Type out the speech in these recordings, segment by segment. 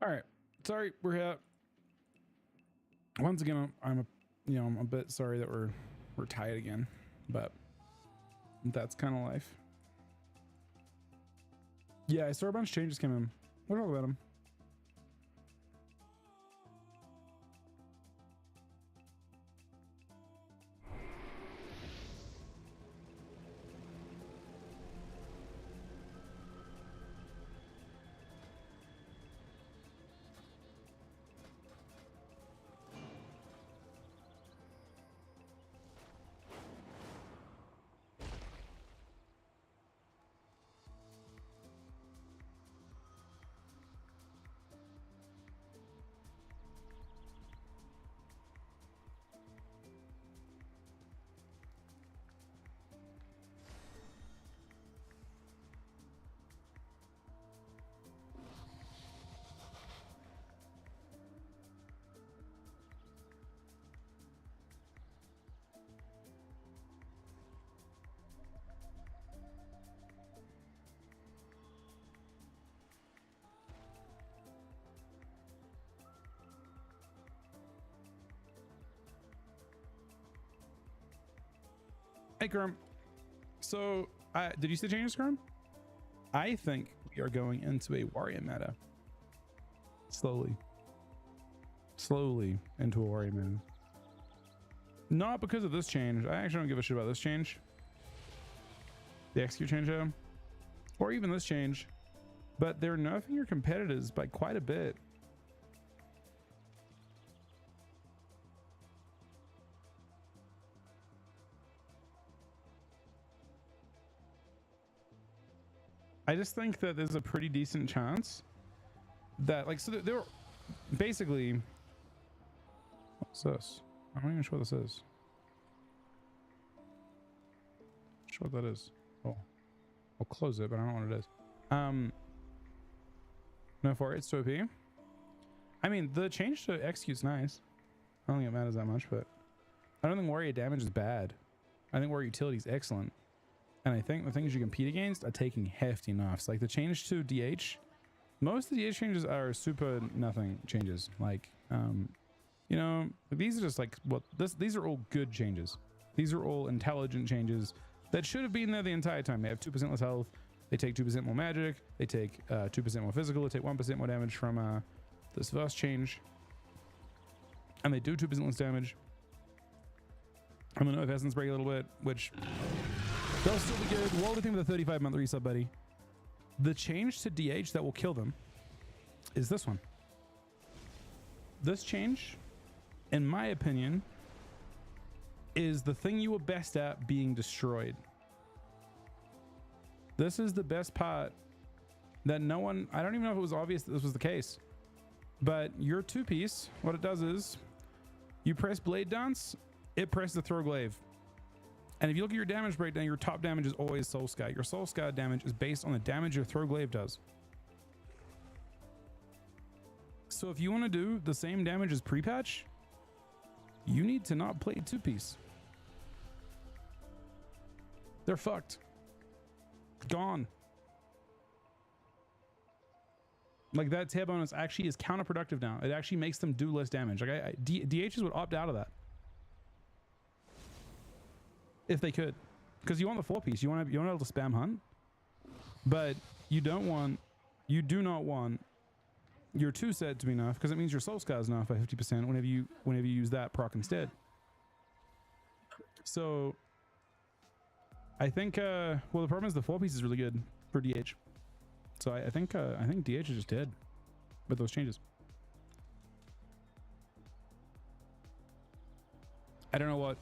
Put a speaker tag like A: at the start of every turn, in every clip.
A: All right, sorry, we're here. Once again, I'm a bit sorry that we're tied again, but that's kind of life. Yeah, I saw a bunch of changes come in. We'll talk about them. Hey, Grum. So, did you see changes, Grum? I think we are going into a warrior meta. Slowly into a warrior meta. Not because of this change. I actually don't give a shit about this change. The execute change, or even this change. But they're nerfing your competitors by quite a bit. I just think that there's a pretty decent chance that, like, so there were basically, what's this? I'm not even sure what this is. Not sure what that is. Oh, I'll close it, but I don't know what it is. No, for it's OP. I mean, the change to execute's nice. I don't think it matters that much, but I don't think warrior damage is bad. I think warrior utility is excellent. And I think the things you compete against are taking hefty nerfs. Like the change to DH, most of the DH changes are super nothing changes. Like, you know, these are just like, these are all good changes. These are all intelligent changes that should have been there the entire time. They have 2% less health. They take 2% more magic. They take 2% more physical. They take 1% more damage from this first change. And they do 2% less damage. I'm gonna know if Essence break a little bit, which they'll still be good. What do you think of the 35-month resub, buddy? The change to DH that will kill them is this one. This change, in my opinion, is the thing you were best at being destroyed. This is the best part that no one, I don't even know if it was obvious that this was the case, but your two-piece, what it does is you press Blade Dance, it presses the Throw Glaive. And if you look at your damage breakdown, your top damage is always Soul Scar. Your Soul Scar damage is based on the damage your Throw Glaive does. So if you want to do the same damage as pre-patch, you need to not play two-piece. They're fucked. Gone. Like that tear bonus actually is counterproductive now. It actually makes them do less damage. Like DHs would opt out of that if they could, because you want the 4-piece. You want to be able to spam hunt, but you do not want your 2-set to be enough, because it means your Soul Scar is enough by 50% whenever you use that proc instead. So I think well, the problem is the 4-piece is really good for DH. So I think DH is just dead with those changes. I don't know what.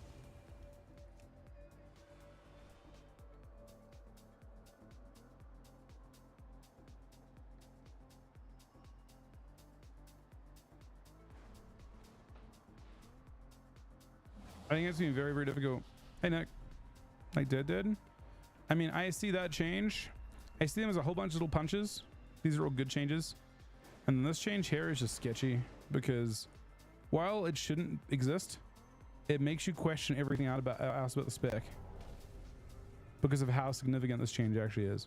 A: I think it's gonna be very, very difficult. Hey, Nick. Like dead. I mean, I see that change. I see them as a whole bunch of little punches. These are all good changes. And then this change here is just sketchy, because while it shouldn't exist, it makes you question everything else about the spec because of how significant this change actually is.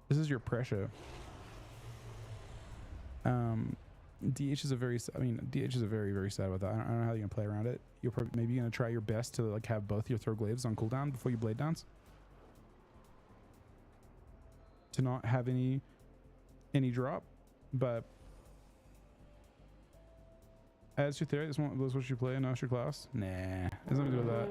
A: This is your pressure. DH is a very, I mean, DH is a very, very sad with that. I don't know how you're gonna play around it. You're probably maybe gonna try your best to like have both your throw glaives on cooldown before you blade dance, to not have any drop. But as your theory, this is what you play in your class. Nah, there's nothing to do with that.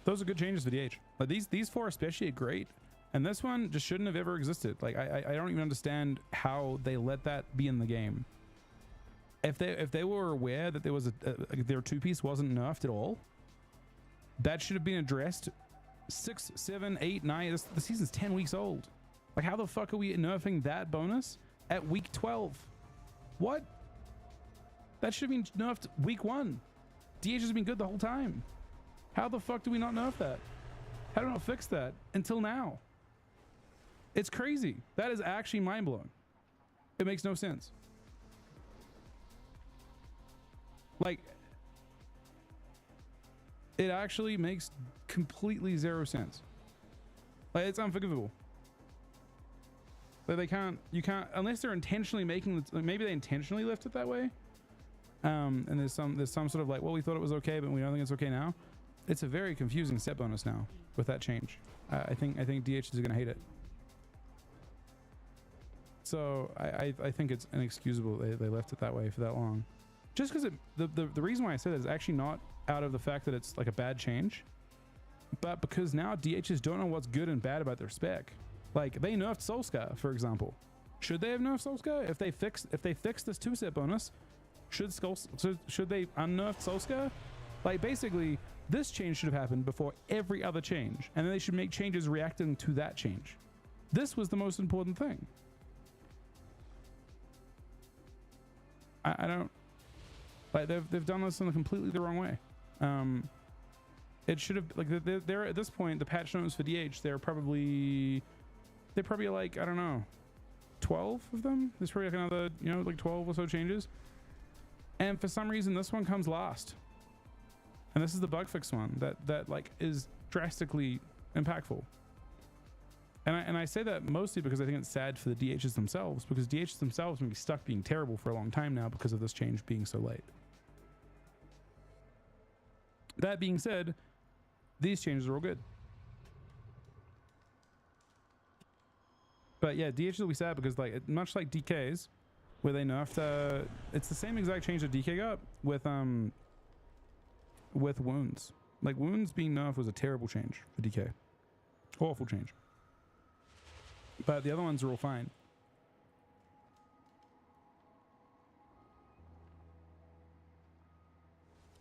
A: Those are good changes for DH. Like these four especially are great. And this one just shouldn't have ever existed. Like I don't even understand how they let that be in the game. If they were aware that there was their two-piece wasn't nerfed at all, that should have been addressed 6, 7, 8, 9. The season's 10 weeks old. Like how the fuck are we nerfing that bonus at week 12? What? That should have been nerfed week 1. DH has been good the whole time. How the fuck do we not nerf that? How do we not fix that until now? It's crazy. That is actually mind-blowing. It makes no sense. Like, it actually makes completely zero sense. Like, it's unforgivable. Like, you can't, unless they're intentionally making, maybe they intentionally left it that way. And there's some sort of like, well, we thought it was okay, but we don't think it's okay now. It's a very confusing set bonus now with that change. I think DH is gonna hate it. So I think it's inexcusable they left it that way for that long. Just because the reason why I said that is actually not out of the fact that it's like a bad change, but because now DHs don't know what's good and bad about their spec. Like they nerfed Soulscar, for example. Should they have nerfed Soulscar? If they fixed this 2-set bonus, should they unnerf Soulscar? Like basically this change should have happened before every other change, and then they should make changes reacting to that change. This was the most important thing. I don't like they've done this in a completely the wrong way. It should have like they're at this point the patch notes for DH they're probably like I don't know 12 of them. There's probably like another like 12 or so changes, and for some reason this one comes last, and this is the bug fix one that like is drastically impactful. And I say that mostly because I think it's sad for the DHs themselves, because DHs themselves may be stuck being terrible for a long time now because of this change being so late. That being said, these changes are all good. But yeah, DHs will be sad because like much like DKs, where they nerfed, it's the same exact change that DK got with wounds. Like wounds being nerfed was a terrible change for DK, awful change. But the other ones are all fine.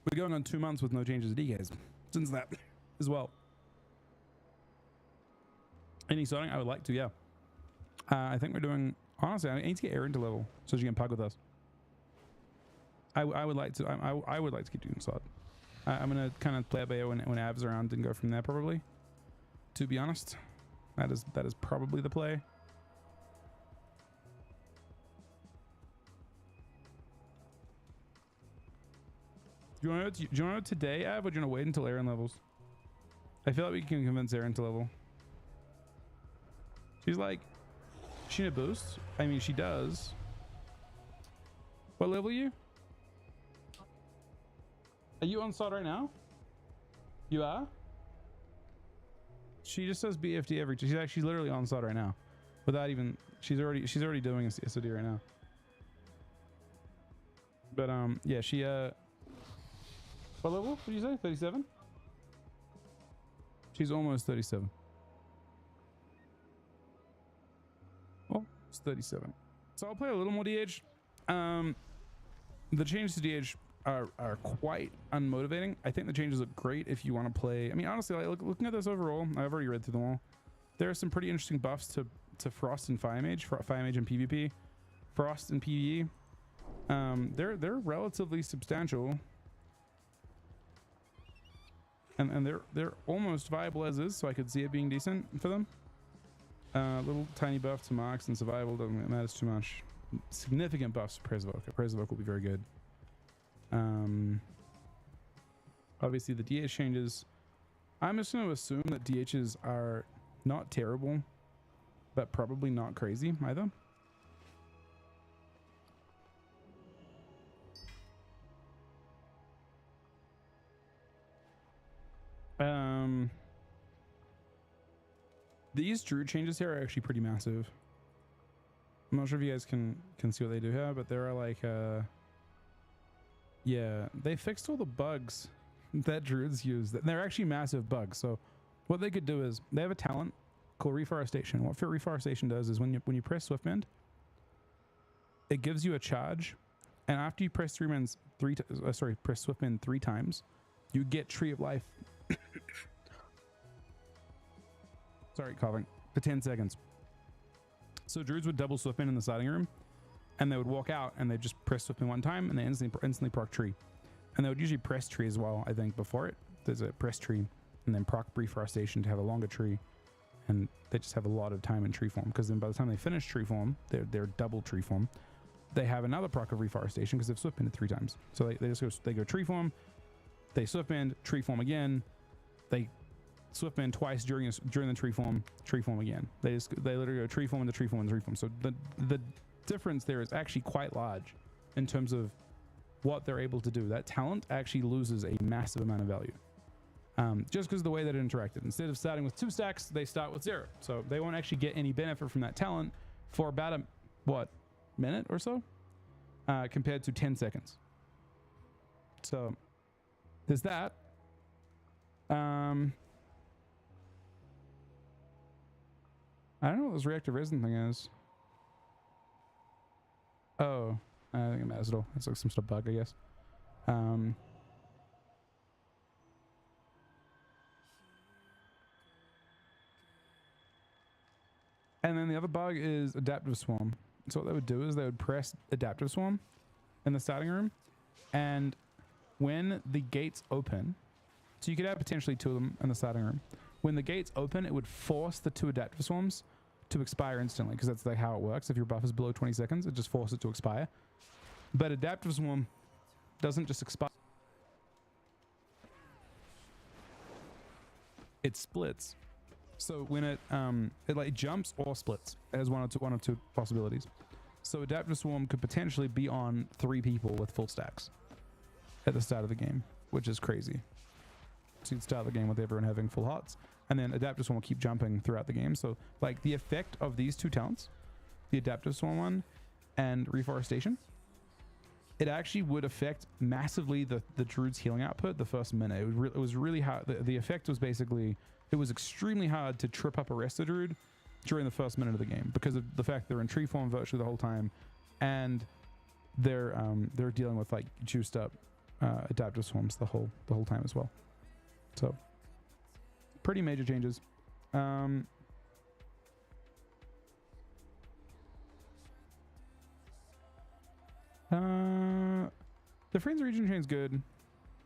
A: We're going on 2 months with no changes to DKs since that as well. Any sorting? I would like to, yeah. I think we're doing, honestly, I need to get Air into level so she can pug with us. I would like to, I would like to keep doing SoD. I'm going to kind of play a BO when Av's around and go from there probably. To be honest. That is probably the play. Do you want to know today, Av, or do you want to wait until Aaron levels? I feel like we can convince Aaron to level. She's like, she need a boost? I mean, she does. What level are you? Are you on SoD right now? You are? She just says BFD every time. She's actually literally on SoD right now, without even. She's already doing a SoD right now. But yeah, she what level? What did you say? 37. She's almost 37. Oh, it's 37. So I'll play a little more DH. The changes to DH are quite unmotivating. I think the changes look great if you want to play. I mean, honestly, like, looking at this overall, I've already read through them all. There are some pretty interesting buffs to Frost and Fire Mage and PvP, Frost and PvE. They're relatively substantial, and they're almost viable as is. So I could see it being decent for them. Little tiny buff to Marks and Survival doesn't matter too much. Significant buffs for Praise Evoke will be very good. Obviously the DH changes, I'm just going to assume that DHs are not terrible. but probably not crazy either. These druid changes here are actually pretty massive. I'm not sure if you guys can see what they do here, but there are like yeah, they fixed all the bugs that druids use. They're actually massive bugs. So what they could do is they have a talent called reforestation. What reforestation does is when you press Swiftbend, it gives you a charge, and after you press press Swiftbend 3 times, you get Tree of Life. Sorry, coughing. For 10 seconds. So druids would double Swiftbend in the starting room, and they would walk out and they just press Swiftbend 1 time, and they instantly proc Tree. And they would usually press Tree as well, I think, before it. There's a press Tree, and then proc Reforestation to have a longer tree. And they just have a lot of time in tree form, because then by the time they finish tree form, they're double tree form. They have another proc of Reforestation because they've Swiftbended 3 times. So they go tree form, they Swiftbend, tree form again, they Swiftbend twice during the tree form again. They literally go tree form into tree form into tree form. So the difference there is actually quite large in terms of what they're able to do. That talent actually loses a massive amount of value. Just because of the way that it interacted. Instead of starting with 2 stacks, they start with 0. So they won't actually get any benefit from that talent for about a minute or so, compared to 10 seconds. So there's that. I don't know what this reactive resin thing is. Oh, I think it matters at all. It's like some sort of bug, I guess. And then the other bug is Adaptive Swarm. So what they would do is they would press Adaptive Swarm in the starting room, and when the gates open, so you could have potentially 2 of them in the starting room. When the gates open, it would force the 2 Adaptive Swarms to expire instantly, because that's like how it works. If your buff is below 20 seconds, it just forces it to expire. But Adaptive Swarm doesn't just expire. It splits. So when it like jumps or splits, it has one or two possibilities. So Adaptive Swarm could potentially be on 3 people with full stacks at the start of the game, which is crazy. So you'd start the game with everyone having full hearts, and then Adaptive Swarm will keep jumping throughout the game. So like the effect of these 2 talents, the Adaptive Swarm one and Reforestation, it actually would affect massively the druid's healing output the first minute. It was really hard. The effect was basically, it was extremely hard to trip up a Resto Druid during the first minute of the game, because of the fact they're in tree form virtually the whole time, and they're dealing with like juiced up Adaptive Swarms the whole time as well. So pretty major changes. The Friends region change is good,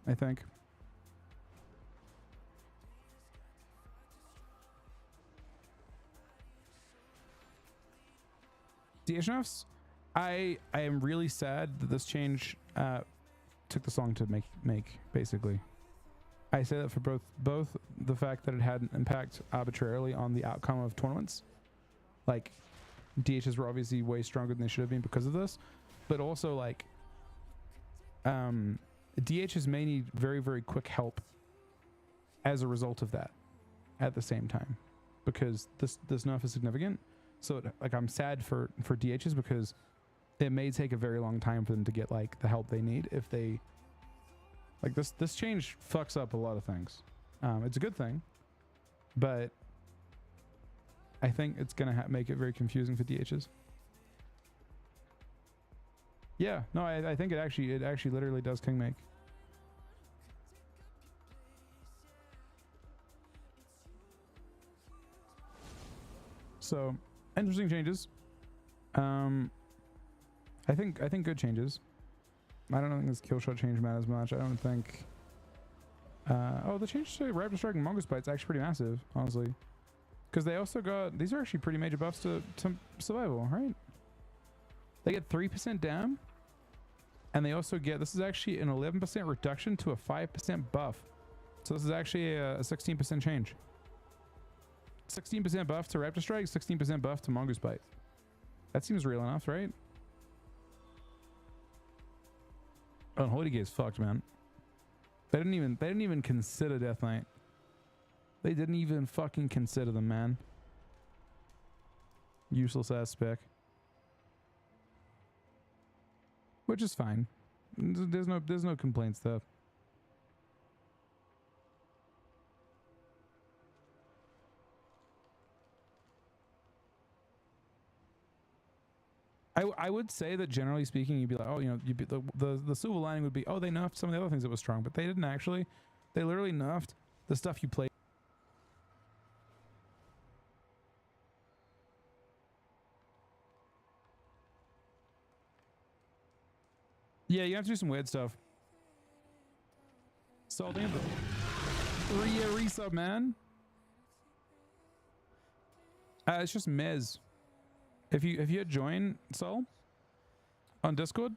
A: I think. DH nerfs, I am really sad that this change took this long to make basically. I say that for both the fact that it had an impact arbitrarily on the outcome of tournaments. Like, DHs were obviously way stronger than they should have been because of this, but also like DHs may need very, very quick help as a result of that at the same time, because this nerf is significant. So like I'm sad for DHs, because it may take a very long time for them to get like the help they need. If they like this change fucks up a lot of things. It's a good thing, but I think it's gonna make it very confusing for DHs. Yeah, no, I think it actually literally does king make. So interesting changes. I think good changes. I don't think this kill shot change matters much. I don't think. Oh, the change to Raptor Strike and Mongoose Bite's actually pretty massive, honestly, because they also got, these are actually pretty major buffs to survival, right? They get 3% dam, and they also get, this is actually an 11% reduction to a 5% buff. So this is actually a 16% change. 16% buff to Raptor Strike, 16% buff to Mongoose Bite. That seems real enough, right? Oh, Holy Gate's fucked, man. They didn't even consider Death Knight. They didn't even fucking consider them, man. Useless ass spec. Which is fine. There's no complaints though. I would say that generally speaking, you'd be like, oh, you know, you'd be, the silver lining would be, oh, they nerfed some of the other things that were strong, but they didn't actually. They literally nerfed the stuff you play. Yeah, you have to do some weird stuff. So the 3-year resub, man. It's just Mez. If you hit join Sol on Discord,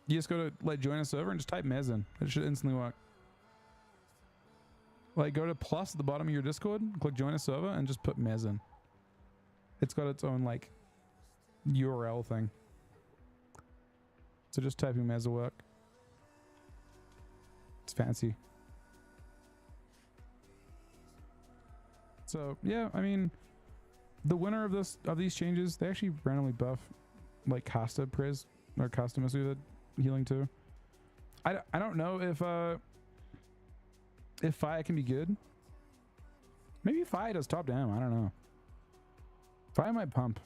A: you just go to like join a server and just type Mez in. It should instantly work. Like go to plus at the bottom of your Discord, click join a server and just put Mez in. It's got its own like URL thing. So just typing Mez will work. It's fancy. So yeah, I mean, the winner of these changes, they actually randomly buff like Casta Priz or Casta Masuda healing too. I don't know if Fire can be good. Maybe Fire does top down. I don't know. Fire might pump.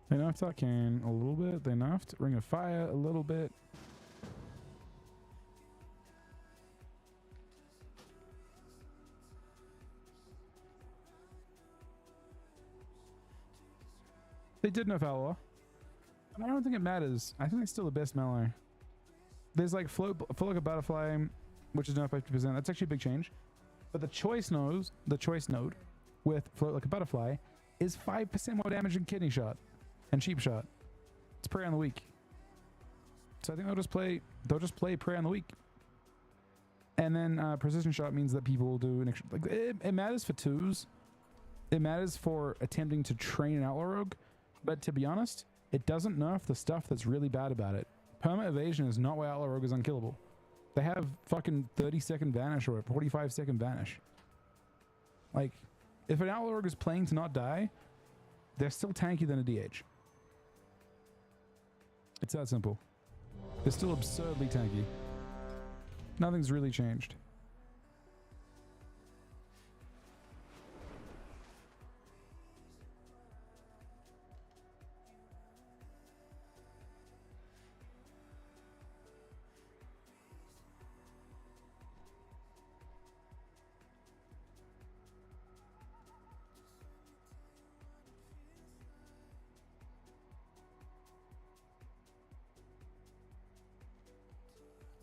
A: They nerfed Arcane a little bit. They nerfed Ring of Fire a little bit. They did nerf Outlaw. I don't think it matters. I think it's still the best melee. There's like float like a butterfly, which is nerfed by 50%. That's actually a big change. But the choice node with float like a butterfly is 5% more damage than kidney shot and cheap shot. It's Prey on the Weak. So I think they'll just play Prey on the Weak. And then precision shot means that people will do an extra, like it matters for twos. It matters for attempting to train an Outlaw Rogue. But to be honest, it doesn't nerf the stuff that's really bad about it. Perma evasion is not why Outlaw Rogue is unkillable. They have fucking 30-second vanish or a 45-second vanish. Like, if an Outlaw Rogue is playing to not die, they're still tankier than a DH. It's that simple. They're still absurdly tanky. Nothing's really changed.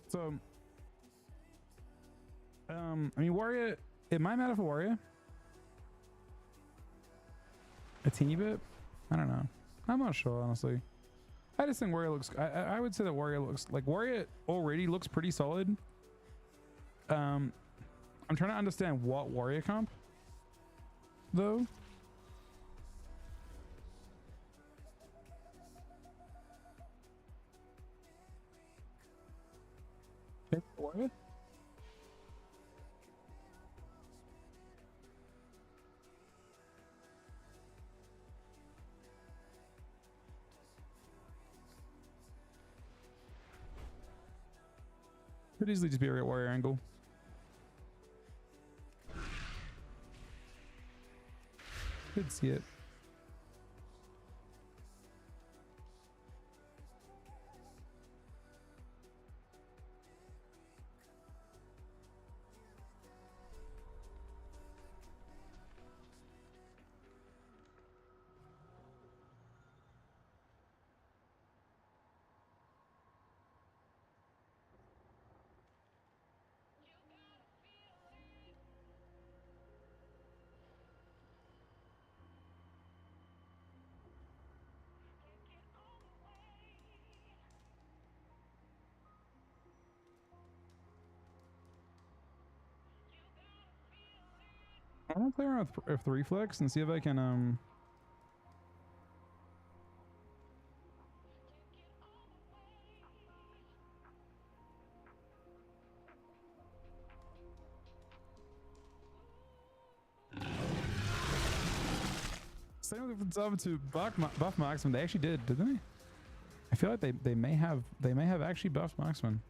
A: So, I mean, Warrior, it might matter for Warrior. A teeny bit? I don't know. I'm not sure, honestly. I just think Warrior looks, I would say that Warrior looks, like Warrior already looks pretty solid. I'm trying to understand what Warrior comp, though. Warrior? Could easily just be a Warrior angle. Could see it. I want to play around with reflex and see if I can same with the sub to buff Marksman. They actually did, didn't they? I feel like they may have actually buffed Marksman.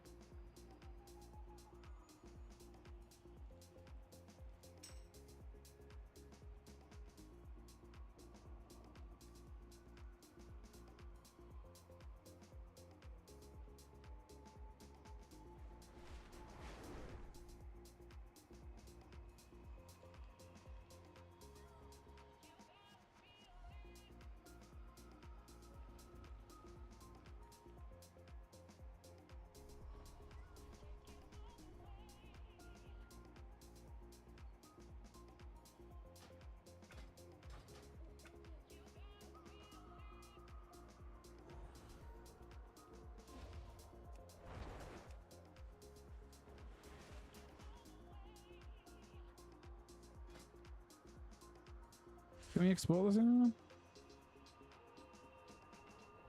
A: Can we explore this anyone?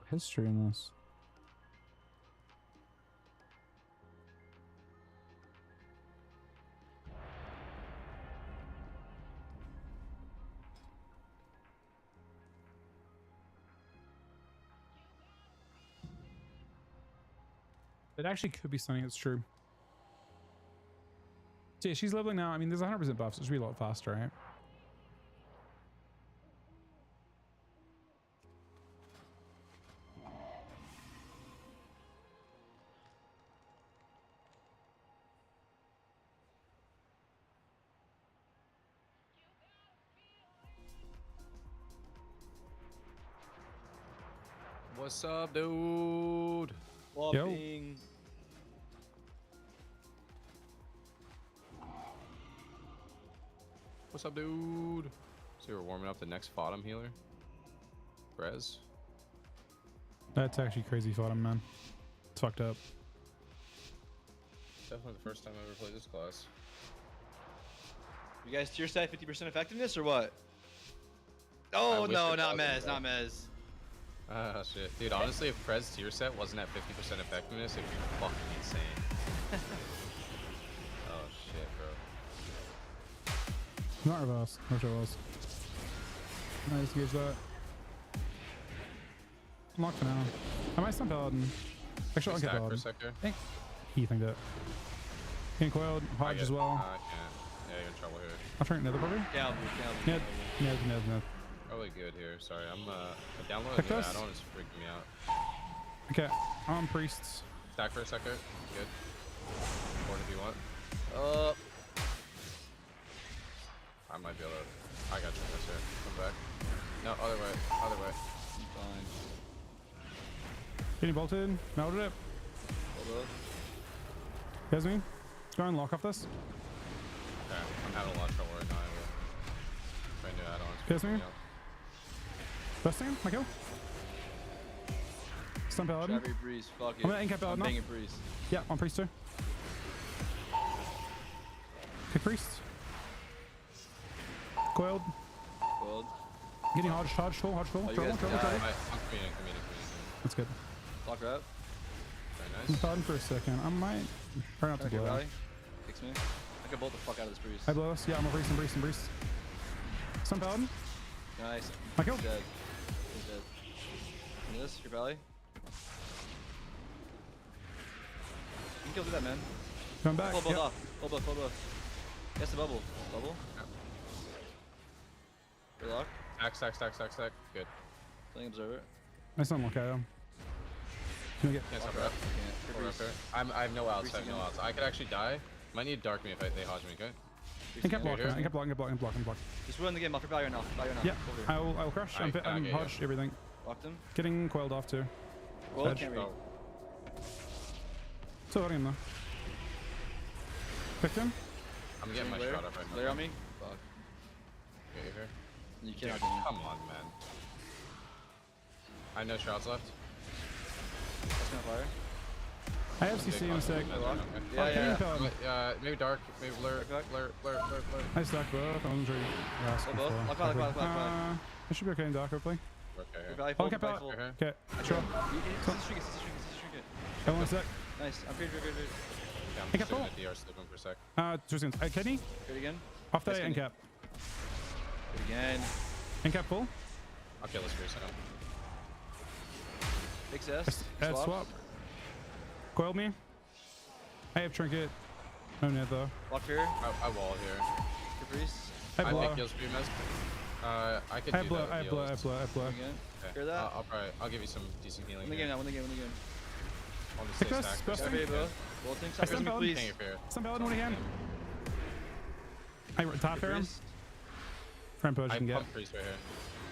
A: History in this. It actually could be something that's true. So yeah, she's leveling now. I mean, there's 100% buffs. It should be a lot faster, right?
B: What's up, dude?
C: Whopping.
B: What's up, dude? So we're warming up the next bottom healer. Brez.
A: That's actually crazy for him, man. It's fucked up.
B: Definitely the first time I ever played this class.
C: You guys tier set 50% effectiveness or what? Oh no, not Mez, not Mez.
B: Ah, shit. Dude, honestly, if Prez tier set wasn't at 50% effectiveness, it'd be fucking insane. Oh, shit, bro.
A: Not reverse. I wish it was. Nice to gauge that. I'm locked for now. I might stun Paladin. Actually, I'll get Paladin. He think that. Getting coiled. Hodge as well.
B: I can't. Yeah, you're in trouble here.
A: I'll try another probably.
C: Down.
A: Ned.
B: Probably good here. Sorry, I'm downloading the add-on. It's freaking me out.
A: Okay, I'm priests.
B: Stack for a second. Good. Board if you want. I might be able to. I got you, miss here. Come back. No, other way. Other way.
C: Fine.
A: Getting bolted. Melted it.
C: Hold up.
A: Here's me. Let's go and lock off this.
B: Okay, I'm having a lot of trouble right now. Trying to add-ons.
A: Here's me. Busting, my kill. Stun Paladin.
C: Shabby Breeze, fuck it.
A: I'm gonna incap Paladin now.
C: Banging Breeze.
A: Yeah, on priest too. Okay, priest. Coiled. Getting Hodge, full.
C: Oh,
A: Trouble.
C: I'm committing.
A: That's good.
C: Lock her up.
B: Very
A: I'm
B: nice.
A: Paladin for a second. I might try not to blow.
C: Rally. Fix me. I can bolt the fuck out of this Breeze.
A: I blow us. Yeah, I'm a priest. Stun Paladin.
C: Nice.
A: My kill.
C: He's dead. He's dead. Give me this, your valley. You can kill through that, man.
A: Going back.
C: Pull both
A: Yep.
C: off. Pull both. Yes, the bubble. Bubble.
B: Yep.
C: Good lock.
B: Stack. Good.
C: Playing observer.
A: Nice unlock out. Can we get?
B: Can't
C: Lock
B: stop
C: her
B: it.
C: up. Can't.
B: Over
C: Breeze.
B: up here. I have no outs.
C: Breeze again.
B: I could actually die. Might need dark me if they hodge me, okay?
A: Incap block.
B: here.
A: Incap block.
C: Just ruin the game. Off your value right now.
A: Yeah,
C: Over.
A: I will crush.
B: I
A: I'm
B: get
A: Hodge, everything.
C: Locked him.
A: Getting coiled off too.
C: Well,
A: Edge.
C: can't read.
B: Oh,
A: Still holding him though. Picked him.
B: I'm getting my
C: Layer.
B: shot up right now.
C: Layer on me. Fuck.
B: Okay, here.
C: You
B: Dude,
C: cannot get me.
B: come on, man. I have no shots left.
C: That's gonna fire.
A: I have CC in a sec.
B: Okay.
C: Yeah, yeah.
B: Maybe dark, maybe blur.
A: I stuck both. I'm sure you asked
C: Oh, both?
A: before.
C: Lock on, lock on.
A: I should be okay in dock, hopefully.
B: Okay.
C: Valley
A: Oh,
C: full,
A: cap
C: Valley
A: out.
C: full.
A: Okay, sure.
C: Shrink it.
A: Hold on a sec.
C: Nice. I'm good.
B: Yeah, I'm
A: Hey,
B: just
A: cap
B: sitting
A: full.
B: at DR sleeping for a sec.
A: Two seconds. Kidney?
C: Good again.
A: Off
C: Nice
A: that end
C: kidney.
A: cap.
C: Good again.
A: End cap full.
B: Okay, let's reset.
C: Big cess.
A: Add swap. Coiled me. I have trinket. No net though.
C: Block fear.
B: I wall here.
C: Caprice.
A: I have
B: I
A: blow.
B: think he'll stream us. I could
A: I have
B: do
A: blow.
B: that.
A: I have blow. I have blow. I have blow.
C: Again.
B: Okay.
C: Hear that?
B: I'll give you some decent healing.
C: Win the game
B: here.
C: now. Win the game.
B: I'll just
A: Hey,
B: stay
A: Chris,
B: stacked.
A: Chris,
C: Stop
A: Thing.
C: it, bro. Bolting.
A: I
C: Stop
A: stun
C: me,
A: belt.
C: please.
B: Hang it fair.
A: Some paladin one again. I top fair him.
C: Caprice.
A: Front push
B: I
A: you can get.
B: pump priest right here.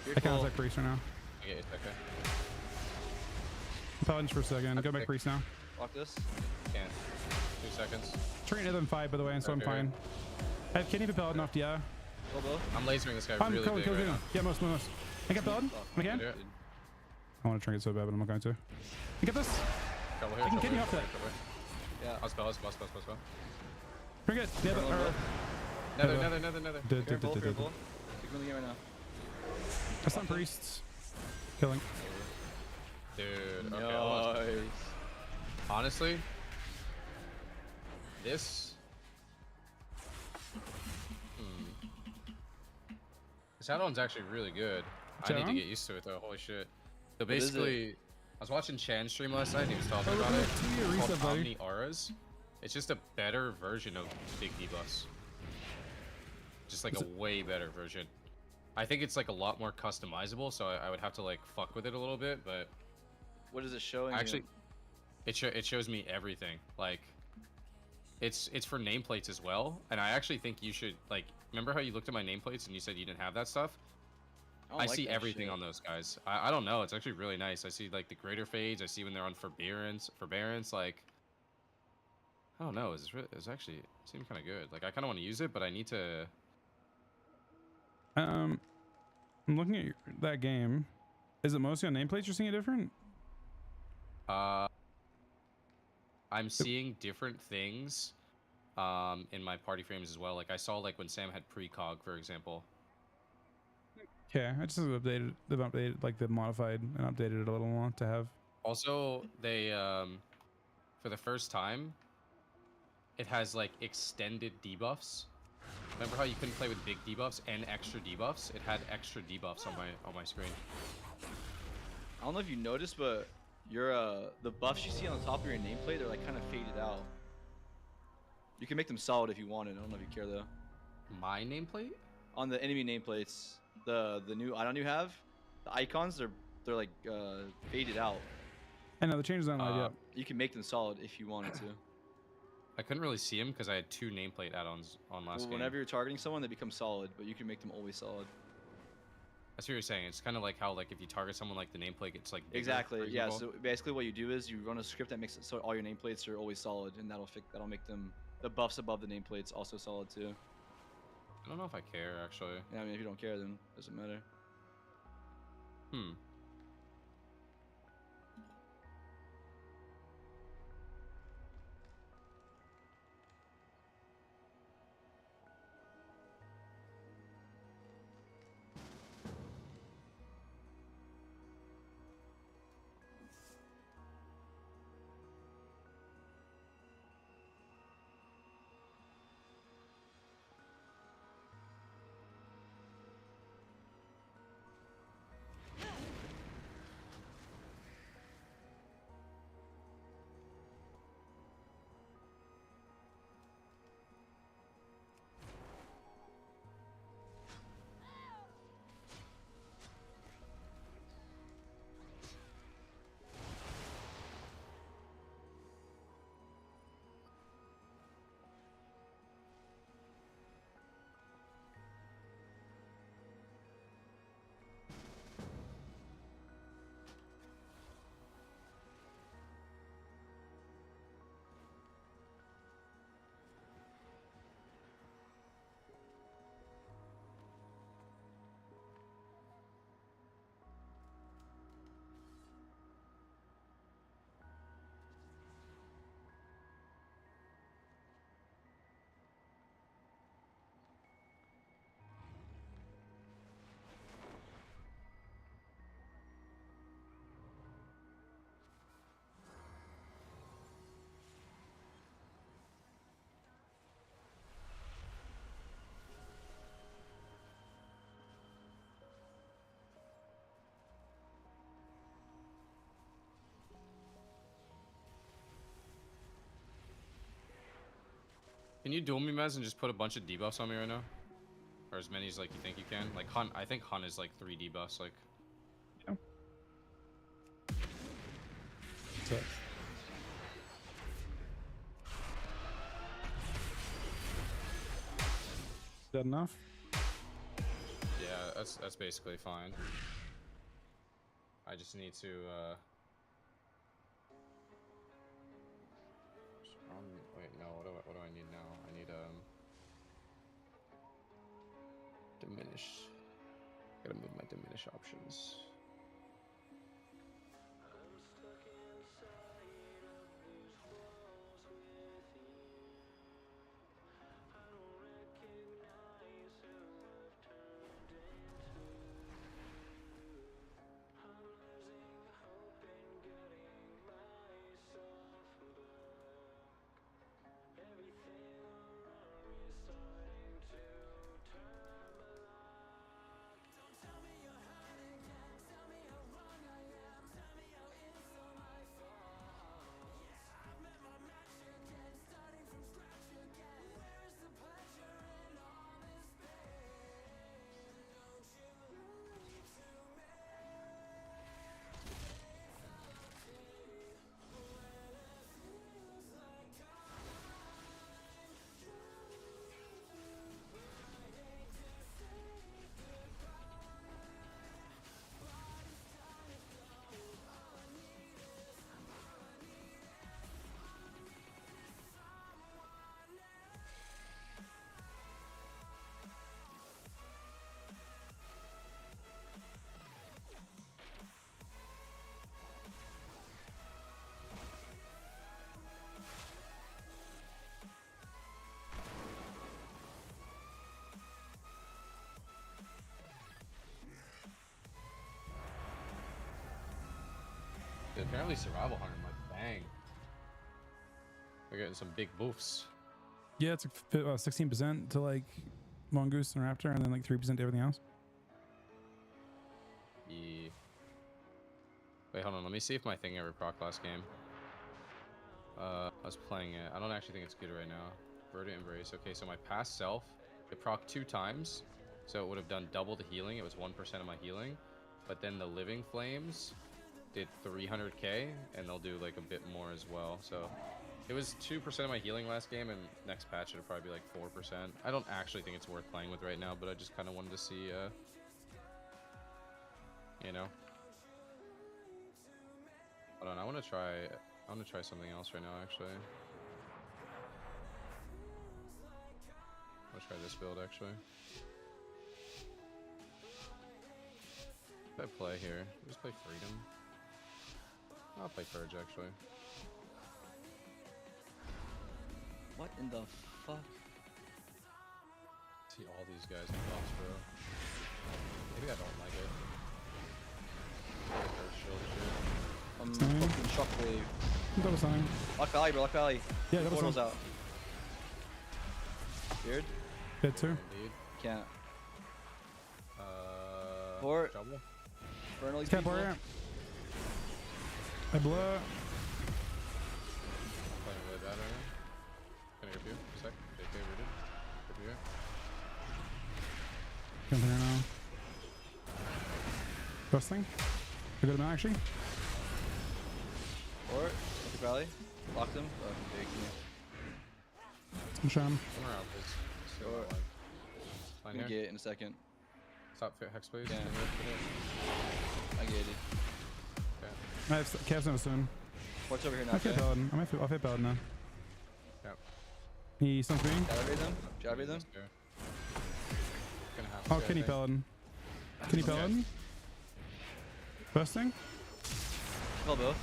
C: You're
A: I can't
C: full.
A: attack priest right now.
B: I get it. Okay.
A: Paladins for a second. Go back
B: Okay.
A: priest now.
C: Block this.
B: Can't. 2 seconds.
A: Trinket another than 5 by the way, and so I'm
B: Okay.
A: fine. I have kidney for paladin off DI.
C: Go both.
B: I'm lasering this guy
A: I'm
B: really
A: killing,
B: big right now.
A: Yeah, most. I got paladin. Again.
B: Yeah.
A: I want to trinket so bad, but I'm not going to. You get this?
B: Trouble here.
A: I can
B: trouble
A: kidney
B: here,
A: off that.
B: trouble here.
C: Yeah.
B: I'll spell.
A: Trinket. Yeah,
C: Turn on both.
B: Nether.
C: Careful. Take win the game right now.
A: I stun priests. Killing.
B: Dude, okay. Almost.
C: Nice.
B: Honestly, this. This add-on's actually really good. I need to
A: Add-on?
B: get used to it though. Holy shit. So
C: is
B: basically, I was watching Chan stream last night and he was talking
A: Oh,
B: about it.
A: two-year
B: It's
A: reset,
B: called
A: buddy.
B: Omni Auras. It's just a better version of big debuffs. Just like a way better version. I think it's like a lot more customizable, so I would have to like fuck with it a little bit, but
C: What is it showing?
B: actually, it shows me everything. Like, it's for nameplates as well, and I actually think you should like. Remember how you looked at my nameplates and you said you didn't have that stuff? I see everything on those guys. I don't know. It's actually really nice. I see like the greater fades. I see when they're on forbearance. Like, I don't know. It's actually it seemed kind of good. Like I kind of want to use it, but I need to.
A: I'm looking at that game. Is it mostly on nameplates you're seeing it different?
B: I'm seeing different things in my party frames as well. Like I saw like when Sam had precog, for example.
A: Okay, I just updated. They've updated like they've modified and updated it a little more to have.
B: Also, they for the first time, it has like extended debuffs. Remember how you couldn't play with big debuffs and extra debuffs? It had extra debuffs on my screen.
C: I don't know if you noticed, but your the buffs you see on the top of your nameplate, they're like kind of faded out. You can make them solid if you wanted. I don't know if you care though.
B: My nameplate?
C: On the enemy nameplates, the new icon you have, the icons they're like faded out.
A: I know the changes aren't live yet.
C: You can make them solid if you wanted to.
B: I couldn't really see them because I had 2 nameplate add-ons on last
C: Well,
B: game.
C: whenever you're targeting someone, they become solid, but you can make them always solid.
B: That's what you're saying. It's kind of like how like if you target someone like the nameplate gets like bigger,
C: Exactly.
B: for
C: Yeah.
B: example.
C: So basically, what you do is you run a script that makes it so all your nameplates are always solid, and that'll make them the buffs above the nameplates also solid too.
B: I don't know if I care actually.
C: Yeah, I mean, if you don't care, then it doesn't matter.
B: Can you duel me, Mez, and just put a bunch of debuffs on me right now? Or as many as like you think you can? Like Hunt, I think Hunt is like 3 debuffs. Like.
A: Yeah. So. Is that enough?
B: Yeah, that's basically fine. I just need to. Wait, no. What do I need now? I need diminish. Gotta move my diminish options. Dude, apparently survival hunter, like bang. We're getting some big boofs.
A: Yeah, it's 16% to like mongoose and raptor, and then like 3% to everything else.
B: Yeah. Wait, hold on. Let me see if my thing ever proc last game. I was playing it. I don't actually think it's good right now. Verdant Embrace. Okay, so my past self, it proc 2 times. So it would have done double the healing. It was 1% of my healing. But then the Living Flames did 300k, and they'll do like a bit more as well. So it was 2% of my healing last game, and next patch it'll probably be like 4%. I don't actually think it's worth playing with right now, but I just kind of wanted to see, you know. Hold on, I want to try something else right now, actually. Let's try this build, actually. If I play here, just play Freedom. I'll play Purge, actually.
C: What in the fuck?
B: See all these guys in buffs, bro. Maybe I don't like it. Purge shield shit.
C: Fucking shockwave.
A: Double sign.
C: Lock Valley, bro, Lock Valley.
A: Yeah, double
C: Portal's
A: sign.
C: out. Weird.
A: Hit 2.
B: Indeed.
C: Can't.
B: Port.
C: Burn all these
A: Cat
C: people.
A: warrior. I blow.
B: Playing really bad right now. Can I grip you? A sec. JK rooted. Grip you here.
A: Jumping here now. Wrestling. I got him out actually.
C: Or Lock Valley. Locked him. Fucking big.
A: I'm showing.
B: Come around, please. Still
C: Sure.
B: alive. Line
C: I'm gonna
B: here.
C: get it in a second.
B: Stop hex, please.
C: Yeah.
B: Can you lift it?
C: I get it.
B: Okay.
A: I have Cavs now soon.
C: Port's over here now.
A: I'll fit
C: Okay.
A: Paladin. I'll fit Paladin now.
B: Yep.
A: He stuns me.
C: Jalabate them. Jalabate them.
B: Gonna have
A: Oh,
B: to, I
A: Kenny
B: think.
A: Paladin. Kenny
B: Okay.
A: Paladin. Bursting.
C: Kill both.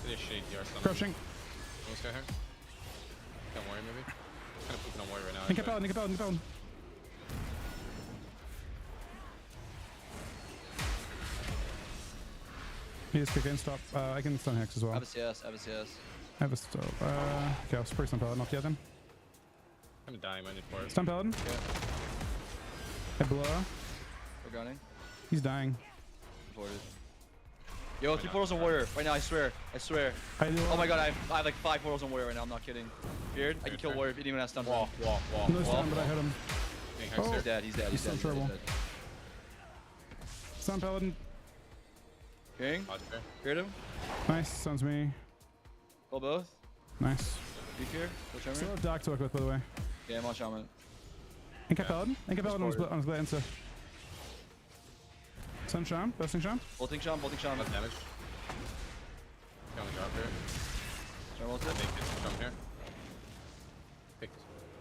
B: This shade DR stun.
A: Crushing.
B: This guy here. Can warrior maybe? Kind of pooping on warrior right now.
A: Nick
B: actually.
A: Paladin. Nick Paladin. Nick Paladin. He just kick in. Stop. I can stun Hex as well.
C: I have a CS. I have a CS.
A: I have a stop. Okay, I'll spray stun Paladin off the other.
B: Kind of dying. I need for it.
A: Stun Paladin.
C: Yeah.
A: I blow.
C: We're gunning.
A: He's dying.
C: Boarded. Yo, 3 portals on warrior right now. I swear. I swear.
A: I do.
C: Oh my god, I have like 5 portals on warrior right now. I'm not kidding. Beard, I can kill warrior if anyone has stun.
B: Wall.
A: No stun, but I hit him.
B: Oh.
C: He's dead. He's dead. He's
A: He's
C: dead.
A: still in
C: He's
A: trouble.
C: dead.
A: Stun paladin.
C: Hearing? Heard him?
A: Nice. Stuns me.
C: Kill both.
A: Nice.
C: You fear? Which armor?
A: Still have Doc to work with, by the way.
C: Yeah, I'm on shaman.
A: Inca paladin. Inca paladin on his blade answer. Sun sham. Busting sham.
C: Bolting shaman. Bolting shaman.
B: Less damage. Can only drop here.
C: Shaman ulted.
B: Make it jump here. Pick.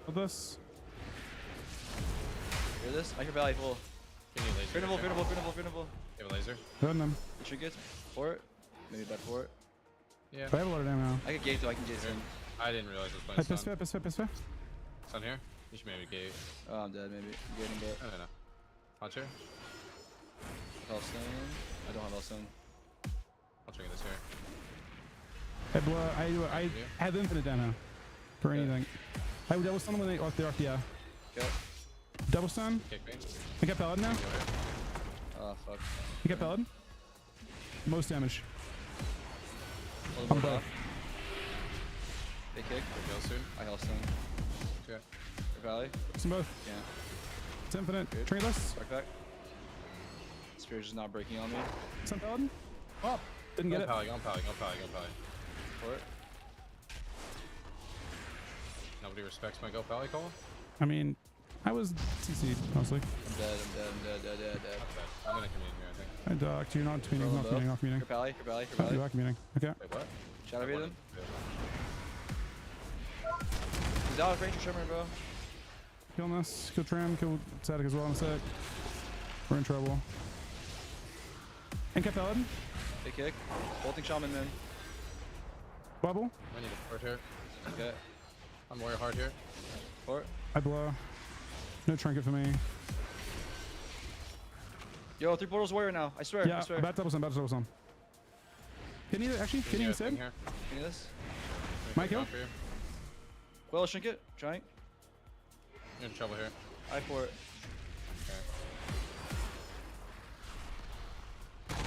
A: With this.
C: Hear this? I hear valley full.
B: Give me a laser.
C: Fearnable, fearnable, fearnable, fearnable.
B: You have a laser?
A: Hitting him.
C: The trinkets. Fort. Maybe bad fort.
B: Yeah.
A: I have a lot of damage now.
C: I get gate though. I can gate soon.
B: I didn't realize it was
A: Hey,
B: playing
A: piss
B: stun.
A: fair, piss fair.
B: Stun here? You should maybe gate.
C: Oh, I'm dead. Maybe. I'm getting bit.
B: I don't know. Punch here?
C: Hellstone. I don't have Hellstone.
B: I'll try this here.
A: Hey, blow. I have infinite damage for
C: Okay.
A: anything. I would double stun when they arc the arc, yeah.
C: Okay.
A: Double stun.
B: Kick me.
A: I got paladin now.
B: Go here.
C: Oh, fuck.
A: You got paladin. Most damage.
C: Hold
A: I'm
C: the board
A: both.
C: off. They kick.
B: Go soon.
C: I Hellstone.
B: Okay.
C: For valley.
A: Some both.
C: Yeah.
A: It's infinite.
C: Good.
A: Trinketless.
C: Backpack. Spear's just not breaking on me.
A: Some paladin. Oh, didn't get
B: Go
A: it.
B: pally, go pally.
C: Fort.
B: Nobody respects my go pally call?
A: I mean, I was CC'd mostly.
C: I'm dead. I'm dead. Dead.
B: That's bad. I'm gonna commune here, I think.
A: I docked. You're not commuting.
C: Roll
A: Not
C: them
A: commuting.
C: both.
A: Not commuting.
C: For valley. For valley. For
A: You
C: valley.
A: are commuting. Okay.
B: Wait, what?
C: Shadow Beat him.
B: Yeah.
C: He's out of range for Shimmer, bro.
A: Kill this. Kill Tram. Kill Static as well in a sec. We're in trouble. Inca paladin.
C: They kick. Bolting shaman then.
A: Bubble.
B: I need a fort here.
C: Okay.
B: I'm warrior hard here.
C: Fort.
A: I blow. No trinket for me.
C: Yo, 3 portals warrior now. I swear.
A: Yeah,
C: I swear.
A: about to double some. About to double some. Can you actually? Can you instead?
B: Here.
C: Give me this.
A: My kill?
B: For you.
C: Well, shrink it. Trying.
B: You're in trouble here.
C: I fort.
B: Okay.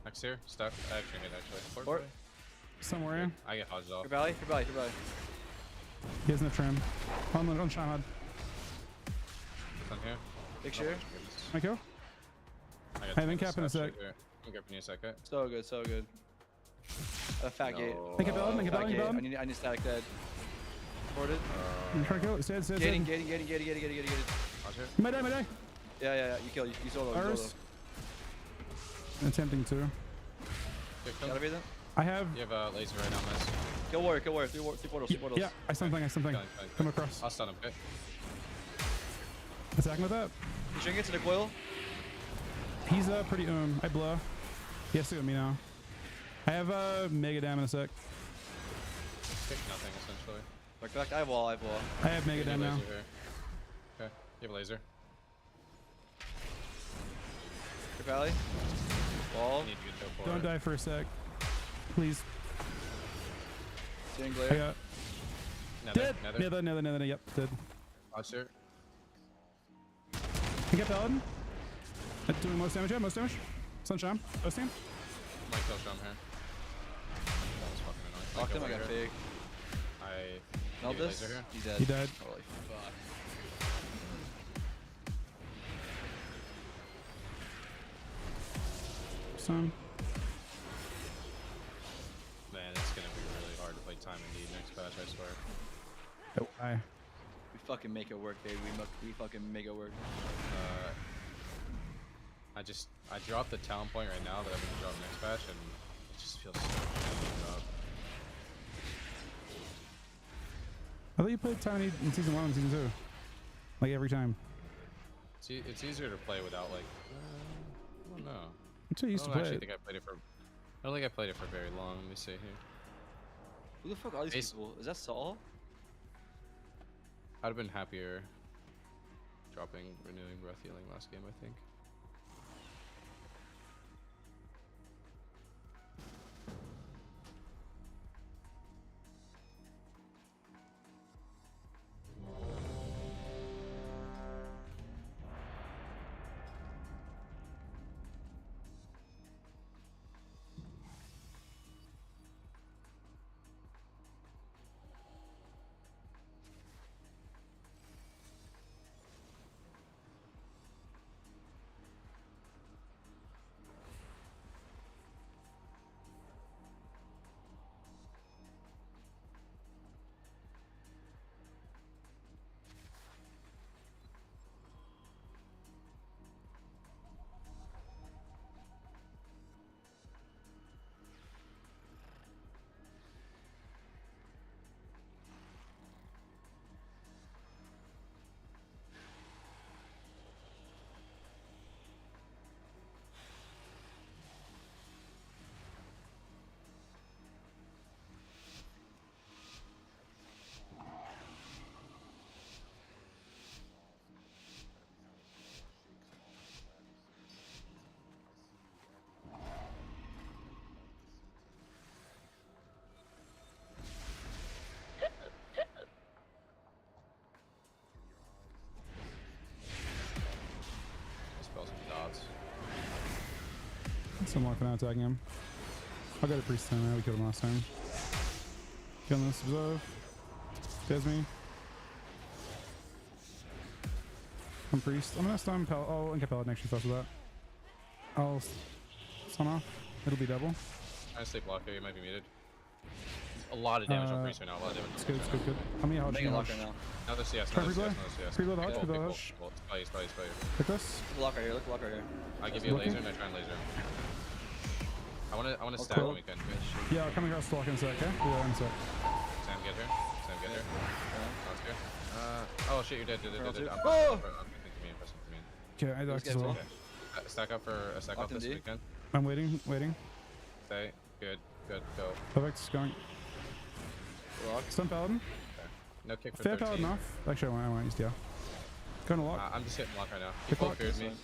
B: Next here. Stuck. I have trinket actually.
C: Fort.
B: Fort.
A: Somewhere in.
B: I get hodged off.
C: For valley. For valley. For valley.
A: He has no trim. On Shamad.
B: Stun here.
C: Big
B: Oh,
C: share.
B: goodness.
A: My kill.
B: I got
A: I have
B: tons of
A: incap in a
B: stuff
A: sec.
B: here. I'm grabbing you a sec, okay?
C: So good. So good. A fat gate.
A: Inca paladin. Inca
C: Fat
A: paladin.
C: gate.
A: Paladin.
C: I need static dead. Ported.
A: I'm trying to kill. Stay.
C: Gating. Gating.
B: Hodge here.
A: My day.
C: Yeah. You kill. You solo. You solo.
A: Iris. Attempting to.
B: Okay, kill.
C: Shadow Beat them.
A: I have.
B: You have a laser right now, miss.
C: Kill warrior. Kill warrior. 3 portals. 3 portals.
A: Yeah, I something.
B: Killing.
A: Come across.
B: I'll stun him, okay?
A: Attacking with that.
C: You shrink it to the coil.
A: He's pretty I blow. He has to go me now. I have mega dam in a sec.
B: Kick nothing, essentially.
C: Back. I have wall.
A: I have mega
B: You
A: dam
B: have a
A: now.
B: laser here. Okay, you have a laser.
C: For valley. Wall.
B: You need to go for
A: Don't
B: it.
A: die for a sec, please.
C: Searing
A: I
C: glare.
A: got
B: Nether,
A: dead.
B: nether.
A: Nether. Yep, dead.
B: Hodge here.
A: I got paladin. Doing most damage. Yeah, most damage. Sunshine. Both team.
B: Might kill Shum here. That was fucking annoying.
C: Locked him. I
B: Might
C: got
B: kill warrior.
C: fake.
B: I
C: Melt
B: give you a
C: this.
B: laser here.
C: He's dead.
A: He died.
C: Holy fuck.
A: Some.
B: Man, it's gonna be really hard to play time and need next patch, I swear.
A: Oh, I.
C: We fucking make it work, baby. We fucking make it work.
B: I dropped the talent point right now that I'm gonna drop next patch, and it just feels so good to drop.
A: I thought you played Tiny in season 1 and season 2. Like every time.
B: It's easier to play without like. I don't know.
A: I'm too used to
B: I
A: play
B: don't actually
A: it.
B: think I played it for. I don't think I played it for very long. Let me see here.
C: Who the fuck are these
B: Ace-
C: people? Is that Saul?
B: I'd have been happier dropping renewing breath healing last game, I think.
A: for now attacking him. I'll go to priest now. We killed him last time. Killing this observe. There's me. I'm priest. I'm gonna stun I'll get paladin actually first with that. I'll stun off. It'll be double.
B: I stay block here. You might be muted. A lot of damage on priest right now. A lot of damage.
A: It's good. It's good. Good. How many hodge?
C: Making a lock right now.
B: Another CS.
A: Try
B: Another CS.
A: replay.
B: Another CS.
A: Reload the hodge.
B: Okay,
A: Reload the
B: cool,
A: hodge.
B: cool. Spy, spy, spy.
A: Take this.
C: Look at the lock right here. Look at the lock right here.
B: I give you a
A: Looking.
B: laser and I try and laser. I wanna stab
A: cool.
B: when we can.
A: Yeah, I'll come across the lock in a sec. Okay. Yeah, in a sec.
B: Sam, get here. Sam, get here. Sounds good. Oh shit, you're dead. Dead.
C: Colonel
B: I'm
C: two.
B: pressing to me.
A: Okay, I docked as well.
B: Stack up for a stack
C: Locked
B: up
C: in
B: this
C: D.
B: weekend.
A: I'm waiting. Waiting.
B: Stay. Good. Good. Go.
A: Perfect. Going.
C: Lock.
A: Stun paladin.
B: No kick for
A: Fair
B: 13.
A: paladin off. Actually, I won't use the. Going to lock.
B: I'm just hitting lock right now.
A: Kick
B: He full
A: lock.
B: feared me. It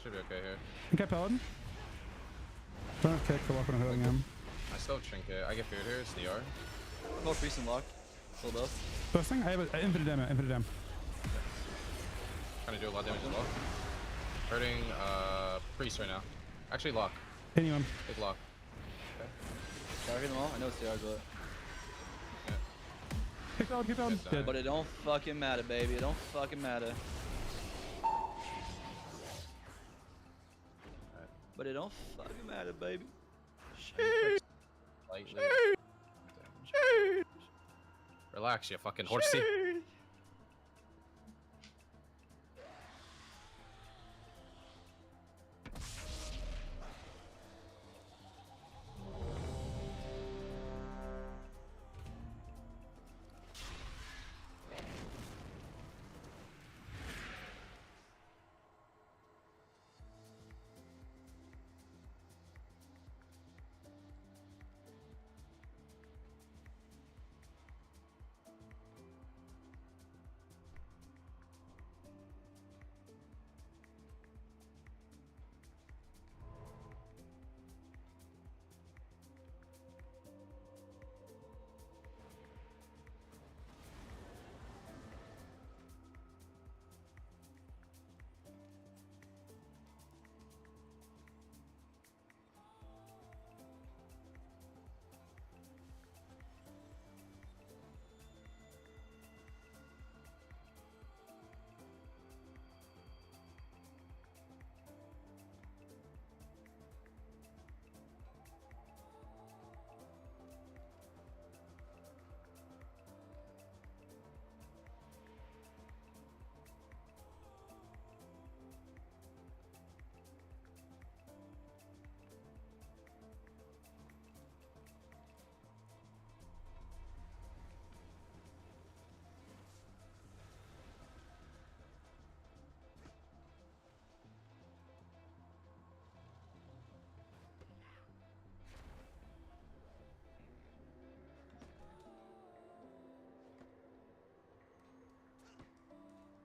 B: should be okay here.
A: Okay, paladin. Don't have kick for lock when I'm hurting him.
B: I still have trinket. I get feared here. It's DR.
C: Both priest and lock. Full buff.
A: First thing, I have an infinite dam. Infinite dam.
B: Trying to do a lot of damage as well. Hurting priest right now. Actually lock.
A: Anyone.
B: Big lock.
C: Target them all. I know it's DR, but
A: Kick paladin. Kick paladin.
B: Good
A: Dead.
C: but it don't fucking matter, baby. It don't fucking matter. But it don't fucking matter, baby.
B: Lightly. Relax, you fucking horsey.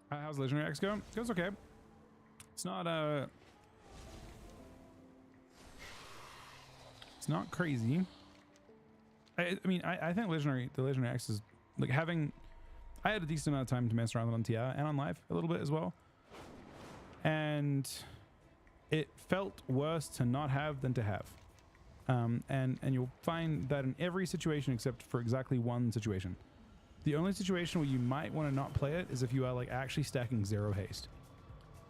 A: How's Legendary X go? It goes okay. It's not it's not crazy. I mean I think the Legendary X is like having. I had a decent amount of time to mess around with it on TR and on live a little bit as well, and it felt worse to not have than to have. And you'll find that in every situation except for exactly one situation. The only situation where you might want to not play it is if you are like actually stacking 0 haste.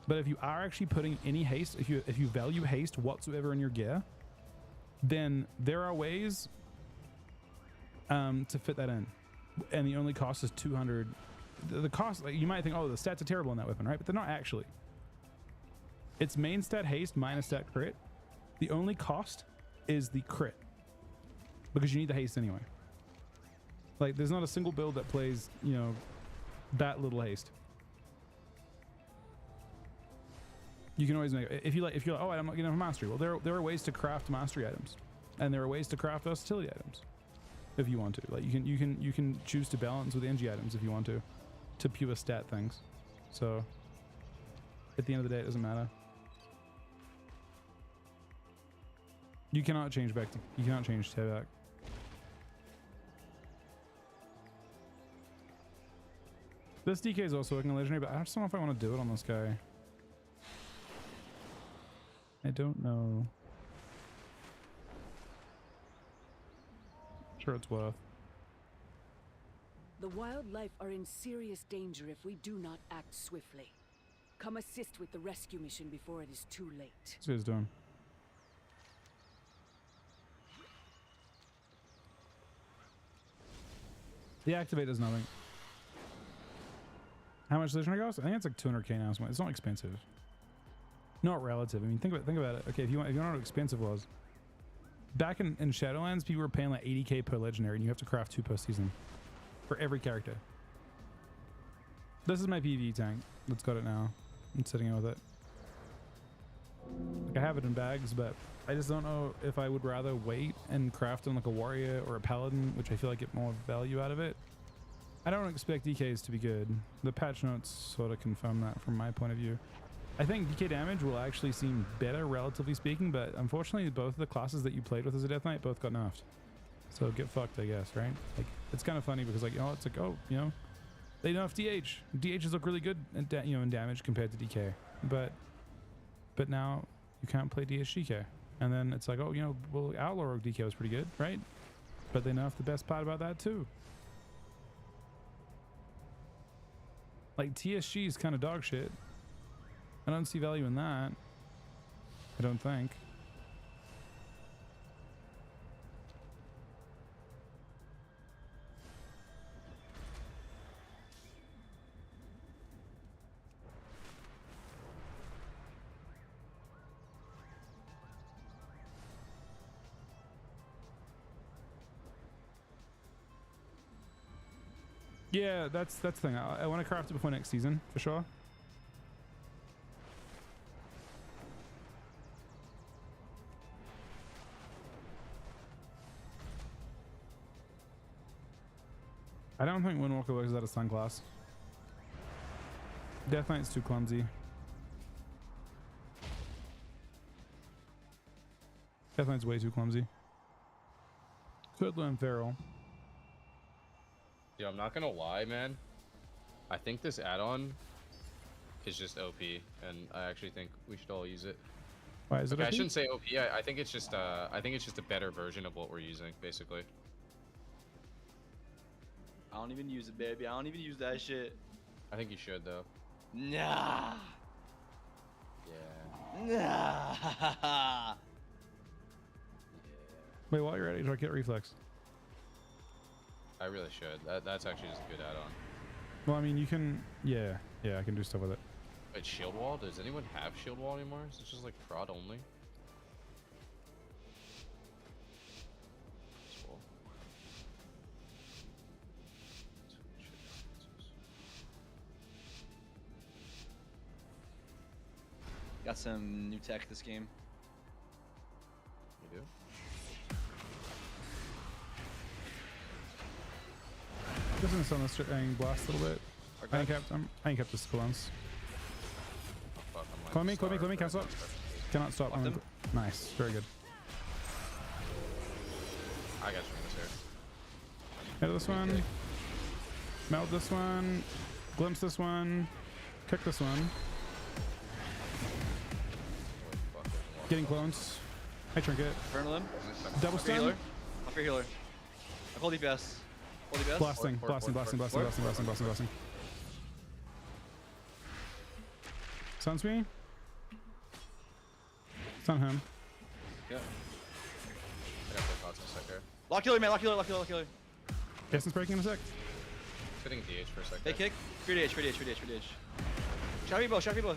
A: But if you are actually putting any haste, if you value haste whatsoever in your gear, then there are ways to fit that in. And the only cost is 200. The cost, like, you might think, oh, the stats are terrible in that weapon, right? But they're not actually. It's main stat haste minus stat crit. The only cost is the crit, because you need the haste anyway. Like, there's not a single build that plays, you know, that little haste. You can always make, if you're like, oh, I'm not getting enough mastery. Well, there are ways to craft mastery items, and there are ways to craft versatility items, if you want to. Like, you can choose to balance with NG items if you want to pure stat things. So at the end of the day, it doesn't matter. You cannot change back to, you cannot change to back. This DK is also working on Legendary, but I just don't know if I want to do it on this guy. I don't know. Sure, it's worth.
D: The wildlife are in serious danger if we do not act swiftly. Come assist with the rescue mission before it is too late.
A: What's he guys doing? The activate does nothing. How much legendary cost? I think it's like 200k now. It's not expensive. Not relative. I mean, think about it. Okay, if you know how expensive it was. Back in Shadowlands, people were paying like 80k per legendary, and you have to craft 2 per season for every character. This is my PvE tank that's got it now. I'm sitting out with it. Like, I have it in bags, but I just don't know if I would rather wait and craft on like a warrior or a paladin, which I feel like get more value out of it. I don't expect DKs to be good. The patch notes sort of confirm that from my point of view. I think DK damage will actually seem better, relatively speaking, but unfortunately both of the classes that you played with as a Death Knight both got nerfed. So get fucked, I guess, right? Like, it's kind of funny because, like, you know, it's like, oh, you know, they nerfed DH. DHs look really good, in in damage compared to DK. But now you can't play DK. And then it's like, oh, you know, well, Outlaw Rogue DK was pretty good, right? But they nerfed the best part about that too. Like, TSG is kind of dog shit. I don't see value in that. I don't think. Yeah, that's the thing. I want to craft it before next season for sure. I don't think Windwalker works out of Sun class. Death Knight's too clumsy. Death Knight's way too clumsy. Could learn Feral.
B: Yeah, I'm not gonna lie, man. I think this add-on is just OP, and I actually think we should all use it.
A: Why is it
B: I
A: OP?
B: shouldn't say OP. I think it's just a better version of what we're using, basically.
C: I don't even use it, baby. I don't even use that shit.
B: I think you should, though.
C: Nah.
B: Yeah.
C: Nah.
A: Wait, while you're at it, try to get reflex.
B: I really should. That's actually just a good add-on.
A: Well, I mean, you can. Yeah, I can do stuff with it.
B: Wait, shield wall? Does anyone have shield wall anymore? Is it just like prod only? Cool.
C: Got some new tech this game.
B: You do?
A: Just gonna stun this and blast a little bit. I ain't kept the squans.
B: Oh, fuck, I'm like
A: Call me, can't stop. Cannot stop.
C: Lock them.
A: Nice, very good.
B: I got you from this here.
A: Hit this one. Melt this one. Glimpse this one. Kick this one.
B: Holy fuck, there's more.
A: Getting clones. I trinket.
C: Infernal him.
A: Double
C: Off your
A: stun.
C: healer. Off your healer. I hold DPS. Hold DPS.
A: Blasting.
B: Port.
A: Stuns me. Stun him.
C: Yeah.
B: I got the pots in a sec here.
C: Lock healer, man. Lock healer.
A: Essence breaking in a sec.
B: Fitting DH for a sec.
C: Hey, kick. Free DH. Shot people. Free healer.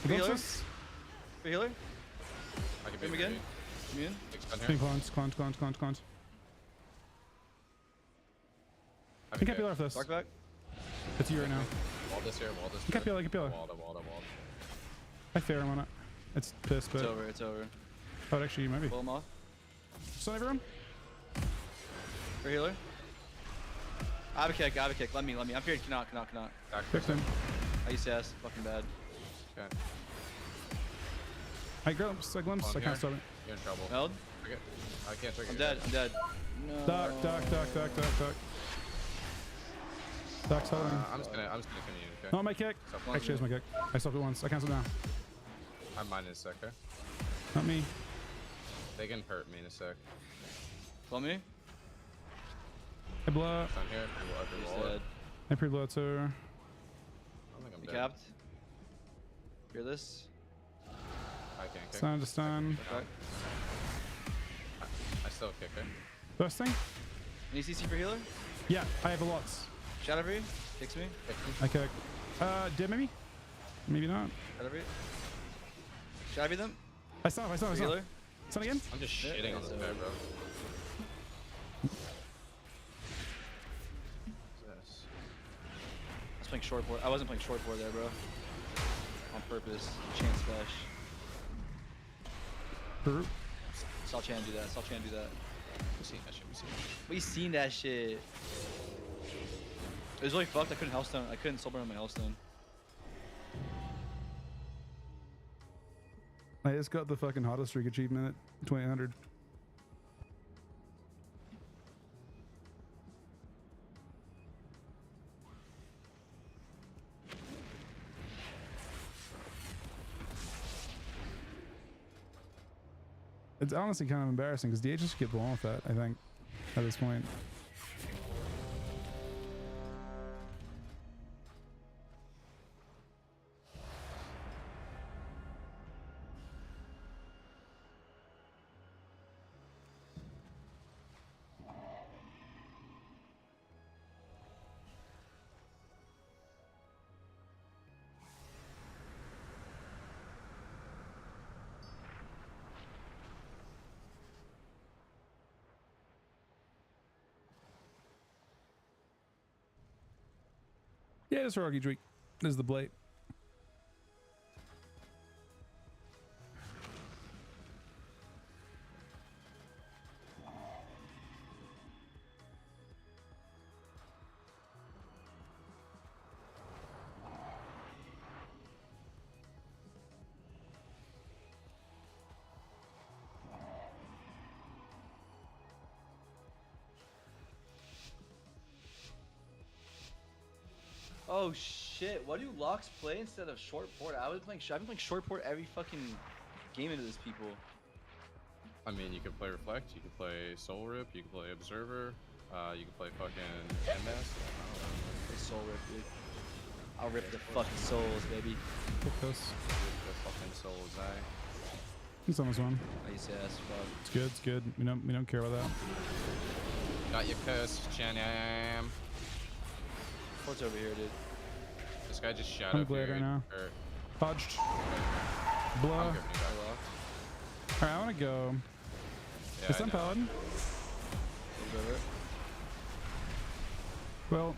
A: Glimpses.
C: Free healer.
B: I can
C: Hit him
B: beat
C: again.
B: him.
C: Immune.
B: Big stun here.
A: Getting clones. I think I peel off this.
C: Dark back.
A: It's you right now.
B: Wall this here, wall this
A: I can peel.
B: Walled.
A: I fair him on it. It's pissed, but
C: It's over.
A: oh, actually, maybe.
C: Pull him off.
A: Stun everyone.
C: Free healer. I have a kick. Let me. I'm feared. Cannot.
B: Back
A: Fixed him.
C: I used to ass. Fucking bad.
B: Okay.
A: I glimpse. I
B: On
A: can't
B: here.
A: stop it.
B: You're in trouble.
C: Meld.
B: I can't trigger
C: I'm
B: you.
C: dead. No.
A: Duck. Duck's holding.
B: I'm just gonna commune, okay?
A: Not my kick.
B: Stop
C: one.
A: Actually, it's my kick. I stopped it once. I canceled now.
B: I'm mine in a sec, okay?
A: Not me.
B: They can hurt me in a sec.
C: Follow me.
A: I blow.
B: Down here.
C: He's
B: Wall.
C: dead.
A: I pre-blow too.
B: I don't think I'm
C: He
B: dead.
C: capped. Fearless.
B: I can't kick.
A: Stun to stun.
C: Okay.
B: I still kick it.
A: Bursting.
C: Any CC for healer?
A: Yeah, I have a lots.
C: Shadow for you. Kicks me.
A: I kick. Did maybe? Maybe not.
C: Shadow for you. Shadow them.
A: I stun.
C: For healer.
A: Stun again.
B: I'm just
C: Yeah,
B: shitting on this
C: so-
B: guy, bro. Yes.
C: I was playing short port. I wasn't playing short port there, bro. On purpose. Chance splash.
A: Brute.
C: Saw Chan do that. Saw Chan do that.
B: We seen that shit. We seen that shit.
C: We seen that shit. It was really fucked. I couldn't Hellstone. I couldn't soul burn on my Hellstone.
A: I just got the fucking hottest streak achievement at 2800. It's honestly kind of embarrassing because DH just get blown with that, I think, at this point. Yeah, it's a rocky tweak. This is the blade.
C: Oh shit! What do locks play instead of short port? I've been playing short port every fucking game into this people.
B: I mean, you could play Reflect, you could play Soul Rip, you could play Observer, you could play fucking Endmass.
C: Play soul rip, dude. I'll rip the fucking souls, baby.
A: Pick this.
B: The fucking Souls eye.
A: It's on this one.
C: Nice ass fuck.
A: It's good. It's good. We don't care about that.
B: Got your curse, Chanam.
C: Port's over here, dude.
B: This guy just
A: I'm
B: shadowed
A: glad right now. Dodged. Blow.
B: I'm
A: Alright,
B: giving you back.
A: I want to go.
B: Yeah,
A: Is
B: I
A: that
B: know.
A: paladin?
C: Observer.
A: Well,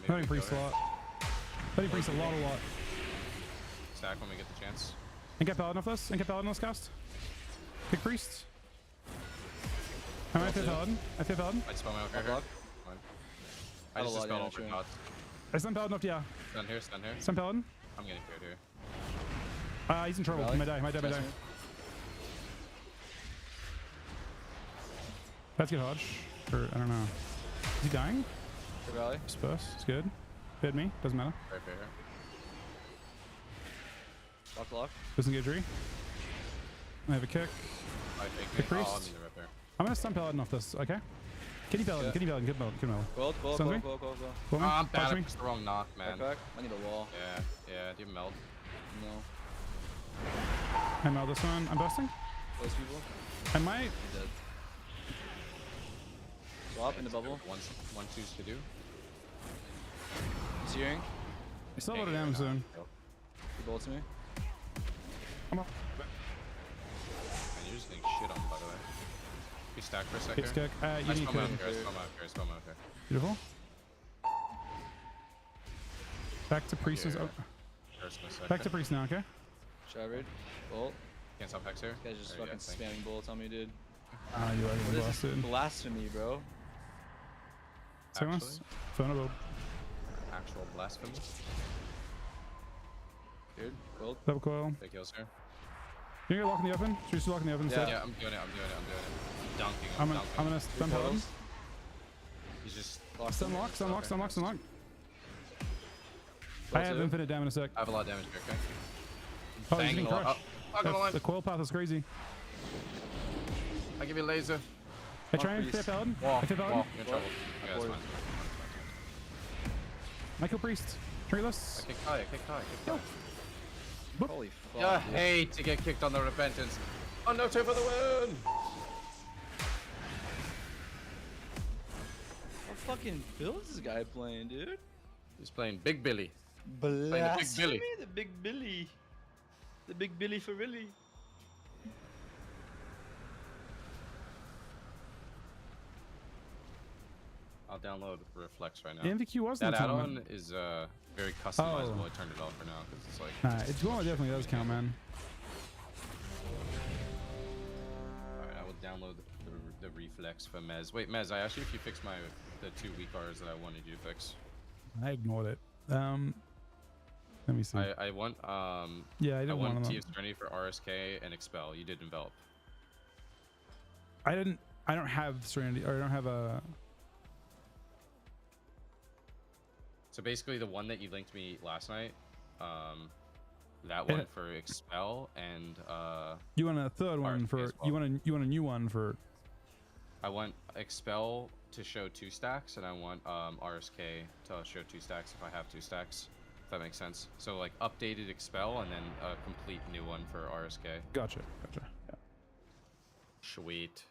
B: Maybe
A: I think
B: we
A: priest
B: go
A: a
B: here.
A: lot. I think priest a lot.
B: Stack when we get the chance.
A: And get paladin off this. And get paladin off this cast. Pick priest. I might fit paladin. I fit paladin.
B: I spell my
C: Block,
B: over here.
C: block.
B: Fine.
C: I
B: I
C: have a
B: just
C: lot of
B: dispelled
C: damage
B: over
C: here.
B: dots.
A: I stun paladin off. Yeah.
B: Stun here, stun here.
A: Stun paladin.
B: I'm getting feared here.
A: He's in trouble. He
C: Valley.
A: might die. Might die.
C: Chest me.
A: Let's get Hodge. Or I don't know. Is he dying?
C: For Valley.
A: Spurs. It's good. Hit me. Doesn't matter.
B: Right fair here.
C: Lock.
A: Doesn't get tree. I have a kick.
B: I fake
A: Pick
B: me. Oh,
A: priest.
B: I'm in the rip there.
A: I'm gonna stun paladin off this. Okay. Kitty paladin.
C: Yeah.
A: Kitty paladin. Good paladin. Good paladin.
C: Gold.
A: Stuns me?
C: Go.
A: Pull me.
B: Oh, I'm
A: Touch
B: bad. I
A: me.
B: pressed the wrong knock, man.
C: Crack. I need a wall.
B: Yeah. Do you have meld?
C: No.
A: I'm out this one. I'm busting.
C: Close people.
A: I might.
C: You're dead. Swap in the bubble.
B: One twos to do.
C: Searing.
A: I still have a lot of damage soon.
C: He bolts me.
A: I'm up.
B: And you're just getting shit on, by the way. We stack for a second.
A: Kick. You
B: I
A: need
B: spell my
A: to.
B: out here. Spell my out here.
A: Beautiful. Back to priest.
B: Yeah.
A: Oh,
B: Curse in a second.
A: back to priest now. Okay.
C: Shroud. Bolt.
B: Can't stop Hex here.
C: This guy's just
B: There you
C: fucking
B: go, thank
C: spamming bullets on me, dude.
A: You are
C: What
A: getting
C: is
A: blasted.
C: this blasphemy, bro?
A: Second
B: Actually,
A: phone about
B: actual blasphemy.
C: Dude, gold.
A: double coil.
B: Big heals here.
A: You gonna lock in the oven? Should we just lock in the oven instead?
B: Yeah, I'm doing it. Dunking.
A: I'm
B: dunking.
A: gonna stun paladin.
B: He's just.
A: Stun lock. Stun lock.
B: Okay.
A: Stun lock. Stun lock. I
C: Bolt
A: have
C: two.
A: infinite damage in a sec.
B: I have a lot of damage here, okay?
A: Oh, he's
B: Banging
A: getting
B: a lot.
A: crushed.
B: Oh, I'm gonna
A: The coil path is crazy.
B: I get give me laser.
A: I try and fit paladin.
B: Wall.
A: I fit paladin.
B: Wall. You're in trouble. Okay, that's fine.
A: Michael Priest. Treeless.
B: I kicked high. I kicked high. I kicked high.
A: Boop.
C: Holy fuck.
B: Yeah, I
C: dude.
B: hate to get kicked on the repentance. Oh no, two for the win!
C: What fucking build is this guy playing, dude?
B: He's playing Big Billy. Playing the Big Billy.
C: The Big Billy. The Big Billy for really.
B: I'll download Reflex right now.
A: The MVQ was
B: That
A: no
B: add-on
A: tournament.
B: is very customizable.
A: Oh.
B: I turned it off for now because it's like.
A: Nah, it's one that definitely does count, man.
B: Alright, I will download the Reflex for Mez. Wait, Mez, I asked you if you fixed the 2 weak Rs that I wanted you to fix.
A: I ignored it. Let me see.
B: I want
A: Yeah, I
B: I
A: didn't want
B: want
A: them.
B: TF Serenity for RSK and Expel. You did Envelop.
A: I don't have Serenity, or I don't have a.
B: So basically, the one that you linked me last night, that one for Expel and
A: You want a third one
B: RSK
A: for?
B: as well.
A: You want a new one for?
B: I want Expel to show 2 stacks, and I want RSK to show 2 stacks if I have 2 stacks. If that makes sense. So like updated Expel and then a complete new one for RSK.
A: Gotcha. Gotcha. Yeah.
B: Sweet.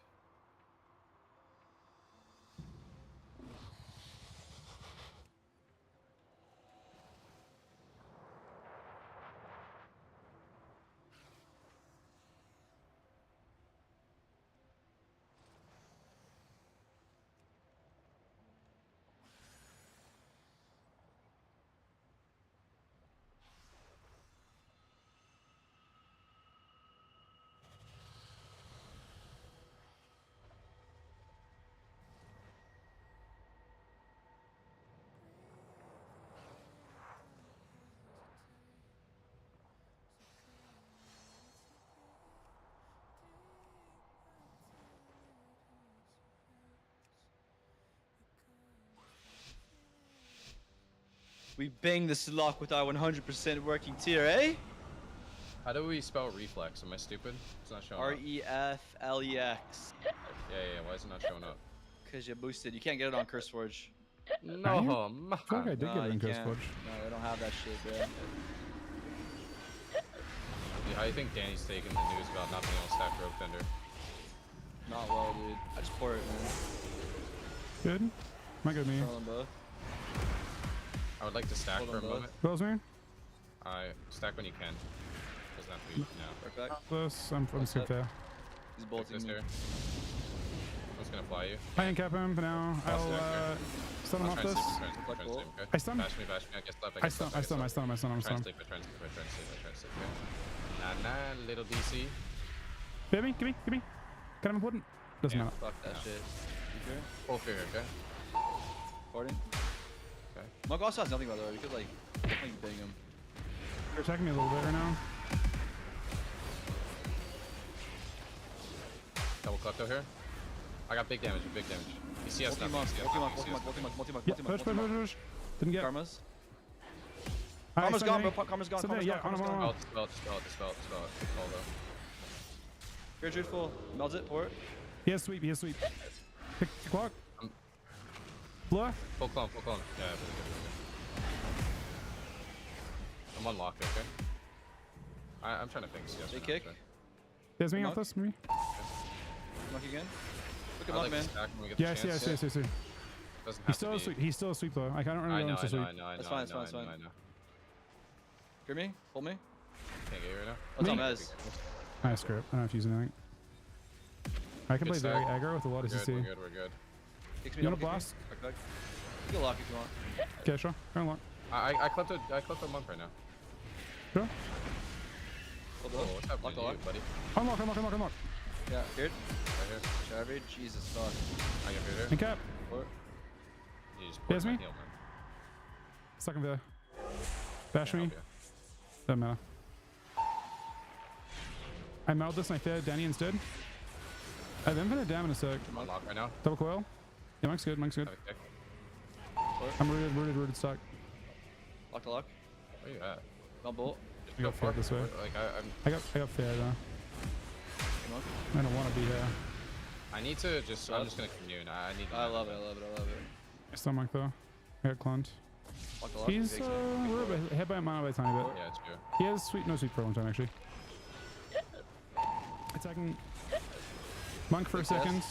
C: We bang this lock with our 100% working tier, eh?
B: How do we spell reflex? Am I stupid? It's not showing up.
C: R-E-F-L-E-X.
B: Yeah. Why is it not showing up?
C: Because you boosted. You can't get it on CurseForge.
B: No,
A: I feel like I did
C: No,
A: get it
C: you
A: in
C: can't.
A: CurseForge.
C: No, they don't have that shit, bro.
B: Dude, how do you think Danny's taking the news about not being able to stack Rogue Fender?
C: Not well, dude. I just pour it, man.
A: Good. Might go me.
C: Throw them both.
B: I would like to stack
C: Hold
B: for a
C: on, bud.
B: moment.
A: Close me.
B: Stack when you can. Doesn't have to be now.
C: Perfect.
A: Close. I'm
C: What's
A: scooped
C: up?
A: there.
C: He's
B: Take
C: bolting
B: this
C: me.
B: here. I'm just gonna fly you.
A: I can cap him for now.
B: I'll
A: I'll
B: stack here.
A: stun him
B: I'll
A: off
B: try and
A: this.
B: sleep, try and sleep, okay?
A: I stun.
B: Bash me. I guess left.
A: I stun. I'm
B: Try and
A: stunned.
B: sleep, try and sleep, okay? Nah, little DC.
A: Give me. Kind of important. Doesn't
B: Yeah.
A: matter.
C: Fuck that shit. You sure?
B: Full fear, okay?
C: Porting.
B: Okay.
C: Monk also has nothing, by the way. We could, like, definitely bang him.
A: You're attacking me a little bit right now.
B: Double klepto here. I got big damage. You see us nothing.
C: Multi-monk.
A: Yeah, push. Didn't get.
C: Karma's.
A: Alright,
C: Karma's
A: stun
C: gone,
A: me.
C: bro. Karma's gone.
A: Stun
C: Karma's
A: me, yeah,
C: gone.
A: on him,
C: Karma's
A: on
C: gone.
A: him.
B: Dispel it. Call though.
C: You're truthful. Melds it. Pour it.
A: He has sweep. Pick the clock. Blur.
B: Full clone. Yeah, really good. I'm on lock, okay? I'm trying to think. Yes,
C: They
B: or no,
C: kick.
B: so.
A: There's me
C: Knock.
A: off this. Me.
C: Monk again. Look at
B: I
C: Monk,
B: like
C: man.
B: to stack when we get the
A: Yeah, I see.
B: chance.
A: Doesn't
B: Doesn't have
A: He's still
B: to
A: a
B: be.
A: sweep. He's still a sweep though. I don't really
B: I know.
A: want to sweep.
C: That's fine, it's fine.
B: I know.
C: Hear me? Hold me.
B: Can't get you right now.
C: What's
A: Me?
C: on Mez?
A: Nice script. I don't have to use anything. I can
B: Good
A: play very
B: stack.
A: aggro with a lot of
B: We're
A: CC.
B: good.
C: Kicks me
A: You
C: down,
A: wanna
C: kick me.
A: blast?
C: Back. You can lock if you want.
A: Okay, sure. Go lock.
B: I clipped a monk right now.
A: Sure.
C: Hold
B: Oh,
C: on.
B: what's happening
C: Lock the
B: to you,
C: lock.
B: buddy?
A: Unlock.
C: Yeah, here.
B: Right here.
C: Average. Jesus fuck.
B: I get through
A: And
B: there.
A: cap.
C: Pour it.
B: You just
A: Here's
B: put my
A: me.
B: heal, man.
A: Second there. Bash
B: Yeah,
A: me.
B: help ya.
A: Doesn't matter. I meld this and I fed Danny instead. I have infinite dam in a sec.
B: I'm on lock right now.
A: Double coil. Yeah, Monk's good.
B: Have a kick.
A: I'm rooted stuck.
C: Lock the lock.
B: Where you at?
C: Don't bolt.
B: Just
A: I
B: go
A: got fed
B: for it.
A: this way.
B: Like I'm
A: I got fair though.
C: Monk.
A: I don't want to be here.
B: I need to just. I'm just gonna commune. I need.
C: I love it. I love it. I love it.
A: I still monk though. I got cloned.
C: Lock the lock,
A: He's
C: big
A: we're hit by a mana by a tiny bit.
B: Yeah, it's true.
A: He has no sweep for a long time actually. Attacking monk for a second.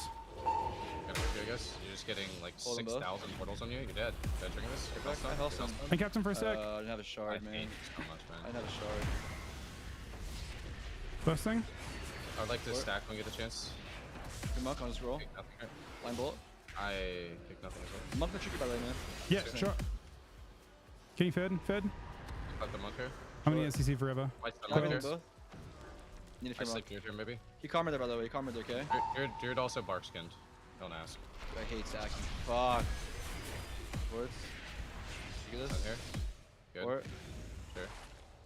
B: I guess you're just getting like
C: Hold them both.
B: 6,000 portals on you. You're dead. Did I trigger this? You're
C: back,
B: stunned.
C: I health
B: You're
C: him.
B: stunned.
A: I capped him for a sec.
C: I didn't have a shard,
B: I
C: man.
B: hate you so much,
C: I
B: man.
C: didn't have a shard.
A: Busting.
B: I'd like to
C: What?
B: stack when we get the chance.
C: Good monk on his roll.
B: Pick nothing, right?
C: Line bullet.
B: I pick nothing as well.
C: Monk no trigger by the way, man.
A: Yeah,
B: Same.
A: sure. Can you fed? Fed?
B: Got the monk here.
A: I'm gonna need SCC forever.
B: White stun
C: Yeah,
B: monk
C: we
B: here.
C: need both. Need a
B: I
C: fear monk.
B: sleep near here maybe.
C: He calmer there by the way. He calmer there, okay?
B: Druid also bark skinned. Don't ask.
C: I hate stacking. Fuck. Words. You get
B: Down
C: this?
B: here. Good.
C: Or
B: Sure.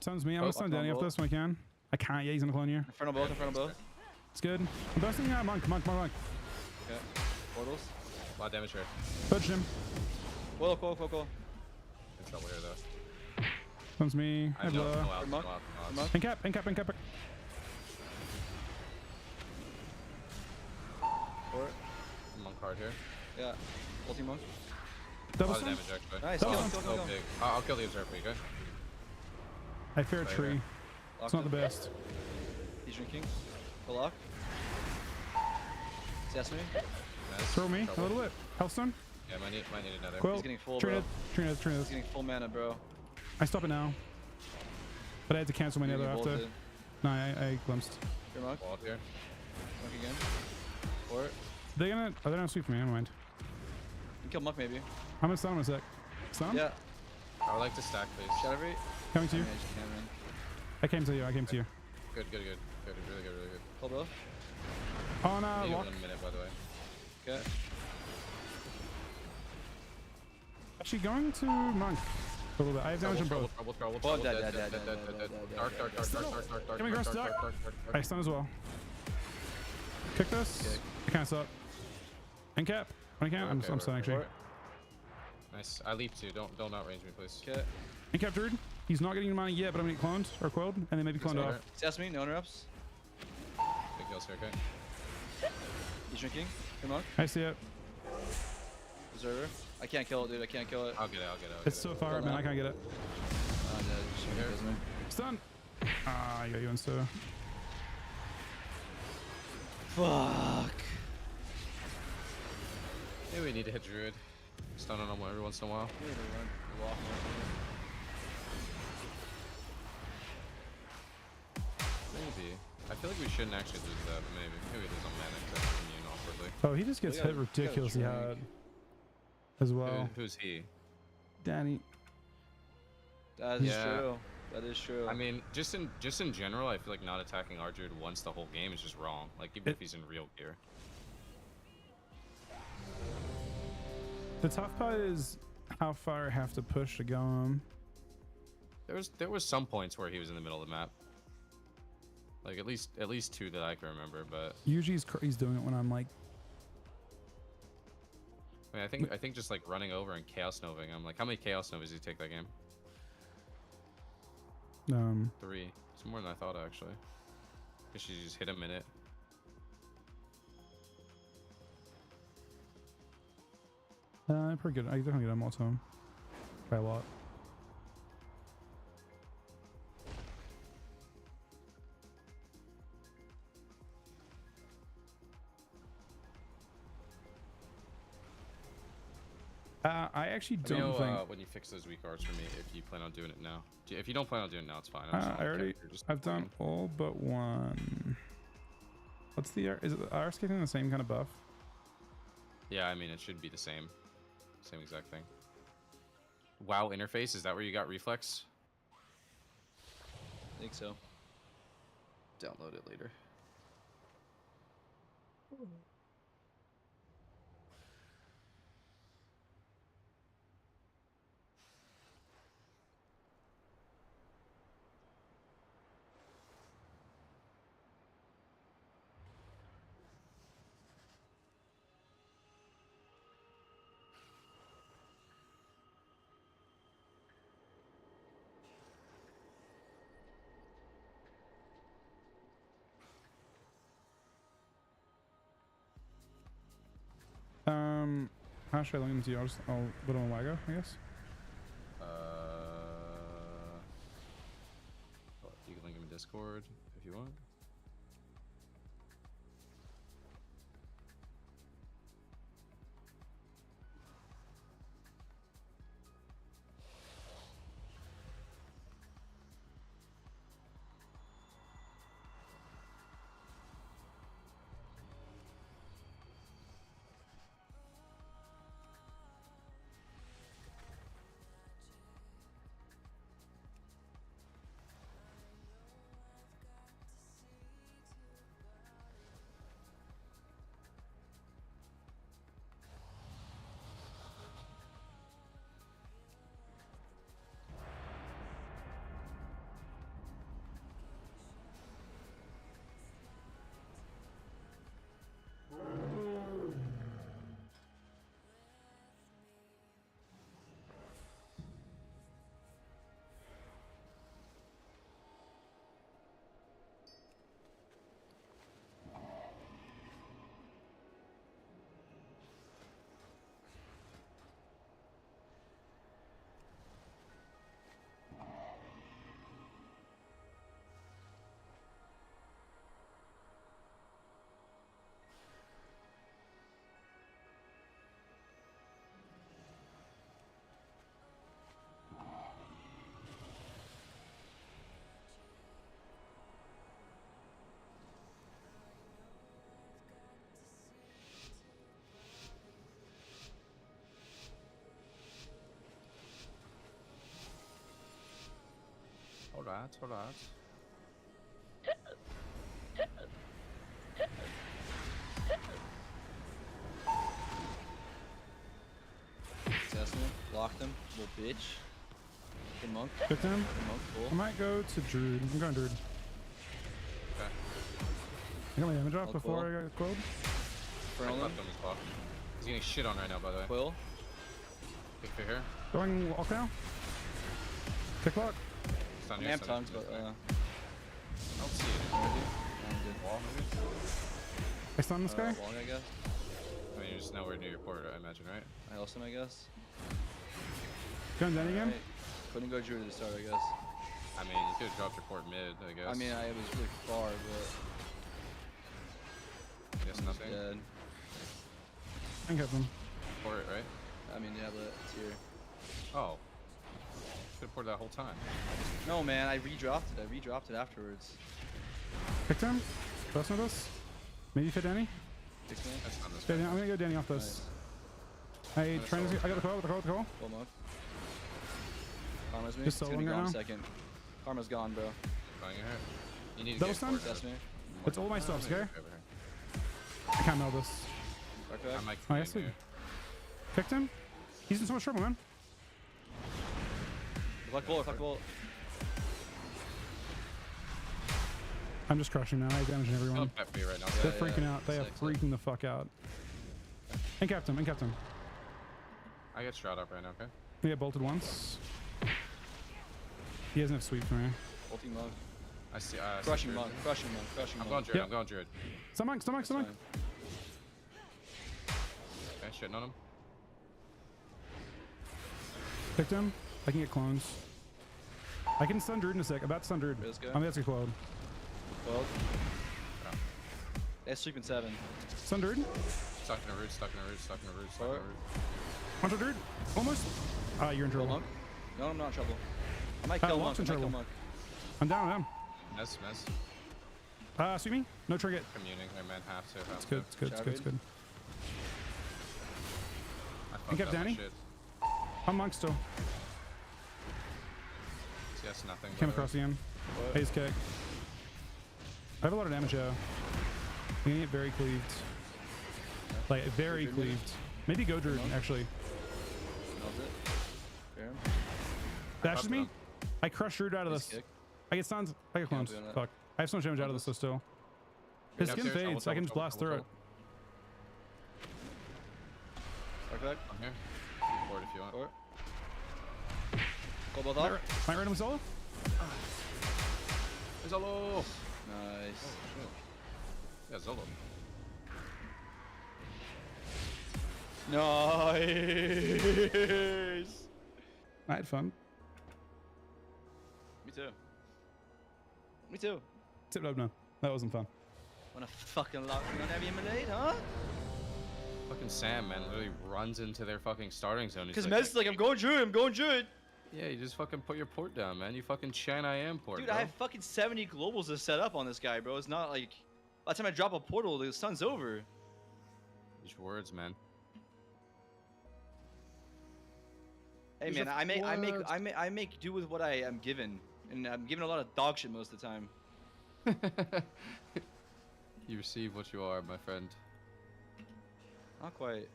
A: Stuns me. I'm gonna
B: Both
A: stun
C: on
A: Danny
C: both.
A: after this when I can. I can't. Yeah, he's gonna clone you.
C: Inferno both, Inferno both.
A: It's good. I'm busting monk.
C: Okay. Portals.
B: A lot of damage here.
A: Budged him.
C: Coil, coil, coil, coil.
B: In trouble here though.
A: Stuns me.
B: I know.
A: Ebla.
B: No outs, no
C: monk.
B: outs, no outs.
C: monk.
A: And cap.
C: Or
B: Monk card here.
C: yeah. Ulti monk.
B: A
A: Double
B: lot of
A: stun.
B: damage actually.
C: Nice.
A: Double
C: Kill him,
A: stun.
C: kill him,
B: So
C: kill him.
B: big. I'll kill the observer for you, okay?
A: I fear a
B: Right
A: tree.
B: here.
A: It's not the best.
C: He's drinking. The lock. Sesame.
B: Nice.
A: Throw me a
B: Trouble.
A: little bit. Healthstone.
B: Yeah, might need another.
A: Quill.
C: He's getting full, bro.
A: Trinidad.
C: He's getting full mana, bro.
A: I stop it now. But I had to cancel my
C: You're
A: nether
C: getting
A: after.
C: bolted.
A: No, I glimpsed.
C: Fear monk.
B: Wall here.
C: Monk again. Or
A: They're gonna sweep for me. Never mind.
C: you kill monk maybe.
A: I'm gonna stun him in a sec. Stun?
C: Yeah.
B: I would like to stack, please.
C: Shadow Breach.
A: Coming to you.
C: I mean, I just can't, man.
A: I came to you. Really good.
B: Really good.
C: Kill both.
A: On
B: Need
A: lock.
B: 1 minute, by the way.
C: Okay.
A: Actually going to monk. A little bit. I have damage on both.
B: Trouble.
C: Oh, dead.
B: Dark.
A: Give me gross dark. I stun as well. Kick this.
C: Kick.
A: I can't stop. And cap. When I can. I'm stunned actually.
C: Or
B: Nice. I leap too. Don't outrange me, please.
C: okay.
A: And cap Druid. He's not getting money yet, but I'm gonna get cloned or quilled, and then maybe cloned off.
C: Sesame. No interrupts.
B: Big kills here, okay?
C: He's drinking. Fear monk.
A: I see it.
C: Observer. I can't kill it, dude. I can't kill it.
B: I'll get it.
A: It's so far, man. I can't get it.
C: Oh, no, just
B: Here.
C: kills me.
A: Stun. Ah, I got you insta.
C: Fuck.
B: Maybe we need to hit Druid. Stun on him every once in a while.
C: We need to run. Walk.
B: Maybe. I feel like we shouldn't actually lose that, but maybe. Maybe there's a mana to immune awkwardly.
A: Oh, he just gets
C: We gotta-
A: hit
C: we gotta
A: ridiculously
C: drink.
A: hard. As well.
B: Who's he?
A: Danny.
C: That is
B: Yeah.
C: true. That is true.
B: I mean, just in general, I feel like not attacking our Druid once the whole game is just wrong. Like even if he's in real gear.
A: The tough part is how far I have to push to go him.
B: There was some points where he was in the middle of the map. Like at least 2 that I can remember, but
A: Usually he's doing it when I'm like,
B: I mean, I think just like running over and chaos noving. I'm like, how many chaos novas did you take that game? 3. It's more than I thought actually. Cause she just hit a minute.
A: pretty good. I definitely get him all to him. By a lot. I actually
B: Let me
A: don't
B: know,
A: think.
B: when you fix those weak arts for me, if you plan on doing it now. If you don't plan on doing it now, it's fine.
A: I've done all but one. What's the is it ours getting the same kind of buff?
B: Yeah, I mean it should be the same exact thing. WoW interface, is that where you got reflex?
C: I think so.
B: Download it later.
A: How should I link them to you? I'll put them on Wago, I guess.
B: You can link them in Discord if you want. Alright.
C: Test him. Blocked him. Little bitch. Good monk.
A: Pick him.
C: Good monk.
A: I
C: Cool.
A: might go to Druid. I'm going Druid.
B: Okay.
A: I got my damage off
C: I'll
A: before
C: quill.
A: I got quilled.
B: I
C: Fernal him.
B: left him as well. He's getting shit on right now, by the way.
C: Quill.
B: Pick for here.
A: Going walk now. Tick lock.
B: Stun
C: I
B: here,
C: have
B: stun
C: tongues,
B: here.
C: but
B: I don't see it. Wall, maybe?
A: I stun this guy.
C: Walling, I guess.
B: I mean, you're just nowhere near your port, I imagine, right?
C: I also, I guess.
A: Going down again.
C: Alright. Couldn't go Druid to the start, I guess.
B: I mean, you could have dropped your port mid, I guess.
C: I mean, I was really far, but
B: guess
C: I'm just
B: nothing.
C: dead.
A: And kept him.
B: Port, right?
C: I mean, yeah, but it's here.
B: Oh. Should have ported that whole time.
C: No, man, I redropped it. I redropped it afterwards.
A: Picked him. Trust with us. Maybe fit Danny.
C: Fix me.
B: That's not this
A: Danny,
B: guy.
A: I'm gonna go Danny off this.
C: Nice.
A: I trying to. I got the call. The call.
C: Full monk. Karma's me.
A: Just
C: It's gonna be
A: soloing right
C: gone in
A: now?
C: a second. Karma's gone, bro.
B: Going here. You need to
A: Double
B: get
A: stun?
B: port.
C: Test me.
A: It's all my stops, okay?
B: Over here.
A: I can't know this.
C: Okay.
B: I might
A: Oh,
B: come
A: yes,
B: in
A: we-
B: here.
A: Picked him. He's in so much trouble, man.
C: Black bullet, black bullet.
A: I'm just crushing now. I'm damaging everyone.
B: Don't pep me right now.
A: They're
C: Yeah,
A: freaking out. They are
C: sick, sick.
A: freaking the fuck out. And kept him. And kept him.
B: I get shroud up right now, okay?
A: We get bolted once. He doesn't have sweep for me.
C: Ulti monk.
B: I see.
C: Crushing
B: Druid.
C: monk, crushing monk, crushing
B: I'm
C: monk.
B: going Druid.
A: Yep.
B: I'm going Druid.
A: Stomach.
C: That's fine.
B: Okay, shitting on him.
A: Picked him. I can get clones. I can stun Druid in a sec. About to stun Druid.
C: Let's go.
A: I'm about to get quelled.
C: 12.
B: Yeah.
C: That's sweeping 7.
A: Stun Druid.
B: Stuck in a root, stuck in a root, stuck in a root, stuck in a
C: Alright.
B: root.
A: Punch Druid. Almost. Ah, you're in
C: Kill
A: trouble.
C: monk. No, I'm not in trouble. I might kill monk.
A: Lock's
C: I
A: in
C: might kill
A: trouble.
C: monk.
A: I'm down. I'm
B: Mess.
A: down. Sweep me. No trigger.
B: Communing. I meant have to.
A: It's good. It's good. It's good. It's good.
B: I
A: Pick
B: fucked
A: up
B: up my
A: Danny.
B: shit.
A: I'm monk still.
B: Yes, nothing.
A: Came
B: but-
A: across again.
C: What?
A: Haze kick. I have a lot of damage here. I'm gonna get very cleaved. Like, very
C: Druid mid?
A: cleaved. Maybe go Druid, actually.
C: Nails it. Fair.
A: Dashes
B: popped
A: me.
B: him.
A: I crush Druid out of
C: Nice
A: this.
C: kick.
A: I get stunned. I get clones.
C: doing that.
A: Fuck. I have so much damage out of this though still. His
B: Get
A: skin
B: upstairs,
A: fades. I can just blast through it.
C: Okay.
B: I'm here. Port if you want.
C: Or. Go both
A: Might
C: up.
A: might run him solo?
B: Zolo!
C: Nice.
B: Yeah, Zolo.
C: Nice.
A: I had fun.
C: Me too. Me too.
A: Tip up, no. That wasn't fun.
C: Wanna fucking lock me on heavy immolate, huh?
B: Fucking Sam, man, literally runs into their fucking starting zone. He's
C: Because
B: like,
C: Mez is like, I'm going druid, I'm going druid.
B: yeah, you just fucking put your port down, man. You fucking Shan I am port,
C: Dude,
B: bro.
C: I have fucking 70 globals to set up on this guy, bro. It's not like, by the time I drop a portal, the sun's over.
B: Use your words, man.
C: Hey
B: Use
C: man,
B: your
C: I make do with what I am given, and I'm given a lot of dog shit most of the time.
B: You receive what you are, my friend.
C: Not quite.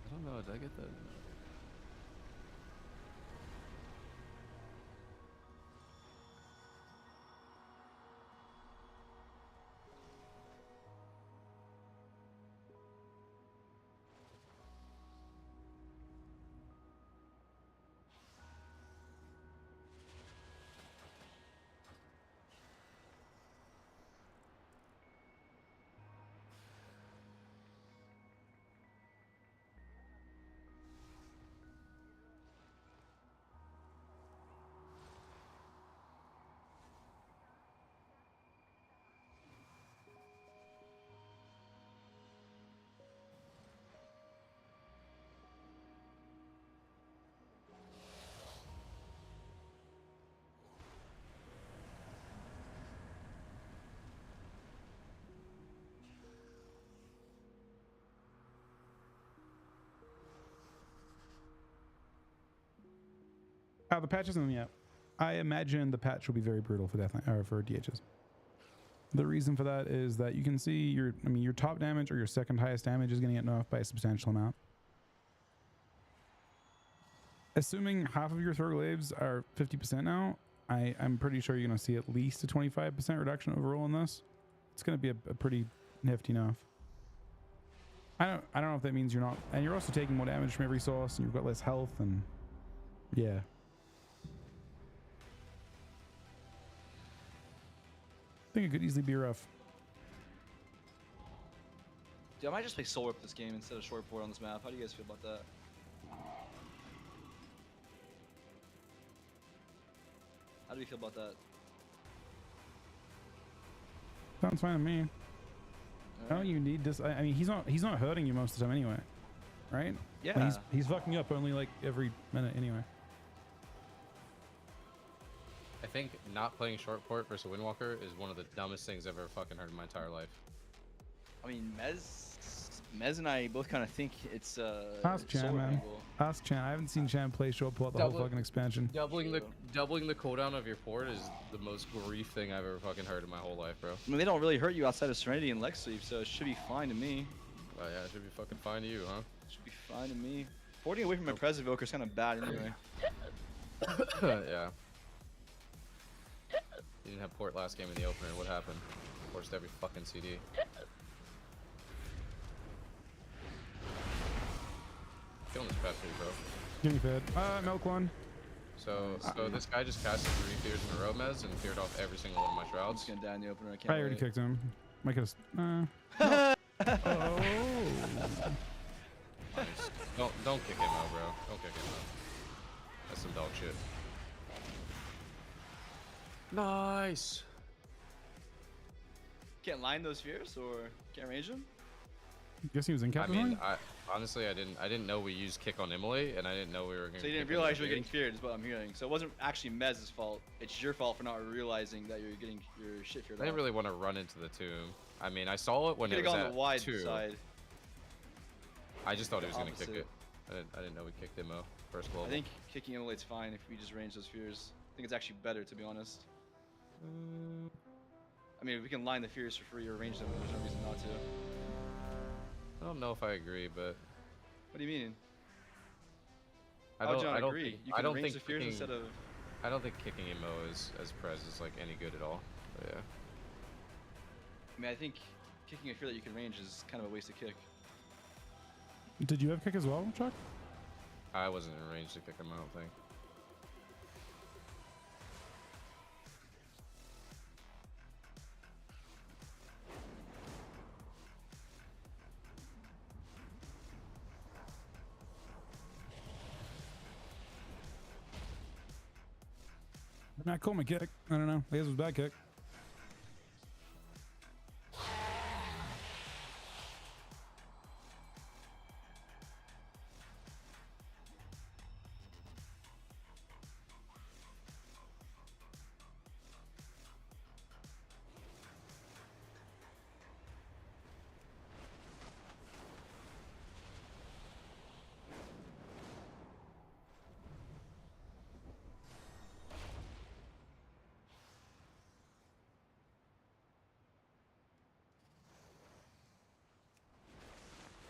B: I don't know, did I get that?
A: The patch isn't yet. I imagine the patch will be very brutal for for DHs. The reason for that is that you can see your top damage or your second highest damage is going to get nerfed by a substantial amount. Assuming half of your throw glaives are 50% now, I'm pretty sure you're going to see at least a 25% reduction overall in this. It's going to be a pretty nifty nerf. I don't know if that means you're not, and you're also taking more damage from every source, and you've got less health, and yeah. I think it could easily be rough.
C: Dude, I might just play Soul Whip this game instead of Short Port on this map. How do you guys feel about that? How do you feel about that?
A: Sounds fine to me. I don't you need this. I mean, he's not hurting you most of the time anyway, right?
C: Yeah.
A: Like, he's fucking you up only like every minute anyway.
B: I think not playing short port versus Windwalker is one of the dumbest things I've ever fucking heard in my entire life.
C: I mean, Mez and I both kind of think it's
A: Ask Chan,
C: Soul
A: man.
C: angle.
A: Ask Chan. I haven't seen Chan play short port the whole fucking expansion.
B: Doubling the cooldown of your port is the most grief thing I've ever fucking heard in my whole life, bro.
C: I mean, they don't really hurt you outside of Serenity and Lex Sleep, so it should be fine to me.
B: Oh yeah, it should be fucking fine to you, huh?
C: Should be fine to me. Porting away from my Pres Evoker is kind of bad anyway.
B: Yeah. You didn't have port last game in the opener. What happened? Forced every fucking CD. Killing this crap too, bro.
A: Give me fed. Milk one.
B: So this guy just casted 3 fears in a row, Mez, and feared off every single one of my
C: I'm
B: shrouds.
C: just gonna die in the opener. I can't.
A: I already
C: wait.
A: kicked him. Might have. Oh.
B: Nice. Don't kick him out, bro. Don't kick him out. That's some dog shit. Nice.
C: Can't line those fears or can't range them.
A: Guess he was in
B: I
A: cap.
B: mean, honestly I didn't know we used kick on Immolate, and I didn't know we were gonna.
C: So you didn't realize you were getting feared, is what I'm hearing. So it wasn't actually Mez's fault. It's your fault for not realizing that you're getting your shit feared.
B: I didn't really want to run into the tomb. I mean, I saw it when it was
C: on
B: at
C: the wide
B: 2.
C: side.
B: I just thought he was gonna kick
C: Opposite.
B: it. I didn't know we kicked Immo first global.
C: I think kicking Immolate's fine if we just range those fears. I think it's actually better, to be honest. I mean, if we can line the fears for free or range them, there's no reason not to.
B: I don't know if I agree, but
C: What do you mean?
B: I
C: How would
B: don't.
C: you not
B: I don't
C: agree?
B: think.
C: You
B: I
C: can
B: don't
C: range
B: think
C: the fears
B: kicking.
C: instead of.
B: I don't think kicking Immo as Prez is like any good at all. But yeah.
C: I mean, I think kicking a fear that you can range is kind of a waste of kick.
A: Did you have kick as well, Chuck?
B: I wasn't in range to kick him. I don't think.
A: Not cool, my kick. I don't know. I guess it was bad kick.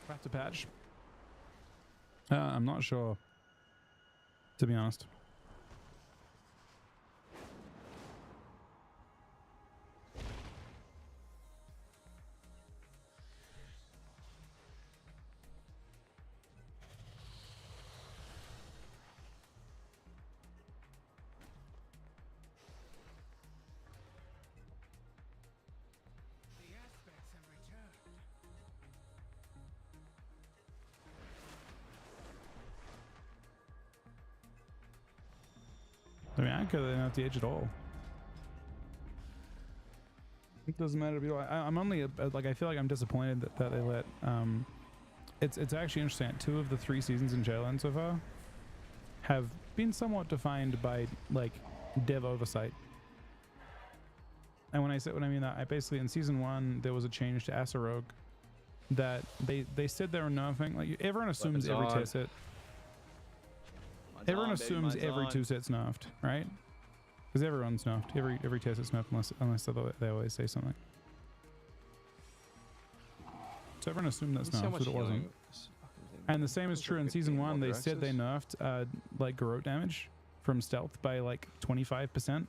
A: Have to patch. I'm not sure, to be honest. I mean, I could have the edge at all. It doesn't matter to be. I'm only like, I feel like I'm disappointed that they let. It's actually interesting. 2 of the 3 seasons in Jalen so far have been somewhat defined by like dev oversight. And when I mean that, I basically in season 1 there was a change to Asarogue that they said they were nerfing. Like everyone assumes every tier set. Everyone assumes every 2 sets nerfed, right? Because everyone's nerfed. Every tier set's nerfed unless they always say something. So everyone assumed that's nerfed, but it wasn't. And the same is true in season 1. They said they nerfed like garrote damage from stealth by like 25%,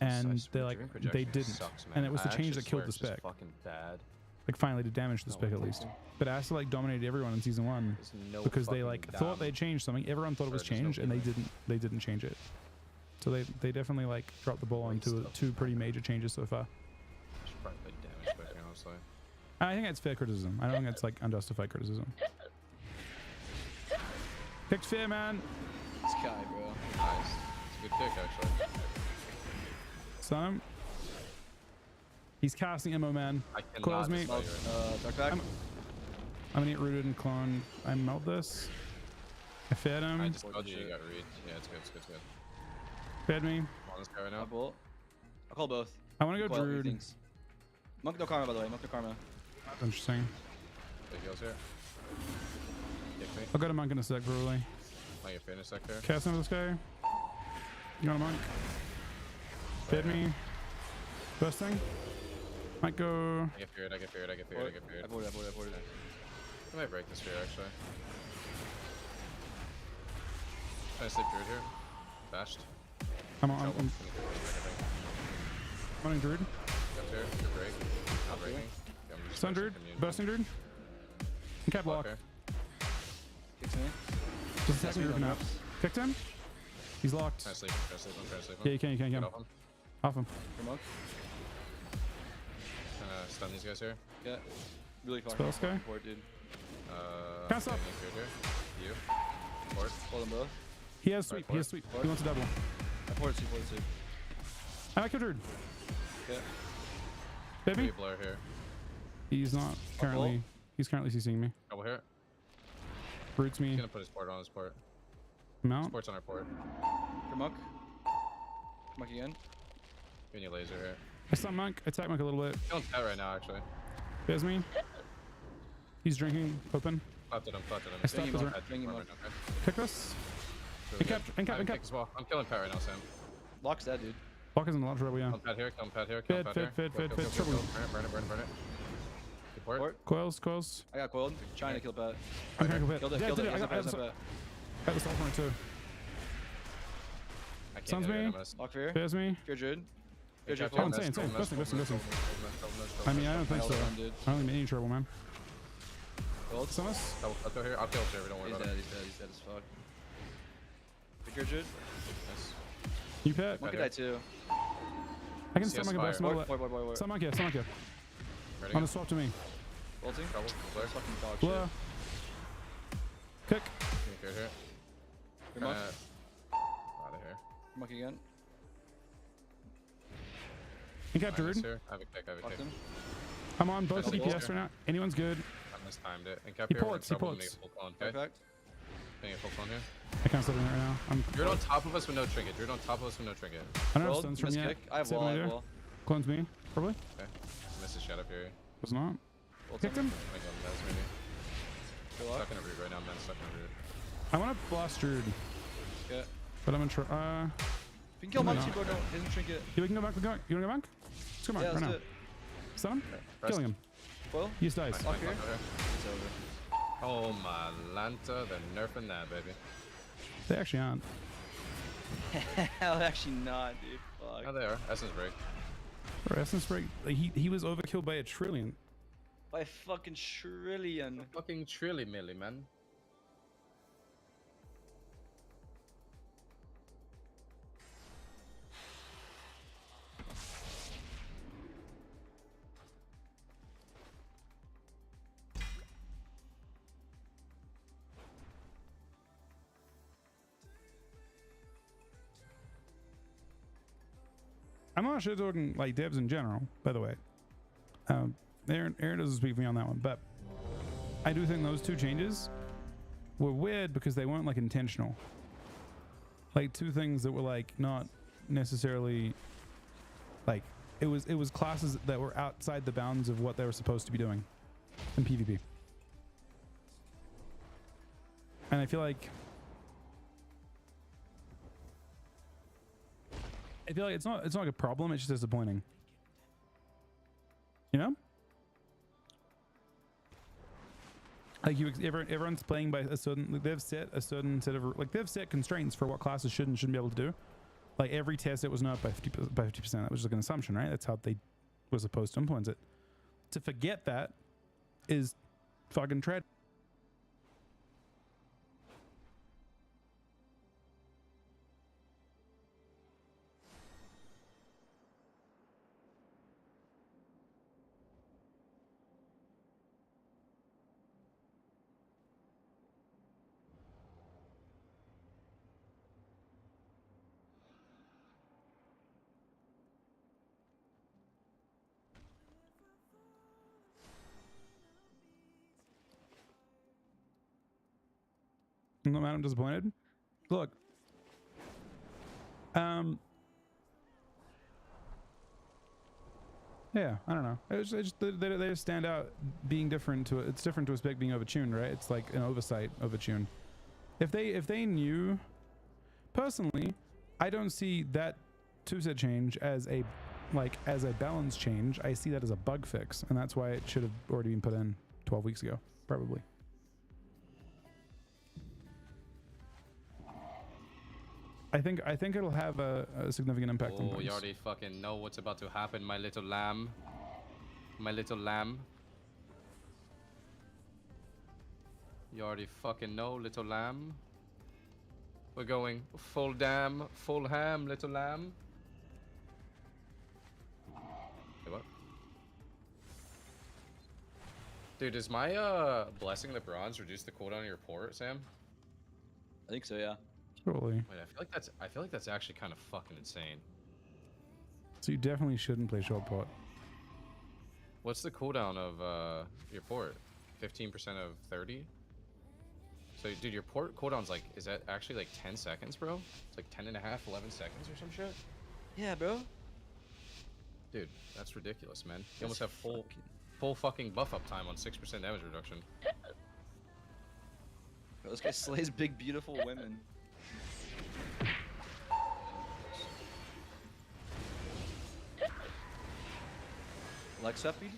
A: and they didn't. And it was the change that killed the spec. Like finally did damage to the spec at least. But Asa like dominated everyone in season 1 because they like thought they changed something. Everyone thought it was changed, and they didn't change it. So they definitely like dropped the ball on 2 pretty major changes so far.
B: Should probably play damage quickly, honestly.
A: I think that's fair criticism. I don't think that's like unjustified criticism. Picked fair, man.
C: This guy, bro.
B: Nice. It's a good pick, actually.
A: Stun him. He's casting ammo, man.
B: I cannot
A: Coils me.
C: Dark back.
A: I'm gonna get rooted and clone. I melt this. I fed him.
B: I just told you got read. Yeah, it's good, it's good, it's good.
A: Fed me.
B: I'm on this guy right now.
C: I'll call both.
A: I want to go
C: Coil
A: druid.
C: things. Monk no karma, by the way. Monk no karma.
A: That's interesting.
B: Big heals here. Kick me.
A: I'll go to monk in a sec, probably.
B: Might get finish sec there.
A: Cast into this guy. You want a monk? Fed me. Bursting. Might go.
B: I get feared, I get feared, I get feared, I get feared.
C: I boarded it.
B: I might break this fear, actually. Trying to sleep druid here. Bashed.
A: I'm running druid.
B: Got here, good break. Not breaking. Yeah, I'm just
A: Stun druid. Bursting druid. And cap block.
C: Kicks me.
A: Just attacking druid now. Kicked him. He's locked.
B: Trying to sleep, trying to sleep him, trying to sleep him.
A: Yeah, you can.
B: Get off him.
A: Off him.
C: For Monk.
B: Trying to stun these guys here.
C: Yeah. Really far.
A: Spell this guy.
C: Board, dude.
A: Cast up.
B: You. Port.
C: Hold them both.
A: He has sweep. He has sweep. He wants a double.
C: I poured two.
A: I like your druid.
C: Yeah.
A: Baby.
B: Blur here.
A: He's not currently. He's currently CCing me.
B: Double here.
A: Roots me.
B: He's gonna put his port on his port.
A: Mount.
B: Port's on our port.
C: For Monk. Monk again.
B: Giving you laser here.
A: I stun monk. Attack monk a little bit.
B: Killing Pat right now, actually.
A: There's me. He's drinking. Open.
B: Clapped at him.
A: I stopped his
C: Bringing him up.
A: Kick this.
B: Really
A: And cap.
B: as well. I'm killing Pat right now, Sam.
C: Lock's dead, dude.
A: Block is in the launch trouble, yeah.
B: Killing Pat here, killing Pat here, killing Pat here.
A: Fed.
B: Kill,
A: Trouble.
B: burn it. Good port.
A: Coils.
C: I got coiled. Trying to kill Pat.
A: I'm trying to hit.
C: Killed it.
A: Yeah,
C: Killed
A: did
C: it.
A: I got
C: Pat.
A: the stall for it too.
B: I can't
A: Sounds
B: hit it,
A: me.
B: I'm gonna
C: Lock fear.
A: There's me.
C: Fear Druid. Fear Druid.
A: Oh, insane. Listen. I mean, I don't think so. I don't think any trouble, man.
C: Coiled.
A: Summons.
B: I'll go here. I'll kill Jerry, don't worry
C: He's
B: about
C: dead.
B: it.
C: He's dead as fuck. Fear Druid.
B: Nice.
A: You pet.
C: Monk could die too.
A: I can stun monk and burst
C: Board.
A: middle. Stun monk here.
B: Ready?
A: On the swap to me.
C: Ulting.
B: Trouble. Blur.
C: Fucking dog
A: Blur.
C: shit.
A: Kick.
B: Fear here.
C: Fear Monk.
B: Out of here.
C: Monk again.
A: Incap Druid.
B: Here. I have a kick. I have a
C: Fuck
B: kick.
C: them.
A: I'm on both
C: Double
A: DPS right now. Anyone's good.
B: I mistimed it. Incap
A: He
B: here.
A: ports, he ports.
B: Full clone, okay?
C: Perfect.
B: Getting a full clone here.
A: I can't stop it right now. I'm.
B: You're on top of us with no trinket. You're on top of us with no trinket.
A: I don't have
C: Rolled,
A: stuns from
C: missed
A: yet.
C: kick. I have
A: 7
C: wall. I have
A: meter.
C: wall.
A: Clones me, probably.
B: Okay. Miss a shot up here.
A: Was not.
C: Ult
A: Kicked
C: him.
A: him.
B: I go Mez maybe.
C: Good luck.
B: Stuck in a root right now, man. Stuck in a root.
A: I want to blast Druid,
C: Yeah.
A: but I'm gonna try.
C: If you can kill
A: No,
C: Munchie,
A: no.
C: bro, no, isn't trinket.
A: Yeah, we can go back. We can go. You wanna go back? Let's go back
C: Yeah,
A: right
C: let's
A: now.
C: do it.
A: Stun him.
B: Press.
A: Killing him.
C: Foil?
A: He just dies.
B: Nice,
C: Lock
B: nice,
C: here.
B: lock here.
C: It's over.
B: Oh my Lanta, they're nerfing that, baby.
A: They actually aren't.
C: Hell, actually not, dude. Fuck.
B: Oh, they are. Essence break.
A: Bro, Essence Break. Like, he was overkilled by a trillion.
C: By fucking trillion.
B: Fucking trilly milli, man.
A: I'm not sure talking like devs in general, by the way. Aaron doesn't speak for me on that one, but I do think those two changes were weird because they weren't like intentional. Like two things that were like not necessarily like it was classes that were outside the bounds of what they were supposed to be doing in PvP. And I feel like it's not like a problem, it's just disappointing. You know? Like everyone's playing by a certain, like they've set a certain set of, like they've set constraints for what classes should and shouldn't be able to do. Like every test it was not by 50%, that was just like an assumption, right? That's how they were supposed to influence it. To forget that is fucking tragic. No matter, I'm disappointed. Look, yeah, I don't know. It's just they just stand out being different to it's different to a spec being overtuned, right? It's like an oversight overtune. If they knew, personally, I don't see that two-set change as a balance change. I see that as a bug fix, and that's why it should have already been put in 12 weeks ago, probably. I think it'll have a significant impact on
B: Oh,
A: points.
B: you already fucking know what's about to happen, my little lamb. My little lamb. You already fucking know, little lamb. We're going full dam, full ham, little lamb. Hey, what? Dude, does my blessing the bronze reduce the cooldown of your port, Sam?
C: I think so, yeah.
A: Totally.
B: Wait, I feel like that's actually kind of fucking insane.
A: So you definitely shouldn't play short pot.
B: What's the cooldown of your port? 15% of 30? So, dude, your port cooldown's like, is that actually like 10 seconds, bro? It's like 10 and a half, 11 seconds or some shit?
C: Yeah, bro.
B: Dude, that's ridiculous, man. You almost have full fucking buff up time on 6% damage reduction.
C: Bro, this guy slays big, beautiful women. Lex up, dude?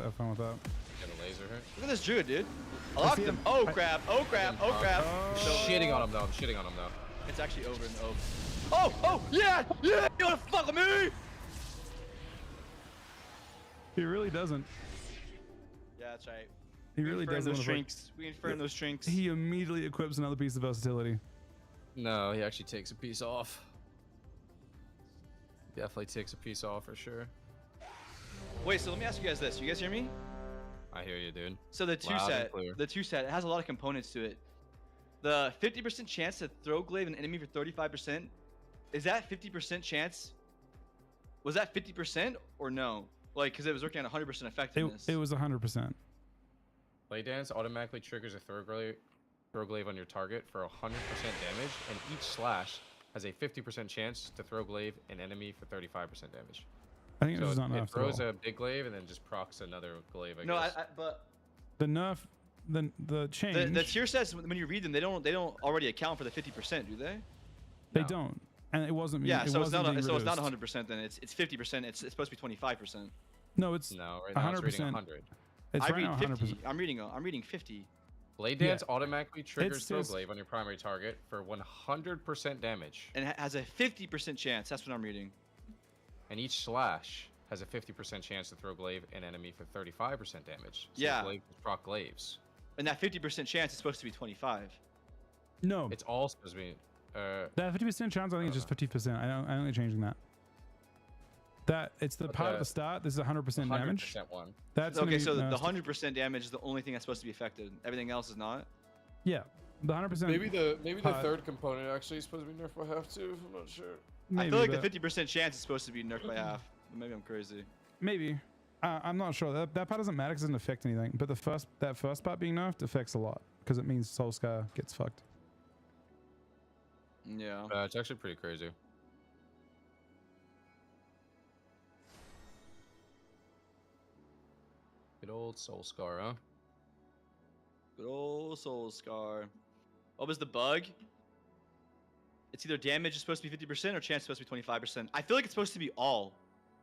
A: Have fun with that.
B: Get a laser here.
C: Look at this druid, dude. I locked him. Oh crap! Oh crap! Oh crap!
B: Shitting on him though. I'm shitting on him though.
C: It's actually over in the oak. Oh! Oh! Yeah! Yeah! You wanna fuck with me?
A: He really doesn't.
C: Yeah, that's right.
A: He really doesn't.
C: Those
A: wanna fuck-
C: shrinks. We infirm those shrinks.
A: He immediately equips another piece of versatility.
B: No, he actually takes a piece off. Definitely takes a piece off for sure.
C: Wait, so let me ask you guys this. You guys hear me?
B: I hear you, dude.
C: So the
B: Loud and clear.
C: two set, it has a lot of components to it. The 50% chance to throw glaive an enemy for 35%, is that 50% chance Was that 50% or no? Like, because it was working at 100% effectiveness.
A: It was 100%.
B: Blade Dance automatically triggers a throw glaive on your target for 100% damage, and each slash has a 50% chance to throw glaive an enemy for 35% damage.
A: I think
B: So
A: it's not
B: it
A: enough.
B: throws a big glaive and then just procs another glaive. I
C: no,
B: guess.
C: but
A: The nerf, the change.
C: the tier sets when you read them, they don't already account for the 50%, do they?
A: They
B: No.
A: don't, and it wasn't.
C: Yeah,
A: it
C: so it's
A: wasn't
C: not
A: being
C: so it's not
A: reduced.
C: 100% then. It's 50%. It's supposed to be 25%.
A: No, it's
B: No, right now it's reading
A: 100%.
B: 100.
A: It's
C: I
A: right now
C: read
A: 100%.
C: 50. I'm reading 50.
B: Blade
A: Yeah.
B: Dance automatically triggers throw
A: says-
B: glaive on your primary target for 100% damage,
C: And it has a 50% chance. That's what I'm reading.
B: and each slash has a 50% chance to throw glaive an enemy for 35% damage. So
C: Yeah.
B: glaive proc glaives.
C: And that 50% chance is supposed to be 25.
A: No,
B: It's all supposed to be.
A: that 50% chance. I think it's just 50%. I don't think they're changing that. That it's the
B: But
A: part at
B: the
A: the start. This is 100% damage.
B: 100% one.
A: That's gonna
C: Okay,
A: be
C: so the
A: nerfed.
C: 100% damage is the only thing that's supposed to be affected. Everything else is not.
A: Yeah, the 100%.
B: Maybe the
A: part-
B: third component actually is supposed to be nerfed by half too. I'm not sure.
A: Maybe,
C: I feel like
A: but-
C: the 50% chance is supposed to be nerfed by half. But maybe I'm crazy.
A: Maybe. I'm not sure. That part doesn't matter because it doesn't affect anything. But that first part being nerfed affects a lot because it means Soulscar gets fucked.
C: Yeah.
B: It's actually pretty crazy. Good old Soul Scar, huh?
C: Good old Soul Scar. What was the bug? It's either damage is supposed to be 50% or chance is supposed to be 25%. I feel like it's supposed to be all.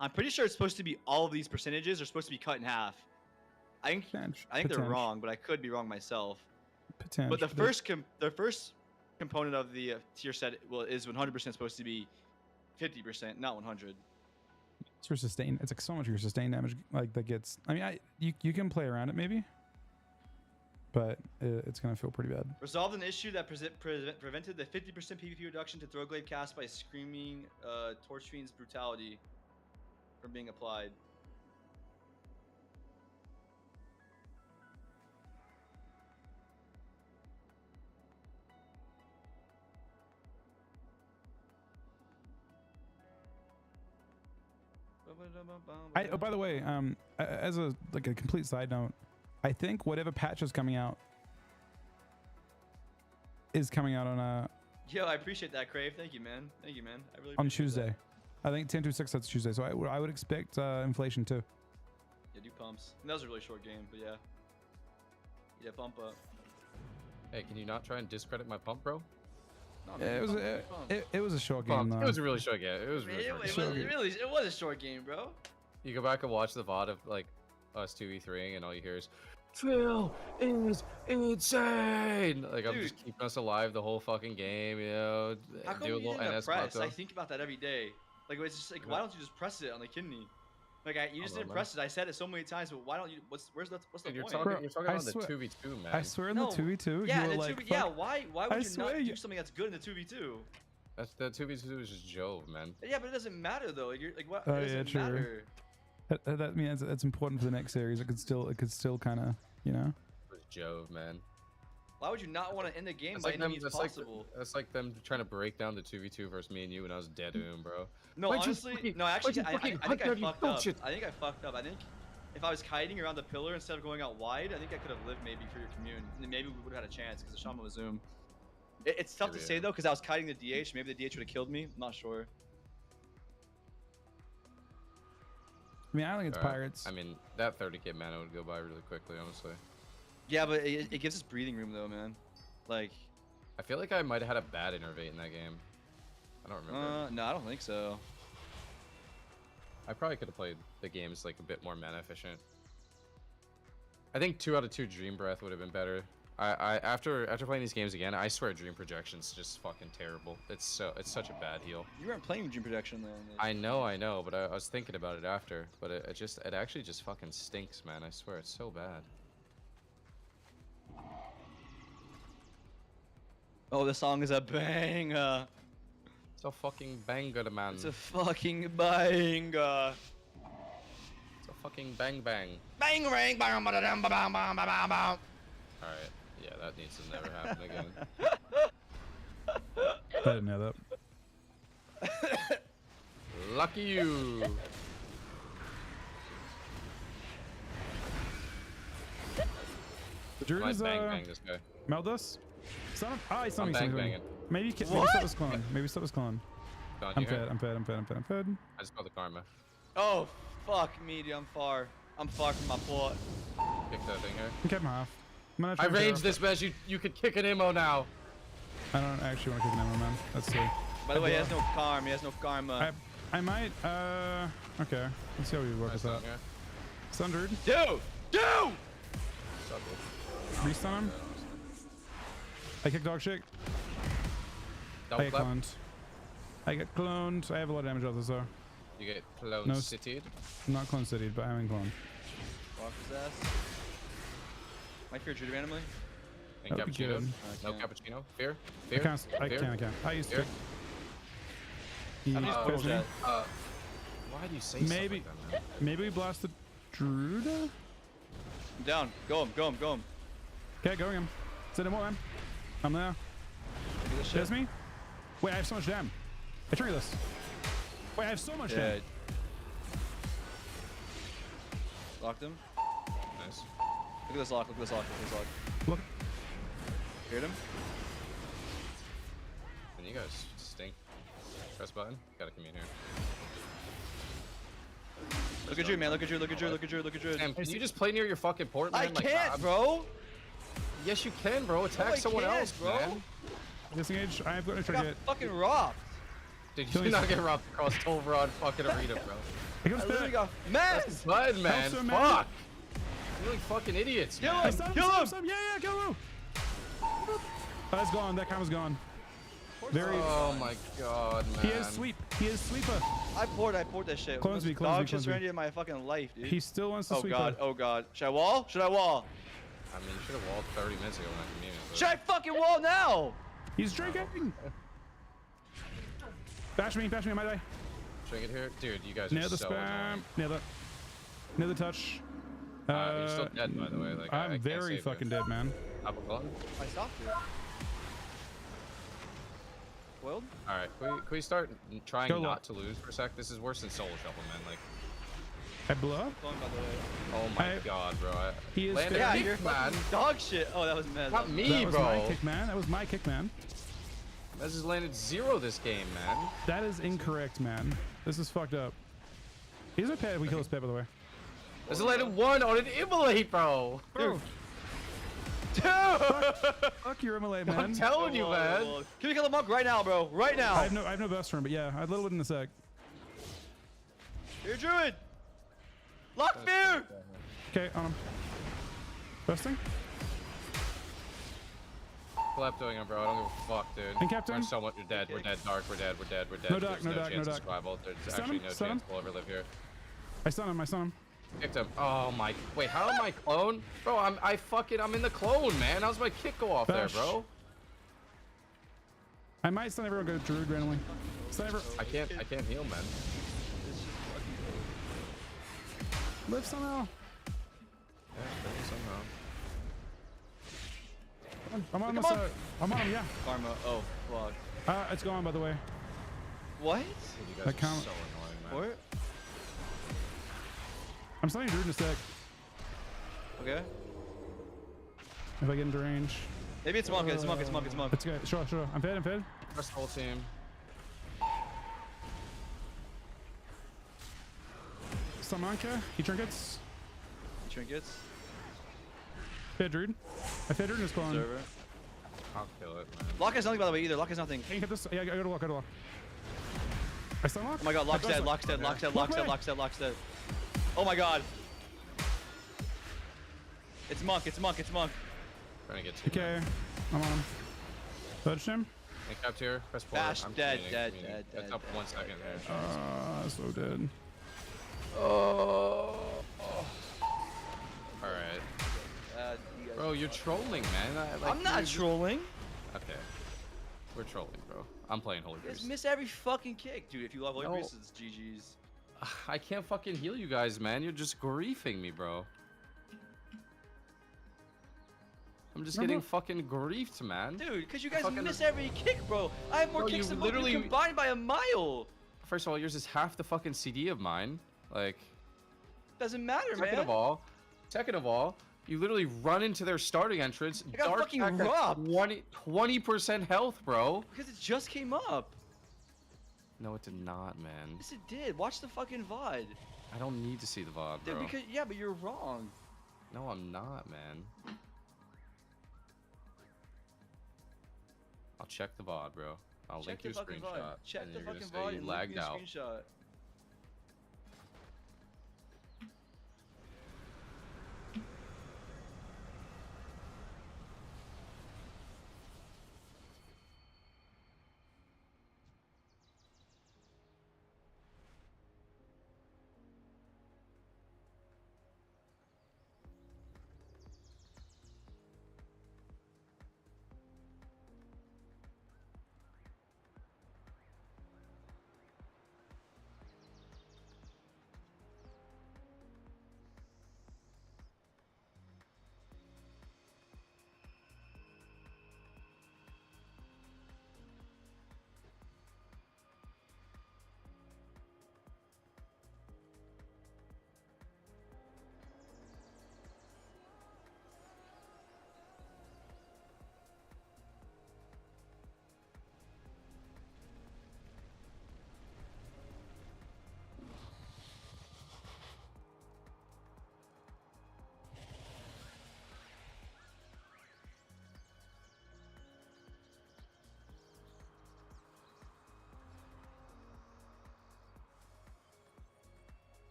C: I'm pretty sure it's supposed to be all of these percentages are supposed to be cut in half. I think they're wrong, but I could be wrong myself. But the first component of the tier set is 100% supposed to be 50%, not 100.
A: It's for sustain. It's like so much of your sustain damage like that gets. I mean, you can play around it maybe, but it's gonna feel pretty bad.
C: Resolved an issue that prevented the 50% PvP reduction to Throwglaive cast by Screaming Torch Fiend's brutality from being applied.
A: Oh, by the way, as a complete side note, I think whatever patch is coming out is coming out on
C: Yo, I appreciate that, Crave. Thank you, man. Thank you, man. I really
A: on
C: appreciate
A: Tuesday.
C: that.
A: I think 10/26 that's Tuesday, so I would expect inflation too.
C: Yeah, do pumps. And that was a really short game, but yeah. Yeah, pump up.
B: Hey, can you not try and discredit my pump, bro?
C: No,
A: Yeah,
C: man,
A: it was
C: pump, pump.
A: it was a short game
B: Pump.
A: though.
B: It was a really short game. It was really
C: It
B: short.
C: it was a short game, bro.
B: You go back and watch the VOD of like us 2v3 and all you hear is Phil is insane. Like I'm
C: Dude.
B: just keeping us alive the whole fucking game, you know.
C: How come
B: Do a
C: you
B: little
C: didn't
B: NS
C: press?
B: Mato.
C: I think about that every day. Like it's just like, why don't you just press it on the kidney? Like you just
B: know,
C: didn't
B: man.
C: press it. I said it so many times, but why don't you? What's the
B: Dude, you're
C: point?
B: talking,
A: Bro,
B: you're talking
A: I
B: about the
A: swear-
B: 2v2, man.
A: I swear in
C: No.
A: the 2v2
C: Yeah,
A: you were
C: the
A: like,
C: 2v, yeah.
A: fuck-
C: Why
A: I
C: would you
A: swear
C: not
A: you-
C: do something that's good in the 2v2?
B: That's the 2v2 is just Jove, man.
C: Yeah, but it doesn't matter though. You're like what?
A: Oh,
C: it
A: yeah,
C: doesn't
A: true.
C: matter.
A: that means it's important for the next series. It could still kind of, you know.
B: It was Jove, man.
C: Why would you not want to end the game
B: That's
C: by
B: like
C: any
B: them.
C: means
B: That's
C: possible?
B: that's like them trying to break down the 2v2 versus me and you when I was dead to him, bro.
C: No,
B: Why'd you
C: honestly,
B: fucking-
C: no. Actually,
B: why'd you fucking
C: I think I
B: hunt
C: fucked
B: you
C: up.
B: bullshit?
C: I think I fucked up. I think if I was kiting around the pillar instead of going out wide, I think I could have lived maybe for your commune. And then maybe we would have had a chance because the Shaman was zoom. It's tough to
B: Maybe,
C: say
B: yeah.
C: though because I was kiting the DH. Maybe the DH would have killed me. I'm not sure.
A: I mean, I don't think it's
B: Alright.
A: pirates.
B: I mean, that 30k mana would go by really quickly, honestly.
C: Yeah, but it gives us breathing room though, man. Like,
B: I feel like I might have had a bad innervate in that game. I don't remember.
C: no, I don't think so.
B: I probably could have played the games like a bit more mana efficient. I think 2 out of 2 Dream Breath would have been better. After playing these games again, I swear Dream Projection's just fucking terrible. It's such a bad heal.
C: You weren't playing Dream Protection though.
B: I know, but I was thinking about it after. But it actually just fucking stinks, man. I swear it's so bad.
C: Oh, this song is a banger.
B: It's a fucking banger, man.
C: It's a fucking banger.
B: It's a fucking bang bang.
C: Bang ring, bang, bang, bang, bang, bang, bang, bang.
B: All right, yeah, that needs to never happen again.
A: I didn't know that.
B: Lucky you.
A: The Druid
B: Might
A: is
B: bang this guy.
A: meld us. Son of he's
B: I'm
A: not
B: bang banging.
A: Maybe maybe
C: What?
A: stop his clone. Maybe stop his clone.
B: Don,
A: I'm
B: you here?
A: fed. I'm fed. I'm fed. I'm fed. I'm fed.
B: I just got the karma.
C: Oh, fuck me, dude. I'm far. I'm far from my plot.
B: Kick that thing here.
A: I'm kept him half. I'm gonna try
B: I
A: and clear
B: ranged
A: off-
B: this mess. You could kick an ammo now.
A: I don't actually want to kick an ammo, man. That's silly.
C: By the way, he has no karma. He has no karma.
A: I might. Okay. Let's see how we work
B: Nice
A: with
B: down
A: that.
B: here.
A: Stun Druid.
C: Dude! Dude!
B: What's up, dude?
A: Restun him. I kick dog shit. I
B: Double
A: get
B: clap.
A: cloned. I get cloned. I have a lot of damage off this though.
B: You get clone
A: No,
B: city'd.
A: I'm not clone city, but I'm in clone.
C: Walk his ass. Might fear Druid randomly.
B: And
A: That'd be
B: cappuccino.
A: good.
B: No
C: Okay.
B: cappuccino. Fear.
A: I
B: Fear.
A: can't. I
B: Fear.
A: can't. I used to.
B: Fear.
A: He
C: How many
A: passed
C: portals
A: me.
C: that?
B: Why do you say
A: Maybe-
B: stuff like that, man?
A: Maybe we blast the Druid.
C: I'm down. Go him. Go him. Go him.
A: Okay, going him. Send him more, man. I'm there.
C: Look at this shit.
A: There's me. Wait, I have so much dam. I trigger this. Wait, I have so much
C: Yeah.
A: dam.
C: Locked him.
B: Nice.
C: Look at this lock. Look at this lock. Look at this lock.
A: Look.
C: Heard him?
B: And you guys stink. Press button. Gotta come in here.
C: Look at Druid, man. Look at Druid. Look at Druid. Look at Druid. Look at Druid.
B: Damn, can you just play near your fucking port, man?
C: I
B: Like,
C: can't,
B: I'm-
C: bro.
B: Yes, you can, bro. Attack
C: I
B: someone
C: can't,
B: else,
C: bro.
B: man.
A: Disengage. I have got to
C: I
A: trigger
C: got
A: it.
C: fucking robbed.
B: Did
A: Kill
B: you
A: me.
B: not get robbed across Tolvaron fucking arena, bro?
A: It goes
C: I literally
A: back.
C: got messed.
B: Bud, man.
A: so, man.
B: Fuck. You're like fucking idiots,
C: Kill
B: man.
C: him.
A: I stun him,
C: Kill
A: stun him,
C: him.
A: stun him. Yeah, kill him. Oh, that's gone. That camera's gone. Very.
B: Oh my god, man.
A: He is sweep. He is sweeper.
C: I poured that shit.
A: Close me, close
C: Dog
A: me,
C: shit
A: close me.
C: surrendered my fucking life, dude.
A: He still wants to
C: Oh
A: sweep.
C: god, oh god. Should I wall? Should I wall?
B: I mean, you should have walled 30 minutes ago when I commuted.
C: Should I fucking wall now?
A: He's drinking. Bash me, I might die.
B: Should I get here? Dude, you guys
A: Nail
B: are
A: the
B: so
A: spam.
B: annoying.
A: Nail the. Nail the touch.
B: You're still dead, by the way. Like, I
A: I'm
B: can't
A: very
B: save
A: fucking
B: you.
A: dead, man.
B: Up a button?
C: I stopped it. Foiled?
B: Alright, can we start trying
A: Go
B: not
A: low.
B: to lose for a sec? This is worse than Soul Shuffle, man. Like,
A: I blew up.
C: Going by the way.
B: oh my
A: I-
B: god, bro.
A: He is
B: Landed
A: fit.
C: Yeah,
B: kick,
C: you're
B: man.
C: fucking dog shit. Oh, that was mad.
B: Not me,
A: That was
B: bro.
A: my kick, man. That was my kick, man.
B: This has landed 0 this game, man.
A: That is incorrect, man. This is fucked up. He's a pet if we kill his pet, by the way.
B: This has landed 1 on an immolate, bro.
A: Bro,
B: Dude!
A: fuck your immolate,
B: I'm
A: man.
B: telling you, man.
C: Can we kill the monk right now, bro? Right now.
A: I have no best for him, but yeah, I'd little bit in a sec.
C: Here, Druid. Lock fear.
A: Okay, on him. Besting?
B: Kleptoing him, bro. I don't give a fuck, dude.
A: And Captain?
B: We're so much. We're dead. We're dead. Dark. We're dead. We're dead. We're dead.
A: No doc,
B: There's
A: no doc,
B: chance
A: no
B: of
A: doc.
B: survival. There's
A: Stun
B: actually
A: him,
B: no
A: stun
B: chance
A: him.
B: we'll ever live here.
A: I stun him, I stun him.
B: Kicked him. Oh my. Wait, how am I clone? Bro, I'm in the clone, man. How's my kick go off
A: Bash.
B: there, bro?
A: I might stun everyone, go Druid randomly. Stun everyone.
B: I can't heal, man.
A: Live somehow.
B: Yeah, somehow.
A: I'm on
C: Come
A: this
C: on.
A: I'm on him, yeah.
C: Karma. Oh, fuck.
A: It's gone, by the way.
C: What?
B: Dude, you guys
A: That
B: are
A: count-
B: so annoying, man.
C: What?
A: I'm stunning Druid in a sec.
C: Okay.
A: If I get into range.
C: Maybe it's monk. It's monk. It's monk. It's monk.
A: It's good. Sure. I'm fed.
B: Press whole team.
A: Salamanca, he trinkets.
C: Trinkets.
A: Fed Druid. I fed Druid in his clone.
C: Server.
B: I'll kill it, man.
C: Lock has nothing, by the way, either. Lock has nothing.
A: Can you hit this? Yeah, I gotta walk, I stun lock?
C: Oh my god, Lock's
A: I
C: dead.
A: stun
C: Lock's dead.
B: Okay.
C: Lock's dead.
A: Lock
C: Lock's dead.
A: away.
C: Lock's dead. Lock's dead. Oh my god. It's monk. It's monk. It's monk.
B: Trying to get to you.
A: Okay, I'm on him. Touched him.
B: Link up here. Press forward.
C: Bash,
B: I'm
C: dead,
B: commuting,
C: dead,
B: commuting.
C: dead,
B: That's
C: dead,
B: up
C: dead,
B: 1 second there.
A: So dead.
B: Oh. Alright.
C: You guys-
B: Bro, you're trolling, man.
C: I'm not trolling.
B: Okay. We're trolling, bro. I'm playing Holy
C: You guys
B: Priest.
C: miss every fucking kick, dude. If you love Holy
B: No.
C: Priest, it's GG's.
B: I can't fucking heal you guys, man. You're just griefing me, bro. I'm just getting fucking griefed, man.
C: Dude, because you guys
B: Fucking-
C: miss every kick, bro. I have more
B: Bro,
C: kicks
B: you
C: than both of you
B: literally-
C: combined by a mile.
B: First of all, yours is half the fucking CD of mine. Like,
C: Doesn't matter,
B: second
C: man.
B: Second of all, you literally run into their starting entrance.
C: I got fucking robbed.
B: 20% health, bro.
C: Because it just came up.
B: No, it did not, man.
C: Yes, it did. Watch the fucking VOD.
B: I don't need to see the VOD, bro.
C: Dude, because yeah, but you're wrong.
B: No, I'm not, man. I'll check the VOD, bro. I'll link you a screenshot.
C: Check
B: and
C: the
B: you're gonna
C: fucking
B: say
C: VOD
B: you
C: and
B: lagged
C: link me a
B: out.
C: screenshot.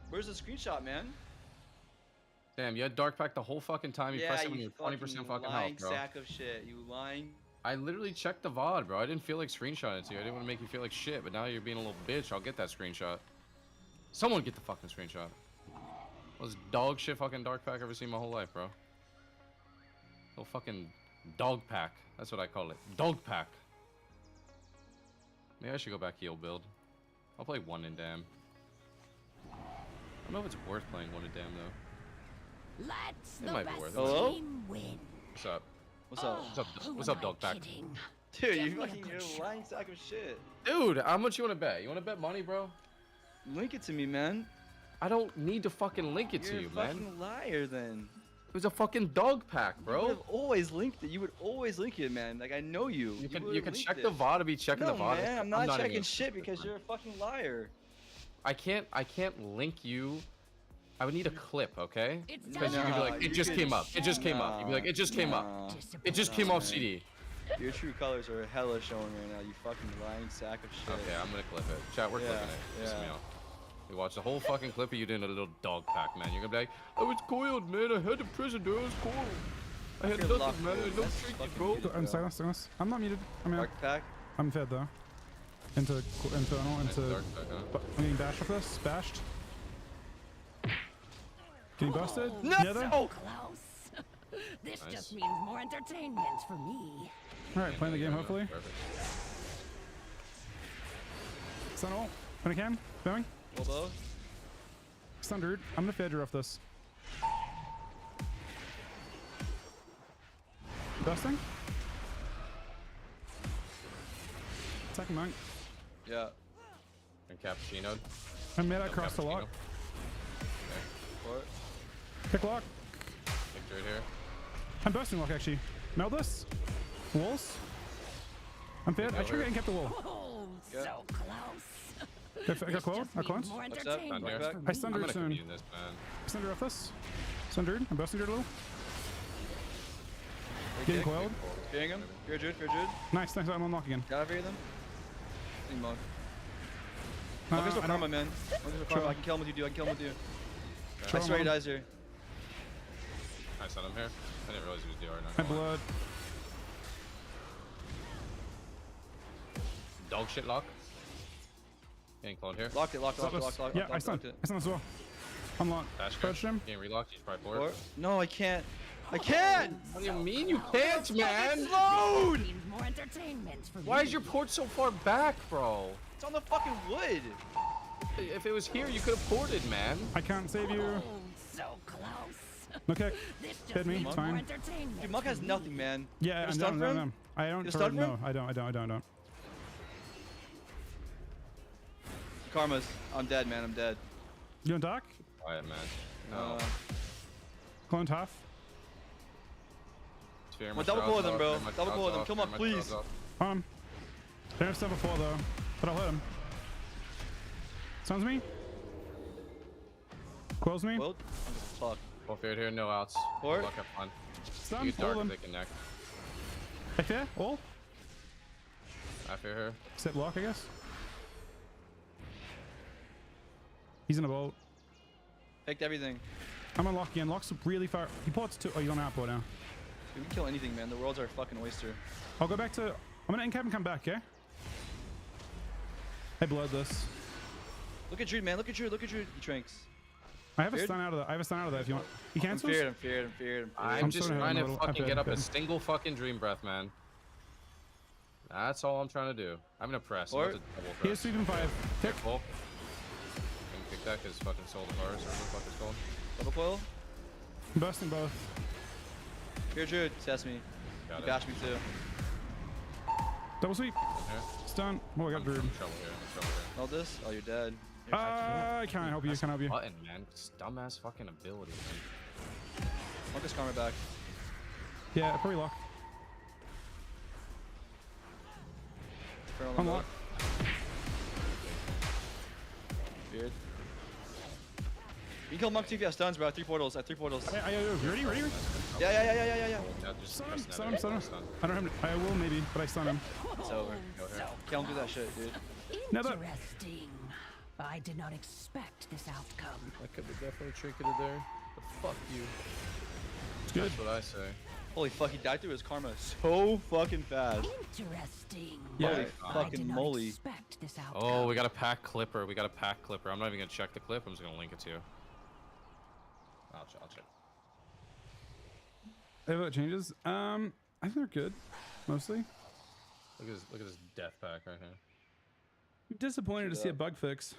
C: Where's the screenshot, man?
B: Damn, you had Dark Pack the whole fucking time. You pressed it when you were 20% fucking
C: lying
B: health, bro.
C: sack of shit. You lying.
B: I literally checked the VOD, bro. I didn't feel like screenshotting it to you. I didn't want to make you feel like shit, but now you're being a little bitch. I'll get that screenshot. Someone get the fucking screenshot. Most dog shit fucking Dark Pack I've ever seen in my whole life, bro. Little fucking dog pack. That's what I call it. Dog pack. Maybe I should go back heal build. I'll play 1 in Dam. I don't know if it's worth playing 1 in Dam though.
E: Let's
B: It might be worth it.
C: Hello?
E: win.
B: What's up?
C: What's up?
B: What's up, Dog Pack?
C: Dude,
E: Give
C: you
E: me a
C: fucking
E: good
C: you're a
E: shot.
C: lying sack of shit.
B: Dude, how much you want to bet? You want to bet money, bro?
C: Link it to me, man.
B: I don't need to fucking link it to
C: You're
B: you,
C: a
B: man.
C: fucking liar, then.
B: It was a fucking dog pack,
C: You would
B: bro.
C: have always linked it. You would always link it, man. Like I know you.
B: You can
C: would've
B: check
C: linked
B: the
C: it.
B: VOD to be checking
C: No,
B: the VOD.
C: man, I'm not
B: even
C: checking
B: gonna-
C: shit because you're a fucking liar.
B: I can't link you. I would need a clip, okay?
E: It's
B: Because you
E: time.
B: could be like,
C: you
B: it just
C: could-
B: came up. It just came up. You'd be like, it just came up.
C: Nah.
B: It just came off CD.
C: Your true colors are hella showing right now. You fucking lying sack of shit.
B: Okay, I'm gonna clip it. Chat, we're
C: Yeah,
B: clipping it. Piss me
C: yeah.
B: off. We watched the whole fucking clip of you doing a little dog pack, man. You're gonna be like, I was coiled, man. I had the prison door. It was cool. I had
C: You're
B: nothing, man.
C: locked,
B: No
C: that's
B: tricky,
C: fucking
B: bro.
C: muted,
A: I'm
C: bro.
A: silence. I'm not muted. I'm out.
C: Dark pack.
A: I'm fed though. Into infernal,
B: Nice
A: into.
B: Dark Pack, huh?
A: I'm getting bashed off this. Bashed. Getting busted.
C: No!
A: Yeah, though.
C: Oh!
E: Close. This
B: Nice.
E: just means more entertainment for me.
A: All right, playing the game hopefully.
B: Perfect.
A: Stun ult when I can. Going.
C: Elbow.
A: Sundered. I'm gonna fed you off this. Busting. Attacking monk.
C: Yeah.
B: And cappuccino.
A: I'm mid. I crossed the lock.
C: Or
A: Pick lock.
B: Picture it here.
A: I'm busting lock actually. Meld this. Walls. I'm fed. I trigger and kept the wall.
E: Oh,
C: Yeah.
E: so close.
A: If I got
E: This
A: close.
E: just
A: I
E: means
A: close.
E: more
C: What's up?
E: entertainment
B: Thunder.
E: for
A: I
E: me.
B: I'm
A: sundered
B: gonna
A: soon.
B: commune this, man.
A: Sundered off this. Sundered. I'm busting dirt a little. Getting coiled.
C: fearing him. Fear Druid, fear Druid.
A: Nice. I'm unlock again.
C: Gotta fear them. Team Monk. Monk is no
A: I
C: karma,
A: don't.
C: man. Monk is no karma. I can kill him with you, dude. I can kill him with you.
A: Sure,
C: I swear he
A: man.
C: dies here.
B: I said him here. I didn't realize he was DR.
A: My blood.
B: Dog shit lock. Getting cloned here.
C: Locked it, locked,
A: Stop
C: locked,
A: this.
C: locked,
A: Yeah,
C: locked,
A: I stunned.
C: locked it.
A: I stunned as well. Unlock.
B: Dash
A: Approach him.
B: Getting relocked. He's probably
C: Or,
B: bored.
C: no, I can't. I can't!
B: What do you mean you can't, man?
C: Load!
E: Means more entertainment for
B: Why
E: me.
B: is your port so far back, bro?
C: It's on the fucking wood.
B: If it was here, you could have ported, man.
A: I can't save you.
E: Oh, so close.
A: No kick.
E: This just
A: Hit me.
E: means
A: It's
E: more
A: fine.
E: entertainment
C: Dude, Monk has
E: for
C: nothing,
E: me.
C: man.
A: Yeah,
C: You
A: I'm
C: stun
A: done.
C: for him?
A: No. I don't.
C: You stun for him?
A: No, I don't.
C: Karma's. I'm dead, man. I'm dead.
A: You want Doc?
B: Quiet, man. No.
A: Clone tough.
B: Fear
C: Well,
B: my
C: double
B: shrouds
C: pull them,
B: off,
C: bro.
B: fear my
C: Double
B: shrouds
C: pull them.
B: off,
C: Kill
B: fear
C: him,
B: my
C: please.
B: shrouds off.
A: Didn't have stuff before though, but I'll hit him. Stuns me. Quells me.
C: Well, fuck.
B: Full feared here, no outs.
C: Port.
B: Luck, have fun.
A: Stun.
B: You get
A: All
B: dark
A: them.
B: if they connect.
A: I fear. All.
B: I fear her.
A: Except lock, I guess. He's in a bolt.
C: Picked everything.
A: I'm on lock again. Lock's really far. He ports to. Oh, he's on outport now.
C: Dude, we can kill anything, man. The world's our fucking oyster.
A: I'll go back to. I'm gonna end cap and come back, yeah? I blurred this.
C: Look at Drew, man. Look at Drew. Look at Drew. He tranks.
A: I have a
C: Feared?
A: stun out of that. I have a stun out of that if you want. He
C: I'm
A: cancels?
C: feared. I'm feared. I'm feared. I'm feared.
B: I'm
A: I'm
B: just
A: sorta
B: trying
A: having a
B: to
A: little-
B: fucking
A: okay,
B: get up a
A: good.
B: single fucking dream breath, man. That's all I'm trying to do. I'm gonna press. I'm
C: Or-
B: about to double
A: He
B: press.
A: has sweep in 5. Tick.
B: Careful. Can kick that because fucking soul of ours. What the fuck is called?
C: Double coil.
A: I'm bursting both.
C: Here, Drew. Test me.
B: Got
C: You
B: it.
C: bashed me too.
A: Double sweep.
B: Okay.
A: Stun. Oh, I got
B: I'm
A: Druid.
B: in trouble here. I'm in trouble here.
C: All this? Oh, you're dead.
A: I can't help you. Can't help you.
B: Button, man. It's dumbass fucking ability, man.
C: Want this karma back.
A: Yeah, probably lock.
C: Infernal on
A: I'm
C: the
A: lock.
C: Beard. You can kill Monk too if you have stuns, bro. 3 portals. I have 3 portals.
A: Ready?
C: Yeah.
B: Yeah, just
A: Stun him.
B: press
A: Stun him.
B: nether,
A: Stun him.
B: stun.
A: I don't have. I will maybe, but I stun him.
C: It's over.
B: Go here.
C: Kill him, do that shit, dude.
A: Never.
E: Interesting. I did not expect this outcome.
B: I could have definitely tricketed there, but fuck you.
A: It's good.
B: That's what I say.
C: Holy fuck, he died through his karma so fucking fast.
E: Interesting.
A: Yeah.
C: Holy
E: I
C: fucking
E: did not
C: moly.
E: expect this outcome.
B: Oh, we got a pack clipper. We got a pack clipper. I'm not even gonna check the clip. I'm just gonna link it to you. I'll check.
A: If it changes, I think they're good, mostly.
B: Look at this death pack right here.
A: I'm disappointed to see a bug fix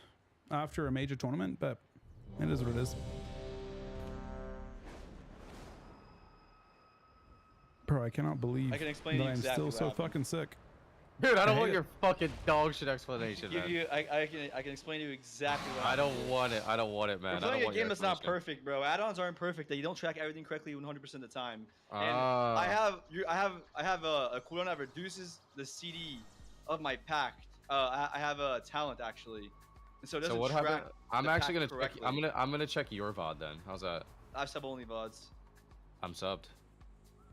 A: after a major tournament, but it is what it is. Bro, I cannot believe
C: I can explain
A: that
C: to you
A: I'm
C: exactly
A: still
C: what
A: so
C: happened.
A: fucking sick.
B: Dude, I don't
A: hate
B: want
A: it.
B: your fucking dog shit explanation,
C: Give
B: man.
C: you, I can explain to you exactly what
B: I
C: happened.
B: don't want it. I don't want it, man.
C: We're
B: I don't
C: playing a
B: want your
C: game that's not
B: explanation.
C: perfect, bro. Add-ons aren't perfect. That you don't track everything correctly 100% of the time. And
B: Ah.
C: I have a cooldown that reduces the CD of my pack. I have a talent actually, and so it doesn't
B: So what
C: track.
B: happened? I'm
C: the
B: actually
C: pack
B: gonna check.
C: correctly.
B: I'm gonna check your VOD then. How's that?
C: I have sub only VODs.
B: I'm subbed.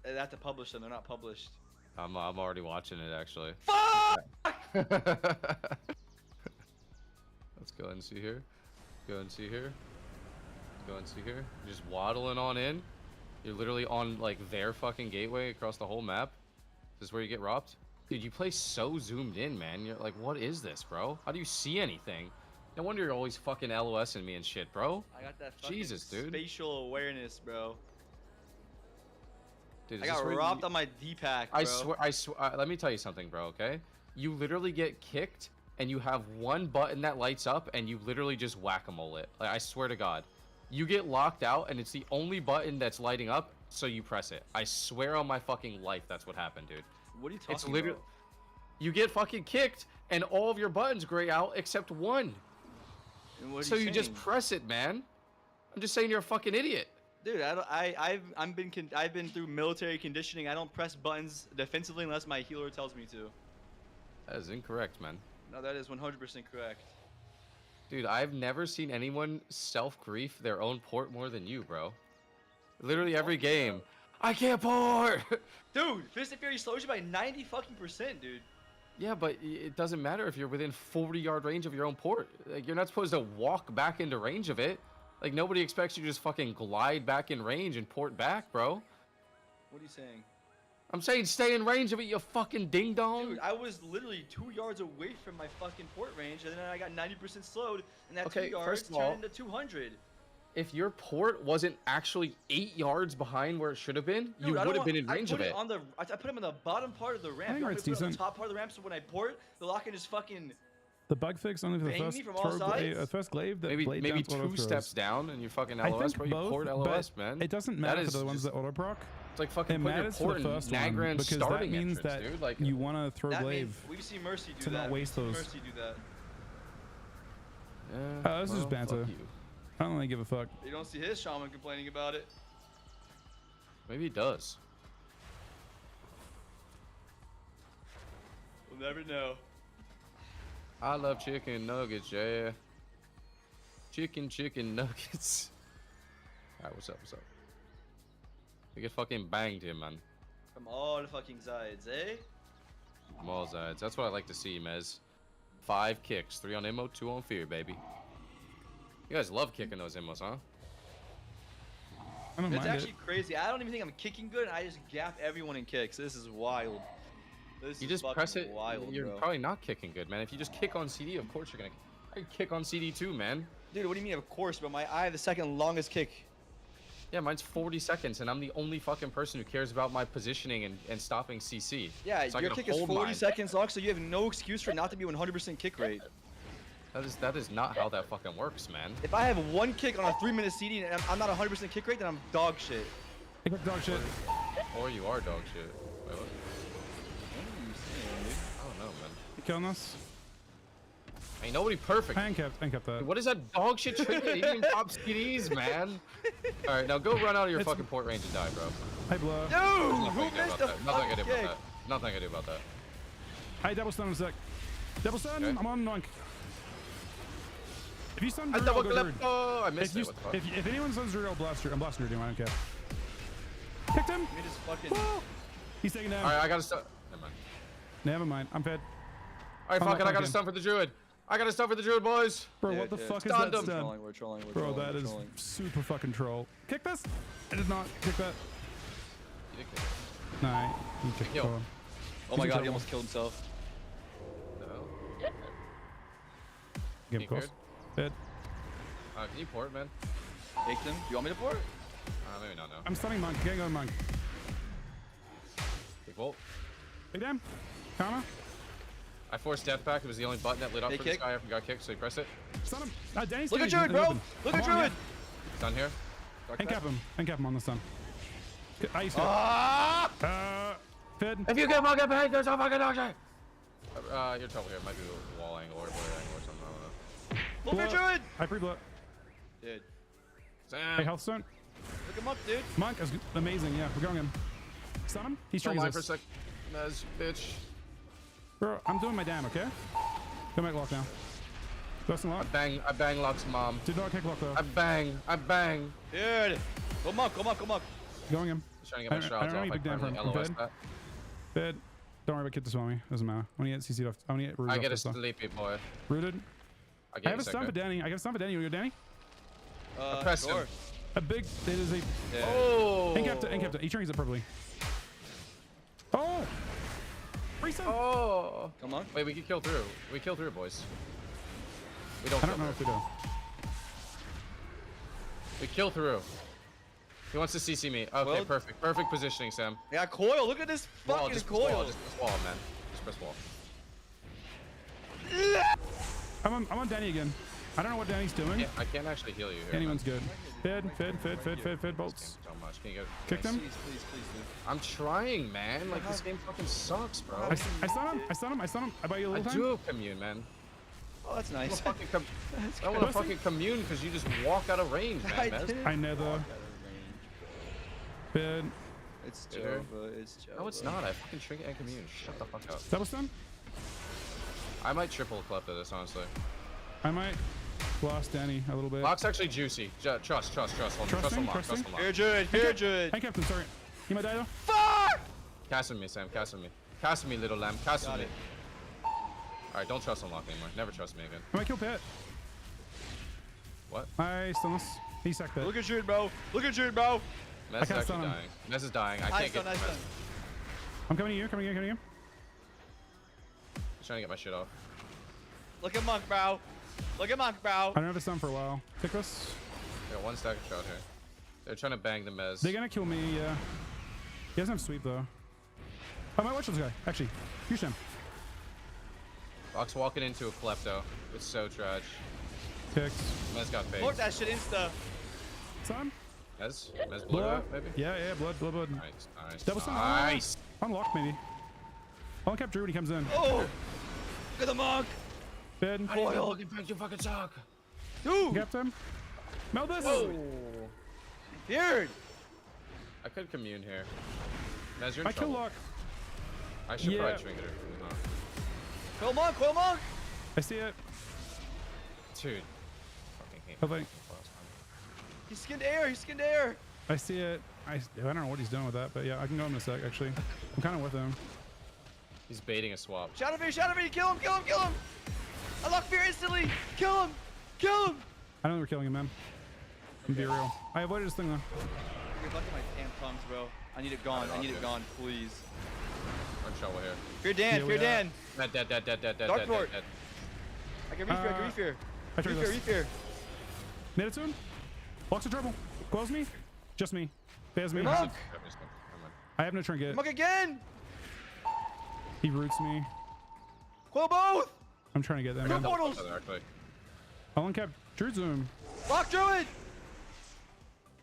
C: They have to publish them. They're not published.
B: I'm already watching it actually.
C: Fuck!
B: Let's go and see here. Go and see here. Go and see here. You're just waddling on in. You're literally on like their fucking gateway across the whole map. This is where you get robbed. Dude, you play so zoomed in, man. You're like, what is this, bro? How do you see anything? No wonder you're always fucking LOSing me and shit, bro.
C: I got that fucking
B: Jesus, dude.
C: spatial awareness, bro.
B: Dude,
C: I
B: is this
C: got
B: where
C: robbed
B: you-
C: on my D-pack, bro.
B: I swear. Let me tell you something, bro. Okay, you literally get kicked, and you have one button that lights up, and you literally just whack-a-mole it. Like, I swear to God, you get locked out, and it's the only button that's lighting up, so you press it. I swear on my fucking life, that's what happened, dude.
C: What are you talking
B: It's literally,
C: about?
B: you get fucking kicked, and all of your buttons gray out except one.
C: And what are
B: So you just
C: saying?
B: press it, man. I'm just saying you're a fucking idiot.
C: Dude, I've been through military conditioning. I don't press buttons defensively unless my healer tells me to.
B: That is incorrect, man.
C: No, that is 100% correct.
B: Dude, I've never seen anyone self-grief their own port more than you, bro. Literally every game. I can't port!
C: Dude, Fist of Fury slows you by 90 fucking %, dude.
B: Yeah, but it doesn't matter if you're within 40-yard range of your own port. Like, you're not supposed to walk back into range of it. Like, nobody expects you to just fucking glide back in range and port back, bro.
C: What are you saying?
B: I'm saying stay in range of it, you fucking ding-dong.
C: Dude, I was literally 2 yards away from my fucking port range, and then I got 90% slowed, and that
B: Okay,
C: 2 yards
B: first of all-
C: turned into 200.
B: If your port wasn't actually 8 yards behind where it should have been,
C: Dude,
B: you
C: I
B: would
C: don't
B: have been in
C: want-
B: range
C: I
B: of
C: put
B: it.
C: On the, I put him on the bottom part of the ramp.
A: think
C: You want me
A: it's
C: to put it on the
A: decent.
C: top part of the ramp, so when I port, the lock-in is fucking
A: The bug fix only for the
C: Bang
A: first
C: me from all sides?
A: first glaive that
B: Maybe
A: blade
B: maybe
A: dance auto
B: two
A: throws.
B: steps down and you fucking
A: I
B: LOS,
A: think
B: bro. You
A: both,
B: port
A: but
B: LOS, man.
A: It doesn't
B: That
A: matter for
B: is
A: the ones
B: just-
A: that auto proc.
B: It's like
A: It
B: fucking putting your
A: matters for
B: port
A: the
B: in
A: first one
B: Nagran's
A: because that
B: starting
A: means
B: entrance,
A: that
B: dude. Like,
A: you want to throw
C: That
A: glaive.
C: means we've seen Mercy do
A: to
C: that.
A: not waste
C: We've seen
A: those.
C: Mercy do that.
B: yeah,
A: This is
B: well,
A: banter.
B: fuck you.
A: I don't really give a fuck.
C: You don't see his shaman complaining about it.
B: Maybe he does.
C: We'll never know.
B: I love chicken nuggets, yeah. Chicken nuggets. Alright, what's up, what's up? We get fucking banged here, man.
C: From all the fucking sides, eh?
B: From all sides. That's what I like to see, Mez. 5 kicks, 3 on ammo, 2 on fear, baby. You guys love kicking those immos, huh?
A: I don't
C: It's
A: mind
C: actually crazy. I don't even think I'm kicking good. I just gap everyone in kicks. This is wild. This
B: You
C: is
B: just press
C: fucking
B: it.
C: wild,
B: You're
C: bro.
B: probably not kicking good, man. If you just kick on CD, of course you're gonna. I can kick on CD too, man.
C: Dude, what do you mean of course, bro? I have the second longest kick.
B: Yeah, mine's 40 seconds, and I'm the only fucking person who cares about my positioning and stopping CC.
C: Yeah,
B: So I
C: your
B: gotta
C: kick is
B: hold
C: 40
B: mine.
C: seconds long, so you have no excuse for not to be 100% kick rate.
B: That is not how that fucking works, man.
C: If I have one kick on a 3-minute CD and I'm not 100% kick rate, then I'm dog shit.
A: it. I got dog shit.
B: Or you are dog shit. Wait, what? I don't know, man.
A: You killing us?
B: Ain't nobody perfect.
A: I ain't kept that.
B: What is that dog shit trick that you didn't pop CDs, man? All right, now go run out of your
A: It's-
B: fucking port range and die, bro.
A: I blow.
C: Dude,
B: Nothing
C: who
B: I can do
C: missed
B: about
C: the
B: that. Nothing I can do
C: fucking
B: about
C: kick?
B: that. Nothing I can do about that.
A: I double stun in a sec. Double stun.
B: Okay.
A: I'm on Nunk. If you stun
B: I
A: Druid, I'll
B: double
A: go
B: clip.
A: Druid.
B: Oh, I
A: If,
B: missed
A: you,
B: it. What the fuck?
A: if anyone stuns Druid, I'll blast Druid. I'm blasting Druid. I don't care. Picked him.
C: Let me just fucking...
A: Woo! He's taking down.
B: All right, I gotta stun. Never mind.
A: Never mind. I'm fed.
B: All right,
A: I'm
B: fuck it.
A: not
B: I gotta
A: fucking-
B: stun for the druid. I gotta stun for the druid, boys.
A: Bro,
C: Yeah,
A: what the
C: yeah.
A: fuck is
B: Stunned
A: that
B: him.
A: stun?
C: We're trolling,
A: Bro, that is super fucking troll. Kick this. I did not kick that.
B: You did kick it.
A: Nah, he kicked
B: Yo.
A: the
C: Oh my
A: He's
C: god, he
A: terrible.
C: almost killed himself.
B: The hell?
A: Game
B: You
A: close.
B: good?
A: Fed.
B: Can you port, man?
C: Take them. Do you want me to port?
B: Maybe not. No.
A: I'm stunning Monk. Getting on Monk.
B: Big bolt.
A: Big damn. Counter.
B: I forced death pack. It was the only button that lit up
C: Hey,
B: for this
C: kick.
B: guy after he got kicked, so he pressed it.
A: Stun him. Danny's
C: Look at
A: standing.
C: Druid,
A: He's
C: bro!
A: open.
C: Look at
A: I'm on,
C: Druid!
B: Done here.
A: End cap him. End cap him on the stun. I used to.
C: Ah!
A: Fed.
B: If you get fucking paid, there's no fucking dog shit. You're trouble here. It might be a wall angle or a blade angle or something. I don't know.
C: Look at Druid!
A: I pre-blow.
C: Dude,
B: Sam.
A: Hey, health stone.
C: look him up, dude.
A: Monk is amazing. Yeah, we're going him. Stun him. He's
B: Don't
A: trying
B: line for a
A: to
B: sec. Mez, bitch.
A: Bro, I'm doing my damn, okay? Come back lock now. Dustin lock.
B: I bang Locke's mom.
A: Did not kick lock though.
B: I bang.
C: Dude! Go monk, go monk, go monk.
A: Going him.
B: Just trying to get my
A: I
B: shrouds
A: don't
B: off.
A: need
B: I
A: big damn
B: finally
A: from
B: LOS
A: Fed.
B: that.
A: Fed. Don't worry about kid to swell me. Doesn't matter. I'm gonna get CC'd off. I'm gonna get rooted
B: I
A: off
B: get a
A: this stuff.
B: sleepy boy.
A: Rooted.
B: I
A: I
B: get
A: have
B: you
A: a stun for Danny. I got a stun for Danny. You wanna go Danny?
B: Press
C: sure.
B: him.
A: A big. It is a.
C: Yeah.
B: Oh.
A: End captain. End captain. He turns it purpley. Oh! Reset.
B: Oh.
C: Come on.
B: Wait, we can kill through. We kill through, boys. We don't
A: I
B: kill
A: don't know
B: through.
A: if we do.
B: We kill through. He wants to CC me. Okay,
C: Well-
B: perfect. Perfect positioning, Sam.
C: I got coil. Look at this
B: Wall,
C: fucking
B: just press wall.
C: coil.
B: Just press wall, man. Just press wall.
A: I'm on Danny again. I don't know what Danny's doing.
B: Yeah, I can't actually heal you here.
A: Anyone's
B: man.
A: good. Fed, bolts.
B: So much. Can you go?
A: Kicked him.
C: Please, please, please, dude.
B: I'm trying, man. Like, this game fucking sucks, bro.
A: I stun him. I buy you a
B: I
A: little time.
B: do commune, man.
C: Oh, that's
B: I
C: nice.
B: fucking I want to
A: Listen.
B: fucking commune because you just walk out of range, man.
C: I
B: Mez.
C: did.
A: I nether. Fed.
C: It's
B: Dude.
C: Jova. It's Jova.
B: No, it's not. I fucking trinket and commune. Shut the fuck up.
A: Double stun.
B: I might triple clip to this, honestly.
A: I might blast Danny a little bit.
B: Lock's actually juicy. Trust. Hold on. Trust on
A: Trusting,
B: lock. Trust
A: trusting.
B: on lock.
C: Here, Druid. Here, Druid.
A: Hey, Captain, sorry. He might die though.
C: Fuck!
B: Casting me, Sam. Casting me. Casting me, little lamb. Casting
C: Got
B: me.
C: it.
B: Alright, don't trust on lock anymore. Never trust me again.
A: I might kill Pet.
B: What?
A: I stunless. He sacked Pet.
C: Look at Druid, bro. Look at Druid, bro.
B: Mez is
A: can't
B: actually
A: stun him.
B: dying. Mez is dying. I
C: Nice
B: can't get
C: done, nice
B: Mez.
C: done.
A: I'm coming to you. Coming to you.
B: Just trying to get my shit off.
C: Look at monk, bro. Look at monk, bro.
A: I don't have a stun for a while. Take this.
B: I got one stack of shot here. They're trying to bang the Mez.
A: They're gonna kill me. Yeah. He doesn't have sweep though. I might watch this guy. Actually, huge him.
B: Fox walking into a klepto. It's so trash.
A: Kicked.
B: Mez got faked.
C: Look, that shit insta.
A: Son.
B: Mez blew it
A: Blood.
B: up, maybe?
A: Yeah, blood.
B: Nice, nice.
A: Double stun.
B: Nice.
A: Unlock maybe. I'll cap Drew when he comes in.
C: Oh! Look at the monk!
A: Dead.
B: How do you fucking back your fucking sock?
C: Dude!
A: Capped him. Meld this.
C: Whoa! Weird!
B: I could commune here. Mez, you're in
A: I kill
B: trouble.
A: lock.
B: I should
A: Yeah.
B: probably trinket her. No.
C: Coil monk! Coil monk!
A: I see it.
B: Dude. Fucking hate
A: Oh, thank-
C: He skinned air! He skinned air!
A: I see it. I don't know what he's doing with that, but yeah, I can go in a sec, actually. I'm kind of with him.
B: He's baiting a swap.
C: Shadow Fear! Shadow Fear! Kill him! Kill him! Kill him! Unlock fear instantly! Kill him! Kill him!
A: I know we're killing him, man. I'm be real. I avoided his thing, though.
C: You're fucking my damn tongues, bro. I need it gone. I need it gone, please.
B: We're in trouble here.
C: Fear Dan!
A: Yeah,
C: Fear
A: we
C: Dan!
B: Dead.
C: Dark
B: dead,
C: Lord.
B: dead.
C: I can refear, I can refear.
A: I tried
C: Refear,
A: this.
C: refear.
A: Made it to him. Blocks of trouble. Quells me. Just me. Fails me.
C: Monk!
A: I have no trinket.
C: Monk again!
A: He roots me.
C: Coil both!
A: I'm trying to get them.
C: Kill
A: Man.
C: portals!
A: I'll uncap Druid Zoom.
C: Lock Druid!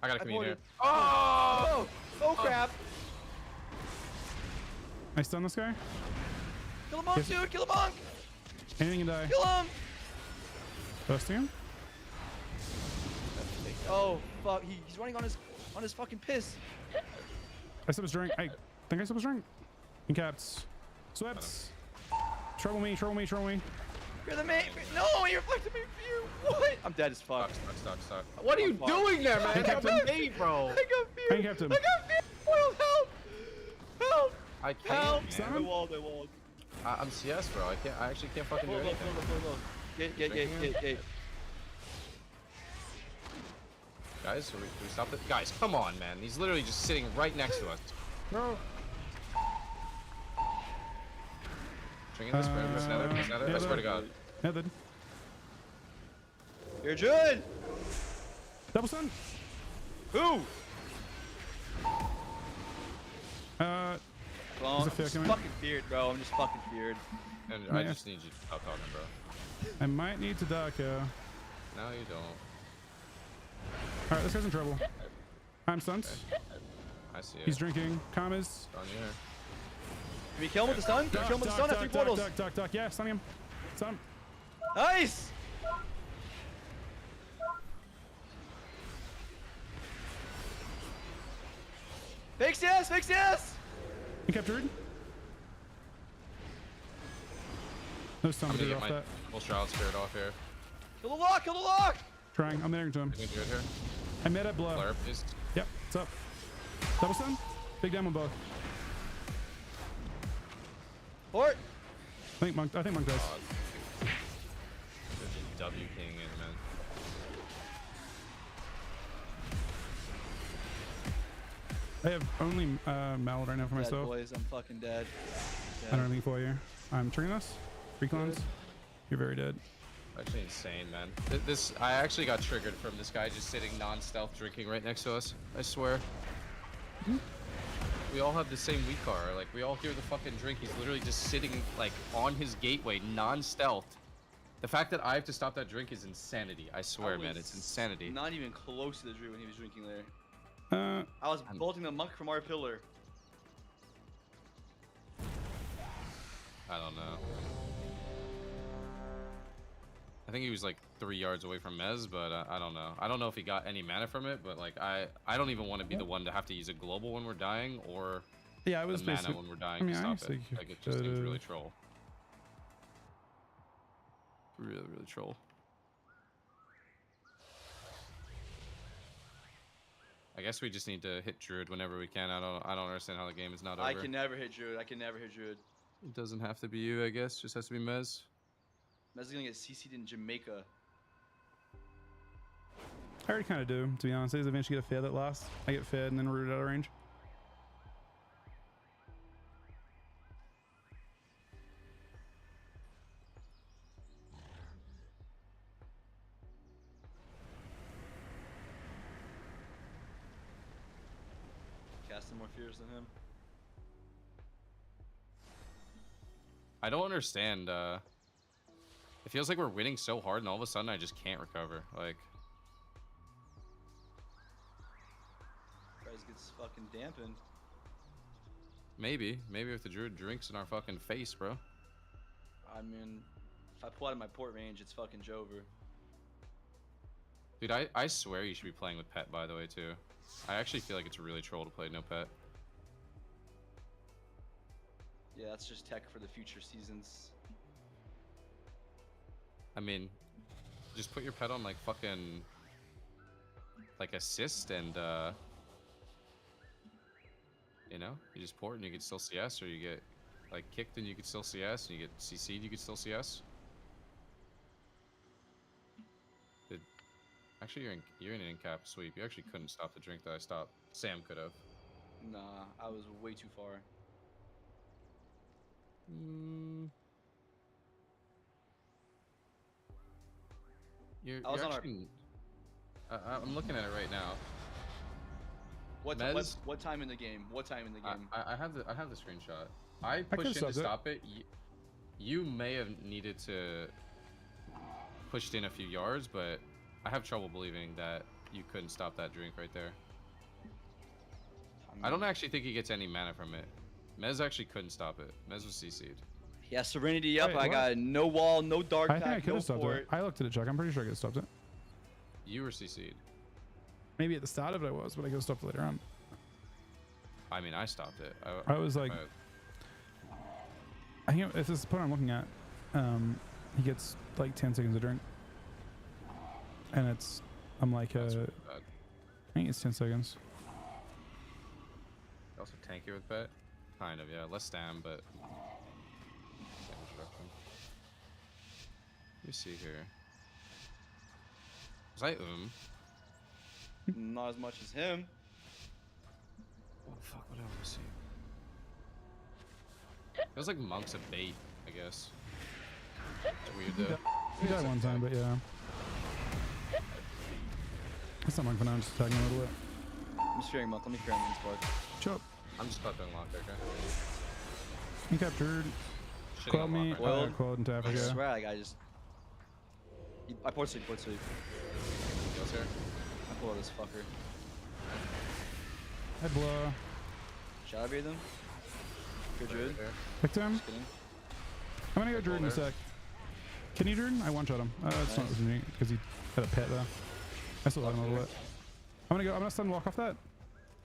B: I gotta commune here.
C: Oh! Oh crap!
A: I stun this guy.
C: Kill a monk,
A: Yes.
C: dude! Kill a monk!
A: Anything can die.
C: Kill him!
A: Busting him.
C: Oh fuck! He's running on his fucking piss.
A: I sub his drink. I think I sub his drink. Incaps. Sweats. Trouble me.
C: You're the main. No, you reflected me. Fear. What? I'm dead as fuck.
B: Stuck. What are you doing there, man?
A: Captain.
B: That's me, bro.
C: I got fear.
A: I kept him.
C: I got fear. Help! Help!
B: I
C: Help!
B: can't,
A: Stop
B: man.
A: him.
C: They walled.
B: I'm CS, bro. I actually can't fucking do
C: Pull
B: anything.
C: Get.
B: Guys, can we stop it? Guys, come on, man. He's literally just sitting right next to us.
A: Bro.
B: Drinking this for his nether.
A: yeah,
B: I swear to God.
A: Nothing.
C: You're good.
A: Double stun.
C: Who?
A: Is it fair
C: I'm just
A: coming?
C: fucking feared, bro. I'm just fucking feared.
B: And I
A: Yeah.
B: just need you to stop talking, bro.
A: I might need to duck.
B: No, you don't.
A: All right, this guy's in trouble. I'm stunned.
B: I see it.
A: He's drinking. Kamas.
B: on you here.
C: Can we kill him with the stun? Can we kill him with the stun? I have 3 portals.
A: Duck. Yeah, stun him. Stun him.
C: Nice. Fake CS. Fake CS.
A: He kept Druid. No stun
B: I'm
A: to
B: gonna
A: do
B: get
A: off
B: my
A: that.
B: full shroud spirit off here.
C: Kill the lock. Kill the lock.
A: Trying. I'm there to him.
B: Can we do it here?
A: I made up blow.
B: Flare, please.
A: Yep. What's up? Double stun. Big down on both.
C: Port.
A: I think Monk does.
B: There's just W king in, man.
A: I have only Mallet right now for
C: Dead
A: myself.
C: boys. I'm fucking dead.
A: I don't have anything for you. I'm turning this. Reclons. You're very dead.
B: Actually insane, man. This I actually got triggered from this guy just sitting non-stealth drinking right next to us. I swear. We all have the same weak car. Like we all hear the fucking drink. He's literally just sitting like on his gateway, non-stealth. The fact that I have to stop that drink is insanity. I swear, man, it's insanity.
C: Not even close to the Drew when he was drinking there.
A: Uh,
C: I was bolting the monk from our pillar.
B: I don't know. I think he was like 3 yards away from Mez, but I don't know. I don't know if he got any mana from it, but like I don't even want to be the one to have to use a global when we're dying or
A: yeah, I
B: the
A: was
B: mana
A: basically.
B: when we're dying
A: I mean,
B: to
A: I
B: stop it.
A: guess
B: Like it just seems
A: could've-
B: really troll. Really, really troll. I guess we just need to hit Druid whenever we can. I don't understand how the game is not over.
C: I can never hit Druid.
B: It doesn't have to be you, I guess. Just has to be Mez.
C: Mez is gonna get CC'd in Jamaica.
A: I already kind of do, to be honest. I just eventually get a fed that lasts. I get fed and then rooted out of range.
C: Casting more fears than him.
B: I don't understand It feels like we're winning so hard, and all of a sudden I just can't recover. Like,
C: Price gets fucking dampened.
B: maybe if the druid drinks in our fucking face, bro.
C: I mean, if I pull out of my port range, it's fucking Jover.
B: Dude, I swear you should be playing with pet, by the way, too. I actually feel like it's really troll to play no pet.
C: Yeah, that's just tech for the future seasons.
B: I mean, just put your pet on like fucking like assist and you know, you just port and you can still CS, or you get like kicked and you can still CS, and you get CC'd, you can still CS. Actually, you're in an in-cap sweep. You actually couldn't stop the drink that I stopped. Sam could have.
C: Nah, I was way too far.
B: You're
C: I was on
B: actually, I'm looking at it right now.
C: What
B: Mez?
C: what time in the game? What time in the game?
B: I have the screenshot. I
A: could've
B: pushed in to
A: stopped it.
B: stop it. You may have needed to pushed in a few yards, but I have trouble believing that you couldn't stop that drink right there. I don't actually think he gets any mana from it. Mez actually couldn't stop it. Mez was CC'd.
C: Yeah, Serenity up.
A: Wait,
C: I
A: what?
C: got no wall, no dark
A: I think I
C: pack,
A: could
C: no
A: have stopped
C: port.
A: it. I looked at it, check. I'm pretty sure I could have stopped it.
B: You were CC'd.
A: Maybe at the start of it I was, but I could have stopped it later on.
B: I mean, I stopped it.
A: I was like, I think if this is the point I'm looking at, he gets like 10 seconds to drink. And it's, I'm like,
B: That's
A: I
B: really bad.
A: think it's 10 seconds.
B: You also tanky with pet? Kind of, yeah. Less stam, but same destruction. Let me see here. Was I
C: Not as much as him.
B: Oh fuck, what did I see? It was like monks of bait, I guess. It's weird though.
A: He died one time, but yeah. It's not mine for now, I'm just attacking a little bit.
C: I'm just fearing monk. Let me fear him in spark.
A: Chop.
B: I'm just about to unlock there, okay?
A: He captured.
B: Shitting
A: Quelled
B: on
A: me.
B: lock right now.
C: Quelled.
A: Quelled into
C: I
A: Africa.
C: swear, like I just. I port sleep, port sleep.
B: Heals here.
C: I pull out this fucker.
A: Head blow.
C: Shall I beat them? Good druid.
B: Right there.
A: Picked him.
C: Just kidding.
A: I'm gonna go Druid in a sec. Can you Druid? I one-shot him. It's not with me because he had a pet there. I still have him a little bit. I'm gonna stun lock off that.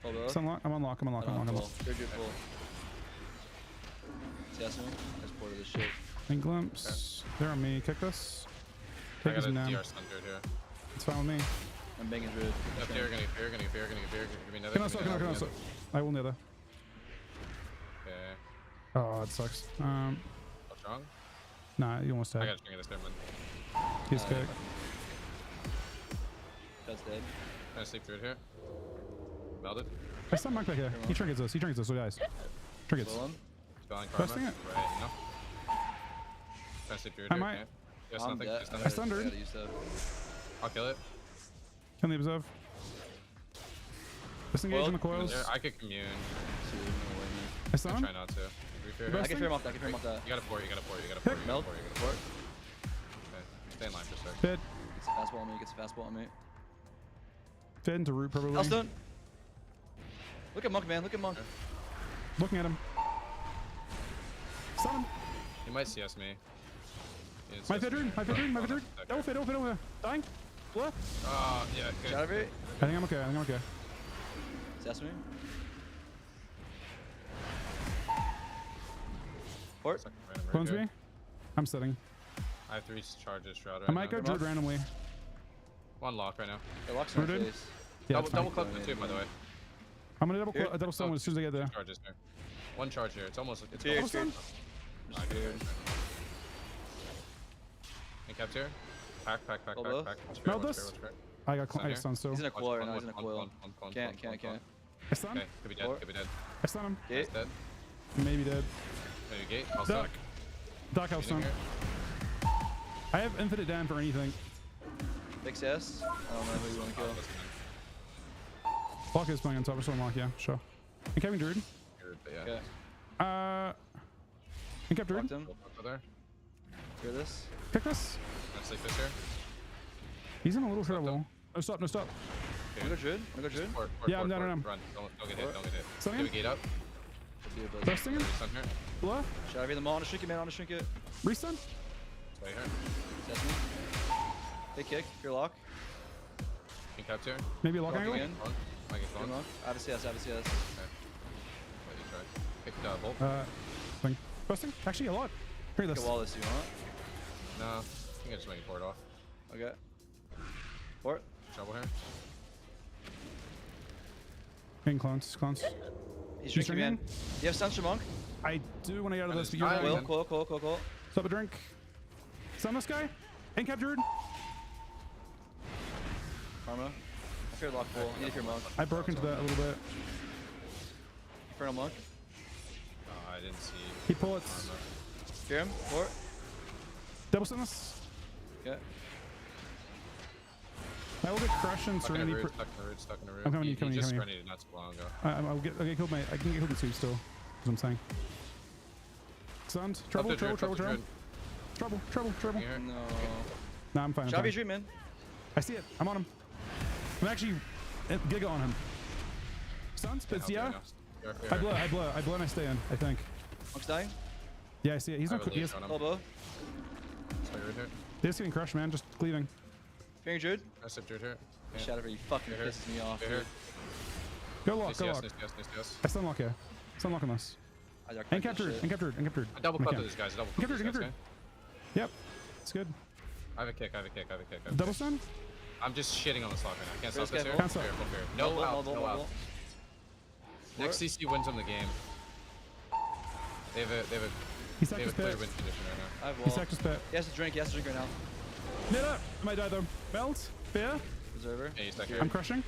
C: Hold up.
A: Stun lock. I'm on lock. I'm on lock. I'm on lock.
C: Good druid full. CS me. I just ported this shit.
A: And glimpse. They're on me. Kick this.
B: I
A: Take
B: got
A: this
B: a
A: down.
B: DR stun druid here.
A: It's fine with me.
C: I'm banging druid.
B: Up there, gonna get gonna give me another.
A: Can I stop? Can I stop? I will nether.
B: Okay.
A: Oh, it sucks.
B: What's wrong?
A: Nah, you almost
B: I
A: died.
B: gotta string this Nerman.
A: He's kicked.
C: That's dead.
B: Trying to sleep through it here. Melted.
A: I stun Monk back here. He triggers us. He triggers us. So guys. Triggers.
C: Kill him.
B: Spelling karma.
A: Busting it.
B: Right, no. Trying to sleep through it
A: I
B: here.
A: might.
B: Okay. Yes,
C: I'm
B: nothing.
C: dead.
B: Just
C: I
B: nothing.
A: stunned her.
C: gotta use that.
B: I'll kill it.
A: Can they observe? Disengage on the coils.
B: I could commune.
A: I stun
B: I
A: him.
B: try not to. Be fair.
A: Best
C: I can fear him off that. I can fear him off that.
B: You gotta pour. You gotta pour. You gotta pour. You gotta
C: Melt.
B: pour. You gotta pour. Okay. Stay in line for a sec.
A: Dead.
C: Gets a fastball on me. Gets a fastball on me.
A: Dead into root probably.
C: Elstone. Look at monk, man. Look at monk.
A: Looking at him. Stun him.
B: He might CS me. He didn't
A: My
B: CS me.
A: veteran. My veteran. My
B: Hold on
A: veteran.
B: a sec
A: Double
B: here.
A: fit. Double fit. Double fit. Dying. What?
B: Yeah, good.
C: Shall I beat?
A: I think I'm okay. I think I'm okay.
C: CS me. Port.
B: Second random right
A: Clones
B: here.
A: me. I'm setting.
B: I have 3 charges shroud right
A: I might
B: now.
A: go Druid randomly.
B: One lock right now.
C: It locks in my
A: Rooted?
C: face.
A: Yeah,
B: double
A: it's fine.
B: double clip the 2 by the way.
A: I'm gonna
C: Here?
A: double stun as soon as I get there.
B: Charges here. 1 charge here. It's almost. It's
C: Here,
B: almost.
C: here.
B: Alright, good. And kept here. Pack.
C: Hold up.
B: What's fair,
A: Meld
B: what's
A: this.
B: fair, what's fair?
A: I got stun still.
C: He's in a coil right now.
B: One,
C: He's in a
B: one,
C: coil.
B: one,
C: Can't.
A: I stun.
B: Okay, could be dead,
C: Four.
B: could be dead.
A: I stun him.
C: Gate.
B: That's dead.
A: Maybe dead.
B: Maybe gate. I'll stun.
A: Duck. Duck out stun.
B: Here.
A: I have infinite damn for anything.
C: Big CS. I don't know who you want to
B: Oh,
C: kill.
B: listen,
A: Lock is playing on top of someone lock, yeah, sure. And Kevin Druid.
B: but yeah.
C: Okay.
A: And kept Druid.
C: Locked him.
B: Go there.
C: Hear this?
A: Kick this.
B: Gonna sleep this here.
A: He's in a little trouble. No stop, no stop.
C: Wanna go Druid? Wanna go Druid?
A: Yeah, I'm down, I'm down.
B: Run. Don't get hit. Don't get hit.
A: Stun
B: Give a
A: him.
B: gate up.
C: Be a buzz.
A: Busting him.
B: Stun here.
A: Blow.
C: Should I be the mall on a shrink it, man? On a shrink it.
A: Restun.
B: Stay here.
C: That's me. Big kick. Fear lock.
B: Pink up here.
A: Maybe a lock
C: Lock
A: angle.
C: again.
B: Might get
C: Fear
B: clone.
C: lock. I have a CS. I have a CS.
B: Let you try. Pick bolt.
A: Thing. Busting. Actually, a lot. Hear
C: Take
A: this.
C: a wall this if you want.
B: No. I think I just make it pour it off.
C: Okay. Port.
B: Trouble here.
A: Getting clones. Clones.
C: He's
A: You
C: drinking, man. You have Sunshine Monk?
A: I do want to get out of this, but you're
B: I
A: right.
B: will.
C: Cool.
A: Stop a drink. Stun this guy. And captured.
C: Karma. I fear lock full. Need a fear monk.
A: I broke into that a little bit.
C: Infernal monk.
B: Oh, I didn't see.
A: He pullets.
B: Armor.
C: Fear him. Port.
A: Double stun this.
C: Okay.
A: I will get crushed and
B: Stuck in a
A: Serenity.
B: root. Stuck in a root. Stuck in a root.
A: I'm coming to
B: He
A: you, coming to you,
B: just
A: coming to
B: serenity not too long ago.
A: I'll get killed. I can get killed in two still. That's what I'm saying. Stunned. Trouble.
B: Up the druid,
A: Trouble.
B: up the druid.
A: Trouble.
B: Here.
C: No.
A: Nah, I'm fine. I'm
C: Shall be a
A: fine.
C: dream, man.
A: I see it. I'm on him. I'm actually Giga on him. Stuns, but yeah. I blow and I stay in, I think.
C: Monk's dying.
A: Yeah, I see it. He's
B: I
A: not.
B: have a
A: He is,
B: leash on him.
C: Elbow.
B: Stay right here.
A: they're just getting crushed, man. Just cleaving.
C: Fearing Druid.
B: I sip druid here. Yeah.
C: Shadow, you fucking
B: Here.
C: pisses me off.
B: Stay here.
C: Dude.
A: Go lock.
B: Nice
A: Go
B: yes,
A: lock.
B: nice yes, nice yes.
A: I stun lock here. Stun lock on this.
C: I dark
A: And
C: back this
A: captured.
C: shit.
A: And captured.
B: I double
A: I'm
B: clubbed
A: okay.
B: these guys. I double
A: Get
B: clubbed
A: her,
B: these
A: get
B: guys.
A: her. Yep. It's good.
B: I have a kick. I have a kick.
A: Double stun.
B: I'm just shitting on the slot right now. I can't
C: Where's
B: stop this
C: Kev?
B: here.
A: Can't stop.
B: Fair. No
C: Bolt,
B: out.
C: bolt,
B: No
C: bolt,
B: out.
C: bolt.
B: Next CC wins them the game. They have a
A: He sacked his
B: clear
A: pit.
B: win condition right now.
C: I have
A: He
C: wall.
A: sacked his pit.
C: He has to drink right now.
A: Knit up. I might die though. Belt. Fear.
C: Preserver.
B: Yeah, he's stuck here.
A: I'm crushing.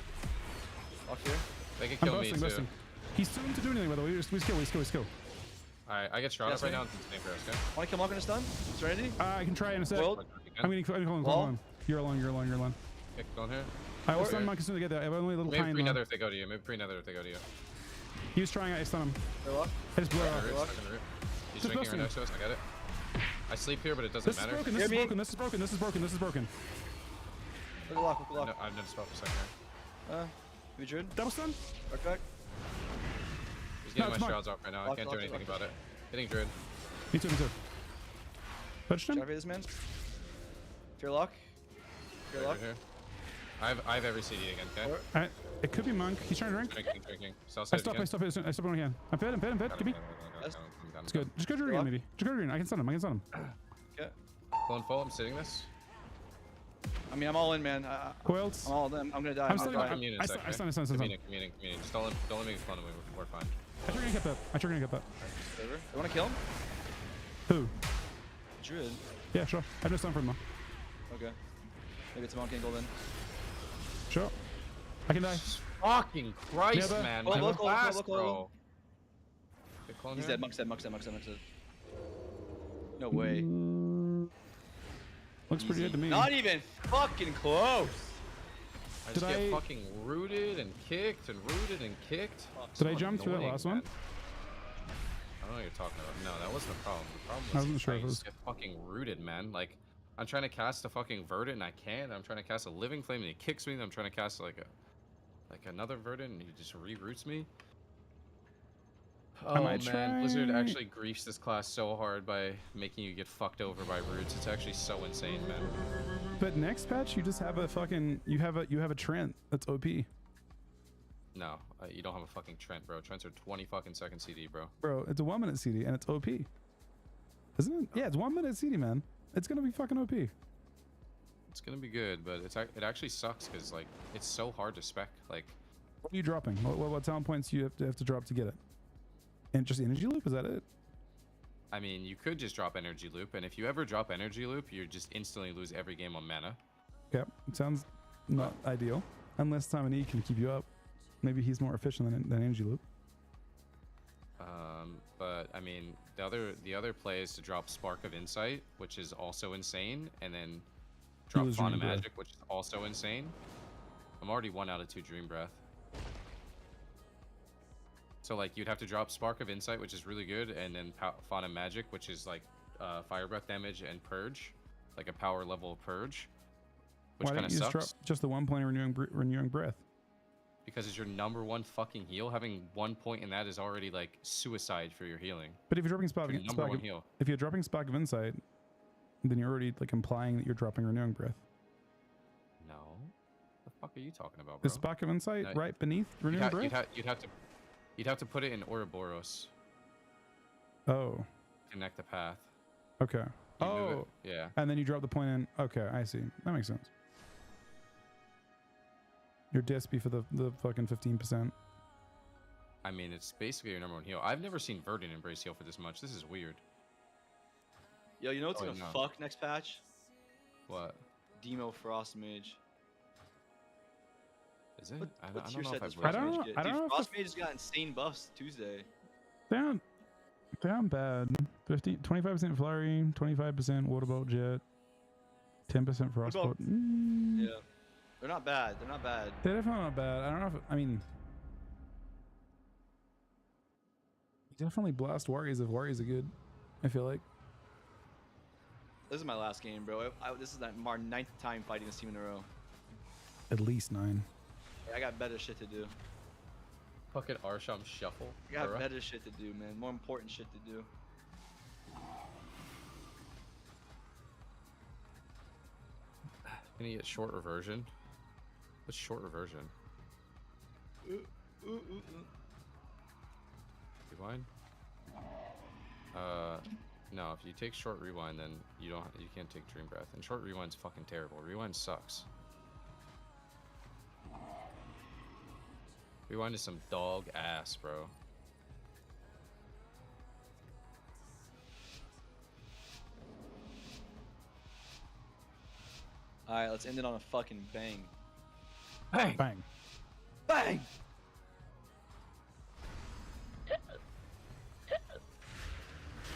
C: Lock here.
B: They can
A: I'm
B: kill me
A: busting.
B: too.
A: He's too to do anything by the way. We skill.
B: Alright, I get shot
C: Yes,
B: up right
C: man.
B: now. Snake bros, okay?
C: Wanna kill Monk on a stun? Serenity?
A: I can try in a sec.
C: World?
A: I'm getting clone.
C: Wall?
A: You're alone.
B: Kick going here.
A: I will
C: Or-
A: stun Monk as soon as I get there. I have only a little
B: Maybe
A: time.
B: pre-nether if they go to you. Maybe pre-nether if they go to you.
A: He was trying. I stun him.
C: Fear lock.
A: I just blew
B: Stuck
A: off.
B: in the root,
C: Lock.
B: stuck in the root. He's
A: Just
B: drinking right
A: busting.
B: next to us. I get it. I sleep here, but it doesn't
A: This is
B: matter.
A: broken.
C: Hear me?
A: This is broken.
C: Look at lock.
B: No, I'm done spot for a second here.
C: Give me Druid.
A: Double stun.
C: Dark back.
B: He's getting
A: No, it's
B: my
A: mine.
B: shrouds off right now. I
C: Lock,
B: can't
C: lock,
B: do anything
C: lock.
B: about it. Hitting druid.
A: Me too. Touched him.
C: Shadow this man. Fear lock. Fear lock.
B: Right here. I have every CD again, okay?
C: Or-
A: It could be Monk. He's trying to drink.
B: Drinking. South
A: I
B: side
A: stop
B: again.
A: I stop when I can. I'm fed. Give me. It's good. Just go to Radiant maybe. Just go to Radiant. I can stun him.
C: Okay.
B: Pulling full, I'm sitting this.
C: I mean, I'm all in, man.
A: Coiled.
C: I'm all in. I'm gonna die.
A: I'm
C: I'm
A: still
C: gonna
A: in.
C: die.
B: Commune in a
A: I
B: sec,
A: stun.
B: Communing. Just don't let me get fun of me. We're fine.
A: I try to get that.
C: Favor. You wanna kill him?
A: Who?
C: Druid.
A: Yeah, sure. I have no stun for him though.
C: Okay. Maybe it's a Monk angle then.
A: Sure. I can die.
B: Fucking Christ,
A: Never.
B: man.
C: Oh,
B: My
C: look,
B: class,
C: look.
B: bro.
C: He's dead. Monk's dead. No way.
A: Looks pretty good to me.
C: Not even fucking close.
B: I just
A: Did
B: get
A: I-
B: fucking rooted and kicked.
A: Did
B: So
A: I jump through that
B: annoying,
A: last
B: man.
A: one?
B: I don't know what you're talking about. No, that wasn't the problem. The problem
A: I
B: was
A: wasn't sure
B: I
A: if it was-
B: just get fucking rooted, man. Like, I'm trying to cast a fucking Verdant and I can't. I'm trying to cast a Living Flame and he kicks me. I'm trying to cast like another Verdant and he just re-roots me. Oh
A: might
B: man, Blizzard
A: try-
B: actually griefs this class so hard by making you get fucked over by roots. It's actually so insane, man.
A: But next patch, you just have a fucking you have a Trent that's OP,
B: No, you don't have a fucking Trent, bro. Trents are 20 fucking second CD, bro.
A: bro. It's a 1 minute CD and it's OP, isn't it? Yeah, it's 1 minute CD, man. It's gonna be fucking OP.
B: It's gonna be good, but it actually sucks because like it's so hard to spec. Like,
A: What are you dropping? What talent points you have to drop to get it? And just energy loop? Is that it?
B: I mean, you could just drop Energy Loop, and if you ever drop Energy Loop, you just instantly lose every game on mana.
A: Yep. It sounds not ideal, unless Simon E can keep you up. Maybe he's more efficient than energy loop.
B: But I mean, the other play is to drop Spark of Insight, which is also insane, and then drop
A: lose
B: Fauna
A: Dream Breath.
B: Magic, which is also insane. I'm already 1 out of 2 Dream Breath. So like you'd have to drop Spark of Insight, which is really good, and then Fauna Magic, which is like fire breath damage and purge, like a power level purge, which
A: Why
B: kind
A: don't
B: of
A: you just drop
B: sucks
A: just the 1 point of renewing breath?
B: because it's your #1 fucking heal. Having 1 point in that is already like suicide for your healing.
A: But if you're dropping
B: Your #1 heal.
A: if you're dropping Spark of Insight, then you're already like implying that you're dropping renewing breath.
B: No, the fuck are you talking about, bro?
A: Is Spark of Insight
B: No,
A: right beneath renewing breath?
B: You'd have to put it in Ouroboros.
A: Oh,
B: Connect the path.
A: okay.
B: You move
A: Oh,
B: it, yeah.
A: and then you drop the point in. Okay, I see. That makes sense. Your DSP for the fucking 15%.
B: I mean, it's basically your #1 heal. I've never seen Verdant embrace heal for this much. This is weird.
C: Yo, you know what's
B: Oh,
C: gonna
B: no.
C: fuck next patch?
B: What
C: Demo Frost Mage.
B: is it?
C: What,
B: I
C: what's
B: don't
C: your
B: know if
C: set
B: I've
C: does
B: read
C: Frost
A: I don't
C: Mage
A: know-
C: get?
A: I don't
C: Dude,
A: know if
C: Frost Mage has got insane buffs Tuesday.
A: They're not bad. 25% flurry, 25% water bolt jet, 10% frost
C: about-
A: bolt. Mm,
C: Yeah. They're not bad. They're not bad.
A: They're definitely not bad. I don't know if I mean. You definitely blast warriors if warriors are good. I feel like.
C: This is my last game, bro. This is my 9th time fighting this team in a row.
A: At least 9.
C: I got better shit to do.
B: fucking Arsham shuffle.
C: I got
B: bruh.
C: better shit to do, man. More important shit to do.
B: Gonna get short reversion. What's short reversion? Rewind? No. If you take short rewind, then you can't take dream breath. And short rewind's fucking terrible. Rewind sucks. Rewind is some dog ass, bro.
C: Alright, let's end it on a fucking bang.
B: Bang!
A: Bang.
C: Bang!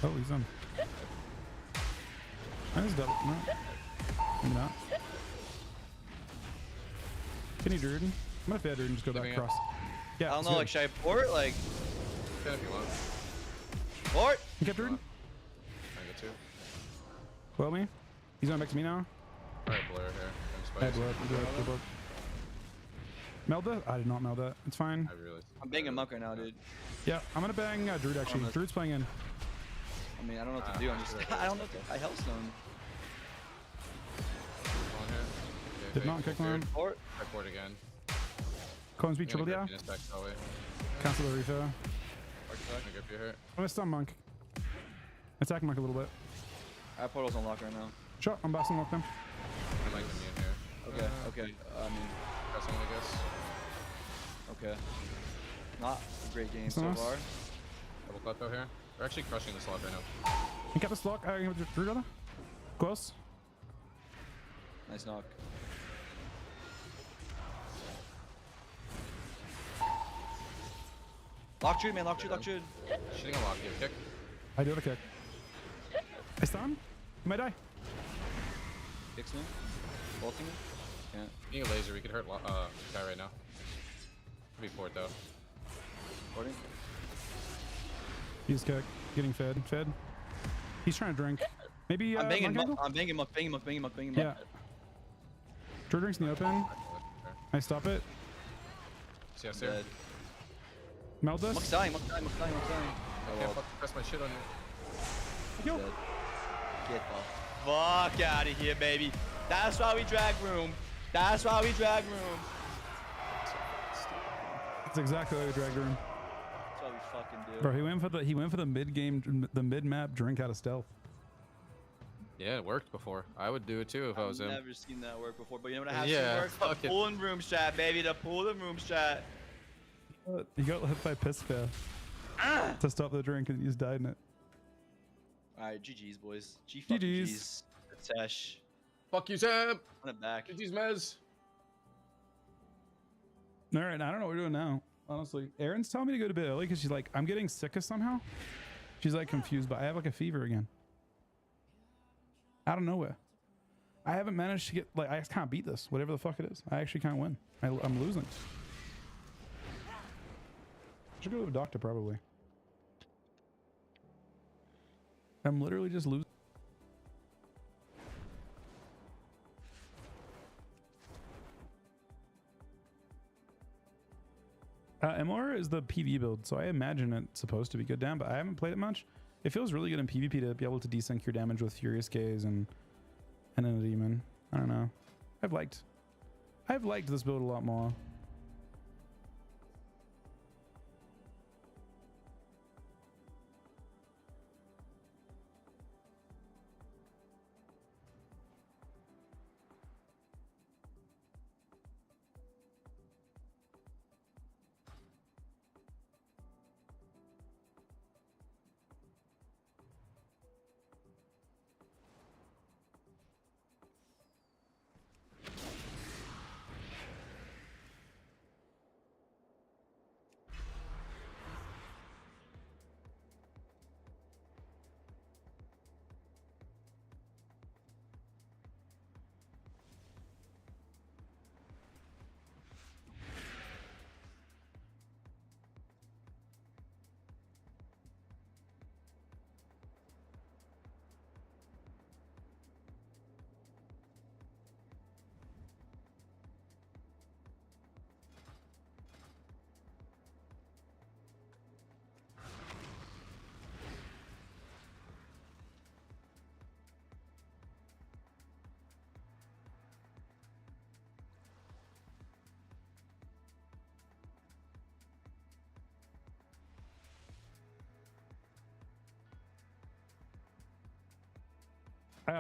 A: Oh, he's on. That is double. No. Maybe not. Can you Druid? I'm gonna fade Druid and just go back
B: Giving it.
A: across. Yeah.
C: I don't
A: let's
C: know,
A: go.
C: like, should I port? Like,
B: Can if you want.
C: port?
A: You kept Druid?
B: I get two.
A: Well, me. He's going back to me now.
B: Alright, Blair here.
A: I had blood. Good blood. Meld that? I did not meld that. It's fine.
B: I really.
C: I'm banging Monk right now, dude.
A: Yeah, I'm gonna bang Druid actually.
C: Almost.
A: Druid's playing in.
C: I mean, I don't know what to do. I'm just, I don't know what to, I Hellstone.
B: On here. Okay,
A: Did
B: fake,
A: not kick
B: clear.
A: one.
C: Port?
B: I port again.
A: Cohen speed triple yeah.
B: Back that way.
A: Cancel the refill.
B: I'm gonna grip you here.
A: I'm gonna stun Monk. Attack Monk a little bit.
C: Our portal's unlocked right now.
A: Shot. I'm bossing Monk them.
B: I like the immune here.
C: Okay, okay. I mean,
B: Pressing, I guess.
C: okay. Not a great game
A: That's
C: so
A: nice.
C: far.
B: Double Klepto here. We're actually crushing this lot right now.
A: You kept this lock. Druid rather. Close.
C: Nice knock. Lock Jude, man. Lock Jude, lock Jude.
B: Shitting a lock here. Kick.
A: I do have a kick. I stun. I might die.
C: Kicks me. Ulting me. Can't.
B: Being a laser, we could hurt guy right now. Could be port though.
C: Porting.
A: He's kick. Getting fed. Fed. He's trying to drink. Maybe
C: I'm banging
A: Monk
C: Monk.
A: angle?
C: I'm banging Monk, banging Monk, banging Monk, banging Monk.
A: Yeah. Druid drink's in the open. I stop it.
B: See us
C: Dead.
B: here.
A: Meld this.
C: Monk's dying, Monk's dying, Monk's dying, Monk's dying.
B: I
C: Oh,
B: can't
C: well.
B: fucking press my shit on you.
A: Yo.
C: Dead. Get the fuck out of here, baby. That's why we drag room. That's why we drag room.
A: That's exactly what we dragged room.
C: That's what we fucking do.
A: Bro, he went for the mid game, the mid map drink out of stealth.
B: Yeah, it worked before. I would do it too if I was
C: I've
B: him.
C: never seen that work before, but you know what has
B: Yeah,
C: to work?
B: fuck
C: The
B: it.
C: pull and room strat, baby. The pull and room strat.
A: You got hit by piss fair to stop the drink and you just died in it.
C: Alright, GG's, boys. Fucking
A: GG's.
C: G's. Tesh.
B: Fuck you, Sam.
C: Run it back.
B: GG's Mez.
A: All right, I don't know what we're doing now. Honestly, Erin's telling me to go to bed early because she's like, I'm getting sick of somehow. She's like confused, but I have like a fever again. Out of nowhere. I haven't managed to get like I just can't beat this. Whatever the fuck it is, I actually can't win. I'm losing. Should go to a doctor probably. I'm literally just losing. MR is the PvE build, so I imagine it's supposed to be good down, but I haven't played it much. It feels really good in PvP to be able to desync your damage with Furious Gaze and then a demon. I don't know. I've liked this build a lot more.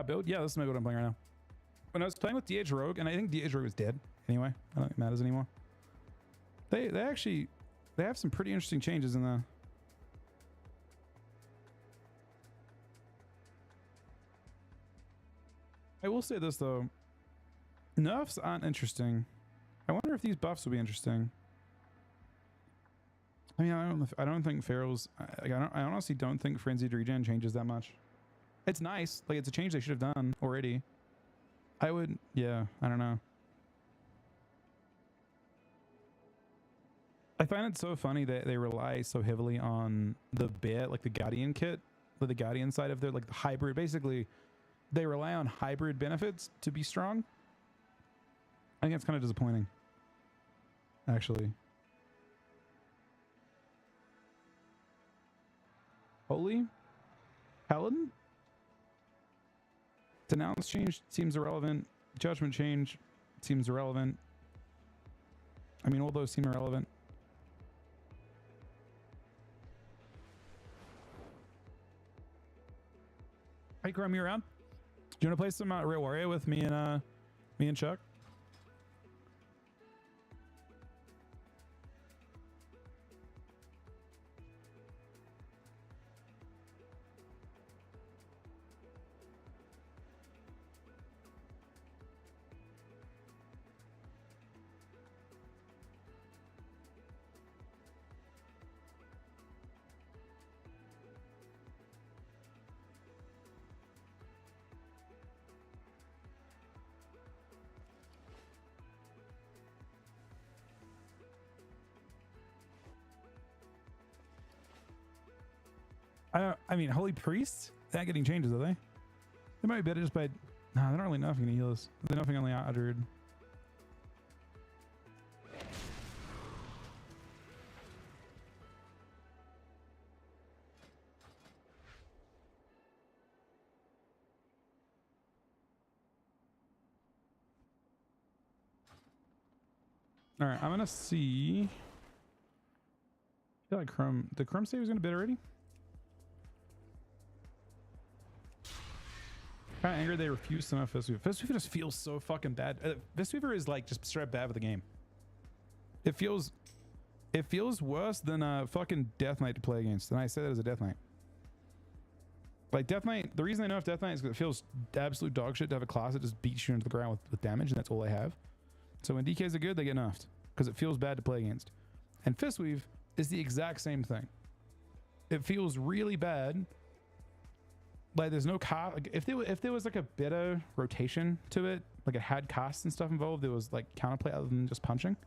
A: Build? Yeah, this is maybe what I'm playing right now. When I was playing with DH Rogue, and I think DH Rogue is dead anyway. I don't think it matters anymore. They have some pretty interesting changes in the. I will say this though, nerfs aren't interesting. I wonder if these buffs will be interesting. I mean, I don't think Feral's. I honestly don't think Frenzied Regen changes that much. It's nice. Like, it's a change they should have done already. I would, yeah, I don't know. I find it so funny that they rely so heavily on the bear, like the Guardian kit, the Guardian side of their, like the hybrid. Basically, they rely on hybrid benefits to be strong. I think it's kind of disappointing, actually. Holy? Paladin? Denounce change seems irrelevant. Judgment change seems irrelevant. I mean, all those seem irrelevant. Hey, Chrome, you around? Do you want to play some Real Warrior with me and Chuck? I mean, Holy Priests? They're not getting changes, are they? They might be better just by... Nah, they're not really nothing to heal us. They're nothing only out Druid. Alright, I'm gonna see... I feel like Chrome... Did Chrome say he was gonna bid already? Kind of angry they refused to know Fistweaver. Fistweaver just feels so fucking bad. Fistweaver is like just straight bad with the game. It feels worse than a fucking Death Knight to play against. And I say that as a Death Knight. Like Death Knight, the reason I know if Death Knight is because it feels absolute dog shit to have a class that just beats you into the ground with damage, and that's all they have. So when DKs are good, they get nerfed because it feels bad to play against. And Fistweave is the exact same thing. It feels really bad. Like there's no cast. Like if there was like a better rotation to it, like it had casts and stuff involved, there was like counterplay other than just punching.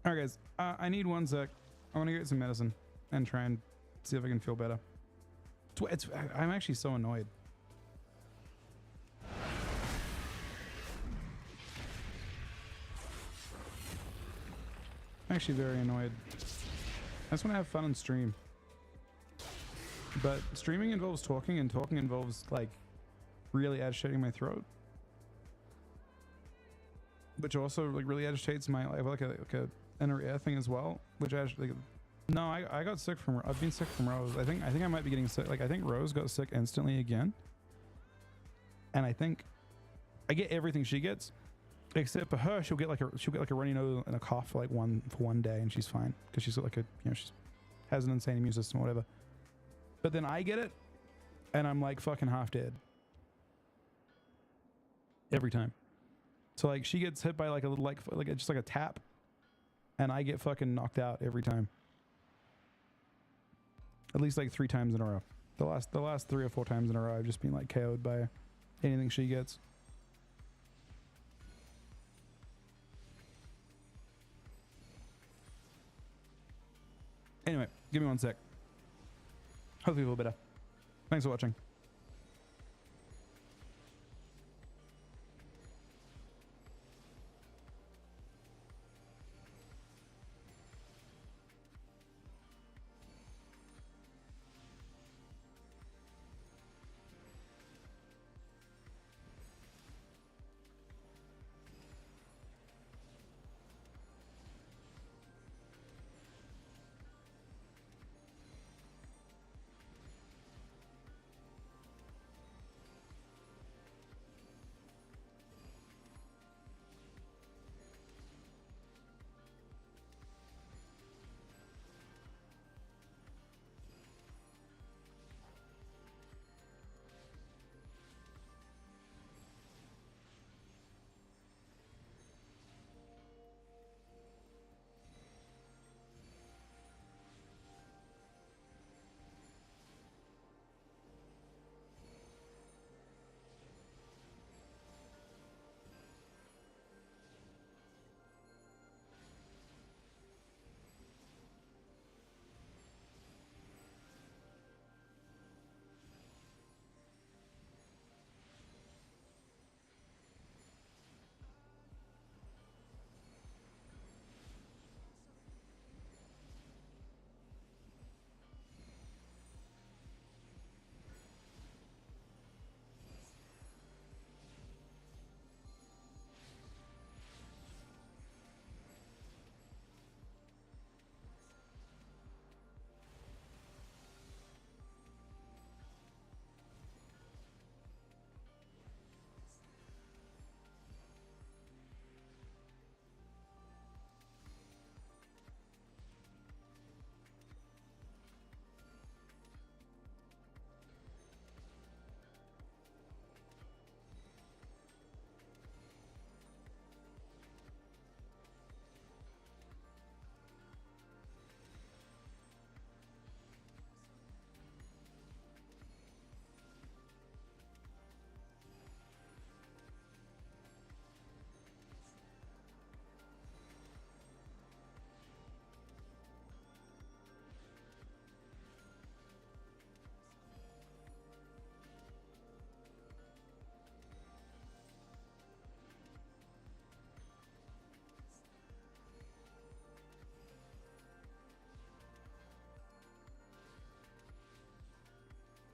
A: All right, guys. I need 1 sec. I want to get some medicine and try and see if I can feel better. I'm actually so annoyed. I'm actually very annoyed. I just want to have fun and stream. But streaming involves talking, and talking involves like really agitating my throat, which also like really agitates my I have like a inner ear thing as well, which actually no, I got sick from I've been sick from Rose. I think I might be getting sick. Like I think Rose got sick instantly again, and I think I get everything she gets, except for her she'll get like a runny nose and a cough for like one day, and she's fine because she's got like she has an insane immune system or whatever. But then I get it, and I'm like fucking half dead every time. So like she gets hit by like a little like just like a tap, and I get fucking knocked out every time. At least like 3 times in a row. The last 3 or 4 times in a row, I've just been like KO'd by anything she gets. Anyway, give me 1 sec. Hopefully you feel better. Thanks for watching.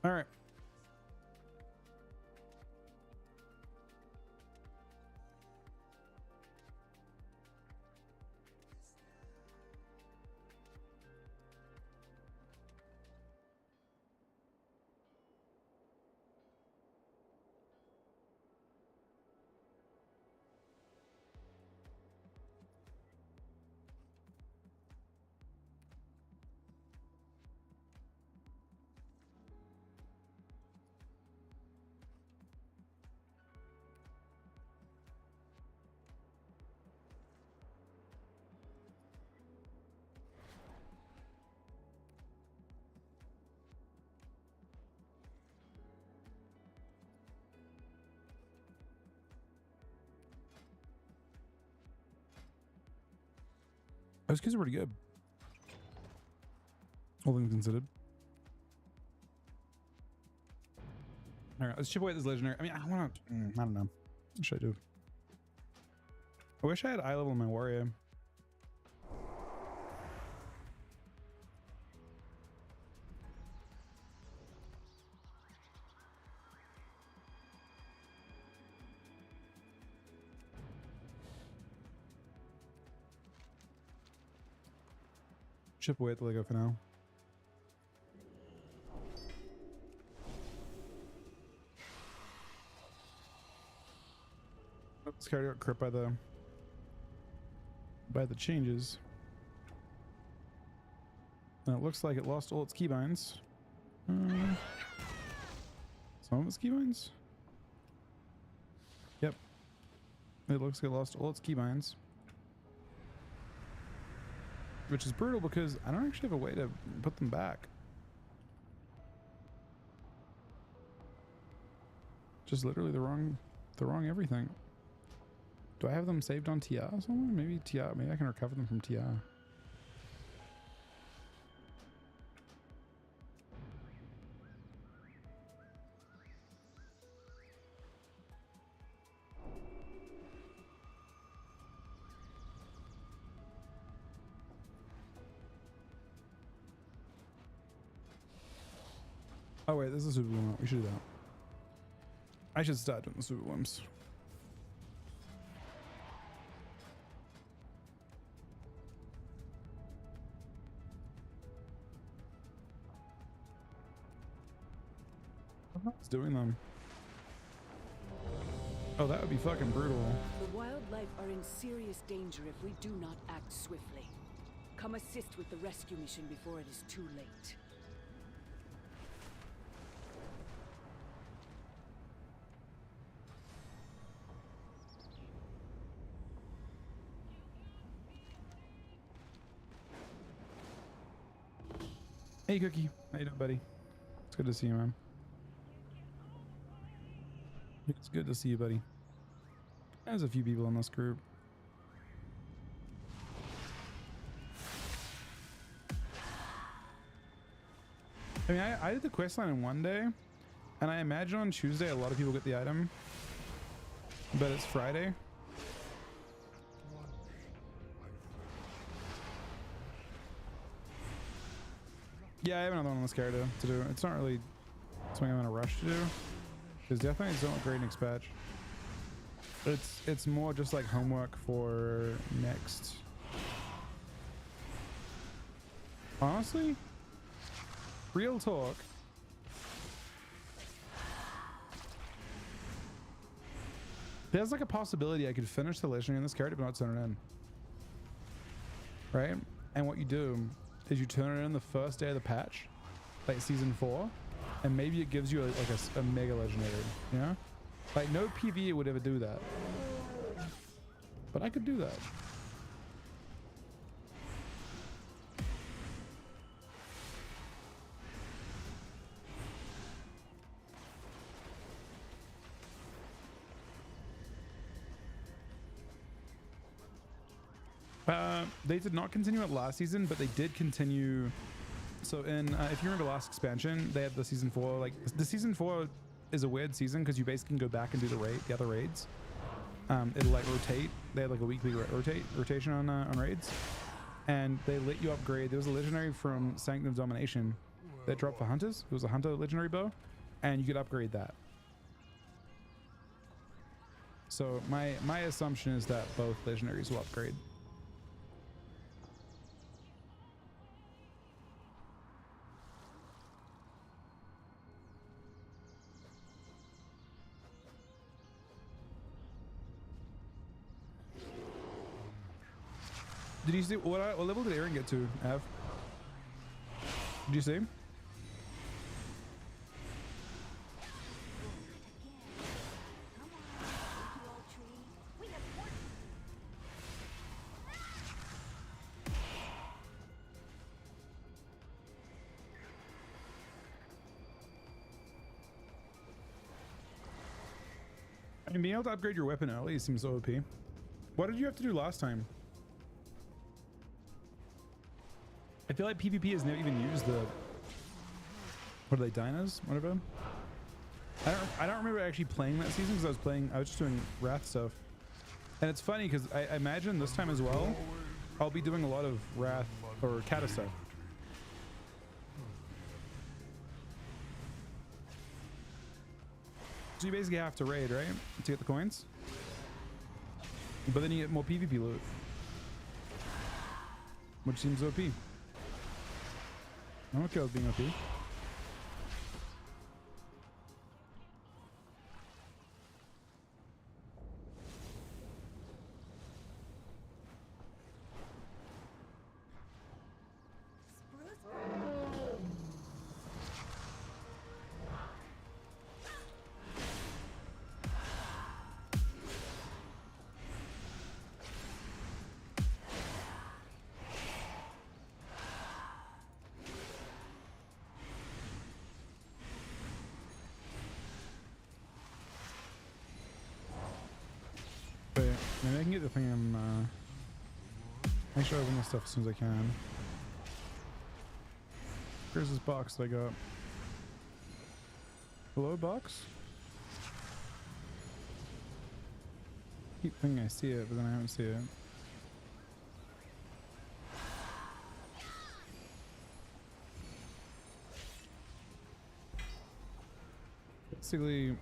A: All right. Those kids are pretty good. All things considered. All right, let's chip away at this legendary. I mean, I want to. I don't know. What should I do? I wish I had eye level in my warrior. Chip away at the Lego for now. This card got cripped by the changes. And it looks like it lost all its keybinds. Some of its keybinds? Yep. It looks like it lost all its keybinds. Which is brutal because I don't actually have a way to put them back. Just literally the wrong everything. Do I have them saved on TR somewhere? Maybe TR, maybe I can recover them from TR. Oh wait, this is a super bloom. We should do that. I should start doing the super blooms. It's doing them. Oh, that would be fucking brutal.
D: The wildlife are in serious danger if we do not act swiftly. Come assist with the rescue mission before it is too late.
A: Hey Cookie, how you doing, buddy? It's good to see you, man. It's good to see you, buddy. There's a few people in this group. I mean, I did the quest line in one day, and I imagine on Tuesday a lot of people get the item, but it's Friday. Yeah, I have another one on this character to do. It's not really something I'm in a rush to do, because definitely don't look great next patch. It's more just like homework for next. Honestly, real talk. There's like a possibility I could finish the legendary in this character but not turn it in. Right? And what you do is you turn it in the first day of the patch, like season 4, and maybe it gives you a mega legendary, you know? Like no PvE would ever do that. But I could do that. They did not continue it last season, but they did continue. So in, if you remember last expansion, they had the season 4. Like the season 4 is a weird season because you basically can go back and do the other raids. It'll like rotate. They had like a weekly rotation on raids, and they let you upgrade. There was a legendary from Sanctum Domination that dropped for hunters. It was a hunter legendary bow, and you could upgrade that. So my assumption is that both legendaries will upgrade. Did you see what level did Aaron get to, Av? Did you see? I mean, being able to upgrade your weapon early seems OP. What did you have to do last time? I feel like PvP has never even used the, what are they, Dinas? Whatever. I don't remember actually playing that season because I was just doing Wrath stuff. And it's funny because I imagine this time as well, I'll be doing a lot of Wrath or Kata stuff. So you basically have to raid, right? To get the coins. But then you get more PvP loot. Which seems OP. I'm okay with being OP. Maybe I can get the thing in, make sure I open this stuff as soon as I can. Here's this box that I got. Hello, box? Keep thinking I see it, but then I haven't seen it. Basically,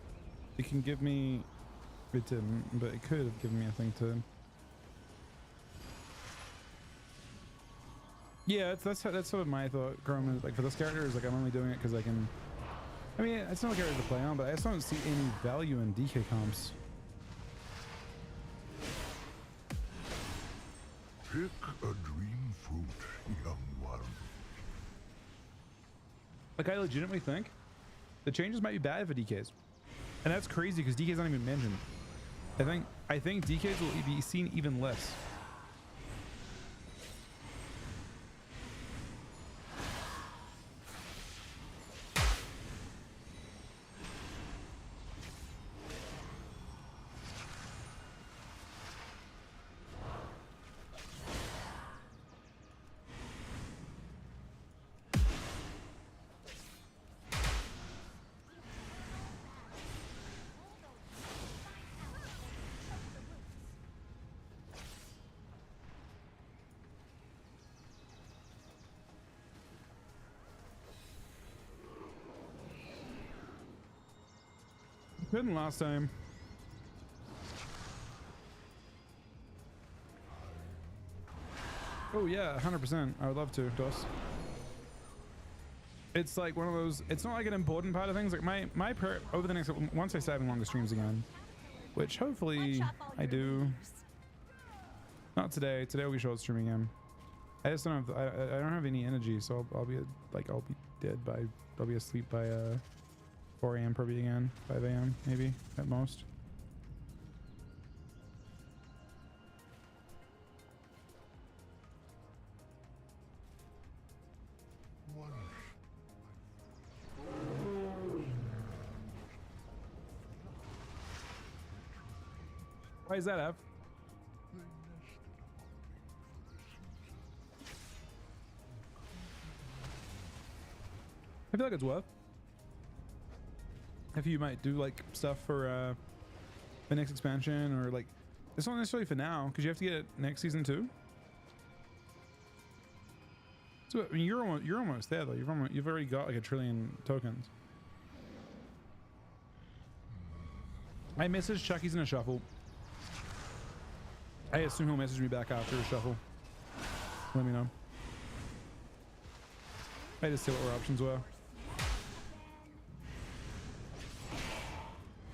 A: it can give me. It didn't, but it could have given me a thing to. Yeah, that's sort of my thought. Chrome is like for this character is like I'm only doing it because I can. I mean, it's not a character to play on, but I just don't see any value in DK comps.
F: Pick a dream fruit, young one.
A: Like I legitimately think the changes might be bad for DKs, and that's crazy because DKs not even mentioned. I think DKs will be seen even less. Couldn't last time. Oh yeah, 100%. I would love to, DOS. It's like one of those. It's not like an important part of things. Like my prayer over the next once I start having longer streams again, which hopefully I do. Not today. Today will be short streaming again. I just don't have. I don't have any energy, so I'll be like I'll be dead by. I'll be asleep by 4 a.m. probably again, 5 a.m. maybe at most. Why is that, F? I feel like it's worth. If you might do like stuff for the next expansion, or like it's not necessarily for now because you have to get it next season too. So I mean, you're almost there though. You've already got like 1 trillion tokens. I messaged Chucky's in a shuffle. I assume he'll message me back after a shuffle. Let me know. I just see what our options were.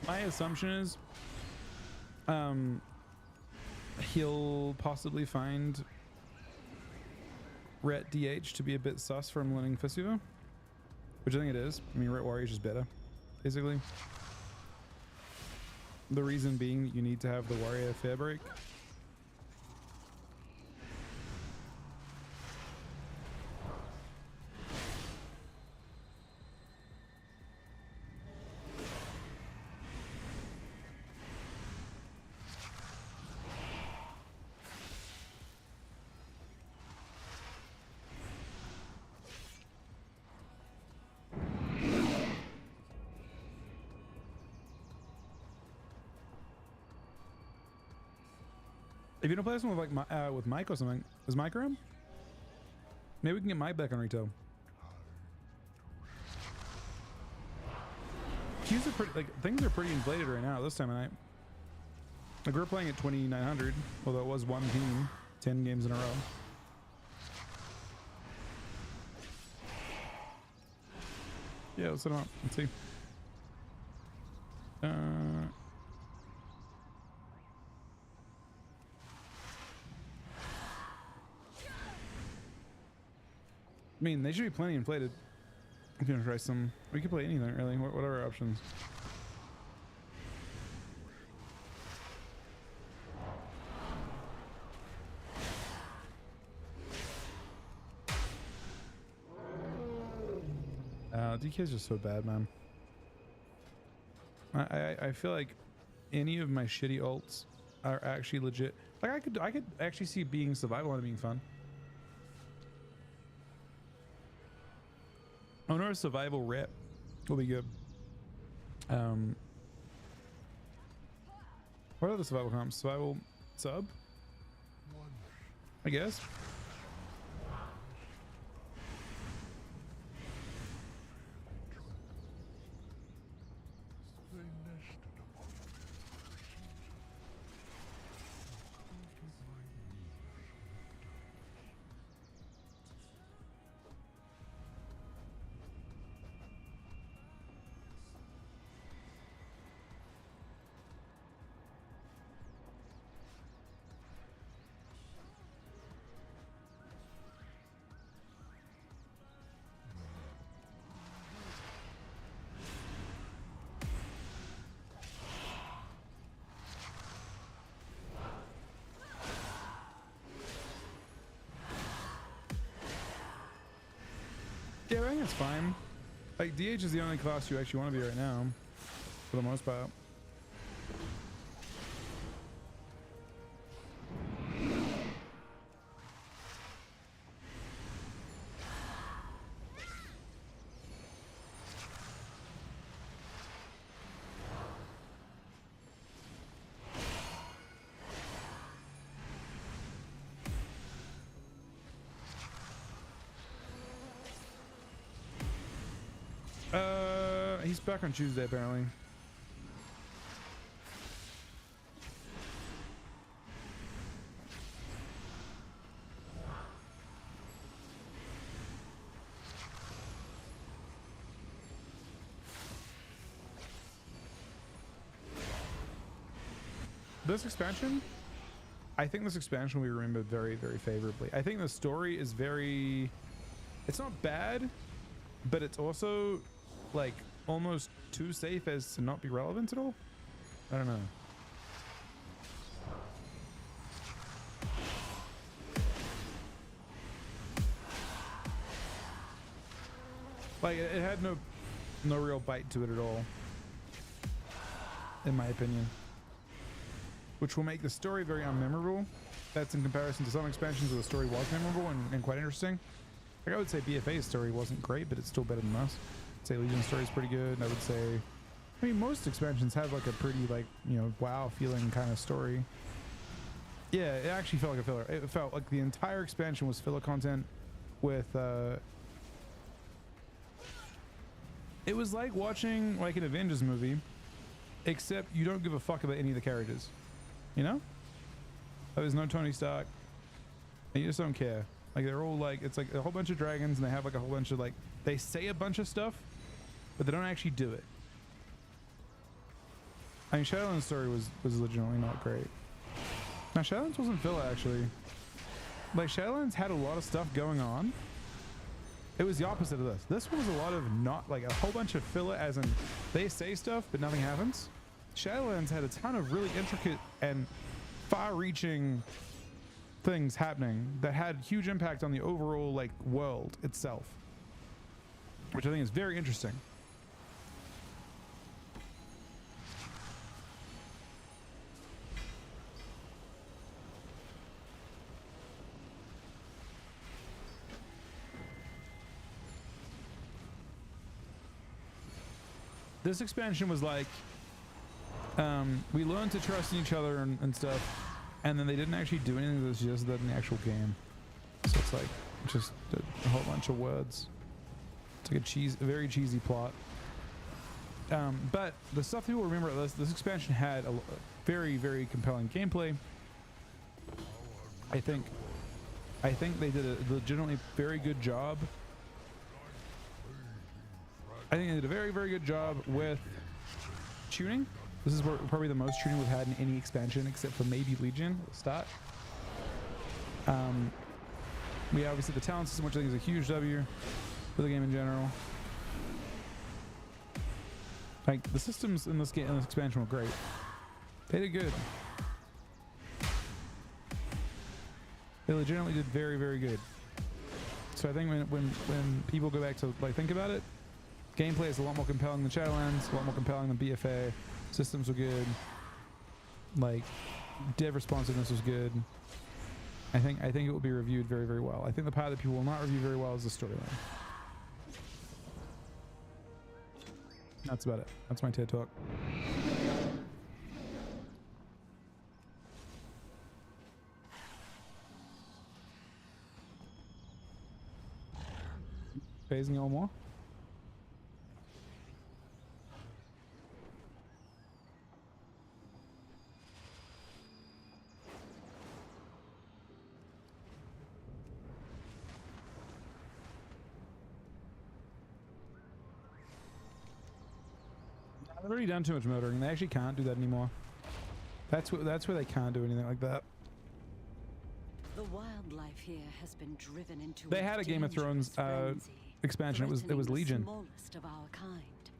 A: My assumption is he'll possibly find Ret DH to be a bit sus from learning Festival, which I think it is. I mean, Ret Warrior is just better, basically. The reason being that you need to have the Warrior fair break. If you don't play this one with like with Mike or something, is Mike around? Maybe we can get Mike back on retail. Queues are pretty, like things are pretty inflated right now this time of night. Like we're playing at 2,900, although it was one team, 10 games in a row. Yeah, let's set them up. Let's see. I mean, they should be plenty inflated. I'm gonna try some. We can play anything really. What are our options? DK is just so bad, man. I feel like any of my shitty ults are actually legit. Like I could actually see being survival on it being fun. I wonder if survival rep will be good. What are the survival comps? Survival sub? I guess. Yeah, I think it's fine. Like, DH is the only class you actually want to be right now, for the most part. He's back on Tuesday, apparently. This expansion, I think this expansion will be remembered very, very favorably. I think the story is very, it's not bad, but it's also like almost too safe as to not be relevant at all. I don't know. Like it had no real bite to it at all, in my opinion, which will make the story very unmemorable. That's in comparison to some expansions where the story was memorable and quite interesting. Like I would say BFA's story wasn't great, but it's still better than us. I'd say Legion's story is pretty good. I would say, I mean, most expansions have like a pretty like, you know, wow feeling kind of story. Yeah, it actually felt like a filler. It felt like the entire expansion was filler content with, it was like watching like an Avengers movie, except you don't give a fuck about any of the characters, you know? There's no Tony Stark, and you just don't care. Like they're all like, it's like a whole bunch of dragons and they have like a whole bunch of like, they say a bunch of stuff, but they don't actually do it. I mean, Shadowland's story was legitimately not great. Now Shadowlands wasn't filler actually. Like Shadowlands had a lot of stuff going on. It was the opposite of this. This was a lot of not like a whole bunch of filler as in they say stuff, but nothing happens. Shadowlands had a ton of really intricate and far-reaching things happening that had huge impact on the overall like world itself, which I think is very interesting. This expansion was like, we learned to trust in each other and stuff. and then they didn't actually do anything that's just that in the actual game. So it's like just a whole bunch of words. It's like a very cheesy plot. But the stuff people remember, this expansion had a very, very compelling gameplay. I think they did a legitimately very good job. I think they did a very, very good job with tuning. This is probably the most tuning we've had in any expansion, except for maybe Legion at the start. We obviously the talent system, which I think is a huge W for the game in general. Like the systems in this game, in this expansion were great. They did good. They legitimately did very, very good. So I think when people go back to like think about it, gameplay is a lot more compelling than Shadowlands, a lot more compelling than BFA. Systems were good. Like dev responsiveness was good. I think it will be reviewed very, very well. I think the part that people will not review very well is the storyline. That's about it. That's my TED talk. Phasing all more. They've already done too much motoring. They actually can't do that anymore. That's where they can't do anything like that.
D: The wildlife here has been driven into
A: They had a Game of Thrones expansion. It was Legion.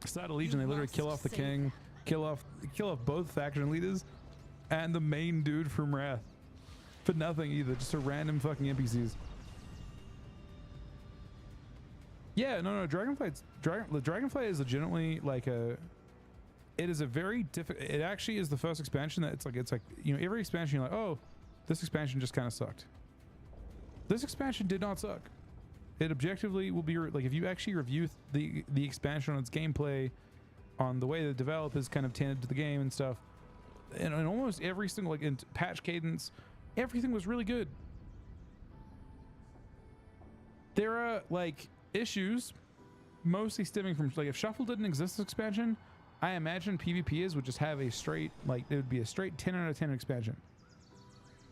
A: Started Legion. They literally kill off the king, kill off both faction leaders, and the main dude from Wrath for nothing either. Just a random fucking NPCs. Yeah, no. The Dragonflight is legitimately like a. It is a very difficult. It actually is the first expansion that it's like you know, every expansion you're like, oh, this expansion just kind of sucked. This expansion did not suck. It objectively will be like if you actually review the expansion on its gameplay, on the way the developers kind of tended to the game and stuff, and almost every single like in patch cadence, everything was really good. There are like issues, mostly stemming from like if Shuffle didn't exist this expansion, I imagine PvPers would just have a straight like it would be a straight 10 out of 10 expansion.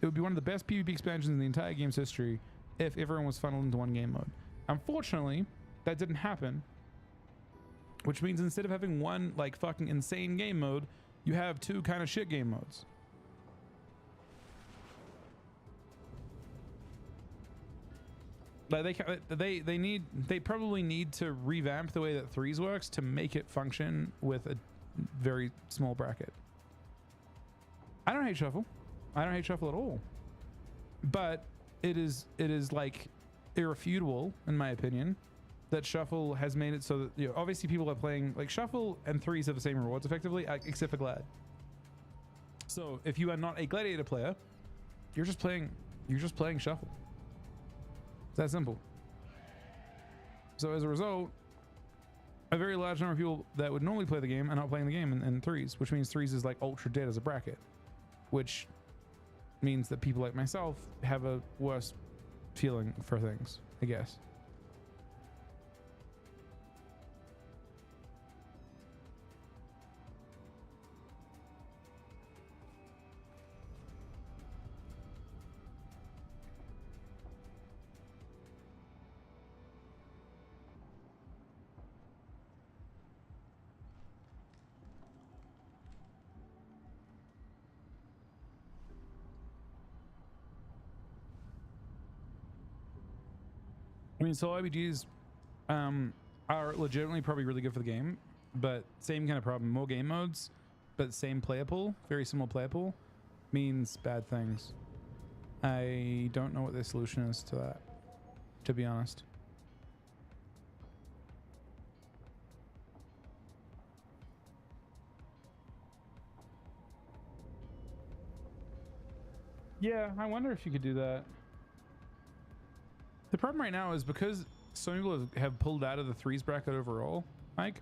A: It would be one of the best PvP expansions in the entire game's history if everyone was funneled into one game mode. Unfortunately, that didn't happen, which means instead of having one like fucking insane game mode, you have two kind of shit game modes. Like they probably need to revamp the way that threes works to make it function with a very small bracket. I don't hate Shuffle. I don't hate Shuffle at all. But it is like irrefutable, in my opinion, that Shuffle has made it so that, you know, obviously people are playing like Shuffle and threes have the same rewards effectively, except for Glad. So if you are not a Gladiator player, you're just playing Shuffle. It's that simple. So as a result, a very large number of people that would normally play the game are not playing the game in threes, which means threes is like ultra dead as a bracket, which means that people like myself have a worse feeling for things, I guess. I mean, solo RPGs are legitimately probably really good for the game, but same kind of problem. More game modes, but same player pool, very similar player pool, means bad things. I don't know what the solution is to that, to be honest. Yeah, I wonder if you could do that. The problem right now is because some people have pulled out of the threes bracket overall, Mike,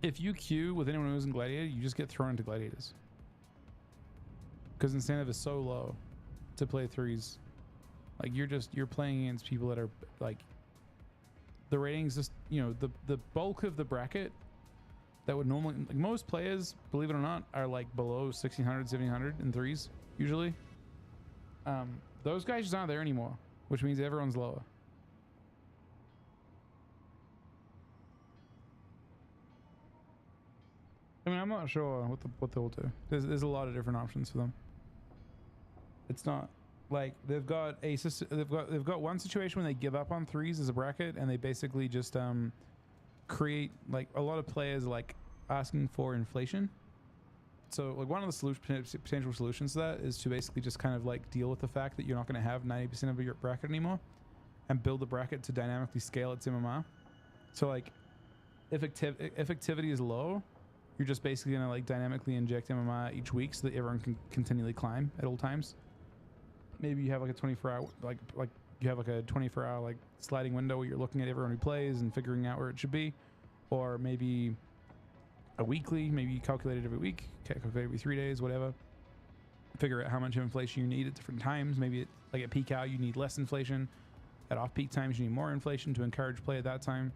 A: if you queue with anyone who isn't Gladiator, you just get thrown into Gladiators. because incentive is so low to play threes. Like you're playing against people that are like, the ratings just, you know, the bulk of the bracket that would normally, like most players, believe it or not, are like below 1600, 1700 in threes usually. Those guys just aren't there anymore, which means everyone's lower. I mean, I'm not sure what they'll do. There's a lot of different options for them. It's not like they've got one situation when they give up on threes as a bracket, and they basically just create, like, a lot of players like asking for inflation. So like one of the potential solutions to that is to basically just kind of like deal with the fact that you're not going to have 90% of your bracket anymore, and build the bracket to dynamically scale its MMR. So like if activity is low, you're just basically going to like dynamically inject MMR each week so that everyone can continually climb at all times. Maybe you have like a 24-hour, like you have like a 24-hour like sliding window where you're looking at everyone who plays and figuring out where it should be. Or maybe a weekly, maybe you calculate it every week, calculate every 3 days, whatever. Figure out how much inflation you need at different times. Maybe like at peak hour you need less inflation. At off-peak times you need more inflation to encourage play at that time.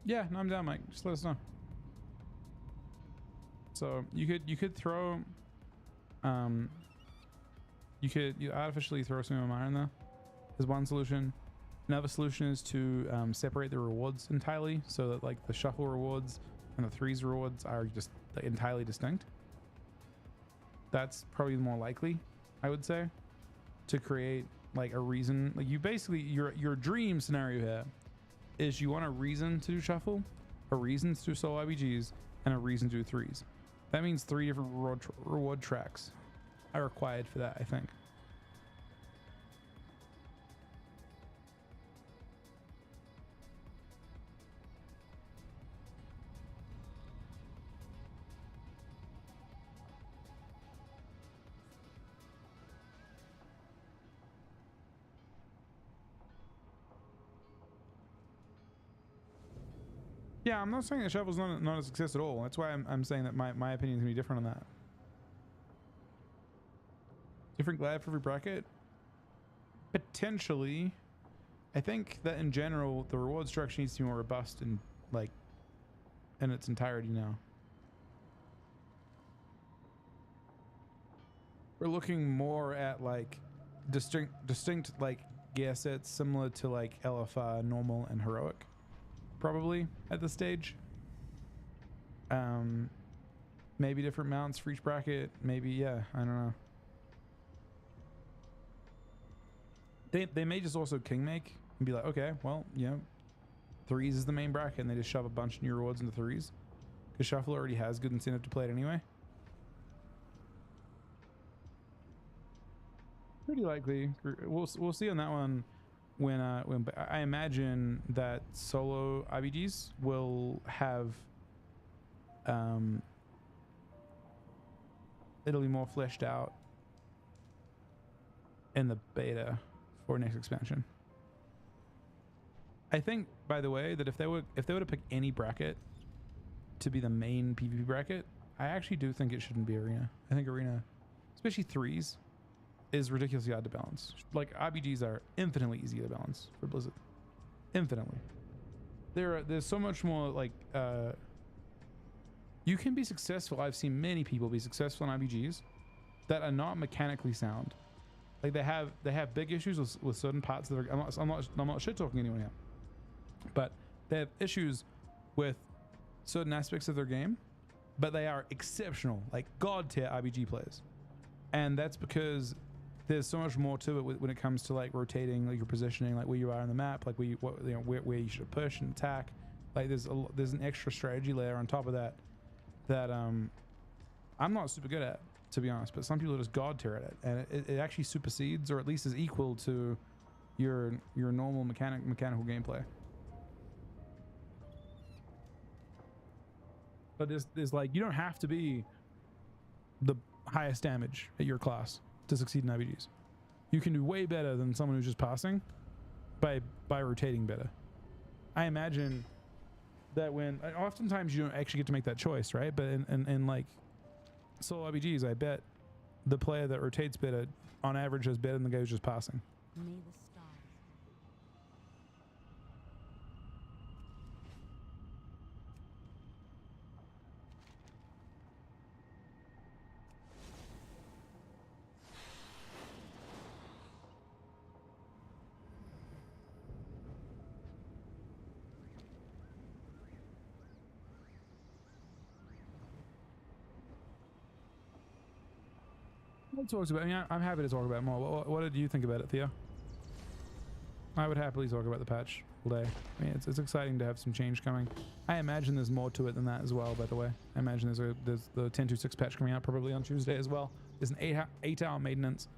A: Yeah, no, I'm down, Mike. Just let us know. So you could throw, you artificially throw some MMR in there is one solution. Another solution is to separate the rewards entirely, so that like the shuffle rewards and the threes rewards are just like entirely distinct. That's probably more likely, I would say, to create like a reason. Like you basically, your dream scenario here is you want a reason to do shuffle, a reason to do solo IBGs, and a reason to do threes. That means 3 different reward tracks are required for that, I think. Yeah, I'm not saying that shuffle's not a success at all. That's why I'm saying that my opinion is gonna be different on that. Different glad for every bracket? Potentially. I think that in general the reward structure needs to be more robust and like in its entirety now. We're looking more at like distinct like gear sets similar to like LFR, normal, and heroic. Probably at this stage. Maybe different mounts for each bracket. Maybe, yeah, I don't know. They may just also king make and be like, okay, well, you know, threes is the main bracket, and they just shove a bunch of new rewards into threes because shuffle already has good incentive to play it anyway. Pretty likely. We'll see on that one. When I imagine that solo IBGs will have it'll be more fleshed out in the beta for next expansion. I think, by the way, that if they were to pick any bracket to be the main PvP bracket, I actually do think it shouldn't be arena. I think arena, especially threes, is ridiculously hard to balance. Like RBGs are infinitely easier to balance for Blizzard. Infinitely. There's so much more like you can be successful. I've seen many people be successful in RBGs that are not mechanically sound. Like they have big issues with certain parts of their, I'm not shit talking anyone here. But they have issues with certain aspects of their game, but they are exceptional, like god tier RBG players. And that's because there's so much more to it when it comes to like rotating, like your positioning, like where you are on the map, like where you should push and attack. Like there's an extra strategy layer on top of that I'm not super good at, to be honest. But some people are just god tier at it, and it actually supersedes, or at least is equal to, your normal mechanical gameplay. But there's like, you don't have to be the highest damage at your class to succeed in IBGs. You can do way better than someone who's just passing by rotating better. I imagine that when oftentimes you don't actually get to make that choice, right? But in like solo RPGs, I bet the player that rotates better on average is better than the guy who's just passing.
E: May the stars.
A: Talks about. I mean, I'm happy to talk about it more. What did you think about it, Theo? I would happily talk about the patch all day. I mean, it's exciting to have some change coming. I imagine there's more to it than that as well. By the way, I imagine there's the 10.26 patch coming out probably on Tuesday as well. There's an 8-hour maintenance.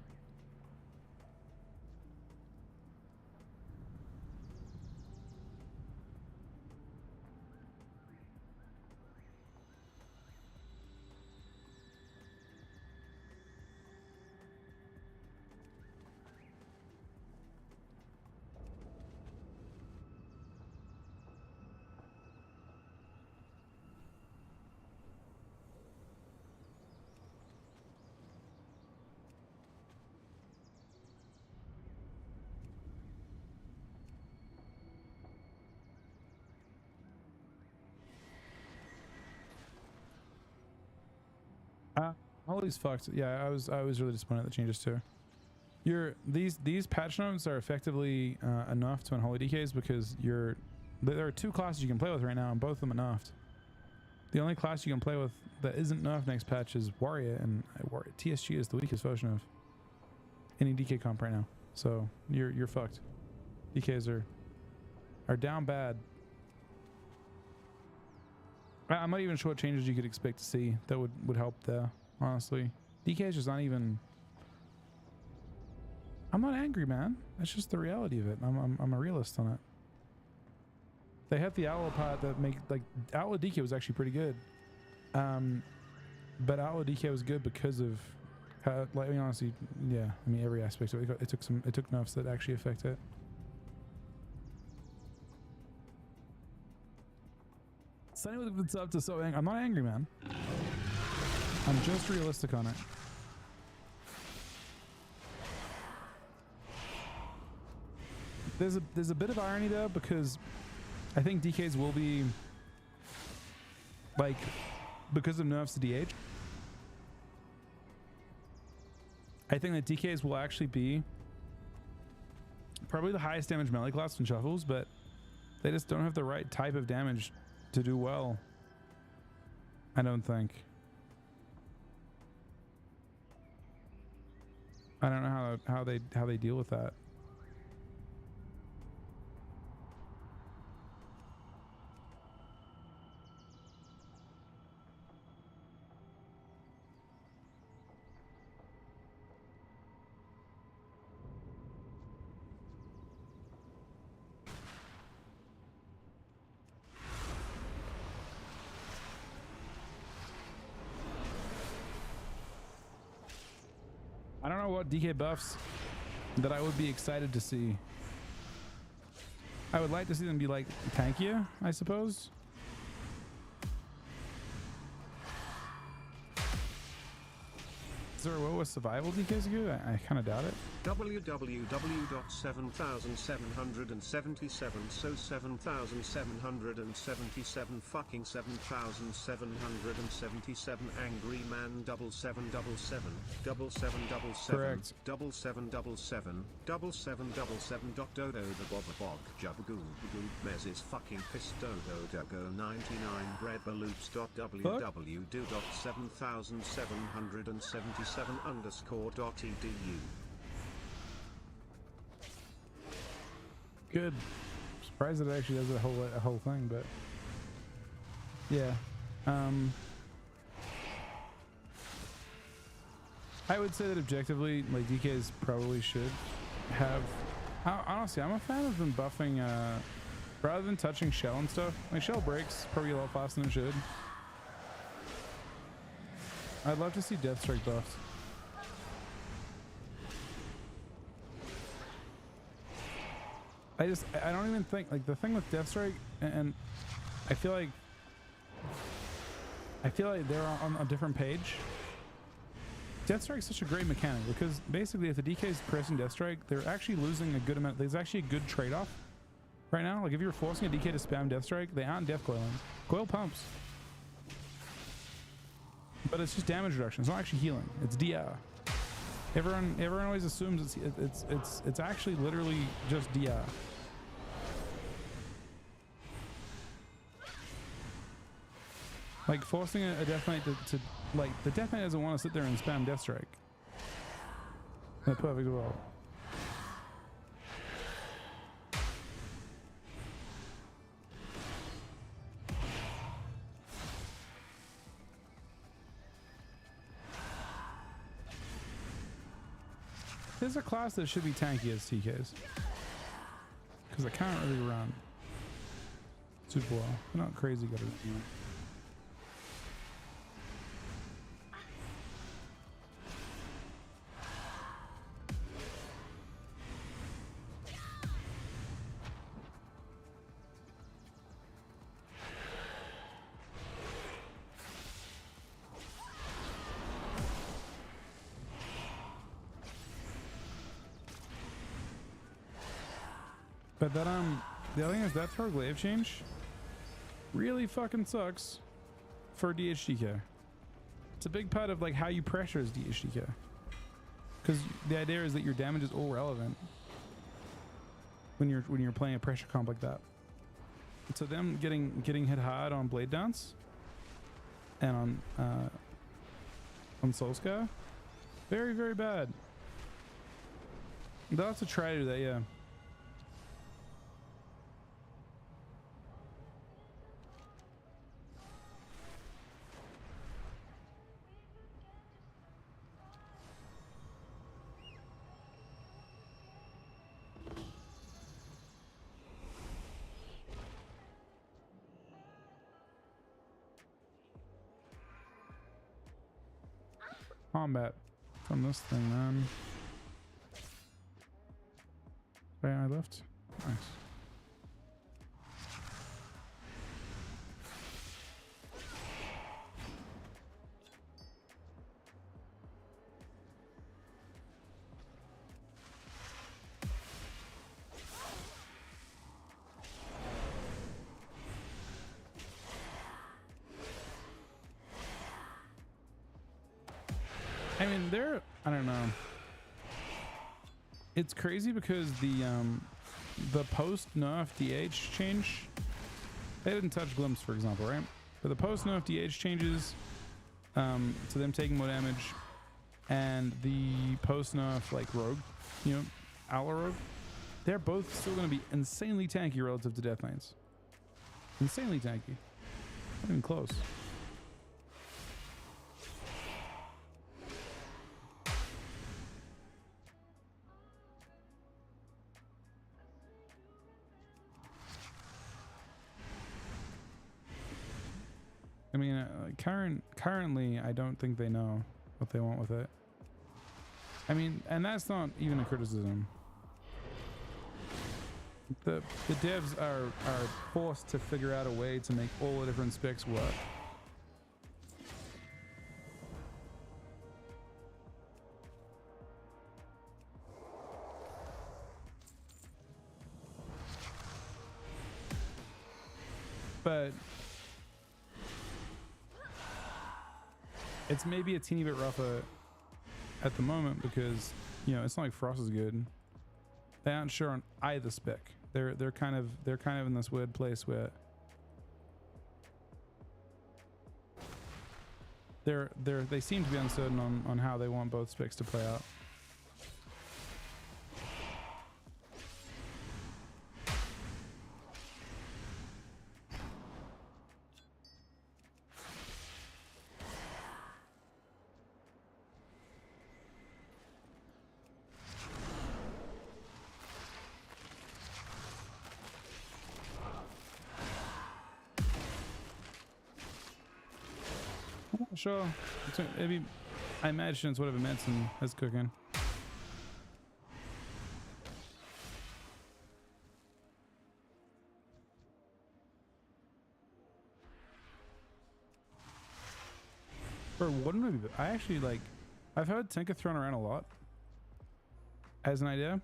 A: Holy's fucked. Yeah, I was really disappointed at the changes too. These patch notes are effectively enough to unholy DKs because there are two classes you can play with right now, and both of them are nerfed. The only class you can play with that isn't nerfed next patch is Warrior, and TSG is the weakest version of any DK comp right now. So you're fucked. DKs are down bad. I'm not even sure what changes you could expect to see that would help there, honestly. DK is just not even... I'm not angry, man. That's just the reality of it. I'm a realist on it. They have the Outlaw part that make... Like, Outlaw DK was actually pretty good. But Outlaw DK was good because of... how, like, I mean, honestly, yeah. I mean, every aspect of it. It took nerfs that actually affect it. Sunny with what's up to so angry. I'm not angry, man. I'm just realistic on it. There's a bit of irony there because I think DKs will be like because of nerfs to DH. I think that DKs will actually be probably the highest damage melee class in shuffles, but they just don't have the right type of damage to do well. I don't think. I don't know how they deal with that. I don't know what DK buffs that I would be excited to see. I would like to see them be like tankier, I suppose. Is there a world where survival DKs are good? I kind of doubt it.
G: www.7777 so 7777 fucking 7777 angry man 7777 7777
A: Correct.
G: 7777 7777 dot dodo the bob bog jabagoo mez is fucking pissed dodo dago 99 bread baloops dot www dot 7777 underscore dot edu.
A: Good. Surprised that it actually does a whole thing, but yeah. I would say that objectively, like DKs probably should have. Honestly, I'm a fan of them buffing rather than touching shell and stuff. Like shell breaks probably a lot faster than it should. I'd love to see Deathstrike buffed. I don't even think, like, the thing with Deathstrike, and I feel like they're on a different page. Deathstrike's such a great mechanic because basically if the DK is pressing Deathstrike, they're actually losing a good amount. There's actually a good trade-off right now. Like if you're forcing a DK to spam Deathstrike, they aren't death coiling. Coil pumps. But it's just damage reduction. It's not actually healing. It's DR. Everyone always assumes it's actually literally just DR. Like forcing a Death Knight to like the Death Knight doesn't want to sit there and spam Deathstrike. In a perfect world. There's a class that should be tanky as TKs. Because I can't really run super well. They're not crazy good at it. But that the other thing is that throw glaive change really fucking sucks for DHDK. It's a big part of like how you pressure as DHDK. Because the idea is that your damage is all relevant when you're playing a pressure comp like that. And so them getting hit hard on blade dance and on Soul Scar, very, very bad. They'll have to try to do that, yeah. Combat from this thing, man. Right, I left. Nice. I mean, I don't know. It's crazy because the post nerf DH change, they didn't touch glimpse, for example, right? But the post nerf DH changes to them taking more damage, and the post nerf like rogue, you know, Outlaw rogue, they're both still going to be insanely tanky relative to Death Knights. Insanely tanky. Not even close. I mean, currently, I don't think they know what they want with it. I mean, and that's not even a criticism. The devs are forced to figure out a way to make all the different specs work. But it's maybe a teeny bit rougher at the moment because, you know, it's not like Frost is good. They aren't sure on either spec. They're kind of in this weird place where they seem to be uncertain on how they want both specs to play out. Sure. Maybe I imagine it's whatever medicine is cooking. might be. I actually like. I've heard Tinker thrown around a lot as an idea.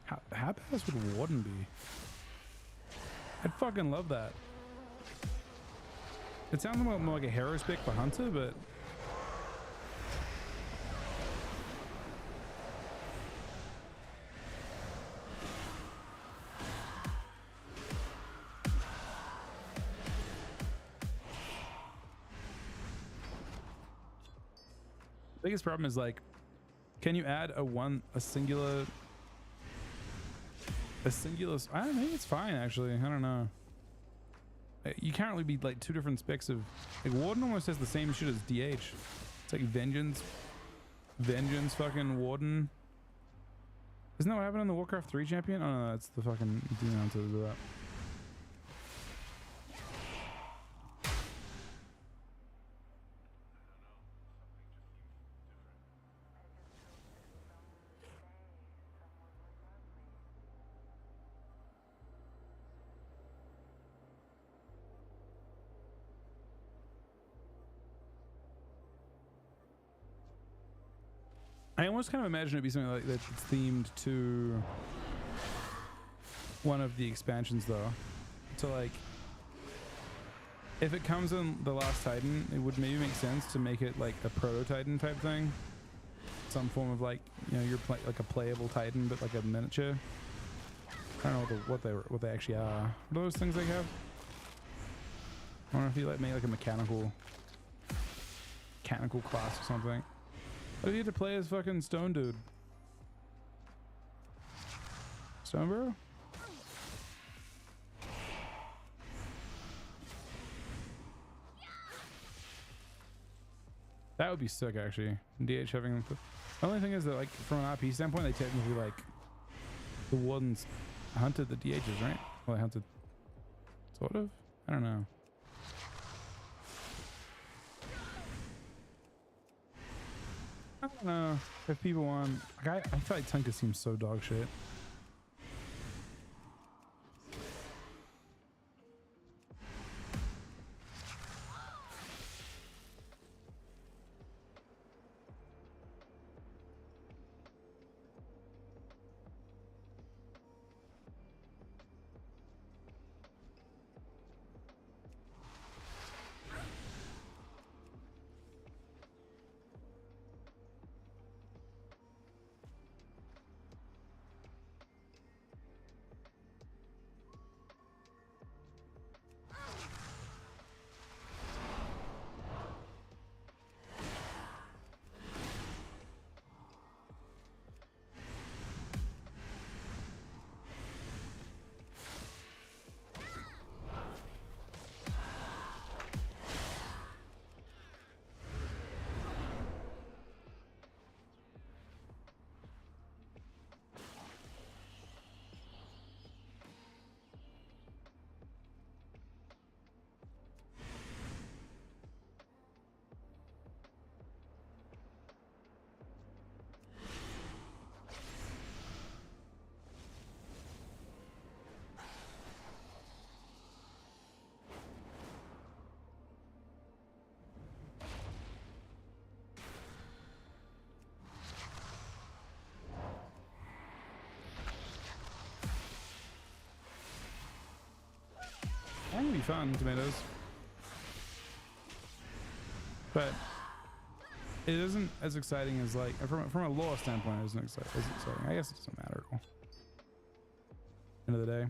A: How badass would Warden be? I'd fucking love that. It sounds more like a hero spec for Hunter, but biggest problem is like, can you add a singular? I don't think it's fine actually. I don't know. You can't really be like two different specs of like Warden almost has the same shit as DH. It's like Vengeance, fucking Warden. Isn't that what happened in the Warcraft 3 champion? Oh no, that's the fucking demon to do that. I almost kind of imagine it'd be something like that's themed to one of the expansions though. So like, if it comes in the last Titan, it would maybe make sense to make it like a proto-Titan type thing. Some form of like, you know, like a playable Titan, but like a miniature. I don't know what they actually are. What are those things they have? I wonder if you like make like a mechanical class or something. Oh, you get to play as fucking Stone Dude. Stone Bro? That would be sick, actually. DH having them. The only thing is that, like, from an RP standpoint, they technically, like, the Wardens hunted the DHs, right? Well, they hunted. Sort of? I don't know. I don't know if people want. Like, I feel like Tonka seems so dog shit. That would be fun, tomatoes. But it isn't as exciting as like from a lore standpoint. It isn't as exciting. I guess it doesn't matter. End of the day.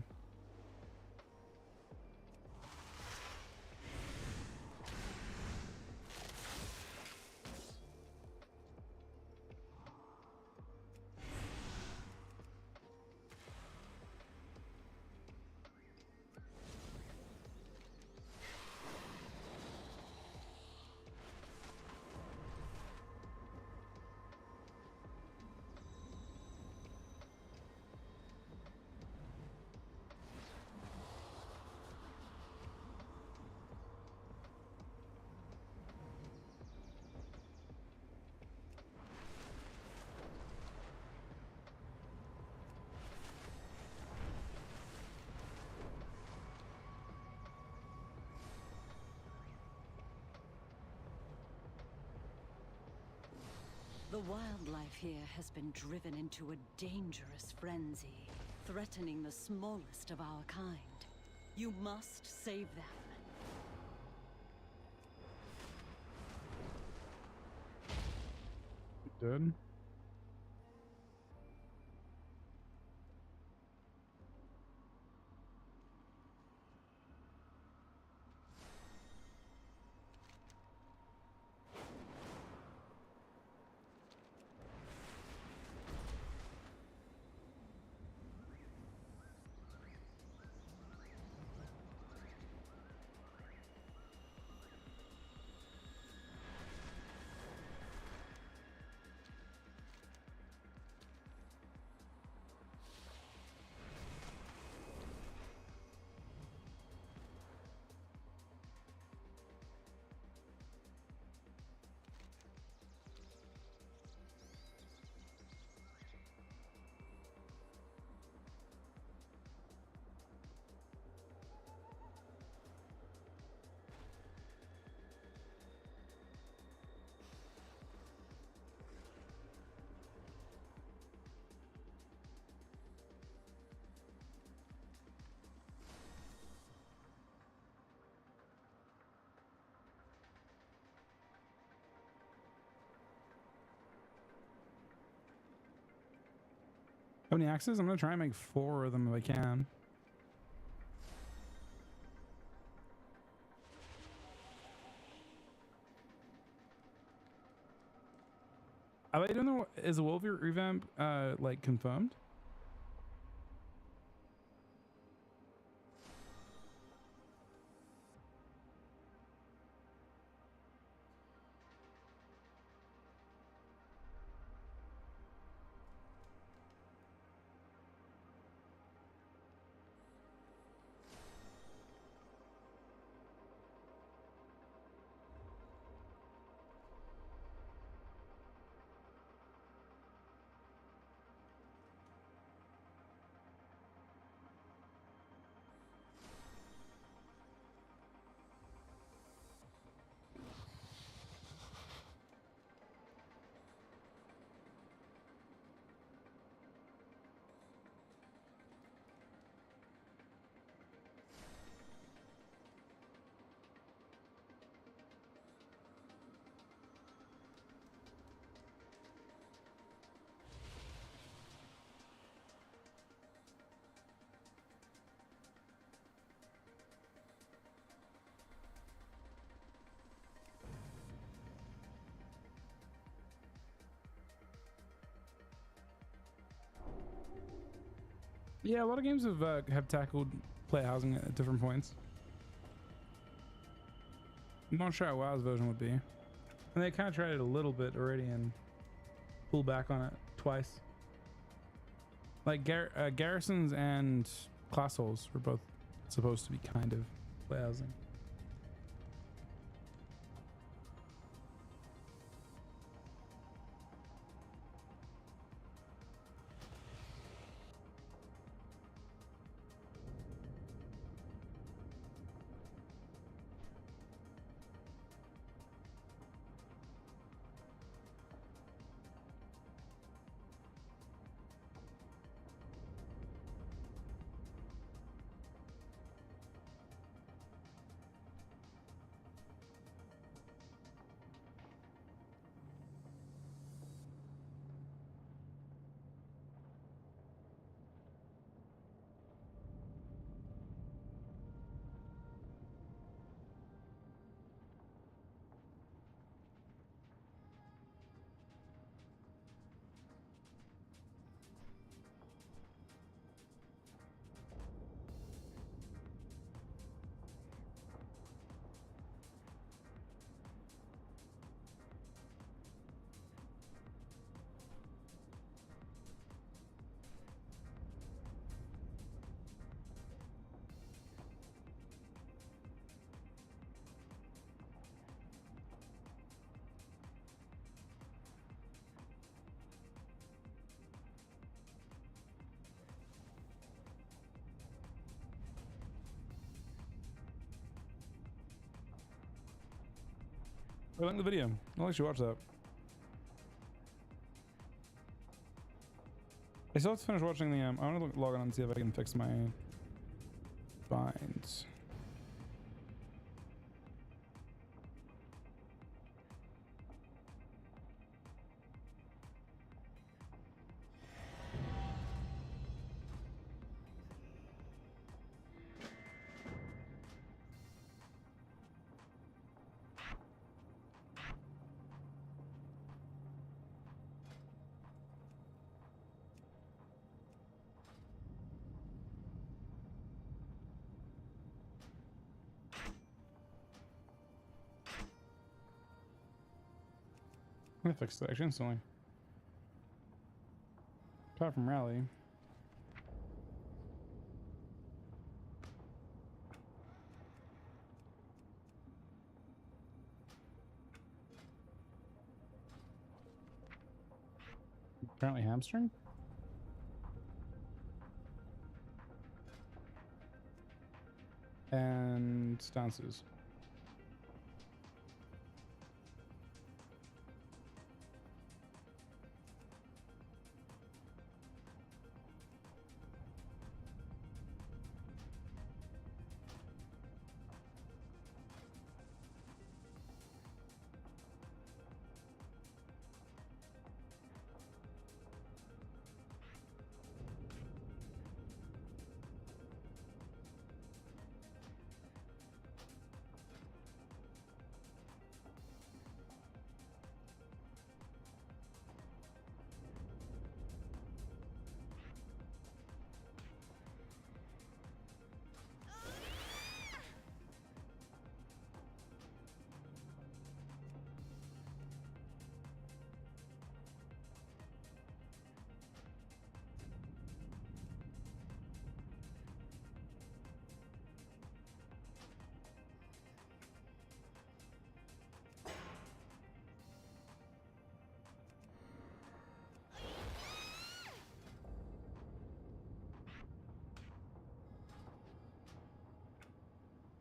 D: The wildlife here has been driven into a dangerous frenzy, threatening the smallest of our kind. You must save them.
A: Dude. How many axes? I'm gonna try and make 4 of them if I can. Are they doing the, is the Wolf revamp like confirmed? Yeah, a lot of games have tackled play housing at different points. I'm not sure how WoW's version would be. And they kind of tried it a little bit already and pulled back on it twice. Like garrisons and class holes were both supposed to be kind of play housing. I like the video. I'll actually watch that. I still have to finish watching the. I want to log on and see if I can fix my binds. I'm gonna fix that actually instantly. Apart from rally. Apparently hamstring. And stances.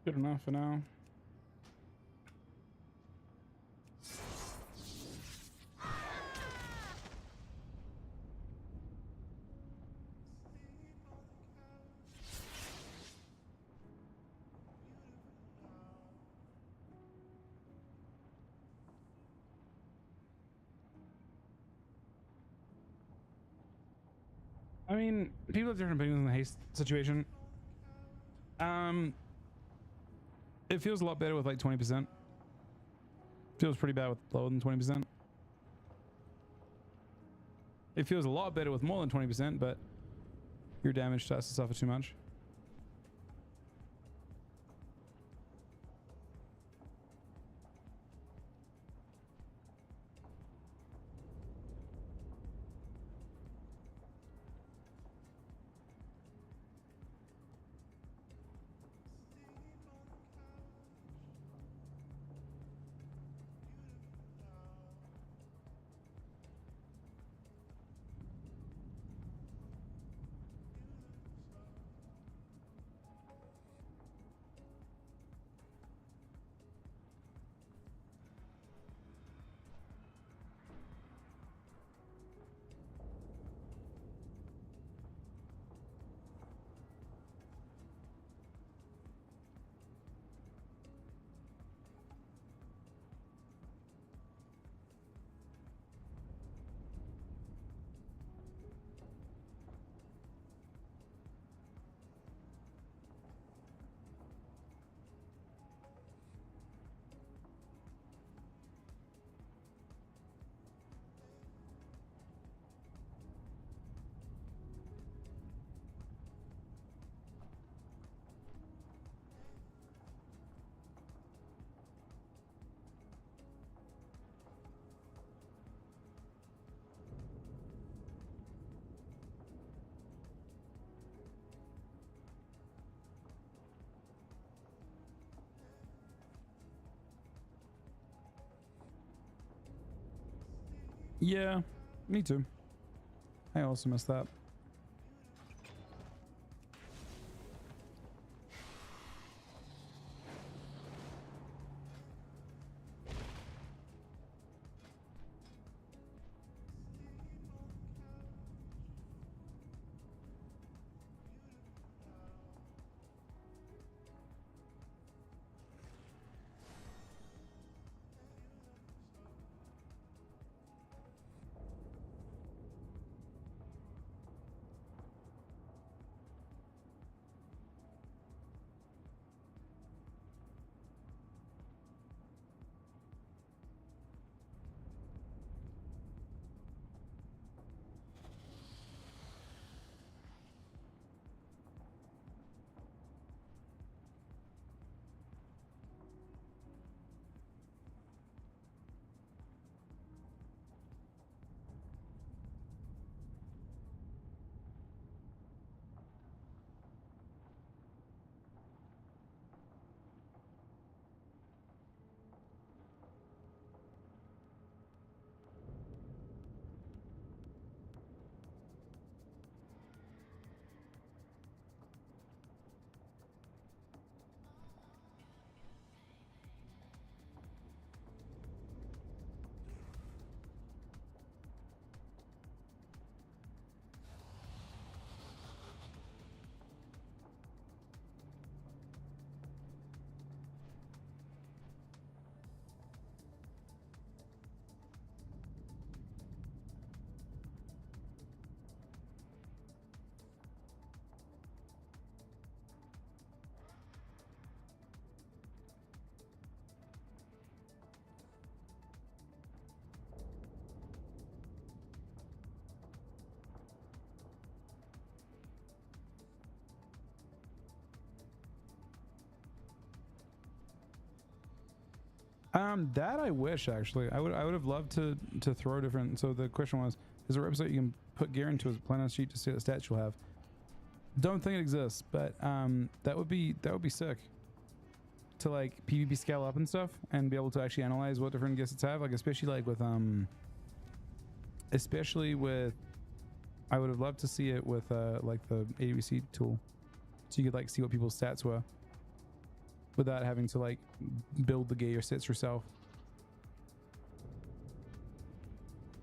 A: Good enough for now. I mean, people have different opinions on the haste situation. It feels a lot better with like 20%. Feels pretty bad with lower than 20%. It feels a lot better with more than 20%, but your damage starts to suffer too much. Yeah, me too. I also missed that. That I wish actually. I would have loved to throw different. So the question was, is there a website you can put gear into as a plan on sheet to see the stats you'll have? Don't think it exists, but that would be sick. To like PvP scale up and stuff, and be able to actually analyze what different gifts have, like especially with I would have loved to see it with like the AWC tool, so you could like see what people's stats were without having to like build the gear sets yourself.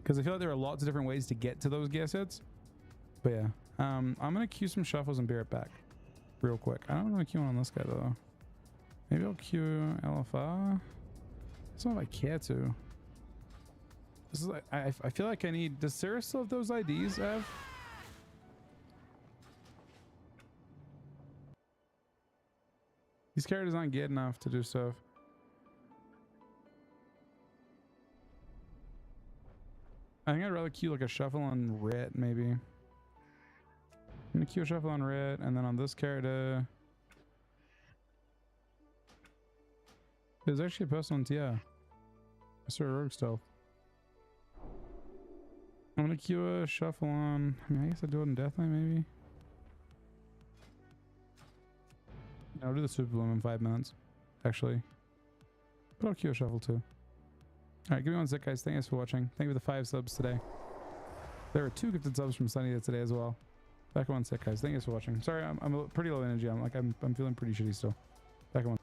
A: Because I feel like there are lots of different ways to get to those gear sets. But yeah, I'm gonna queue some shuffles and bear it back real quick. I don't want to queue one on this guy though. Maybe I'll queue LFR. It's not if I care to. This is like, I feel like I need. Does Sarah still have those IDs, Ev? These characters aren't good enough to do stuff. I think I'd rather queue like a shuffle on red, maybe. I'm gonna queue a shuffle on red, and then on this character. There's actually a person on TR. I saw a rogue stealth. I'm gonna queue a shuffle on. I mean, I guess I'd do it in Deathknight maybe. I'll do the super bloom in 5 minutes, actually. But I'll queue a shuffle too. Alright, give me 1 sec, guys. Thank you guys for watching. Thank you for the 5 subs today. There were 2 gifted subs from Sunny today as well. Back in 1 sec, guys. Thank you guys for watching. Sorry, I'm a pretty low energy. I'm feeling pretty shitty still. Back in 1.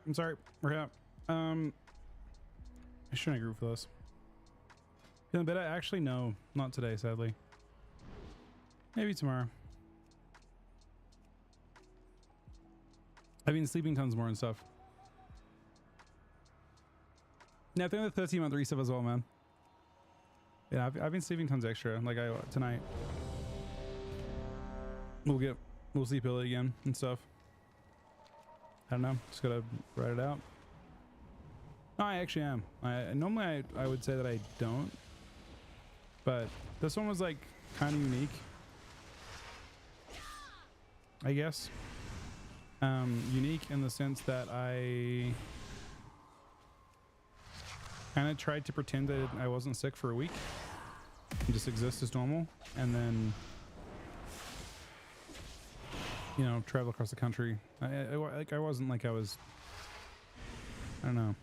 A: I'm sorry. We're out. I shouldn't group for this. Feeling better? Actually, no, not today, sadly. Maybe tomorrow. I've been sleeping tons more and stuff. Yeah, I think the 13-month reset as well, man. Yeah, I've been sleeping tons extra. Like tonight, we'll sleep early again and stuff. I don't know. Just gotta write it out. No, I actually am. Normally I would say that I don't, but this one was like kind of unique, I guess. Unique in the sense that I kind of tried to pretend that I wasn't sick for a week and just exist as normal, and then, you know, travel across the country. I wasn't like I was, I don't know.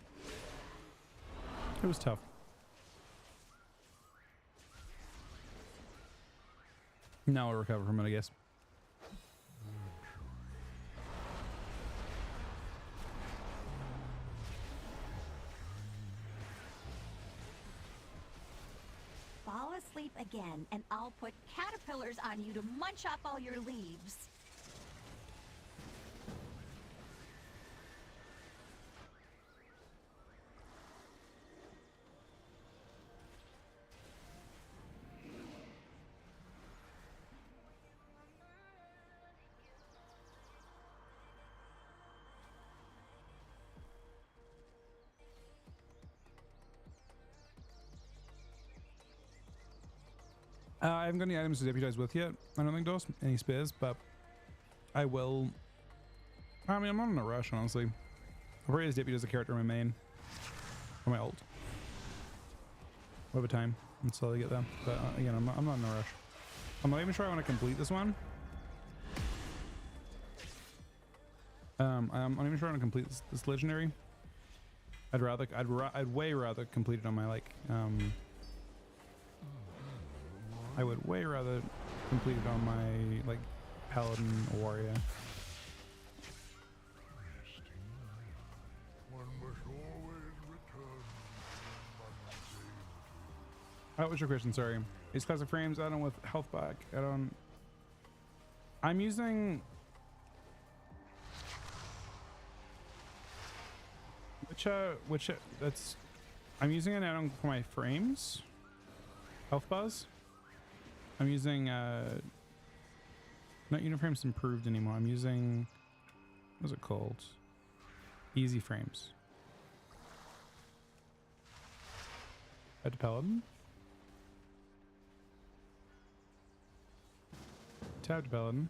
A: It was tough. Now I'll recover from it, I guess.
E: Fall asleep again, and I'll put caterpillars on you to munch up all your leaves.
A: I haven't got any items to deputize with yet. I don't think those any spares, but I will. I mean, I'm not in a rush, honestly. I'll probably just deputize a character in my main or my ult. We'll have a time until I get there. But again, I'm not in a rush. I'm not even sure I want to complete this one. I'm not even sure I want to complete this legendary. I'd way rather complete it on my like I would way rather complete it on my like paladin or warrior.
F: One must always return.
A: What was your question? Sorry. These classic frames add on with health back. I'm using which that's I'm using an add-on for my frames. Health bars. I'm using not Uniframes Improved anymore. I'm using, what's it called? Easy Frames. Add to Paladin. Tab to Paladin.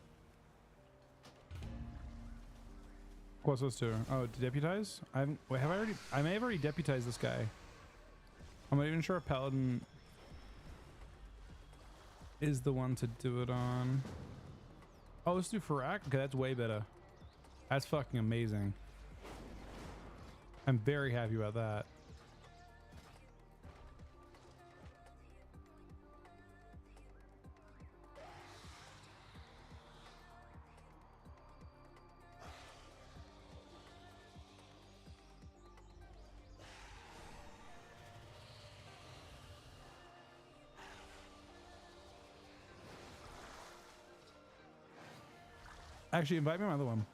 A: What's those two? Oh, to deputize? Wait, have I already? I may have already deputized this guy. I'm not even sure if Paladin is the one to do it on. Oh, let's do Farak. Okay, that's way better. That's fucking amazing. I'm very happy about that. Actually, invite me on my other one.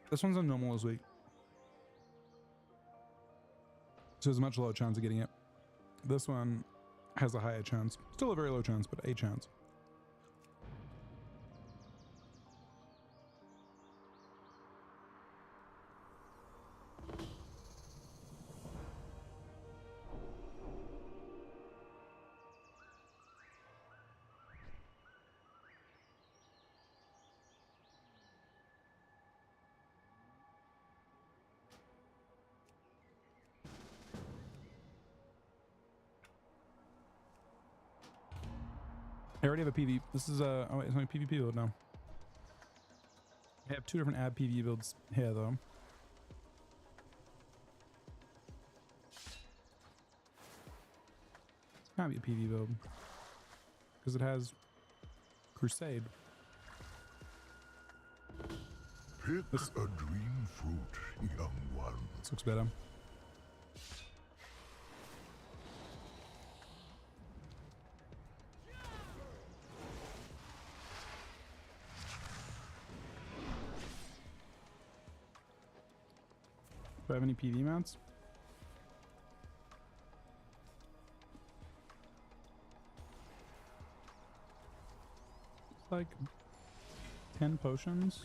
A: This one's on normal this week, so there's a much lower chance of getting it. This one has a higher chance. Still a very low chance, but a chance. I already have a PvP. This is oh wait, it's my PvP build now. I have two different ab PvE builds here though. It's gotta be a PvE build because it has Crusade.
F: Pick a dream fruit, young one.
A: This looks better. Do I have any PV mounts? It's like 10 potions.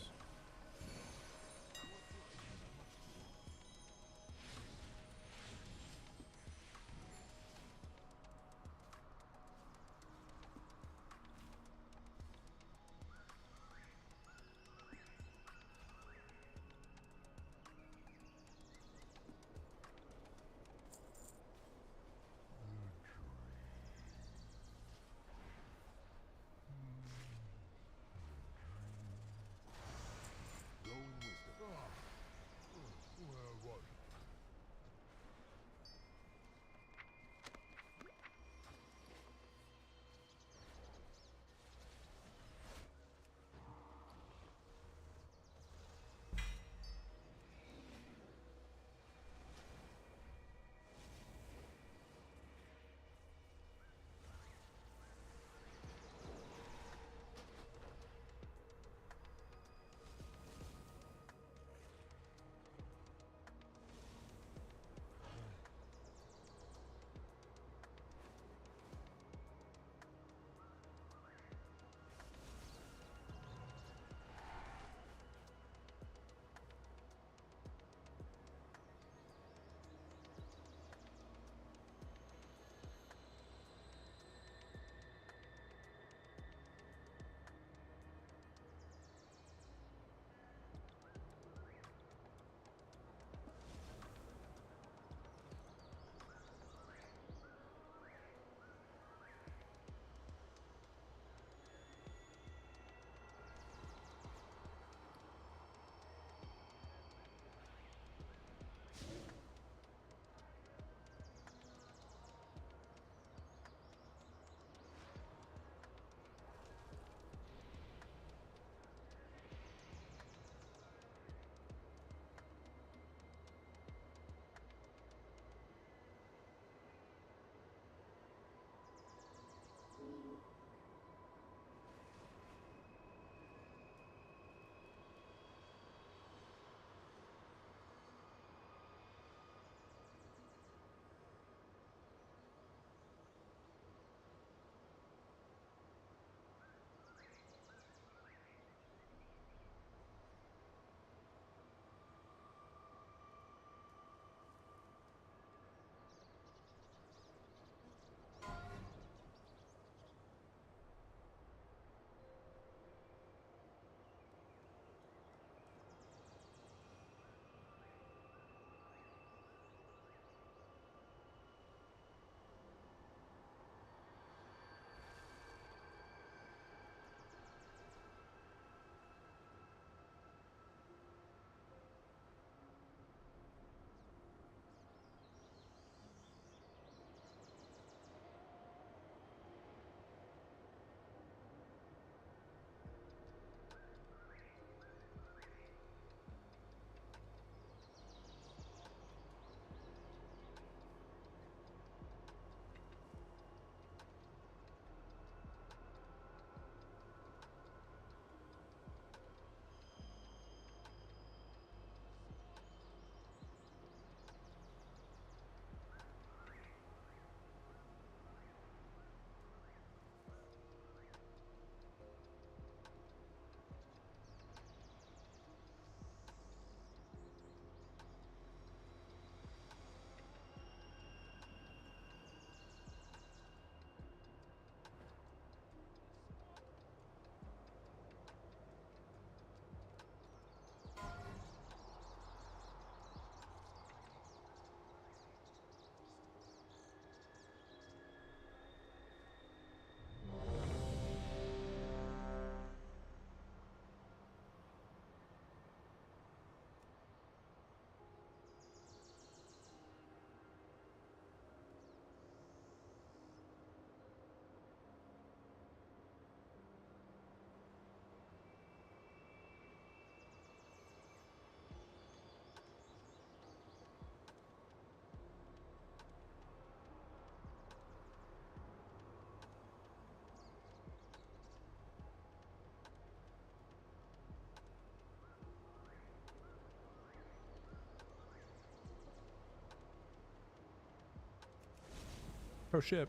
A: Oh shit.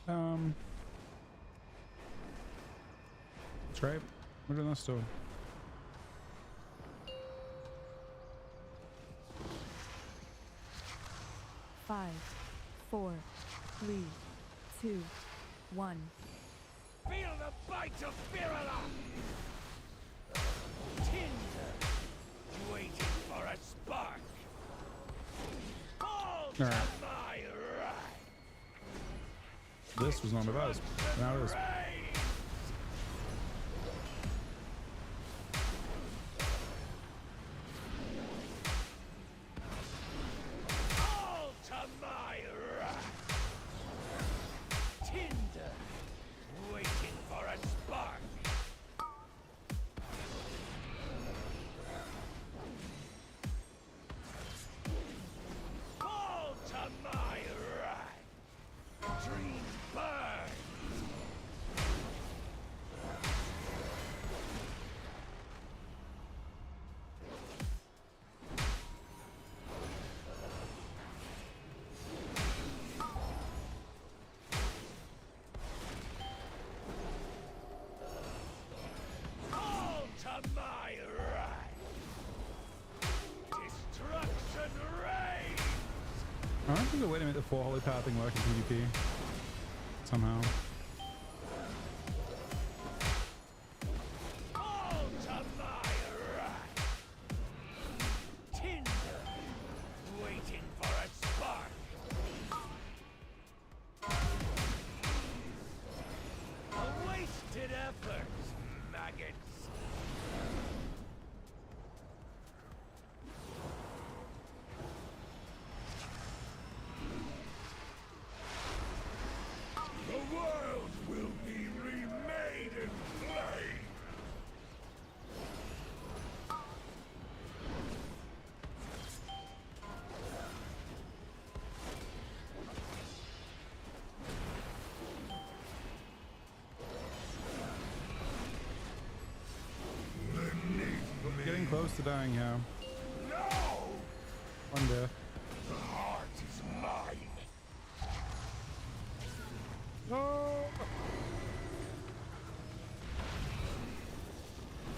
A: That's right. We're doing this still.
H: Five, 4, 3, 2, 1.
I: Feel the bite of Virula! Tinder, waiting for a spark. All to
A: All right.
I: my right.
A: This was not my buzz. Now it is.
I: All to my right. Tinder, waiting for a spark. All to my right. Dream burn. All to my right. Destruction reigns.
A: I don't think the way to make the 4 holy power thing work in PvP. Somehow.
I: All to my right. Tinder, waiting for a spark. A wasted effort, maggots. The world will be remade in flame.
A: We're getting close to dying here.
I: No!
A: One death.
I: The heart is mine.
A: Oh!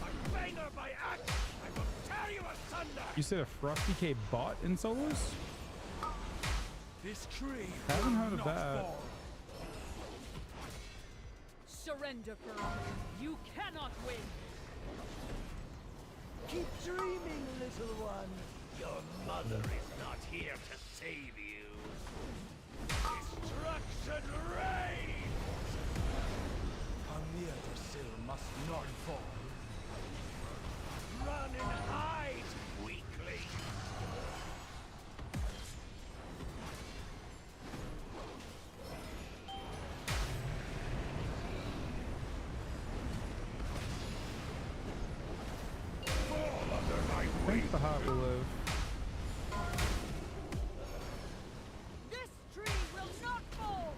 I: I banger by axe. I will tear you asunder.
A: You said a Frost DK bot in solos?
I: This tree
A: Haven't
I: will
A: heard of
I: not
A: that.
I: fall.
H: Surrender, Piranha. You cannot win.
I: Keep dreaming, little one. Your mother is not here to save you. Destruction reigns. Amir Drasil must not fall. Run and hide, weakling. Fall under my
A: I
I: weight.
A: think the heart will live.
H: This tree will not fall.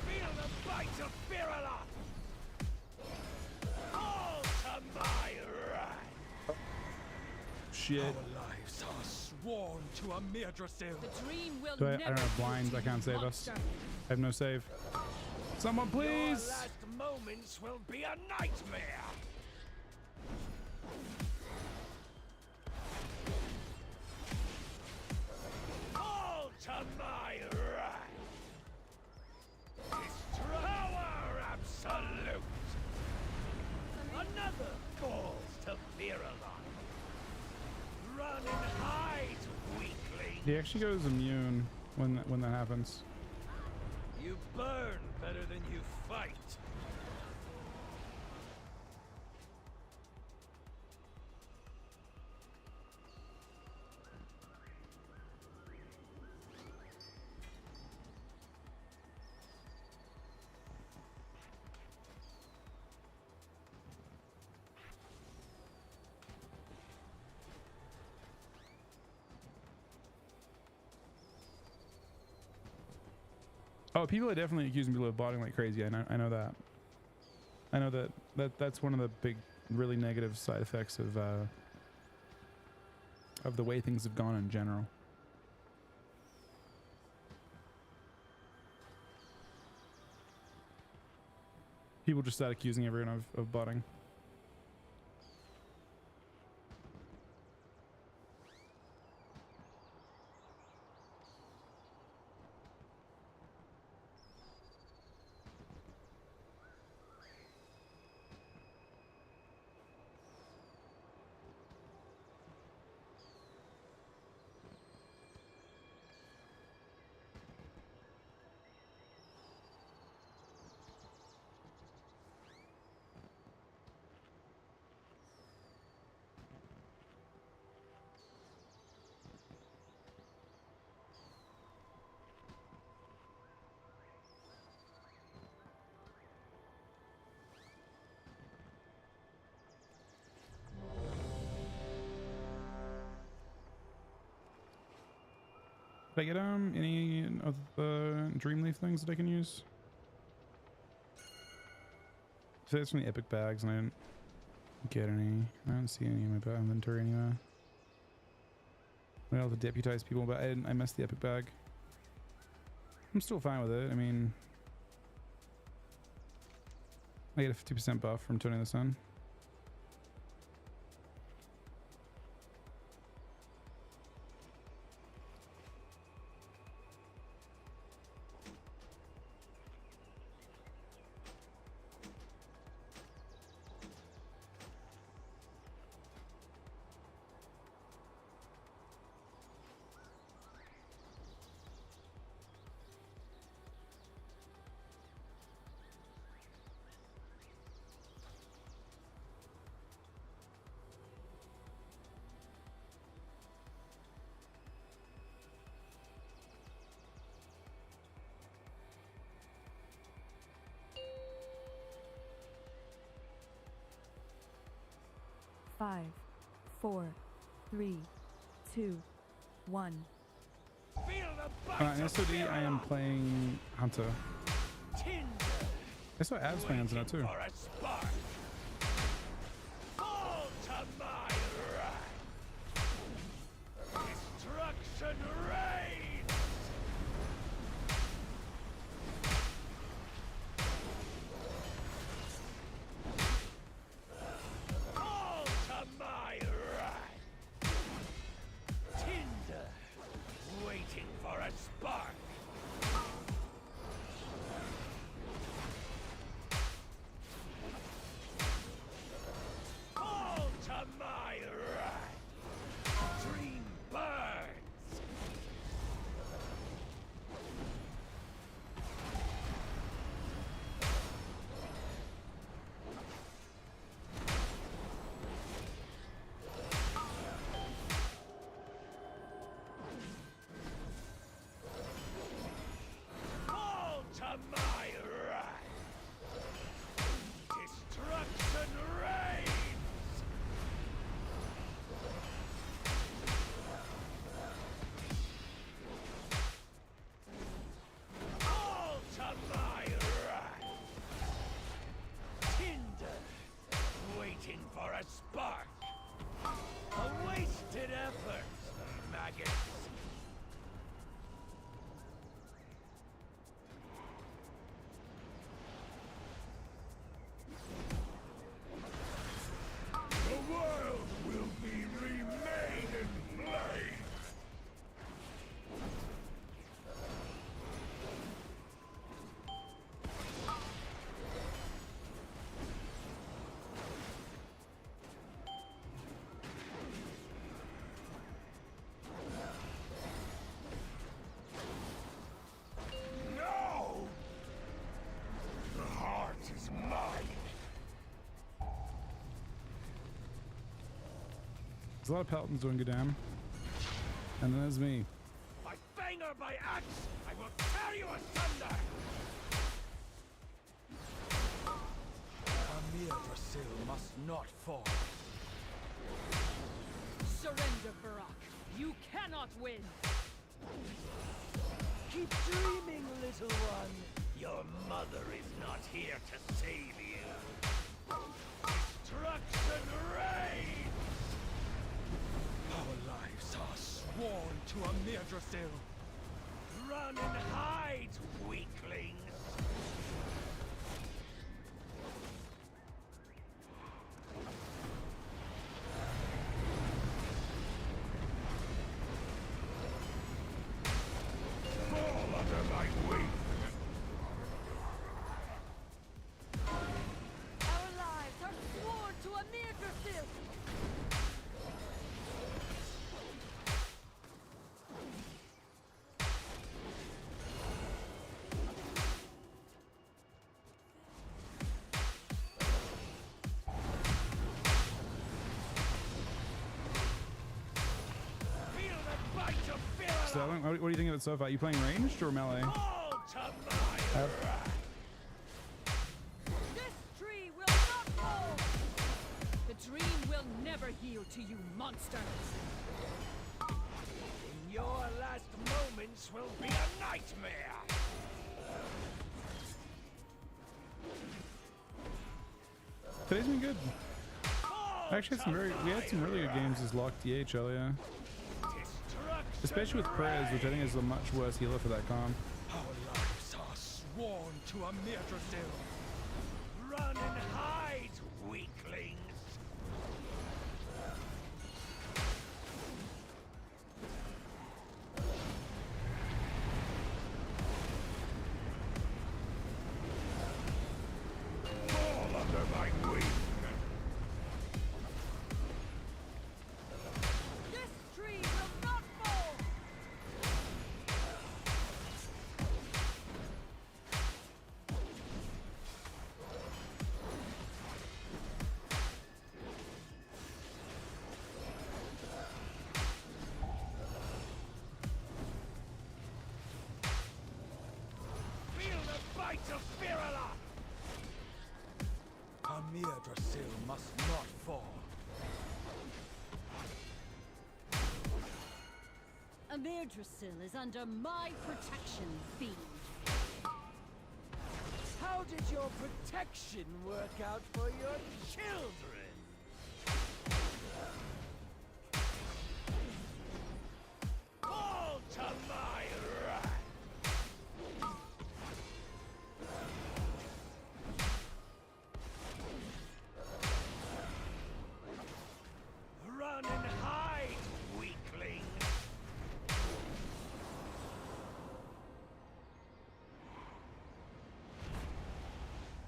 I: Feel the bite of Virula! All to my right!
A: Shit.
I: Our lives are sworn to Amir Drasil.
H: The dream will
A: Do I
H: never
A: don't have blinds.
H: kill
A: I can't
H: you,
A: save us.
H: monster.
A: I have no save. Someone
I: Your
A: please!
I: last moments will be a nightmare! All to my right! Power absolute! Another falls to Virula! Run and hide, weakling!
A: He actually goes immune when that happens.
I: You burn better than you fight!
A: Oh, people are definitely accusing people of botting like crazy. I know that. I know that's one of the big, really negative side effects of the way things have gone in general. People just start accusing everyone of botting. Did I get any of the Dreamleaf things that I can use? So that's from the epic bags, and I didn't get any. I don't see any in my inventory anywhere. I able to deputize people, but I messed the epic bag. I'm still fine with it. I mean, I get a 50% buff from turning this on.
H: Five, 4, 3, 2, 1.
A: In SoD, I am playing Hunter. I saw Abs playing Hunter now too.
I: Destruction reigns! All to my right! Tinder, waiting for a spark! All to my right! Dream burns! All to my right! Destruction reigns! All to my right! Tinder, waiting for a spark! A wasted effort, maggots! The world will be remade in flame! No! The heart is mine!
A: There's a lot of Peltons doing good damn. And then there's me.
I: By fang or by axe, I will tear you asunder! Amir Brasil must not fall.
H: Surrender, Barak. You cannot win.
I: Keep dreaming, little one. Your mother is not here to save you. Destruction reigns! Our lives are sworn to a Mirdrasil. Run and hide, weaklings! Fall under my wing!
H: Our lives are sworn to a Mirdrasil.
I: Feel the bite of fear!
A: So, what do you think of it so far? You playing ranged or melee?
I: Fall to my wrath!
H: This tree will not fall. The dream will never heal to you, monsters.
I: Your last moments will be a nightmare!
A: Today's been good.
I: Fall
A: Actually, we had some really good games as locked DH earlier. Especially with Prez, which I think is a much worse healer for that comp.
I: Our lives are sworn to a Mirdrasil. Run and hide, weaklings! Fall under my wing!
H: This tree will not fall.
I: Feel the bite of Firala! A Mirdrasil must not fall.
D: A Mirdrasil is under my protection, fiend.
I: How did your protection work out for your children? Fall to my wrath! Run and hide, weakling!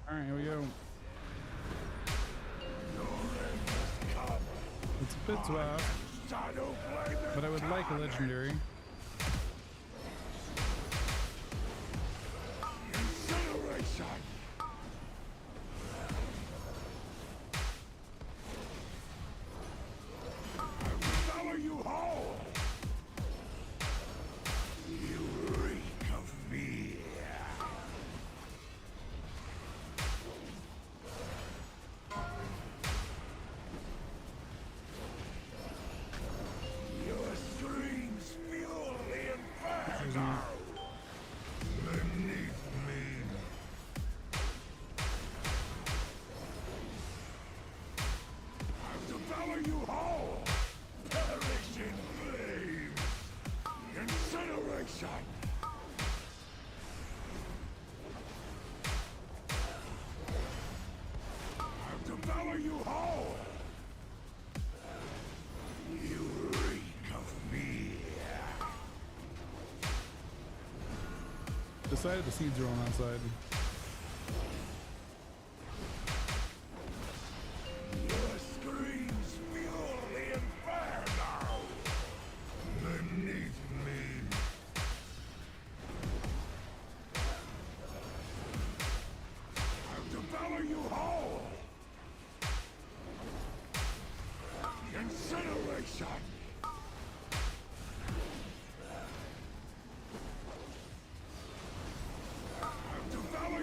A: Alright, here we go. It's a bit swap, but I would like a legendary.
I: Incineration! I will devour you whole! You reek of fear! Your screams fuel the inferno! Beneath me! I'll devour you whole! Perish in flames! Incineration! I'll devour you whole! You reek of fear!
A: Decided the seeds are on that side.
I: Your screams fuel the inferno! Beneath me! I'll devour you whole! Incineration! I'll devour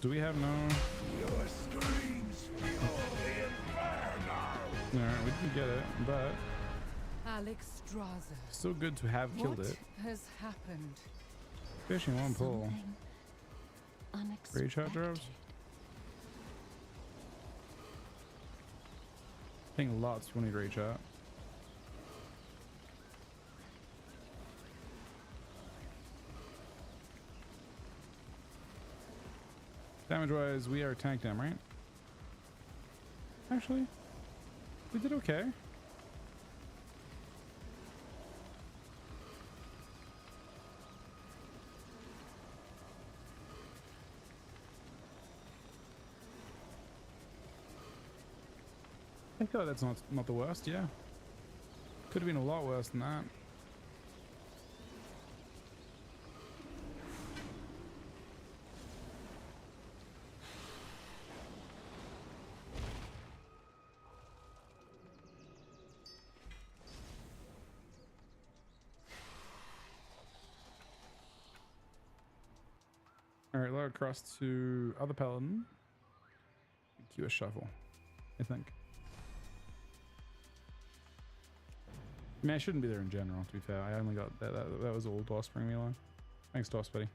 A: Do we have no?
I: Your screams fuel the inferno.
A: Alright, we didn't get it, but
H: Alex Straza.
A: still good to have killed
H: What
A: it.
H: has happened?
A: Fishing one pull.
D: Something
A: Rage shot drops. I think lots will need rage shot. Damage wise, we are tank them, right? Actually, we did okay. I feel like that's not the worst, yeah. Could have been a lot worse than that. Alright, load across to other paladin. Cue a shuffle, I think. I mean, I shouldn't be there in general, to be fair. I only got that was all DOS bring me along. Thanks, DOS, buddy.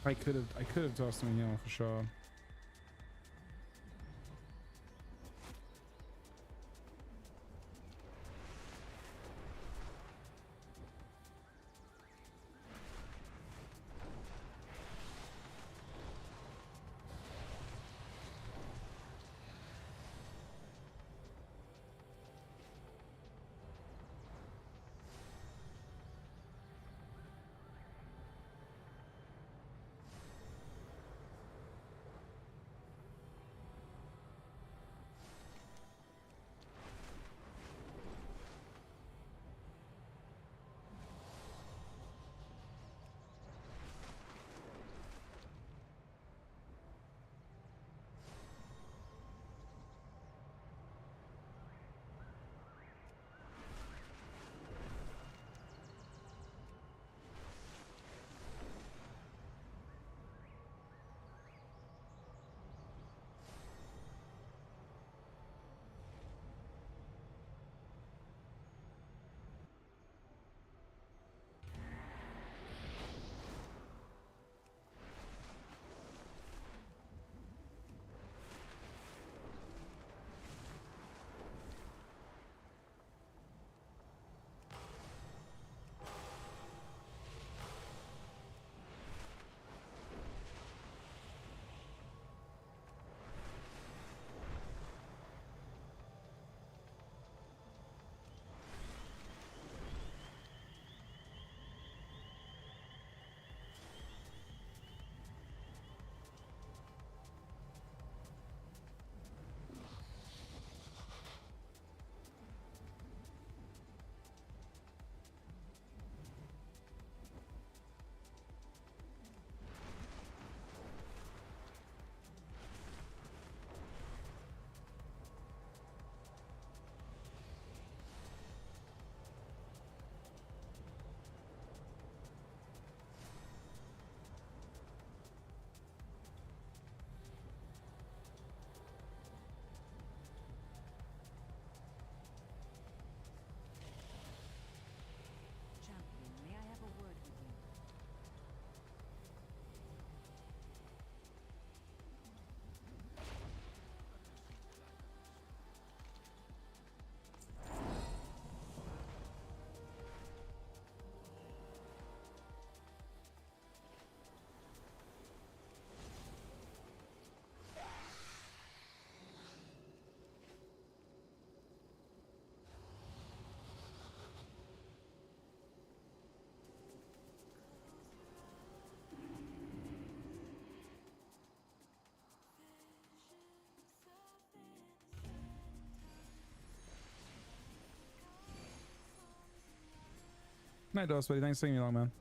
A: I could have tossed him a heal for sure. night, Dos, buddy. Thanks for taking me along, man.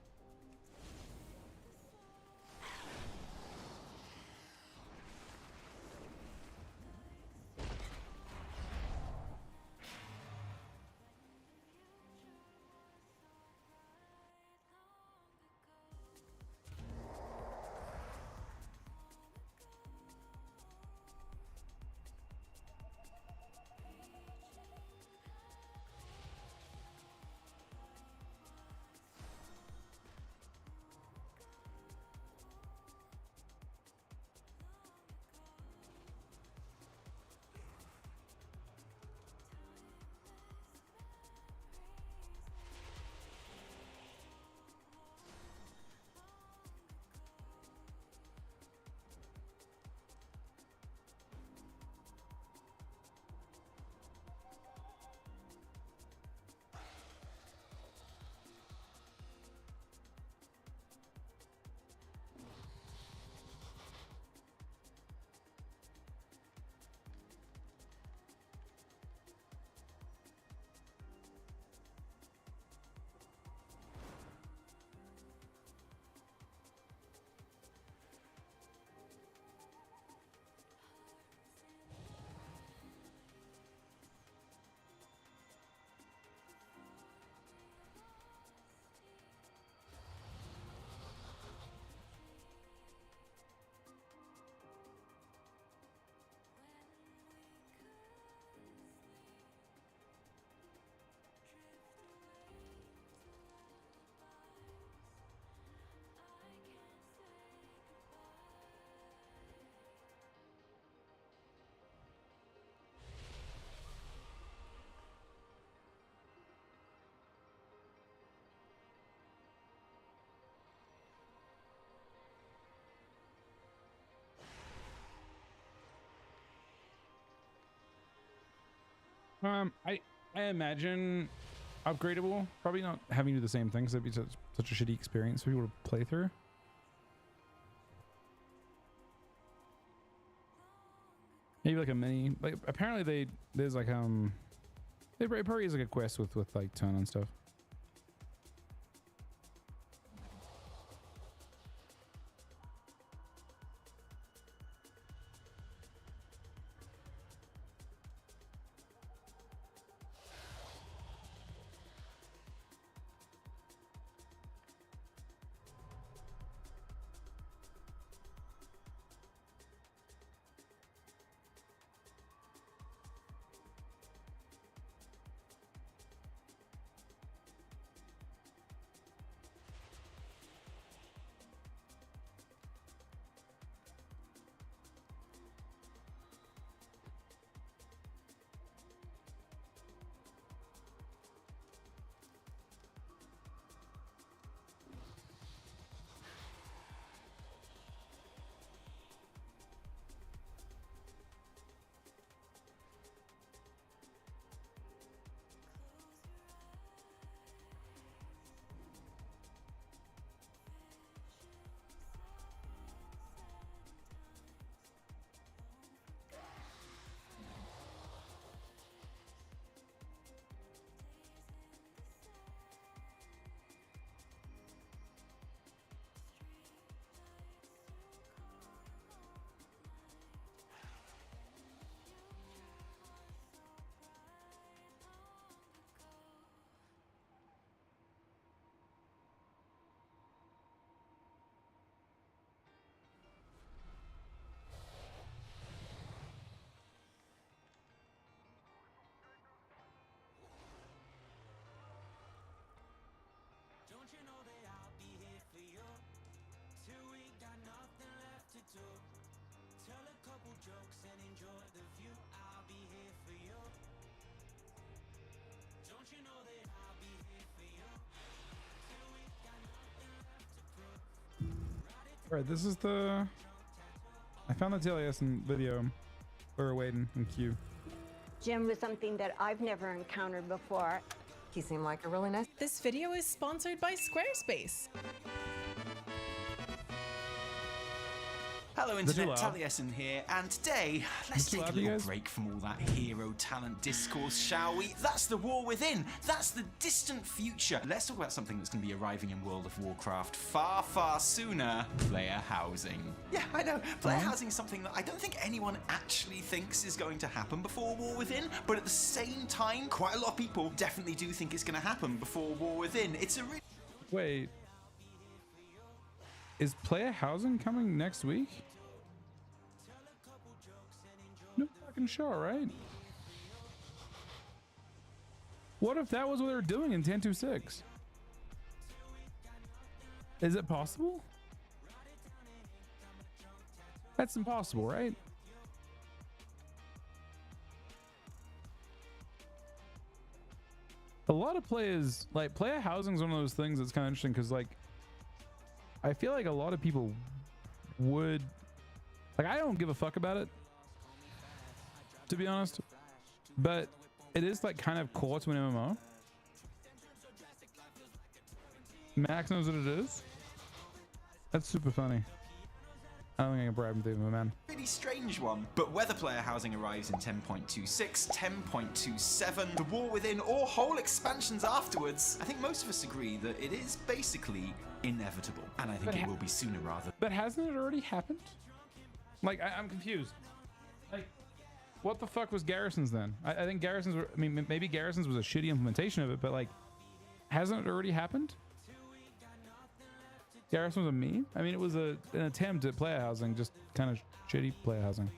A: I imagine upgradable. Probably not having to do the same things. That'd be such a shitty experience for people to play through. Maybe like a mini. Like apparently there's like it probably is like a quest with like ton and stuff. All right, this is the. I found the TLS video. We're waiting in queue.
J: Jim was something that I've never encountered before.
K: He seemed like a really nice.
L: This video is sponsored by Squarespace.
K: Hello Internet, Taliesin here, and today, let's take a little break from all that hero talent discourse, shall we? That's the war within, that's the distant future. Let's talk about something that's going to be arriving in World of Warcraft far, far sooner, player housing. Yeah, I know, player housing is something that I don't think anyone actually thinks is going to happen before War Within, but at the same time, quite a lot of people definitely do think it's going to happen before War Within. It's a really...
A: Wait. Is player housing coming next week? No fucking sure, right? What if that was what they were doing in 10.2.6? Is it possible? That's impossible, right? A lot of players, like, player housing is one of those things that's kind of interesting because, like, I feel like a lot of people would, like, I don't give a fuck about it, to be honest, but it is like kind of core to an MMO. Max knows what it is. That's super funny. I don't think I can bribe him to him, man.
K: Really strange one. But whether player housing arrives in 10.26, 10.27, the War Within, or whole expansions afterwards, I think most of us agree that it is basically inevitable. And I think it will be sooner rather.
A: But hasn't it already happened? Like, I'm confused. Like, what the fuck was Garrisons then? I think Garrisons were, I mean, maybe Garrisons was a shitty implementation of it, but like, hasn't it already happened? Garrison was a meme? I mean, it was an attempt at player housing, just kind of shitty player housing.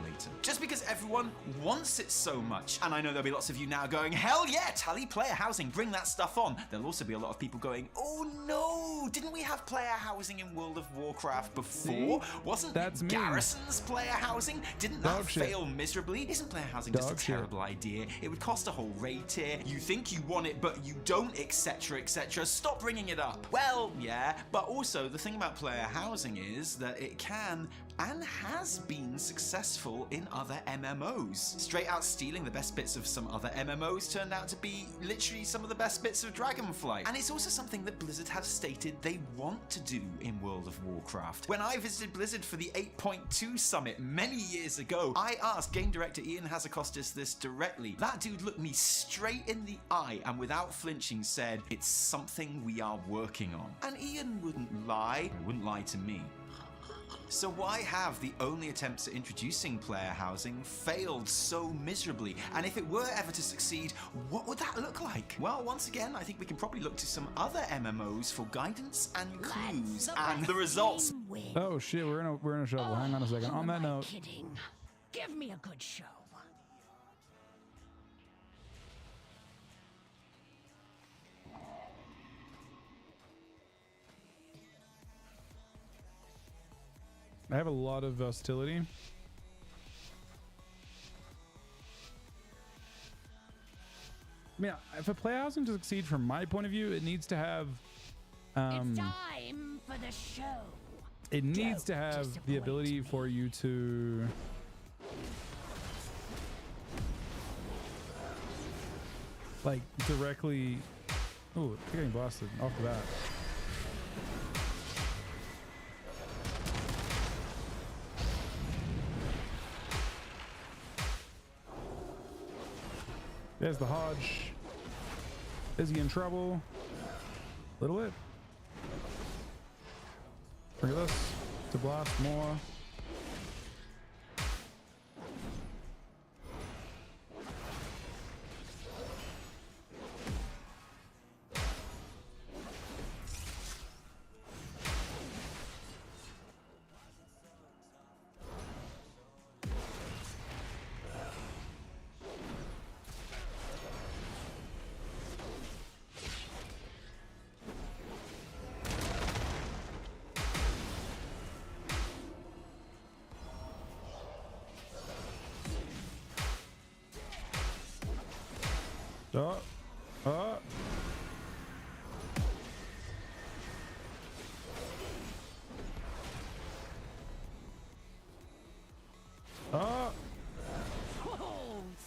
K: Later. Just because everyone wants it so much. And I know there'll be lots of you now going, hell yeah, Tally, player housing, bring that stuff on. There'll also be a lot of people going, oh no, didn't we have player housing in World of Warcraft before? Wasn't Garrison's player housing? Didn't that fail miserably? Isn't player housing just a terrible idea? It would cost a whole raid tier. You think you want it, but you don't, etc, etc. Stop bringing it up. Well, yeah, but also the thing about player housing is that it can and has been successful in other MMOs. Straight out stealing the best bits of some other MMOs turned out to be literally some of the best bits of Dragonflight. And it's also something that Blizzard have stated they want to do in World of Warcraft. When I visited Blizzard for the 8.2 summit many years ago, I asked game director Ian Hazacostas this directly. That dude looked me straight in the eye and without flinching said, it's something we are working on. And Ian wouldn't lie to me. So why have the only attempts at introducing player housing failed so miserably? And if it were ever to succeed, what would that look like? Well, once again, I think we can probably look to some other MMOs for guidance and clues. And the results.
A: Oh shit, we're in a shovel. Hang on a second. On that note.
H: Kidding. Give me a good show.
A: I have a lot of versatility. I mean, for player housing to succeed from my point of view, it needs to have
H: it's time for the show.
A: It needs to have the ability for you to like directly getting blasted off the bat. There's the Hodge. Is he in trouble? Little bit. Look at this. To blast more.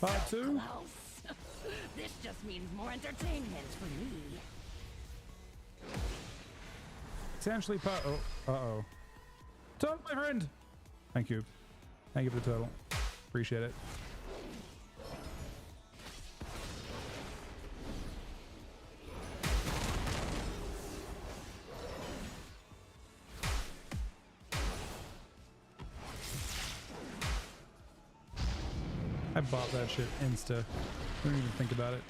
A: Part 2?
H: This just means more entertainment for me.
A: Essentially part... Uh-oh. Total, my friend! Thank you. Thank you for the total. Appreciate it. I bought that shit insta. Don't even think about it.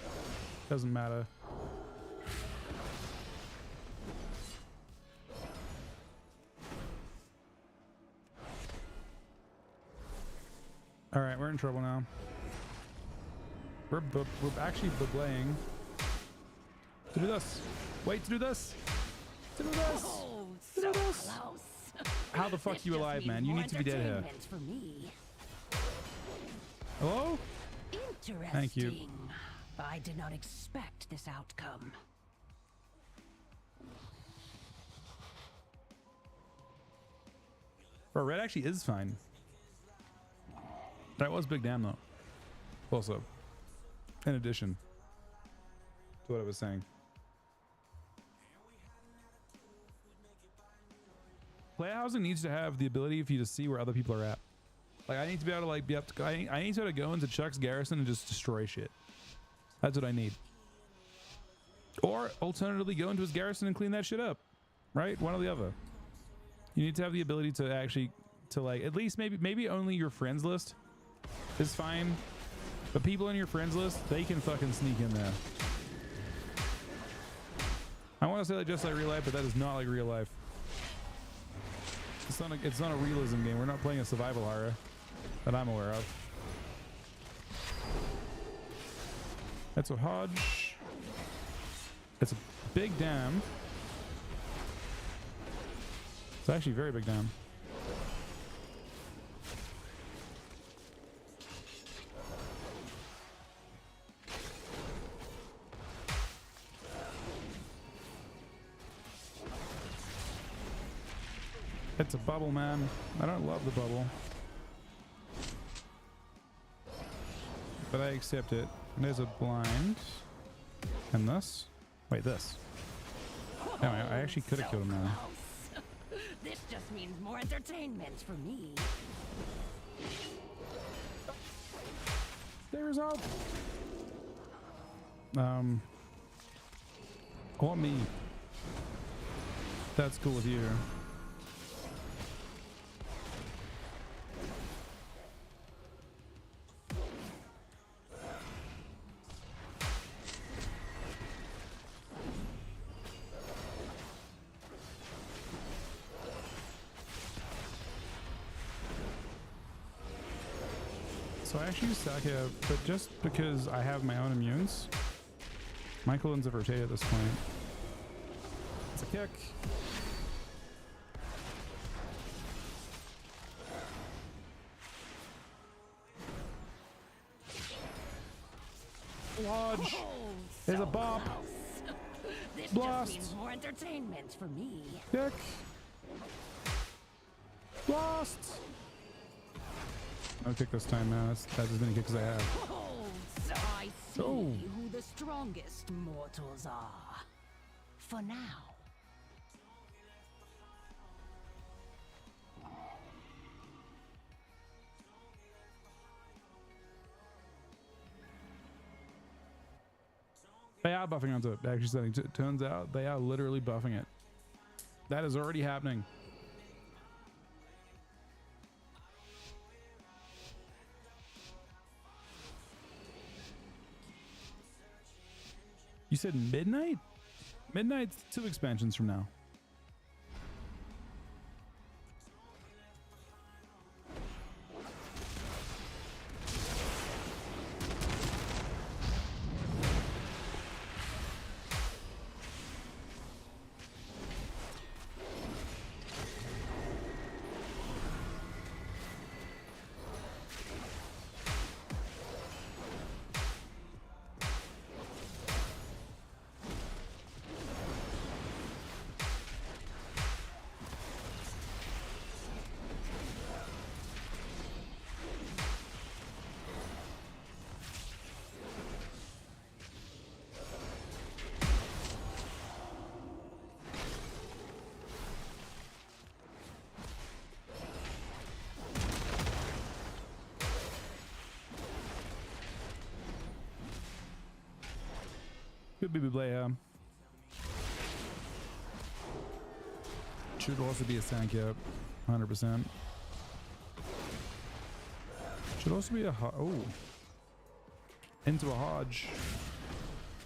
A: Doesn't matter. All right, we're in trouble now. We're actually belaying to do this. Wait, to do this. To do this.
D: Oh,
A: to
D: so
A: do this.
D: close.
A: How the fuck
D: This
A: you
D: just
A: alive,
D: means
A: man? You
D: more
A: need to be dead here.
D: entertainment for me.
A: Hello?
D: Interesting.
A: Thank you.
D: I did not expect this outcome.
A: Bro, red actually is fine. That was big damn though. Also, in addition to what I was saying. Player housing needs to have the ability for you to see where other people are at. Like I need to be able to like be up to, I need to be able to go into Chuck's garrison and just destroy shit. That's what I need. Or alternatively go into his garrison and clean that shit up. Right? One or the other. You need to have the ability to actually to like at least maybe only your friends list is fine. But people in your friends list, they can fucking sneak in there. I want to say that just like real life, but that is not like real life. It's not a realism game. We're not playing a survival horror that I'm aware of. That's a Hodge. It's a big dam. It's actually a very big dam. It's a bubble, man. I don't love the bubble. But I accept it. And there's a blind. And this. Wait, this. Anyway, I actually could have killed him now.
D: This just means more entertainment for me.
A: Stairs up. Or me. That's cool with you. So I actually use Sakia, but just because I have my own immunes. My cooldowns have rotated at this point. It's a kick. Lodge. There's a bop.
D: This
A: Blast.
D: just means more entertainment for me.
A: Kick. Blast. No kick this time, man. That's as many kicks as I have.
D: Oh, so I see
A: Oh.
D: who the strongest mortals are. For now. They are buffing onto it. Actually, saying it turns out they are literally buffing it. That is already happening. You said midnight? Midnight's 2 expansions from now.
A: player. Should also be a sand cap, 100%. Should also be a into a Hodge.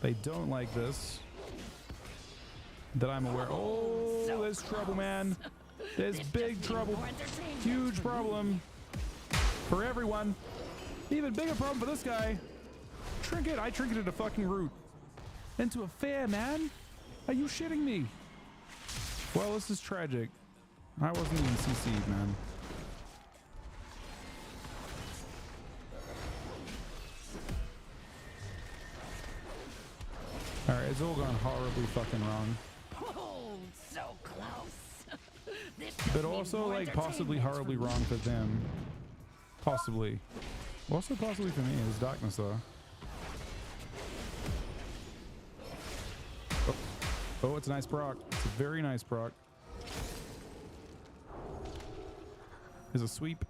A: They don't like this. That I'm aware. Oh, there's trouble, man. There's big trouble. Huge problem for everyone. Even bigger problem for this guy. Trinket. I trinketed a fucking root into a fair, man. Are you shitting me? Well, this is tragic. I wasn't even CC'd, man. Alright, it's all gone horribly fucking wrong.
H: Oh, so close.
A: But also, like, possibly horribly wrong for them. Possibly. Also possibly for me. It's darkness, though. Oh, it's a nice proc. It's a very nice proc. There's a sweep.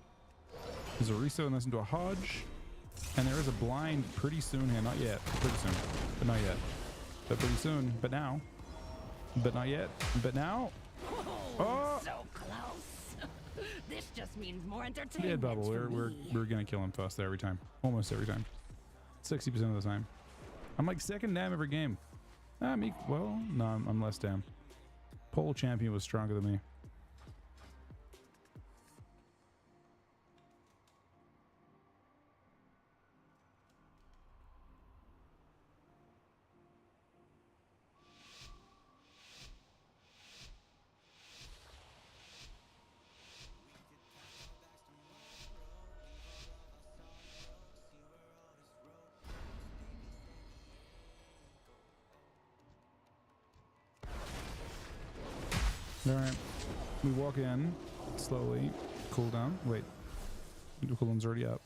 A: There's a reset and this into a Hodge. And there is a blind pretty soon here. Not yet. Pretty soon. But not yet. But pretty soon. But now. But not yet. But now.
H: Oh, so close. This just means more entertainment.
A: Dead bubble. We're gonna kill him first every time. Almost every time. 60% of the time. I'm like second damn every game. Well, no, I'm less damn. Pole champion was stronger than me. Alright, we walk in slowly, cool down. Wait, the cooldown's already up.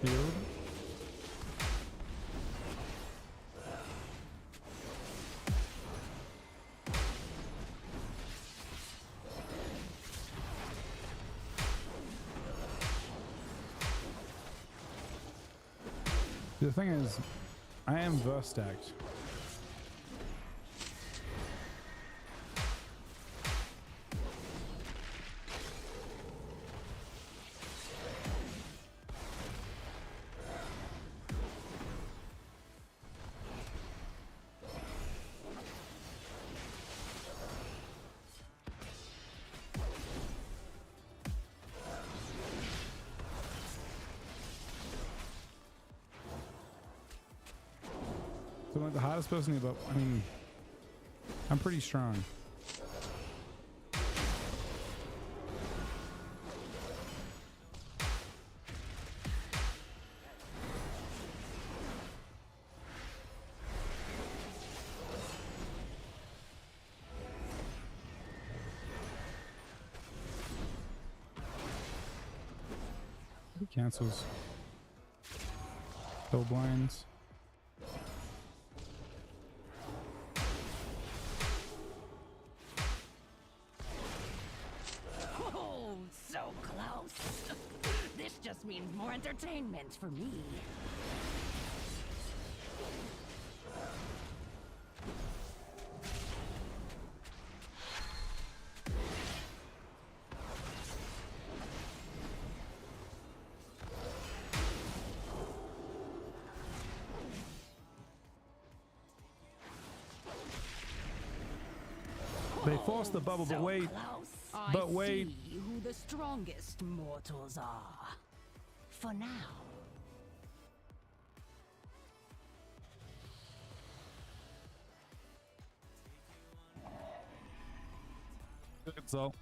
A: Healed. The thing is, I am verse stacked. So like the hottest person about, I mean, I'm pretty strong. He cancels. Double blinds.
H: Means more entertainment for me.
A: They forced the bubble, but wait. But wait.
H: I see who the strongest mortals are. For now.
A: So.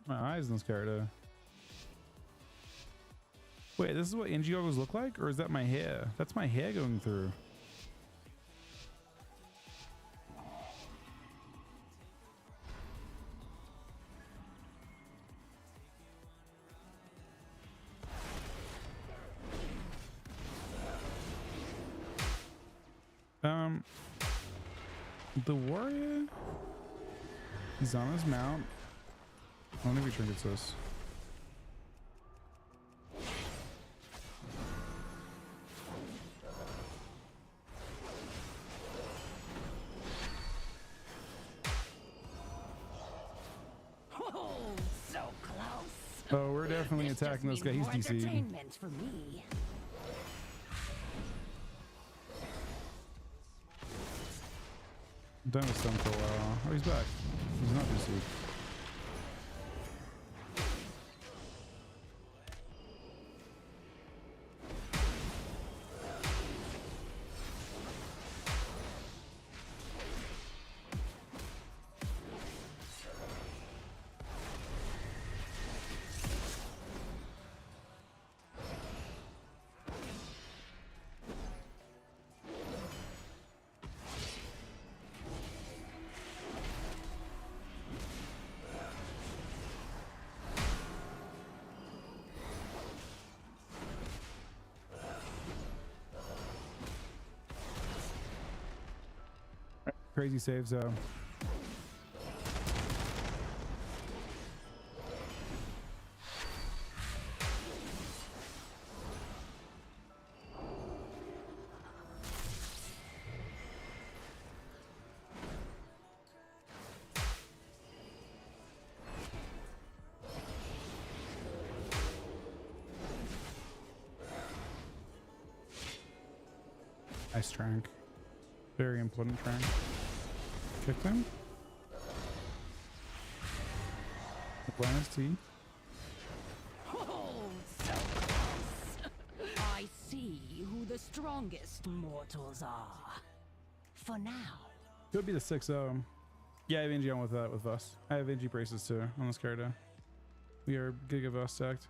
A: My eyes in this character. Wait, this is what Indiegoggles look like? Or is that my hair? That's my hair going through. The warrior? He's on his mount. I wonder if he trinkets this.
H: Oh, so close.
A: Oh, we're definitely attacking this guy. He's DC'd.
H: Entertainment for me.
A: I'm done with stun for a while. Oh, he's back. He's not DC'd. Crazy saves though. Nice trank. Very important trank. Kick them. Atlantis T.
H: Oh, so close. I see who the strongest mortals are. For now.
A: Could be the 6-0. Yeah, I have NG on with that with us. I have NG braces too on this character. We are Giga stacked.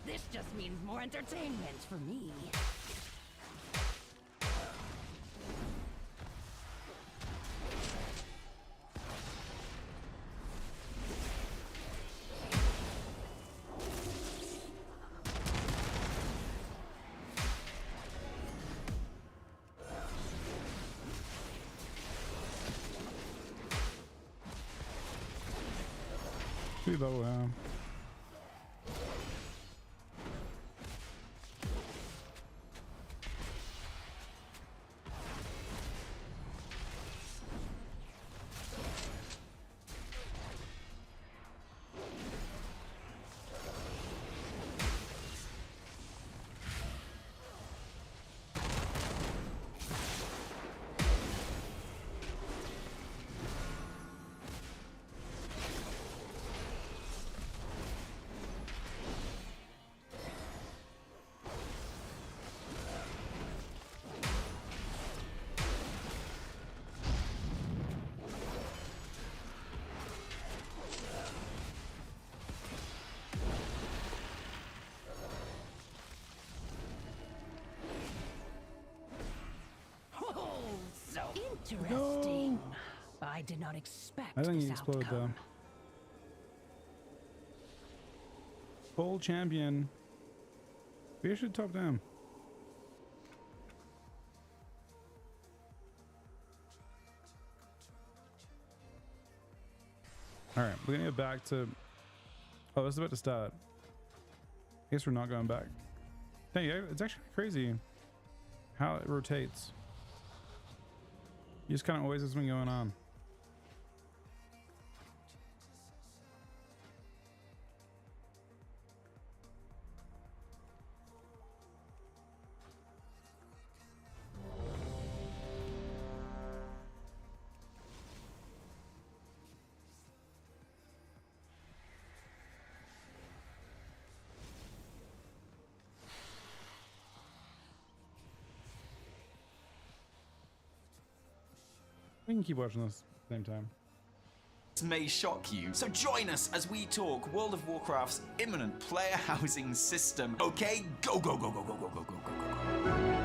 H: This just means more entertainment for me.
A: Pretty low.
H: Interesting. I did not expect
A: I think
H: this
A: he exploded though.
H: outcome.
A: Full champion. We should top down. All right, we're gonna get back to. Oh, this is about to start. I guess we're not going back. Dang, it's actually crazy how it rotates. You just kind of always have something going on. We can keep watching this at the same time.
K: This may shock you, so join us as we talk World of Warcraft's imminent player housing system. Okay, go, go, go, go, go, go, go, go, go, go, go.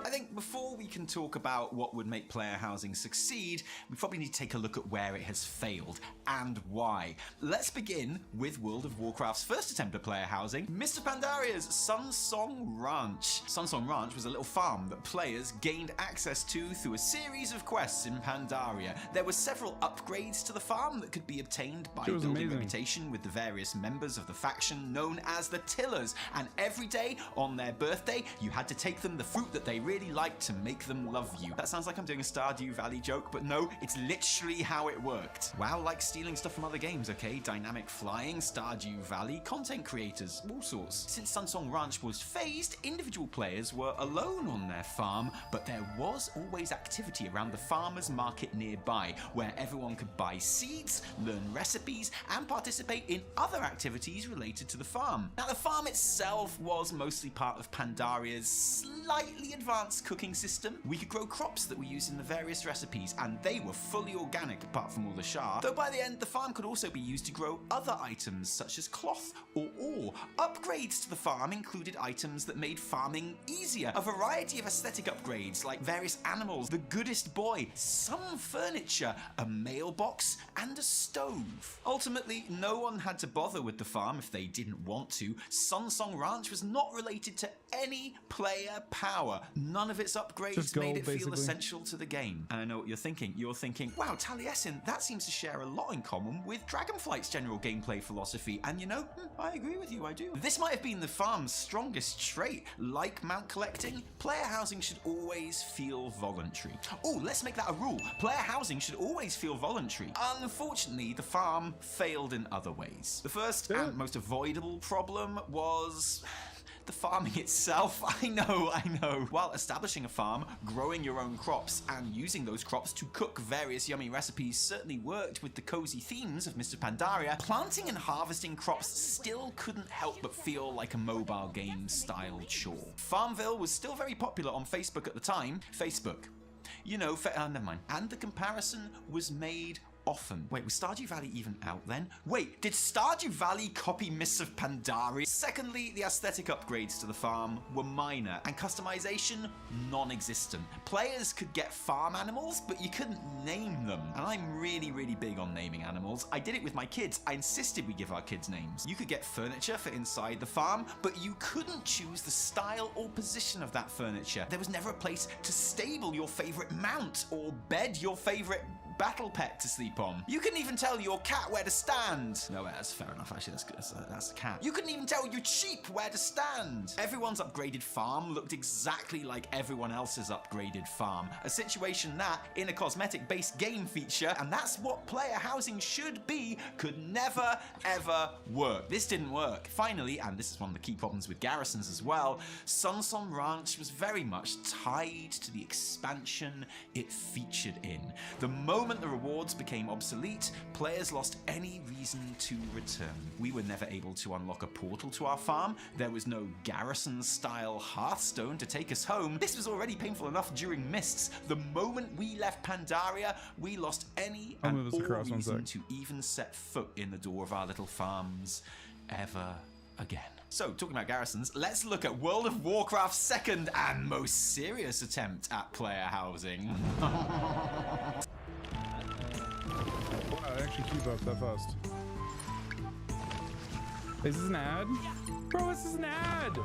K: I think before we can talk about what would make player housing succeed, we probably need to take a look at where it has failed and why. Let's begin with World of Warcraft's first attempt at player housing, Mr. Pandaria's Sunsong Ranch. Sunsong Ranch was a little farm that players gained access to through a series of quests in Pandaria. There were several upgrades to the farm that could be obtained by building reputation with the various members of the faction known as the Tillers, and every day on their birthday you had to take them the fruit that they really liked to make them love you. That sounds like I'm doing a Stardew Valley joke, but no, it's literally how it worked. WoW likes stealing stuff from other games, okay? Dynamic flying, Stardew Valley, content creators, all sorts. Since Sunsong Ranch was phased, individual players were alone on their farm, but there was always activity around the farmer's market nearby, where everyone could buy seeds, learn recipes, and participate in other activities related to the farm. Now, the farm itself was mostly part of Pandaria's slightly advanced cooking system. We could grow crops that we used in the various recipes, and they were fully organic apart from all the char. Though by the end, the farm could also be used to grow other items such as cloth or ore. Upgrades to the farm included items that made farming easier. A variety of aesthetic upgrades like various animals, the goodest boy, some furniture, a mailbox, and a stove. Ultimately, no one had to bother with the farm if they didn't want to. Sunsong Ranch was not related to any player power. None of its upgrades made it feel essential to the game. And I know what you're thinking. You're thinking, wow, Taliesin, that seems to share a lot in common with Dragonflight's general gameplay philosophy. And you know, I agree with you, I do. This might have been the farm's strongest trait. Like mount collecting, player housing should always feel voluntary. Oh, let's make that a rule. Player housing should always feel voluntary. Unfortunately, the farm failed in other ways. The first and most avoidable problem was the farming itself. I know. While establishing a farm, growing your own crops, and using those crops to cook various yummy recipes certainly worked with the cozy themes of Mr. Pandaria, planting and harvesting crops still couldn't help but feel like a mobile game style chore. Farmville was still very popular on Facebook at the time. Facebook. You know, never mind. And the comparison was made often. Wait, was Stardew Valley even out then? Wait, did Stardew Valley copy Mists of Pandaria? Secondly, the aesthetic upgrades to the farm were minor, and customization non-existent. Players could get farm animals, but you couldn't name them. And I'm really, really big on naming animals. I did it with my kids. I insisted we give our kids names. You could get furniture for inside the farm, but you couldn't choose the style or position of that furniture. There was never a place to stable your favorite mount or bed your favorite battle pet to sleep on. You couldn't even tell your cat where to stand. No, that's fair enough, actually, that's a cat. You couldn't even tell your sheep where to stand. Everyone's upgraded farm looked exactly like everyone else's upgraded farm. A situation that, in a cosmetic-based game feature, and that's what player housing should be, could never, ever work. This didn't work. Finally, and this is one of the key problems with garrisons as well, Sunsong Ranch was very much tied to the expansion it featured in. The moment the rewards became obsolete, players lost any reason to return. We were never able to unlock a portal to our farm. There was no garrison-style Hearthstone to take us home. This was already painful enough during Mists. The moment we left Pandaria, we lost any and all reason to even set foot in the door of our little farms ever again. So, talking about garrisons, let's look at World of Warcraft's second and most serious attempt at player housing.
A: I actually keep up that fast. Is this an ad? Bro, this is an ad!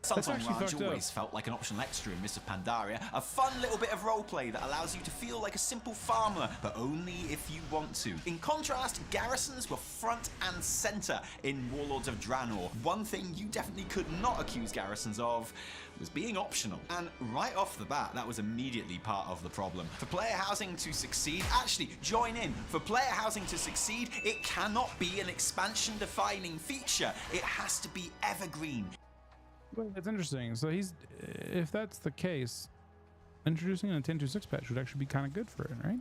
K: Sunsong Ranch always felt like an optional extra in Mists of Pandaria, a fun little bit of roleplay that allows you to feel like a simple farmer, but only if you want to. In contrast, garrisons were front and center in Warlords of Draenor. One thing you definitely could not accuse garrisons of was being optional. And right off the bat, that was immediately part of the problem. For player housing to succeed, actually, join in. For player housing to succeed, it cannot be an expansion-defining feature. It has to be evergreen.
A: Well, that's interesting. So if that's the case, introducing a 10.26 patch would actually be kind of good for it, right?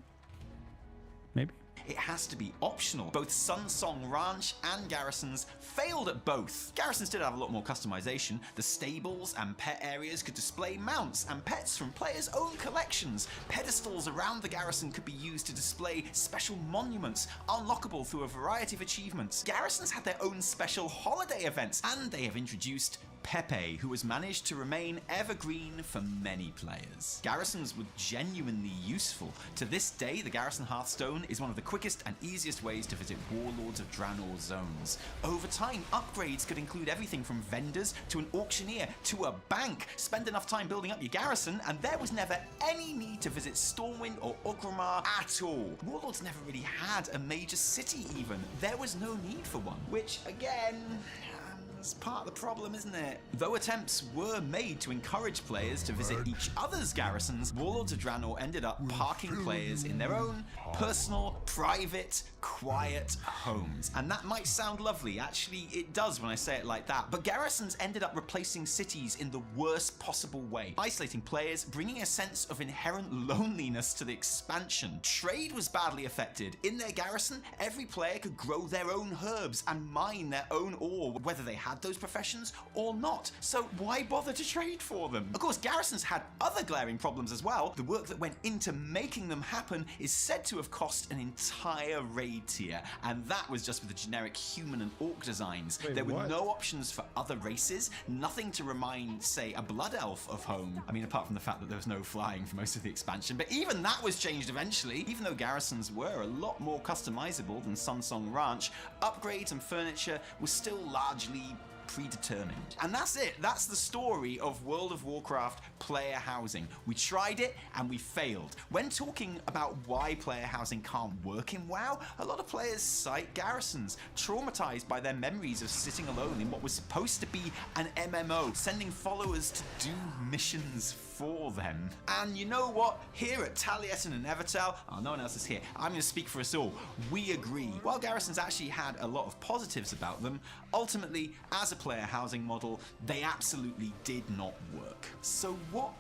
A: Maybe.
K: It has to be optional. Both Sunsong Ranch and Garrisons failed at both. Garrisons did have a lot more customization. The stables and pet areas could display mounts and pets from players' own collections. Pedestals around the garrison could be used to display special monuments, unlockable through a variety of achievements. Garrisons had their own special holiday events, and they have introduced Pepe, who has managed to remain evergreen for many players. Garrisons were genuinely useful. To this day, the Garrison Hearthstone is one of the quickest and easiest ways to visit Warlords of Draenor zones. Over time, upgrades could include everything from vendors to an auctioneer to a bank. Spend enough time building up your garrison, and there was never any need to visit Stormwind or Orgrimmar at all. Warlords never really had a major city even. There was no need for one, which again, it's part of the problem, isn't it? Though attempts were made to encourage players to visit each other's garrisons, Warlords of Draenor ended up parking players in their own personal, private, quiet homes. And that might sound lovely, actually it does when I say it like that, but garrisons ended up replacing cities in the worst possible way, isolating players, bringing a sense of inherent loneliness to the expansion. Trade was badly affected. In their garrison, every player could grow their own herbs and mine their own ore, whether they had those professions or not. So why bother to trade for them? Of course, garrisons had other glaring problems as well. The work that went into making them happen is said to have cost an entire raid tier, and that was just for the generic human and orc designs. There were no options for other races, nothing to remind, say, a blood elf of home. I mean, apart from the fact that there was no flying for most of the expansion, but even that was changed eventually. Even though garrisons were a lot more customizable than Sunsong Ranch, upgrades and furniture were still largely predetermined. And that's it. That's the story of World of Warcraft player housing. We tried it and we failed. When talking about why player housing can't work in WoW, a lot of players cite garrisons, traumatized by their memories of sitting alone in what was supposed to be an MMO, sending followers to do missions for them. And you know what? Here at Taliesin and Evertel, no one else is here, I'm going to speak for us all. We agree. While garrisons actually had a lot of positives about them, ultimately, as a player housing model, they absolutely did not work. So what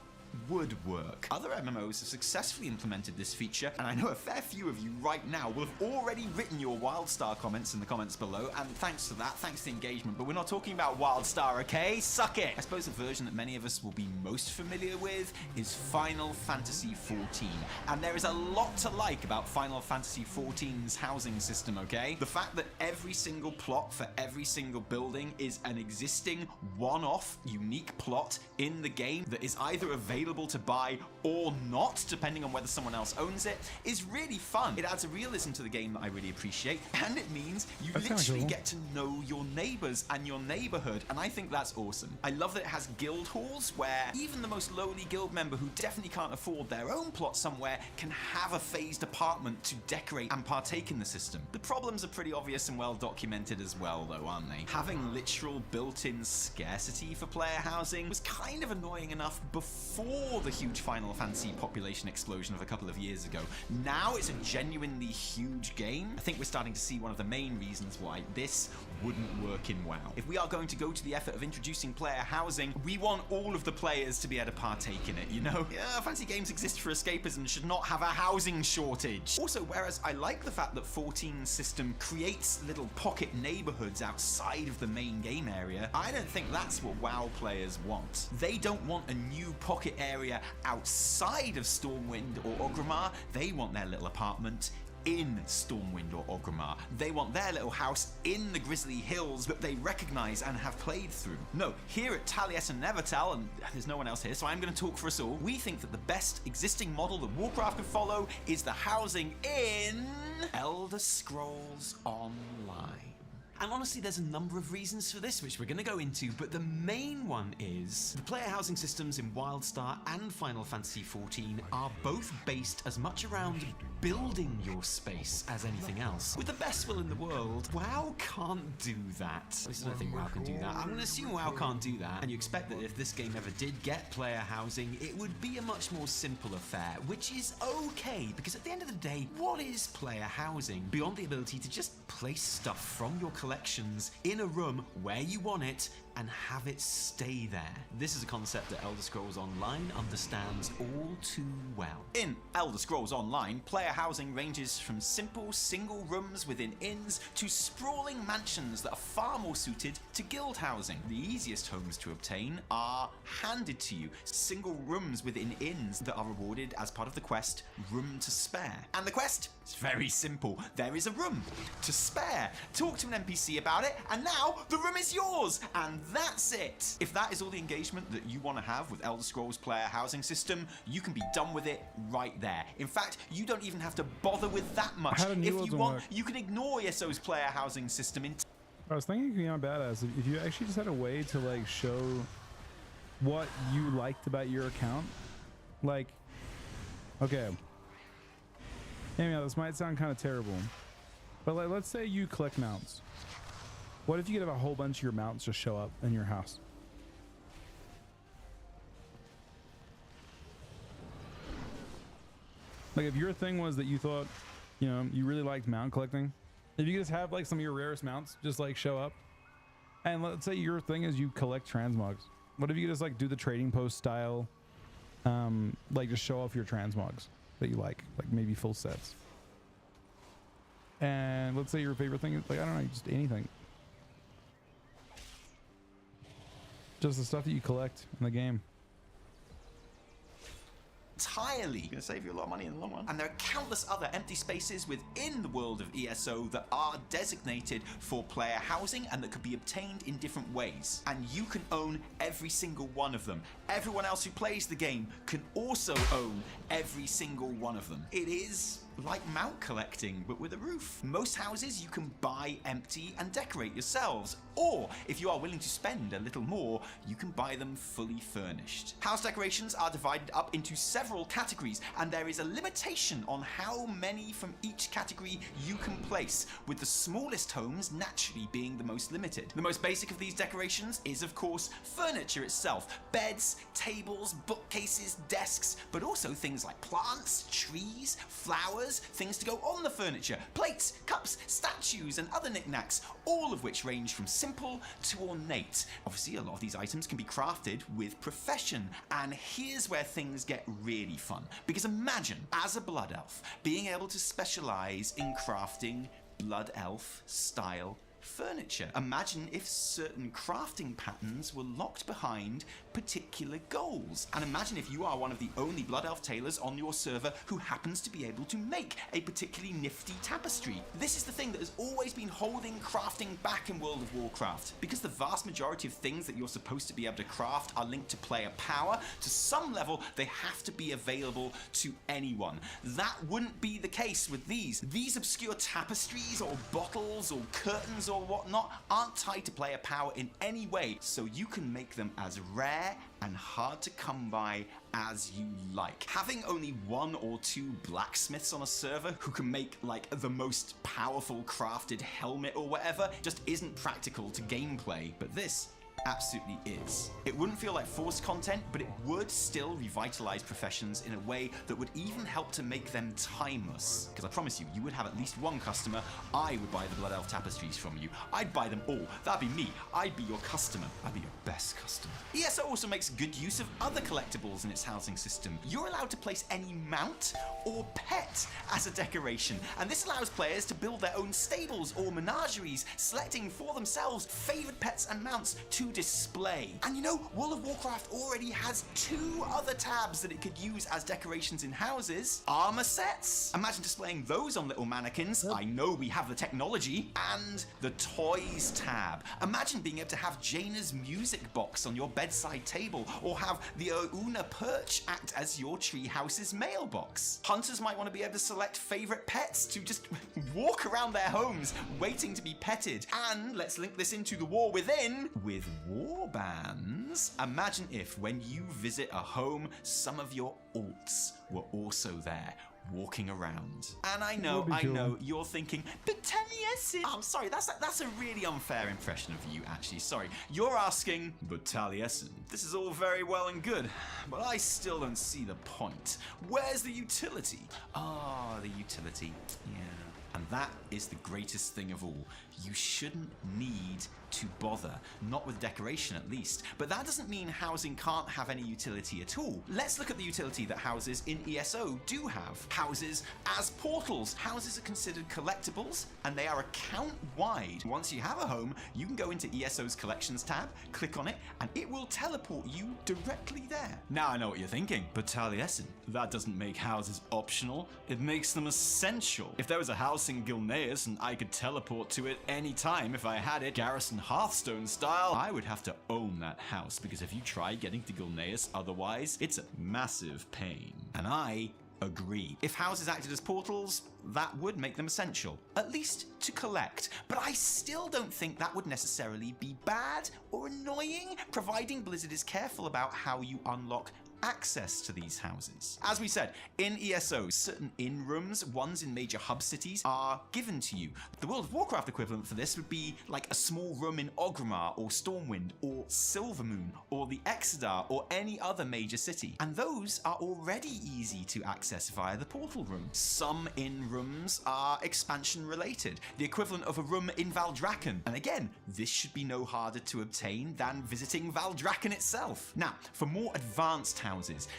K: would work? Other MMOs have successfully implemented this feature, and I know a fair few of you right now will have already written your WildStar comments in the comments below, and thanks to that, thanks to the engagement, but we're not talking about WildStar, okay? Suck it! I suppose the version that many of us will be most familiar with is Final Fantasy XIV, and there is a lot to like about Final Fantasy XIV's housing system, okay? The fact that every single plot for every single building is an existing one-off unique plot in the game that is either available to buy or not, depending on whether someone else owns it, is really fun. It adds a realism to the game that I really appreciate, and it means you literally get to know your neighbors and your neighborhood, and I think that's awesome. I love that it has guild halls where even the most lowly guild member who definitely can't afford their own plot somewhere can have a phased apartment to decorate and partake in the system. The problems are pretty obvious and well documented as well though, aren't they? Having literal built-in scarcity for player housing was kind of annoying enough before the huge Final Fantasy population explosion of a couple of years ago. Now it's a genuinely huge game. I think we're starting to see one of the main reasons why this wouldn't work in WoW. If we are going to go to the effort of introducing player housing, we want all of the players to be able to partake in it, you know? Yeah, fantasy games exist for escapism, should not have a housing shortage. Also, whereas I like the fact that 14's system creates little pocket neighborhoods outside of the main game area, I don't think that's what WoW players want. They don't want a new pocket area outside of Stormwind or Orgrimmar. They want their little apartment in Stormwind or Orgrimmar. They want their little house in the Grizzly Hills that they recognize and have played through. No, here at Taliesin and Evertel, and there's no one else here, so I'm going to talk for us all, we think that the best existing model that Warcraft could follow is the housing in Elder Scrolls Online. And honestly, there's a number of reasons for this, which we're going to go into, but the main one is the player housing systems in WildStar and Final Fantasy XIV are both based as much around building your space as anything else. With the best will in the world, WoW can't do that. At least I don't think WoW can do that. I'm going to assume WoW can't do that, and you expect that if this game ever did get player housing, it would be a much more simple affair, which is okay, because at the end of the day, what is player housing? Beyond the ability to just place stuff from your collection collections in a room where you want it and have it stay there. This is a concept that Elder Scrolls Online understands all too well. In Elder Scrolls Online, player housing ranges from simple single rooms within inns to sprawling mansions that are far more suited to guild housing. The easiest homes to obtain are handed to you, single rooms within inns that are rewarded as part of the quest Room to Spare. And the quest is very simple. There is a room to spare. Talk to an NPC about it, and now the room is yours, and that's it. If that is all the engagement that you want to have with Elder Scrolls player housing system, you can be done with it right there. In fact, you don't even have to bother with that much. If you want, you can ignore ESO's player housing system in
A: I was thinking, you know, badass if you actually just had a way to like show what you liked about your account. Like, okay, yeah, this might sound kind of terrible, but like, let's say you collect mounts. What if you could have a whole bunch of your mounts just show up in your house? Like, if your thing was that you thought, you know, you really liked mount collecting, if you could just have like some of your rarest mounts just like show up, and let's say your thing is you collect transmogs. What if you could just like do the trading post style, like just show off your transmogs that you like maybe full sets. And let's say your favorite thing is like, I don't know, just anything. Just the stuff that you collect in the game.
K: Entirely gonna save you a lot of money in the long run. And there are countless other empty spaces within the world of ESO that are designated for player housing and that could be obtained in different ways. And you can own every single one of them. Everyone else who plays the game can also own every single one of them. It is like mount collecting, but with a roof. Most houses you can buy empty and decorate yourselves, or if you are willing to spend a little more, you can buy them fully furnished. House decorations are divided up into several categories, and there is a limitation on how many from each category you can place, with the smallest homes naturally being the most limited. The most basic of these decorations is, of course, furniture itself. Beds, tables, bookcases, desks, but also things like plants, trees, flowers, things to go on the furniture, plates, cups, statues, and other knickknacks, all of which range from simple to ornate. Obviously, a lot of these items can be crafted with profession, and here's where things get really fun. Because imagine, as a blood elf, being able to specialize in crafting blood elf style furniture. Imagine if certain crafting patterns were locked behind particular goals. And imagine if you are one of the only Blood Elf tailors on your server who happens to be able to make a particularly nifty tapestry. This is the thing that has always been holding crafting back in World of Warcraft. Because the vast majority of things that you're supposed to be able to craft are linked to player power, to some level they have to be available to anyone. That wouldn't be the case with these. These obscure tapestries or bottles or curtains or whatnot aren't tied to player power in any way, so you can make them as rare and hard to come by as you like. Having only one or two blacksmiths on a server who can make like the most powerful crafted helmet or whatever just isn't practical to gameplay, but this absolutely is. It wouldn't feel like forced content, but it would still revitalize professions in a way that would even help to make them timeless. Because I promise you, you would have at least one customer. I would buy the Blood Elf tapestries from you. I'd buy them all. That'd be me. I'd be your customer. I'd be your best customer. ESO also makes good use of other collectibles in its housing system. You're allowed to place any mount or pet as a decoration, and this allows players to build their own stables or menageries, selecting for themselves favored pets and mounts to display. And you know, World of Warcraft already has two other tabs that it could use as decorations in houses. Armor sets. Imagine displaying those on little mannequins. I know we have the technology. And the toys tab. Imagine being able to have Jaina's music box on your bedside table, or have the Una perch act as your treehouse's mailbox. Hunters might want to be able to select favorite pets to just walk around their homes waiting to be petted. And let's link this into the war within with warbands. Imagine if, when you visit a home, some of your alts were also there, walking around. And I know, you're thinking, but Taliesin. I'm sorry, that's a really unfair impression of you, actually. Sorry. You're asking, but Taliesin. This is all very well and good, but I still don't see the point. Where's the utility? Ah, the utility. Yeah. And that is the greatest thing of all. you shouldn't need to bother. Not with decoration, at least. But that doesn't mean housing can't have any utility at all. Let's look at the utility that houses in ESO do have. Houses as portals. Houses are considered collectibles, and they are account-wide. Once you have a home, you can go into ESO's Collections tab, click on it, and it will teleport you directly there. Now I know what you're thinking, but Taliesin, that doesn't make houses optional. It makes them essential. If there was a house in Gilneas and I could teleport to it anytime if I had it, Garrison Hearthstone style, I would have to own that house, because if you try getting to Gilneas otherwise, it's a massive pain. And I agree. If houses acted as portals, that would make them essential, at least to collect. But I still don't think that would necessarily be bad or annoying, providing Blizzard is careful about how you unlock access to these houses. As we said, in ESO, certain inn rooms, ones in major hub cities, are given to you. The World of Warcraft equivalent for this would be like a small room in Orgrimmar or Stormwind or Silvermoon or the Exodar or any other major city. And those are already easy to access via the portal room. Some inn rooms are expansion related, the equivalent of a room in Valdrakken. And again, this should be no harder to obtain than visiting Valdrakken itself. Now, for more advanced houses,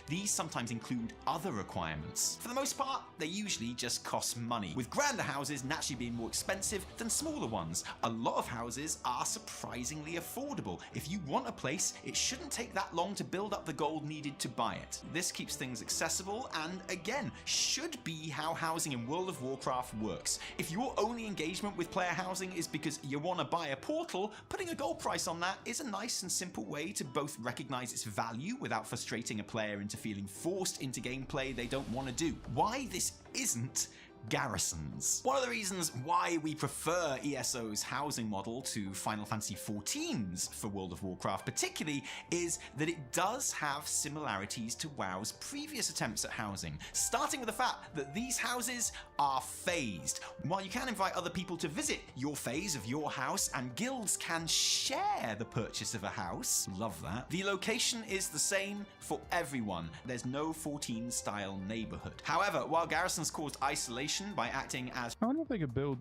K: these sometimes include other requirements. For the most part, they usually just cost money, with grander houses naturally being more expensive than smaller ones. A lot of houses are surprisingly affordable. If you want a place, it shouldn't take that long to build up the gold needed to buy it. This keeps things accessible and, again, should be how housing in World of Warcraft works. If your only engagement with player housing is because you want to buy a portal, putting a gold price on that is a nice and simple way to both recognize its value without frustrating a player into feeling forced into gameplay they don't want to do. Why this isn't garrisons. One of the reasons why we prefer ESO's housing model to Final Fantasy XIV's for World of Warcraft particularly is that it does have similarities to WoW's previous attempts at housing, starting with the fact that these houses are phased. While you can invite other people to visit your phase of your house and guilds can share the purchase of a house, love that, the location is the same for everyone. There's no 14 style neighborhood. However, while garrisons caused isolation by acting as...
A: I wonder if they could build...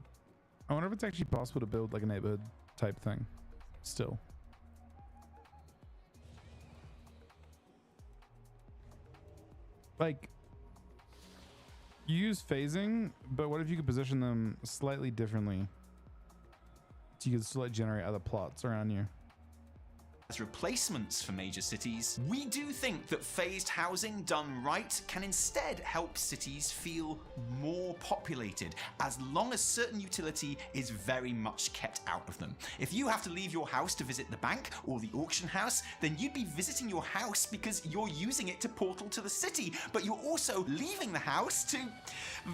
A: I wonder if it's actually possible to build like a neighborhood type thing still. Like, you use phasing, but what if you could position them slightly differently so you could still like generate other plots around you?
K: As replacements for major cities, we do think that phased housing done right can instead help cities feel more populated, as long as certain utility is very much kept out of them. If you have to leave your house to visit the bank or the auction house, then you'd be visiting your house because you're using it to portal to the city, but you're also leaving the house to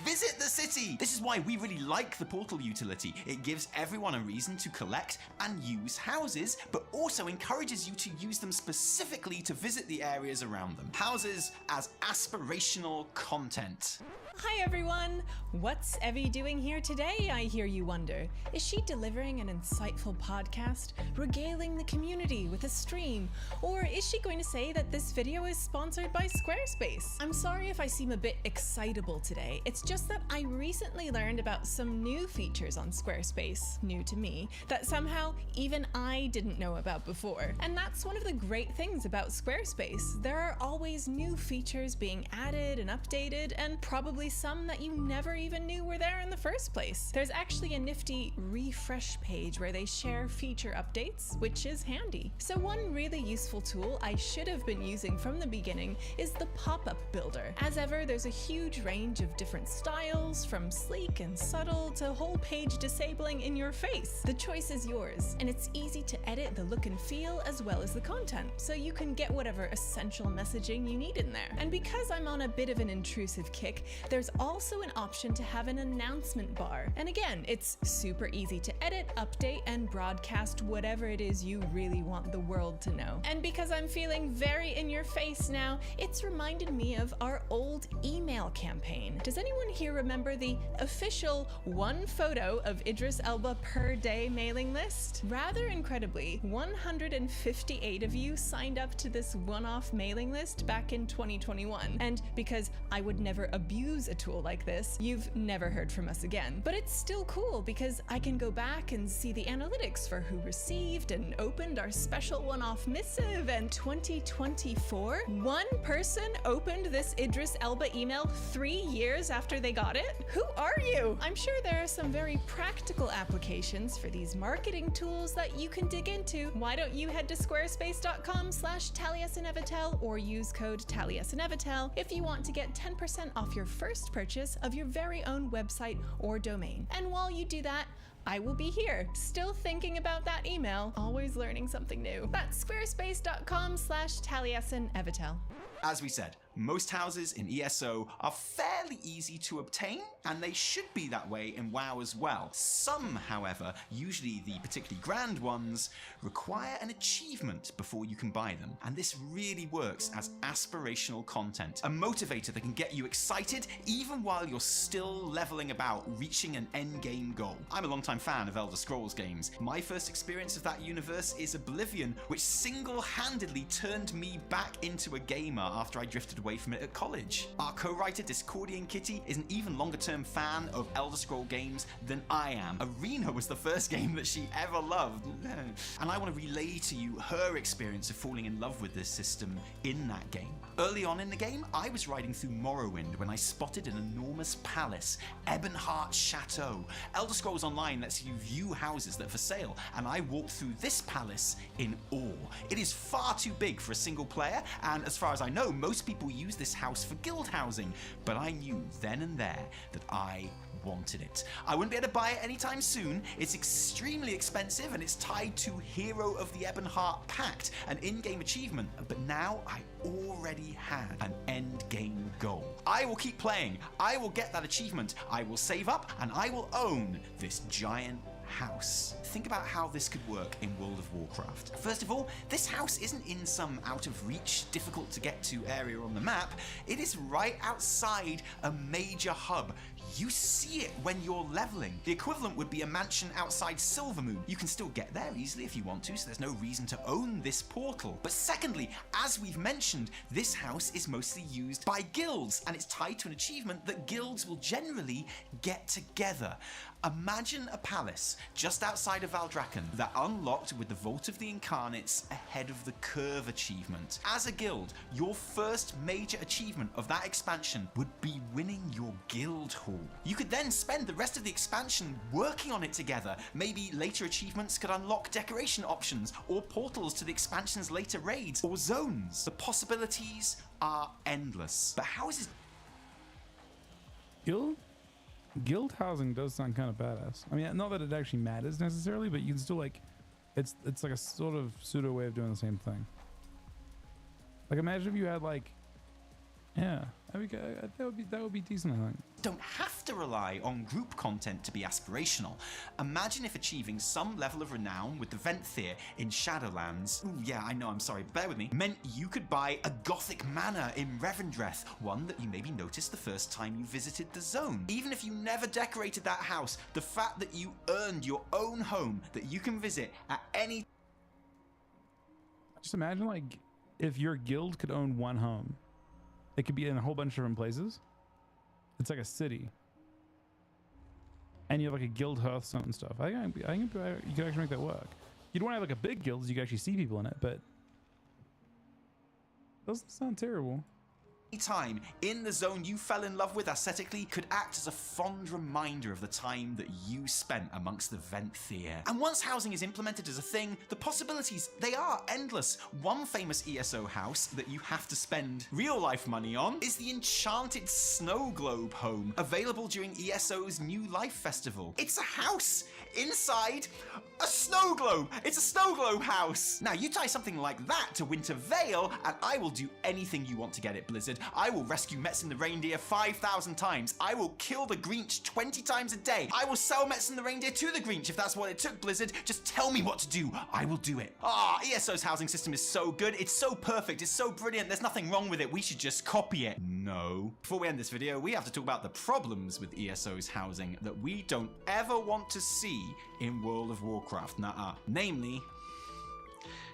K: visit the city. This is why we really like the portal utility. It gives everyone a reason to collect and use houses, but also encourages you to use them specifically to visit the areas around them. Houses as aspirational content.
L: Hi everyone! What's Evie doing here today, I hear you wonder? Is she delivering an insightful podcast, regaling the community with a stream, or is she going to say that this video is sponsored by Squarespace? I'm sorry if I seem a bit excitable today, it's just that I recently learned about some new features on Squarespace, new to me, that somehow even I didn't know about before. And that's one of the great things about Squarespace. There are always new features being added and updated, and probably some that you never even knew were there in the first place. There's actually a nifty refresh page where they share feature updates, which is handy. So one really useful tool I should have been using from the beginning is the pop-up builder. As ever, there's a huge range of different styles, from sleek and subtle to whole page disabling in your face. The choice is yours, and it's easy to edit the look and feel as well as the content, so you can get whatever essential messaging you need in there. And because I'm on a bit of an intrusive kick, there's also an option to have an announcement bar. And again, it's super easy to edit, update, and broadcast whatever it is you really want the world to know. And because I'm feeling very in your face now, it's reminded me of our old email campaign. Does anyone here remember the official one photo of Idris Elba per day mailing list? Rather incredibly, 158 of you signed up to this one-off mailing list back in 2021. And because I would never abuse use a tool like this, you've never heard from us again. But it's still cool because I can go back and see the analytics for who received and opened our special one-off missive. And 2024, one person opened this Idris Elba email 3 years after they got it. Who are you? I'm sure there are some very practical applications for these marketing tools that you can dig into. Why don't you head to squarespace.com/taliesinevitale or use code taliesinevitale if you want to get 10% off your first purchase of your very own website or domain. And while you do that, I will be here, still thinking about that email, always learning something new. That's squarespace.com/taliesinevitale.
K: As we said, most houses in ESO are fairly easy to obtain, and they should be that way in WoW as well. Some, however, usually the particularly grand ones, require an achievement before you can buy them. And this really works as aspirational content, a motivator that can get you excited even while you're still leveling about, reaching an endgame goal. I'm a longtime fan of Elder Scrolls games. My first experience of that universe is Oblivion, which single-handedly turned me back into a gamer after I drifted away from it at college. Our co-writer Discordian Kitty is an even longer-term fan of Elder Scroll games than I am. Arena was the first game that she ever loved. And I want to relay to you her experience of falling in love with this system in that game. Early on in the game, I was riding through Morrowind when I spotted an enormous palace, Ebonheart Chateau. Elder Scrolls Online lets you view houses that are for sale, and I walked through this palace in awe. It is far too big for a single player, and as far as I know, most people use this house for guild housing, but I knew then and there that I wanted it. I wouldn't be able to buy it anytime soon. It's extremely expensive and it's tied to Hero of the Ebonheart Pact, an in-game achievement, but now I already had an end-game goal. I will keep playing, I will get that achievement, I will save up, and I will own this giant house. Think about how this could work in World of Warcraft. First of all, this house isn't in some out of reach, difficult to get to area on the map. It is right outside a major hub. You see it when you're leveling. The equivalent would be a mansion outside Silvermoon. You can still get there easily if you want to, so there's no reason to own this portal. But secondly, as we've mentioned, this house is mostly used by guilds, and it's tied to an achievement that guilds will generally get together. Imagine a palace just outside of Valdrakken that unlocked with the Vault of the Incarnates ahead of the Curve achievement. As a guild, your first major achievement of that expansion would be winning your guild hall. You could then spend the rest of the expansion working on it together. Maybe later achievements could unlock decoration options or portals to the expansion's later raids or zones. The possibilities are endless. But how is this?
A: Guild housing does sound kind of badass. I mean, not that it actually matters necessarily, but you can still like, it's like a sort of pseudo way of doing the same thing. Like imagine if you had like, yeah, that would be decent, I think.
K: Don't have to rely on group content to be aspirational. Imagine if achieving some level of renown with the Venthyr in Shadowlands, ooh yeah, I know, I'm sorry, bear with me, meant you could buy a Gothic manor in Revendreth, one that you maybe noticed the first time you visited the zone. Even if you never decorated that house, the fact that you earned your own home that you can visit at any...
A: Just imagine like if your guild could own one home. It could be in a whole bunch of different places. It's like a city. And you have like a guild Hearthstone and stuff. I think you could actually make that work. You'd want to have like a big guild so you could actually see people in it, but it doesn't sound terrible.
K: Time in the zone you fell in love with aesthetically could act as a fond reminder of the time that you spent amongst the Venthyr. And once housing is implemented as a thing, the possibilities, they are endless. One famous ESO house that you have to spend real life money on is the Enchanted Snow Globe home, available during ESO's New Life Festival. It's a house inside a snow globe. It's a snow globe house. Now you tie something like that to Winter Vale and I will do anything you want to get it, Blizzard. I will rescue Metzen the Reindeer 5,000 times. I will kill the Grinch 20 times a day. I will sell Metzen the Reindeer to the Grinch if that's what it took, Blizzard. Just tell me what to do. I will do it. ESO's housing system is so good. It's so perfect. It's so brilliant. There's nothing wrong with it. We should just copy it. No. Before we end this video, we have to talk about the problems with ESO's housing that we don't ever want to see in World of Warcraft. Namely,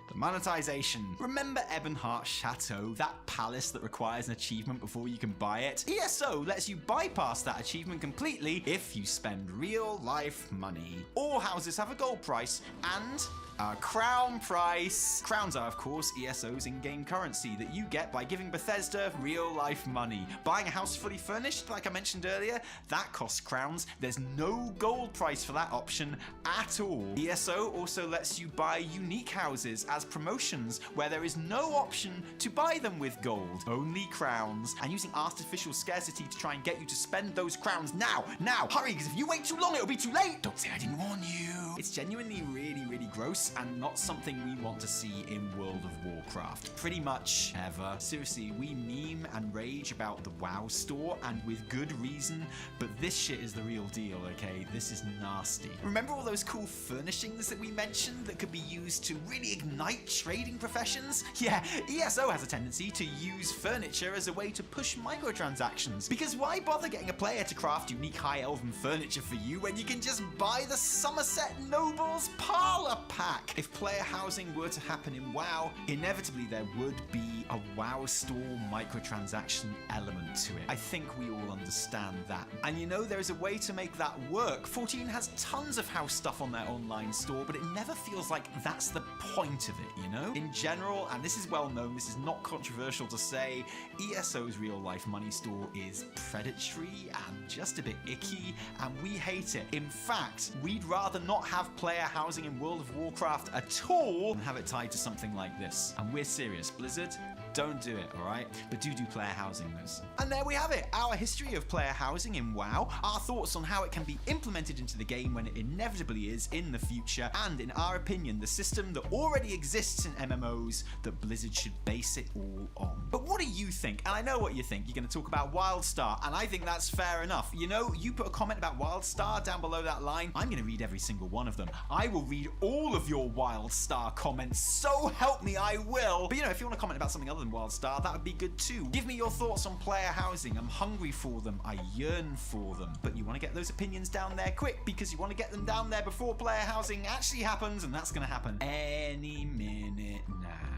K: The monetization. Remember Ebonheart Chateau, that palace that requires an achievement before you can buy it? ESO lets you bypass that achievement completely if you spend real life money. All houses have a gold price and a crown price. Crowns are, of course, ESO's in-game currency that you get by giving Bethesda real-life money. Buying a house fully furnished, like I mentioned earlier, that costs crowns. There's no gold price for that option at all. ESO also lets you buy unique houses as promotions where there is no option to buy them with gold, only crowns, and using artificial scarcity to try and get you to spend those crowns now. Hurry, because if you wait too long, it'll be too late. Don't say I didn't warn you. It's genuinely really gross and not something we want to see in World of Warcraft. Pretty much ever. Seriously, we meme and rage about the WoW store, and with good reason, but this shit is the real deal, okay? This is nasty. Remember all those cool furnishings that we mentioned that could be used to really ignite trading professions? Yeah, ESO has a tendency to use furniture as a way to push microtransactions. Because why bother getting a player to craft unique high elven furniture for you when you can just buy the Somerset Noble's Parlor Pack? If player housing were to happen in WoW, inevitably there would be a WoW store microtransaction element to it. I think we all understand that. And you know, there is a way to make that work. 14 has tons of house stuff on their online store, but it never feels like that's the point of it, you know? In general, and this is well known, this is not controversial to say, ESO's real life money store is predatory and just a bit icky, and we hate it. In fact, we'd rather not have player housing in World of Warcraft at all than have it tied to something like this. And we're serious, Blizzard. Don't do it, alright? But do player housing this. And there we have it, our history of player housing in WoW, our thoughts on how it can be implemented into the game when it inevitably is in the future, and in our opinion, the system that already exists in MMOs that Blizzard should base it all on. But what do you think? And I know what you think. You're going to talk about WildStar, and I think that's fair enough. You know, you put a comment about WildStar down below that line, I'm going to read every single one of them. I will read all of your WildStar comments, so help me, I will. But you know, if you want to comment about something other than WildStar, that would be good too. Give me your thoughts on player housing. I'm hungry for them. I yearn for them. But you want to get those opinions down there quick, because you want to get them down there before player housing actually happens, and that's going to happen any minute now.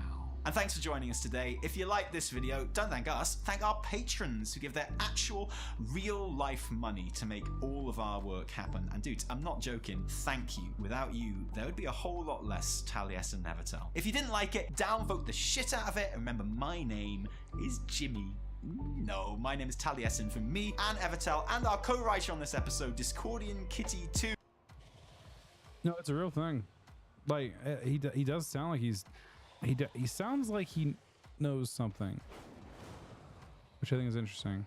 K: And thanks for joining us today. If you like this video, don't thank us, thank our patrons who give their actual real life money to make all of our work happen. And dudes, I'm not joking, thank you. Without you, there would be a whole lot less Taliesin Nevertell. If you didn't like it, downvote the shit out of it. And remember, my name is Jimmy. No, my name is Taliesin from me and Evertel, and our co-writer on this episode, Discordian Kitty 2.
A: No, it's a real thing. Like, he does sound like he sounds like he knows something, which I think is interesting.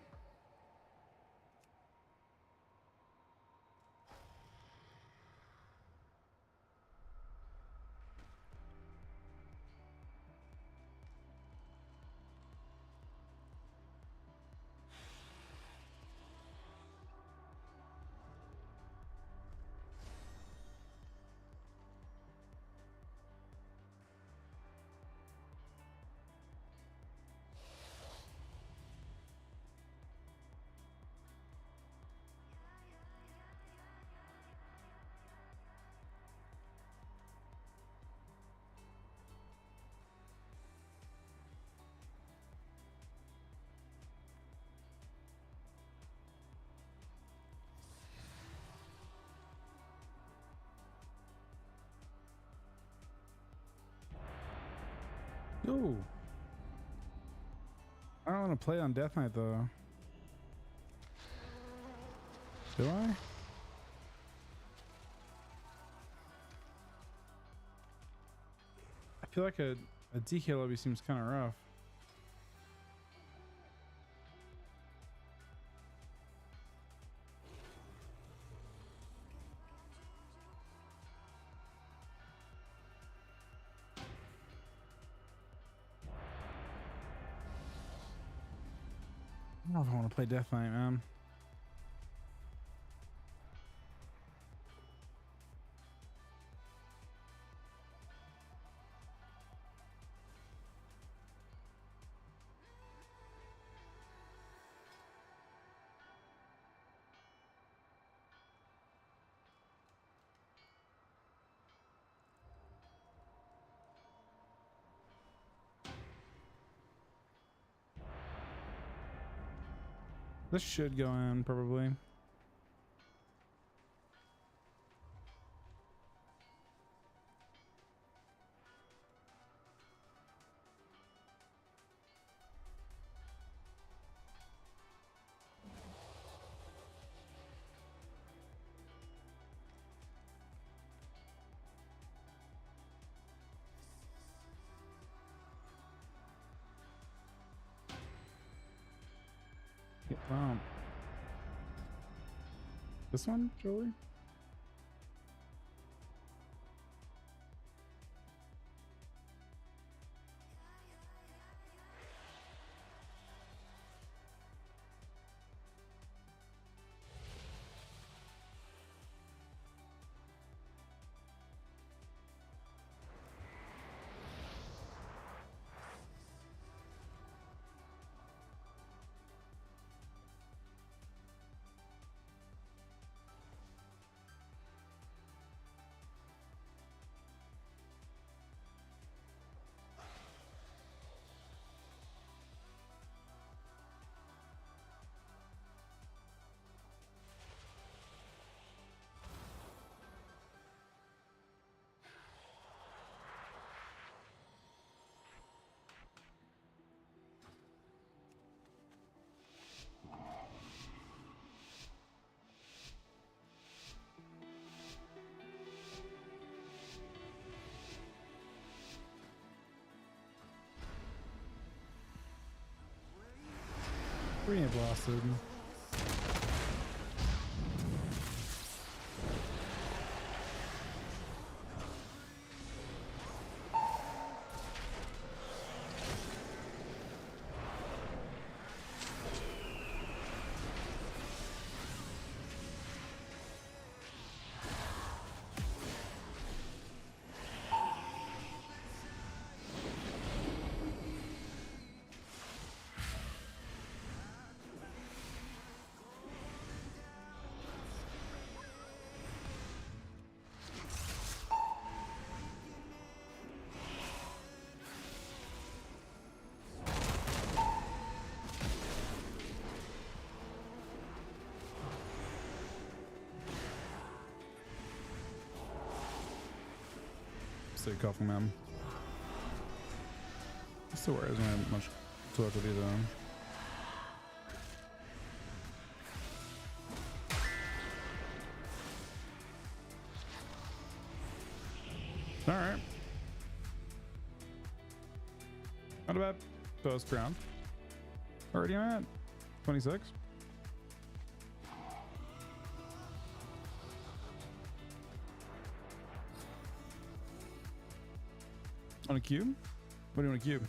A: Ooh. I don't want to play on Death Knight though. Do I? I feel like a DK lobby seems kind of rough. I don't know if I want to play Death Knight, man. This should go in probably. Wow. This one, Jolie? We have blasted. Stay coughing, man. Still worries when I have much to work with you though. Alright. Not a bad post round. Already I'm at 26. On a cube? What do you want a cube?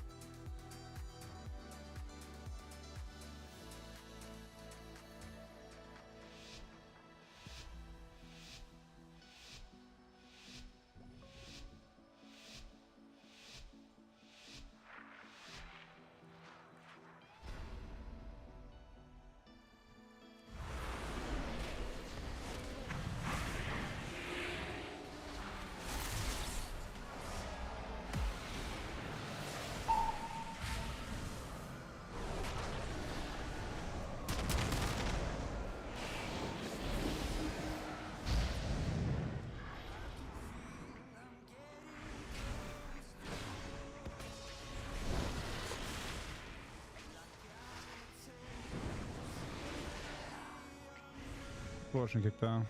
A: Fortune kick down.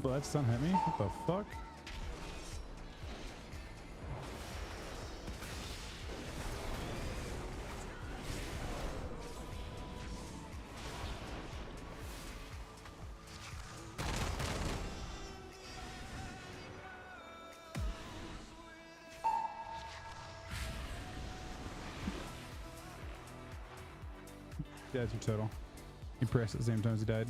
A: Well, that stun hit me? What the fuck? That's your total. He pressed at the same time as he died.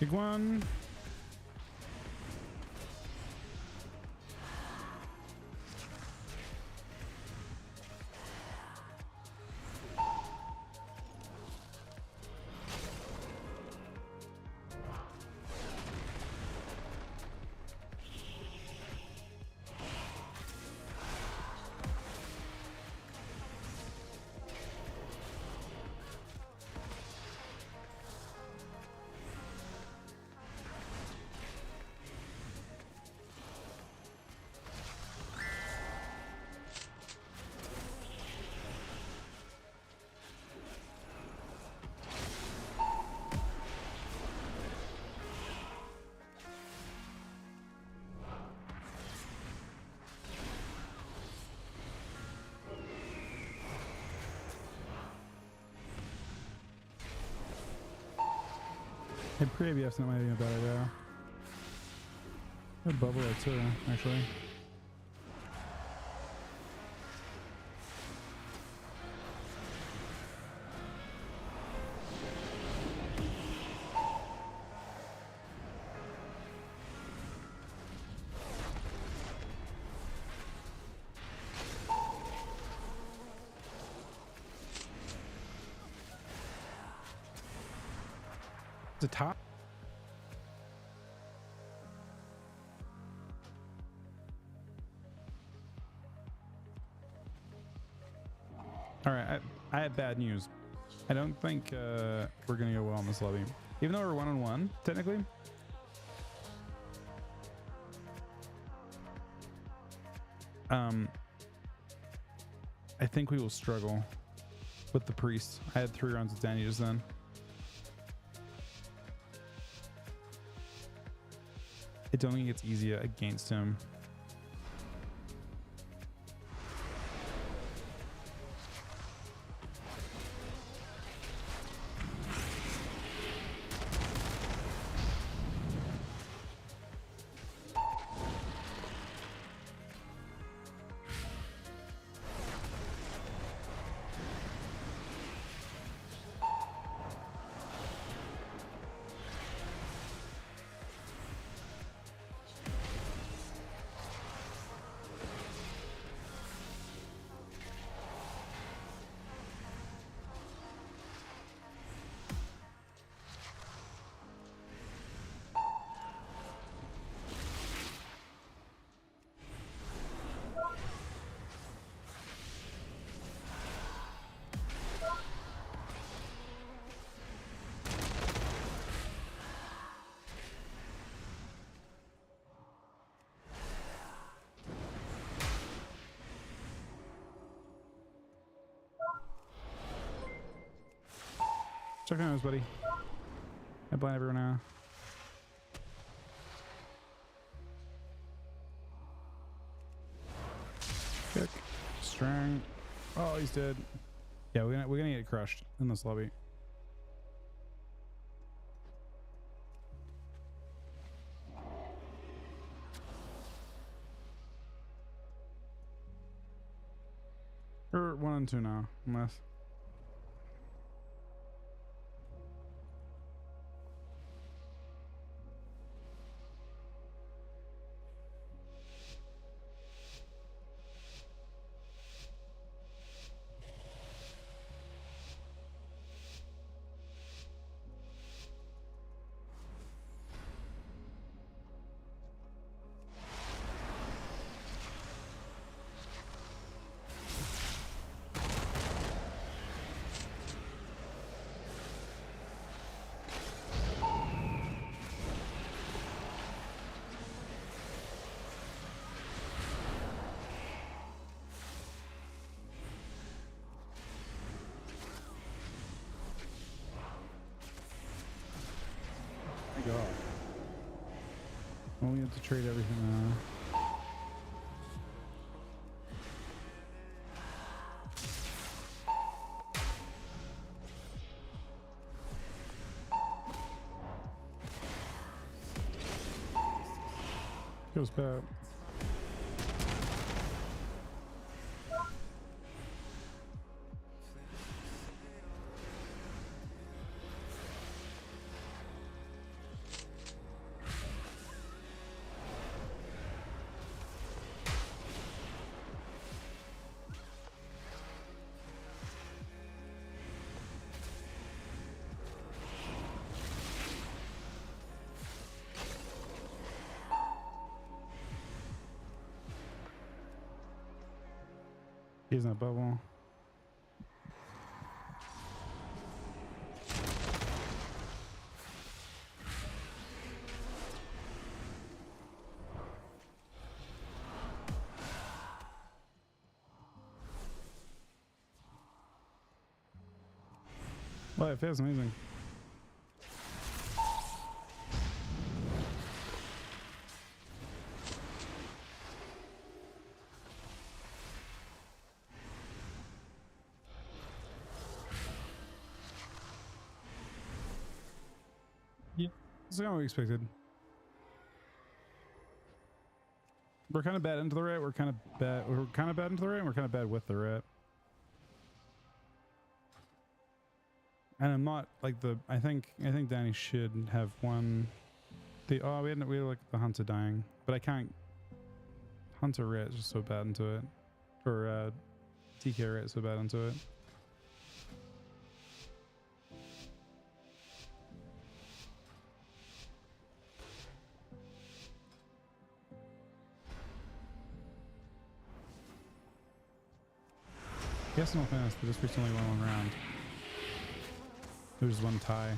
A: Big one. Hey, pre-ABF's not maybe a bad idea. Good bubble there too, actually. The top. All right, I have bad news. I don't think we're gonna go well in this lobby, even though we're 1-on-1 technically. I think we will struggle with the priest. I had 3 rounds with Danny just then. I don't think it's easier against him. Check your nose, buddy. I blind everyone now. Kick. Strang. Oh, he's dead. Yeah, we're gonna get crushed in this lobby. We're 1-2 now, unless. God. Well, we have to trade everything now. Goes back. He's in a bubble. Well, it feels amazing. Yeah, it's kind of what we expected. We're kind of bad into the rat. We're kind of bad. We're kind of bad into the rat. And we're kind of bad with the rat. And I'm not like the. I think Danny should have won. The we had like the hunter dying, but I can't. Hunter rat is just so bad into it, or TK rat is so bad into it. Yes, no offense, they just recently won one round. There was one tie.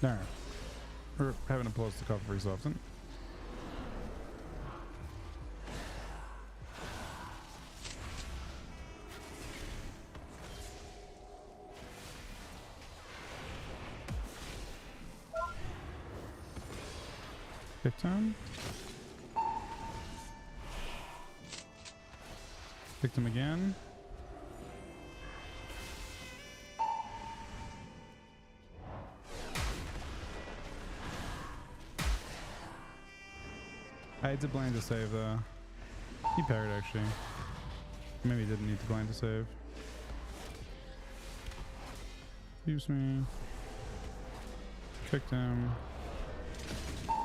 A: Alright. We're having to pause the cover pretty so often. Victim. Victim again. I had to blind to save though. He parried actually. Maybe he didn't need to blind to save. Excuse me. Victim.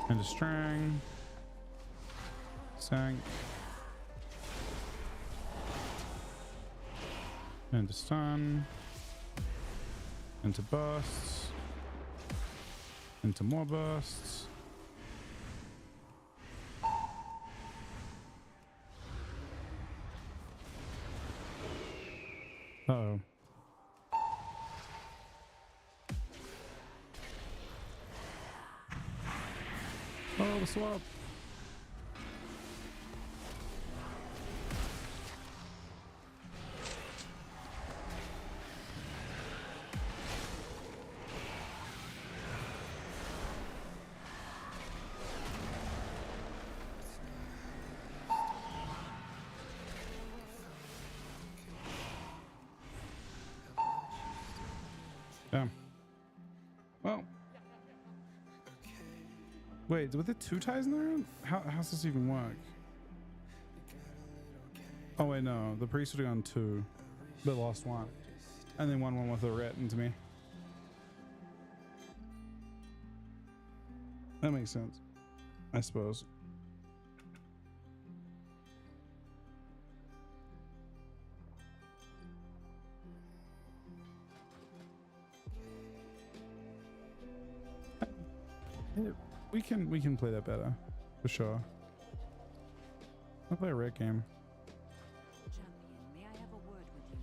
A: Into strang. Sank. Into stun. Into bursts. Into more bursts. Uh-oh. Oh, the swap. Damn. Well. Wait, were there two ties in there? How's this even work? Oh wait, no. The priest would have gone two, but lost one. And then won one with a rat into me. That makes sense, I suppose. We can play that better, for sure. I'll play a red game.
D: Champion, may I have a word with you?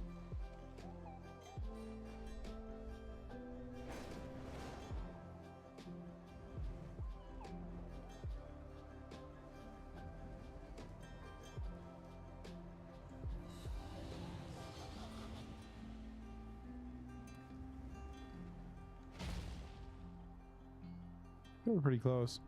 A: They were pretty close.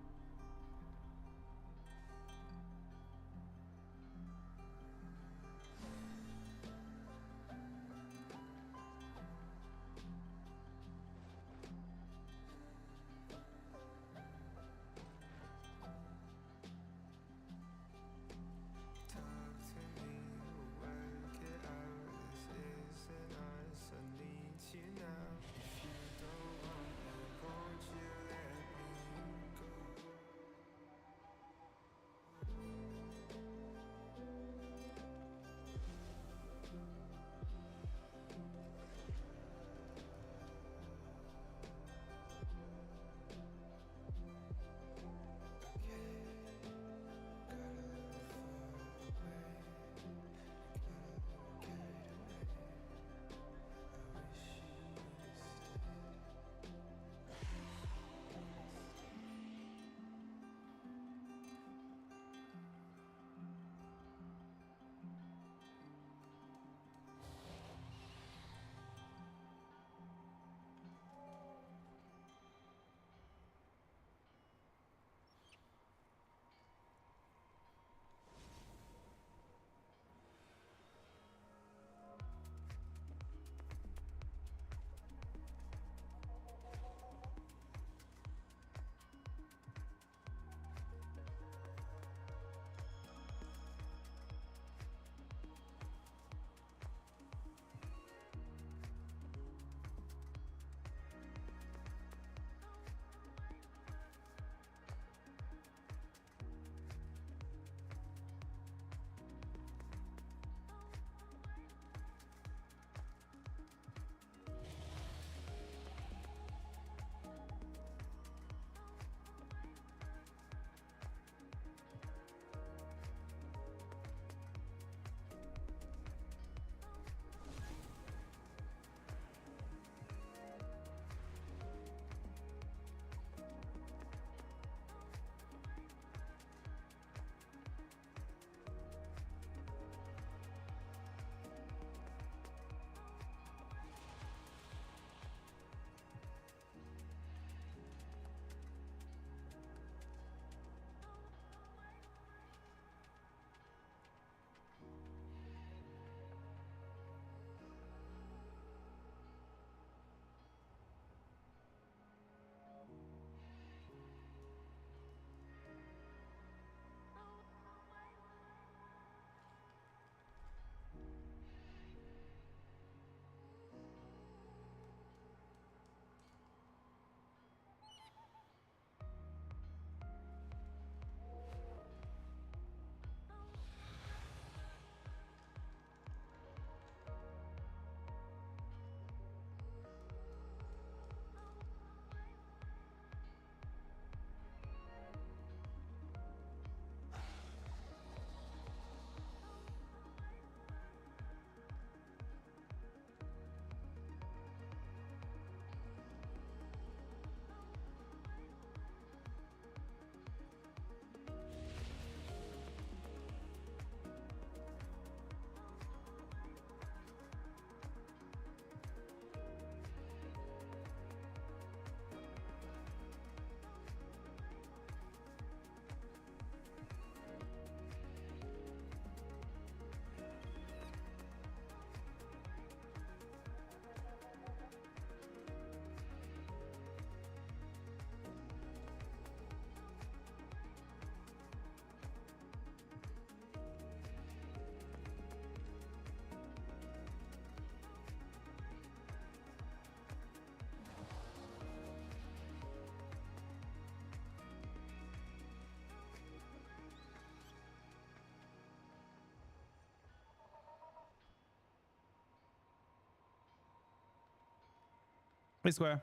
A: Hey, Square.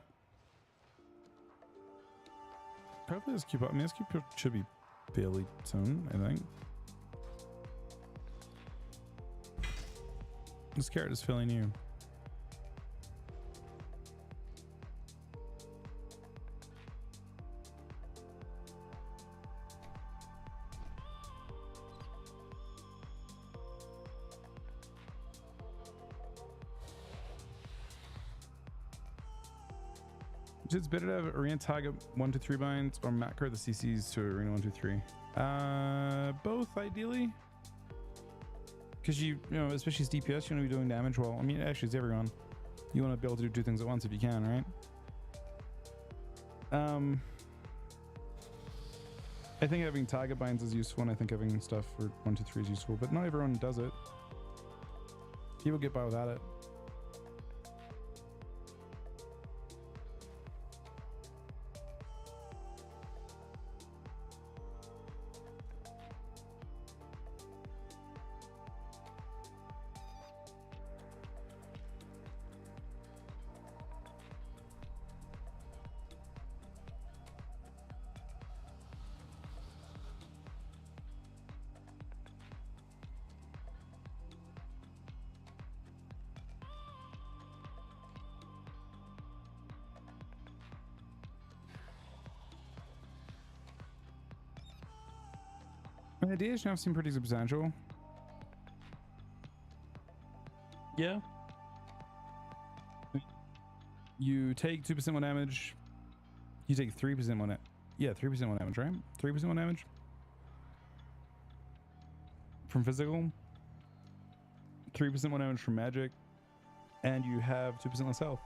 A: Hopefully this keep up. I mean, this keep should be fairly soon, I think. This carrot is fairly new. It's better to have arena target 1 to 3 binds or macro the CCs to arena 1 to 3. Both ideally, because you know, especially as DPS, you want to be doing damage well. I mean, actually, it's everyone. You want to be able to do 2 things at once if you can, right? I think having target binds is useful, and I think having stuff for 1 to 3 is useful, but not everyone does it. People get by without it. The DH now seem pretty substantial. Yeah. You take 2% more damage. You take 3% more yeah, 3% more damage, right? 3% more damage from physical, 3% more damage from magic, and you have 2% less health.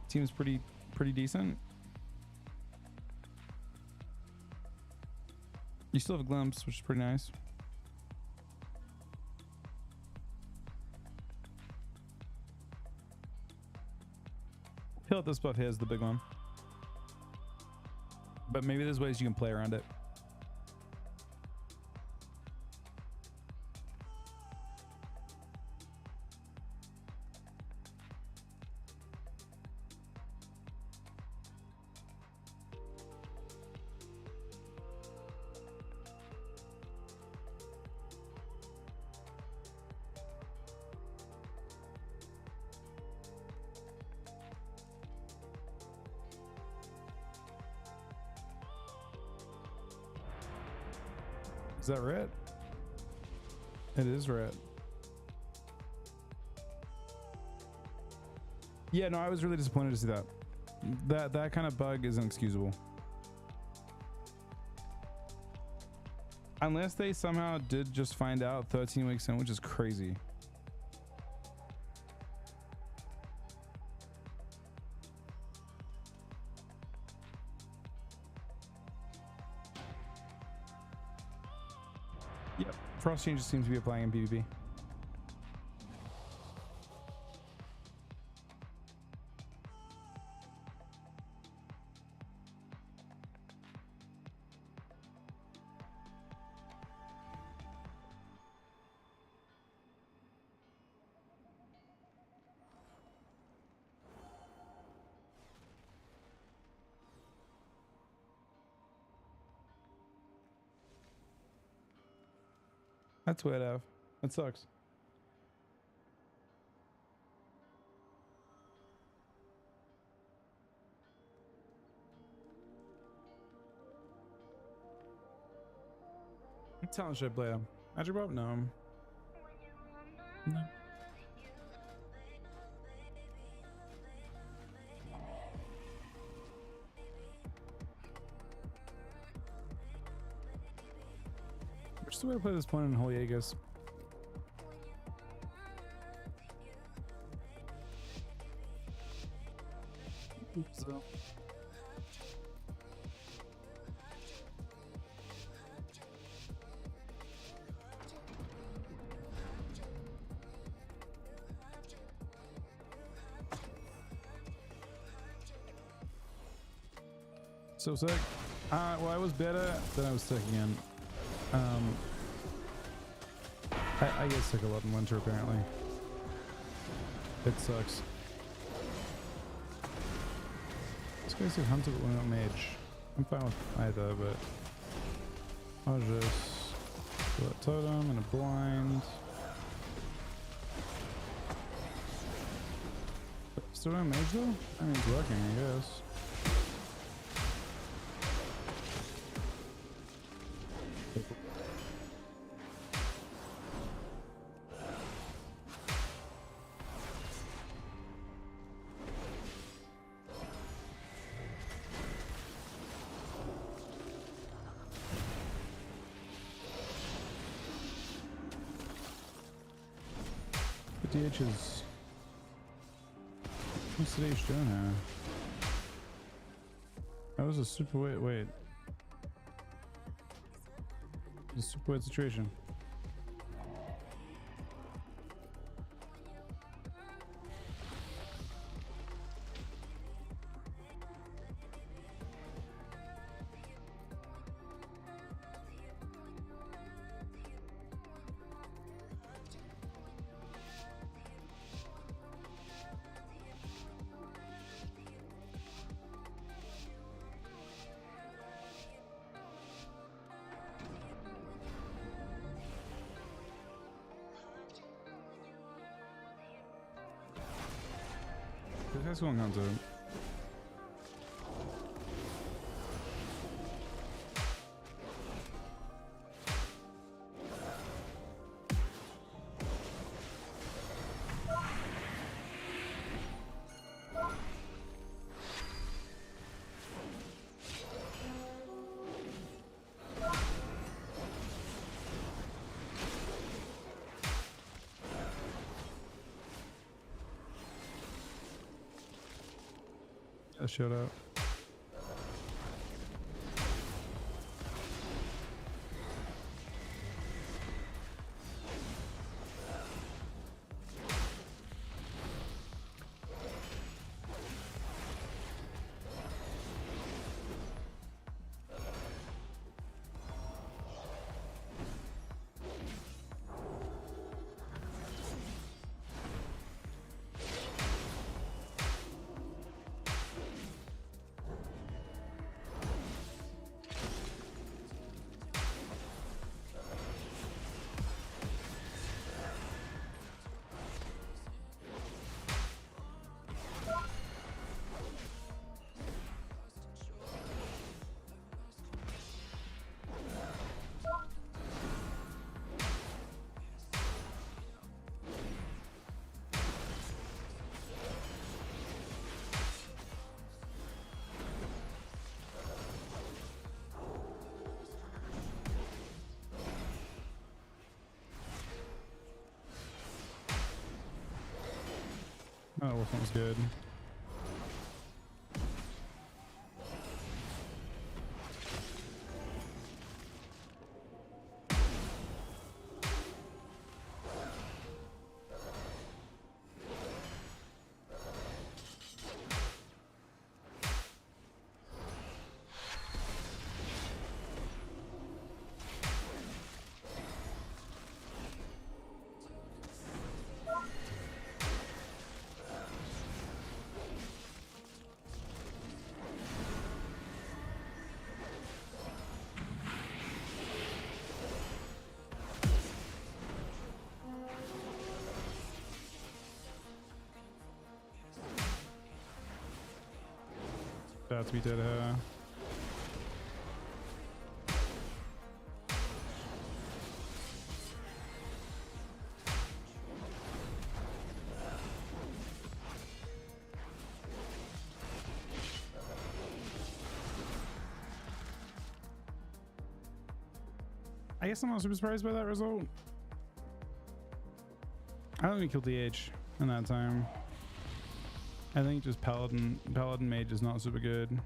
A: Seems pretty decent. You still have a glimpse, which is pretty nice. I feel like this buff here is the big one. But maybe there's ways you can play around it. Is that red? It is red. Yeah, no, I was really disappointed to see that. That kind of bug is inexcusable. Unless they somehow did just find out 13 weeks in, which is crazy. Yep, frost changes seem to be applying in PvP. That's weird, Av. That sucks. What talent should I play? Magic Bob? No. No. What's the way to play this point in Holy Aegis? So. So sick. Well, I was better than I was sick again. I get sick a lot in winter apparently. It sucks. guy said hunter but we're not mage. I'm fine with either, but I'll just do a totem and a blind. Still don't mage though? I mean, it's working, I guess. DH is... What's the DH doing here? That was a super weird... Wait. It's a super weird situation. This one comes in. Shut up. Oh, Wolf one's good. That's we did her. I guess I'm not super surprised by that result. I don't think we killed DH in that time. I think just Paladin Mage is not super good.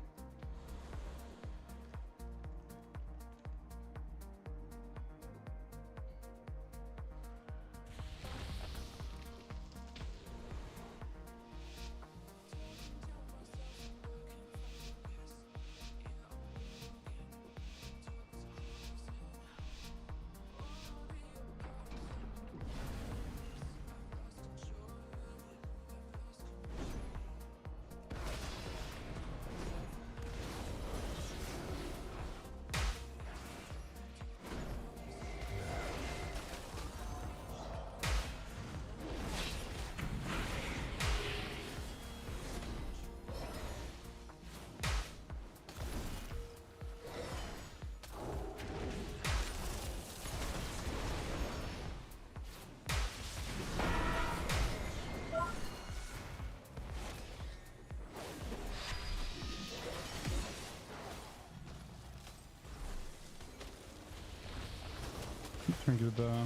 A: Trinket though.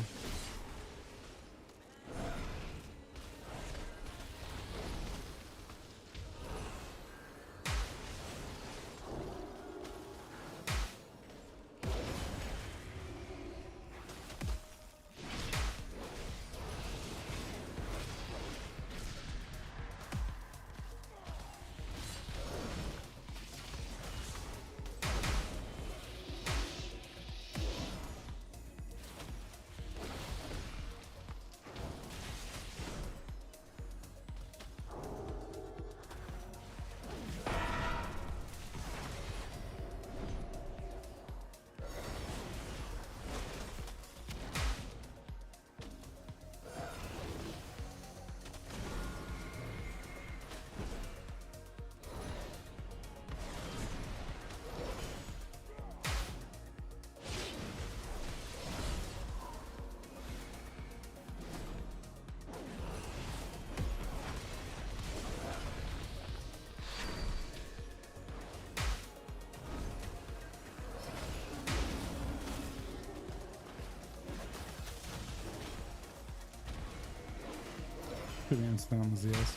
A: Could be instant on the ZS.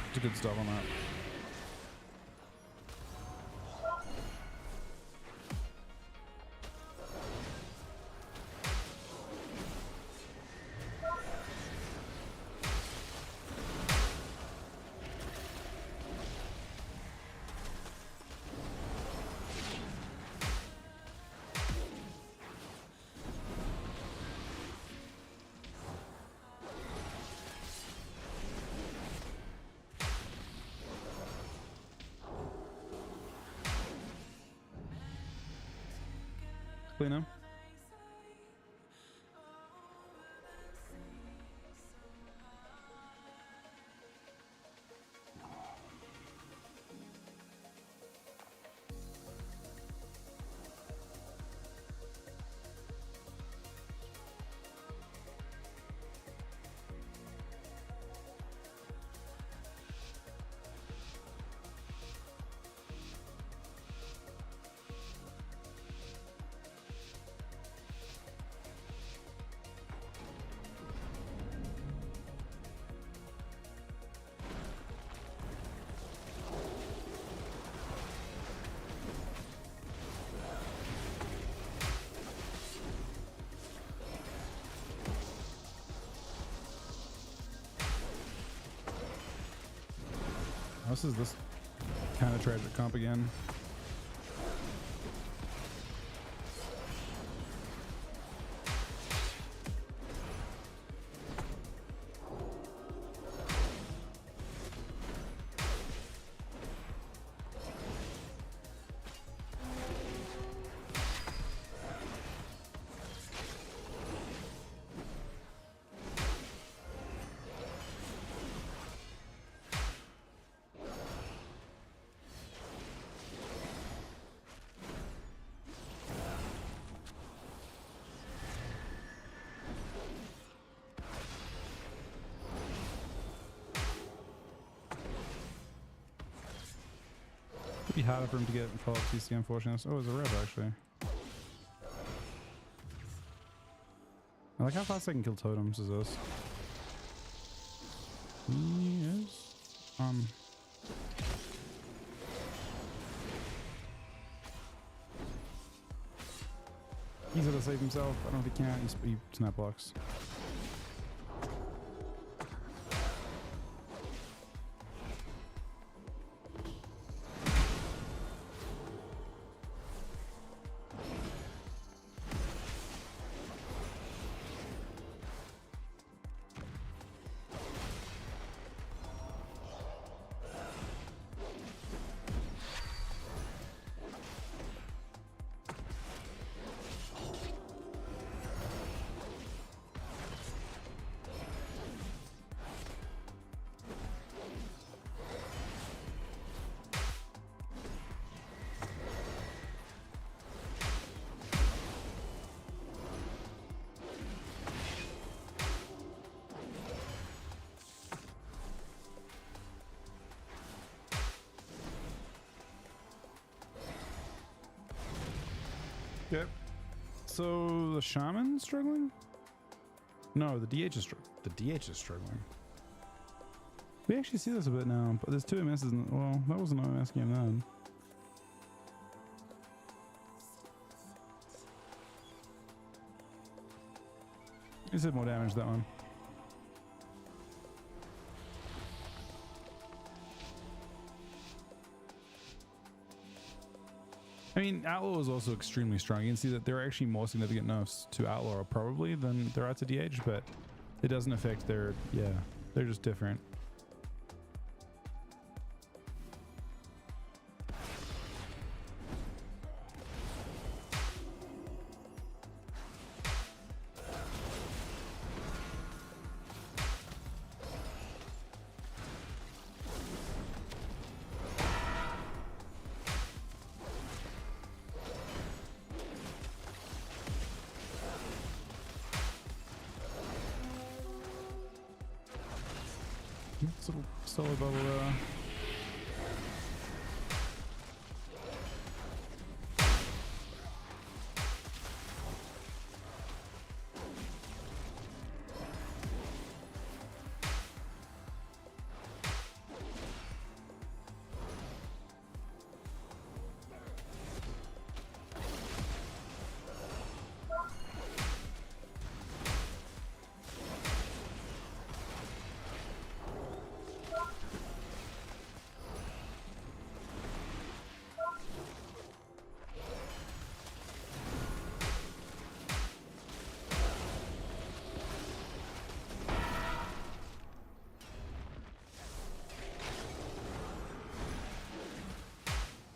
A: It's a good stuff on that. Clean him. This is this kind of tragic comp again. Be harder for him to get follow-up CC, unfortunately. Oh, it's a rev actually. I like how fast I can kill totems as this. Yes. He's gonna save himself. I don't know if he can. He snap blocks. So the shaman's struggling? No, the DH is struggling. We actually see this a bit now, but there's 2 MSs. Well, that wasn't an MS game then. He did more damage that one. I mean, Outlaw is also extremely strong. You can see that there are actually more significant nerfs to Outlaw probably than there are to DH, but it doesn't affect their, yeah, they're just different. This little solo bubble there.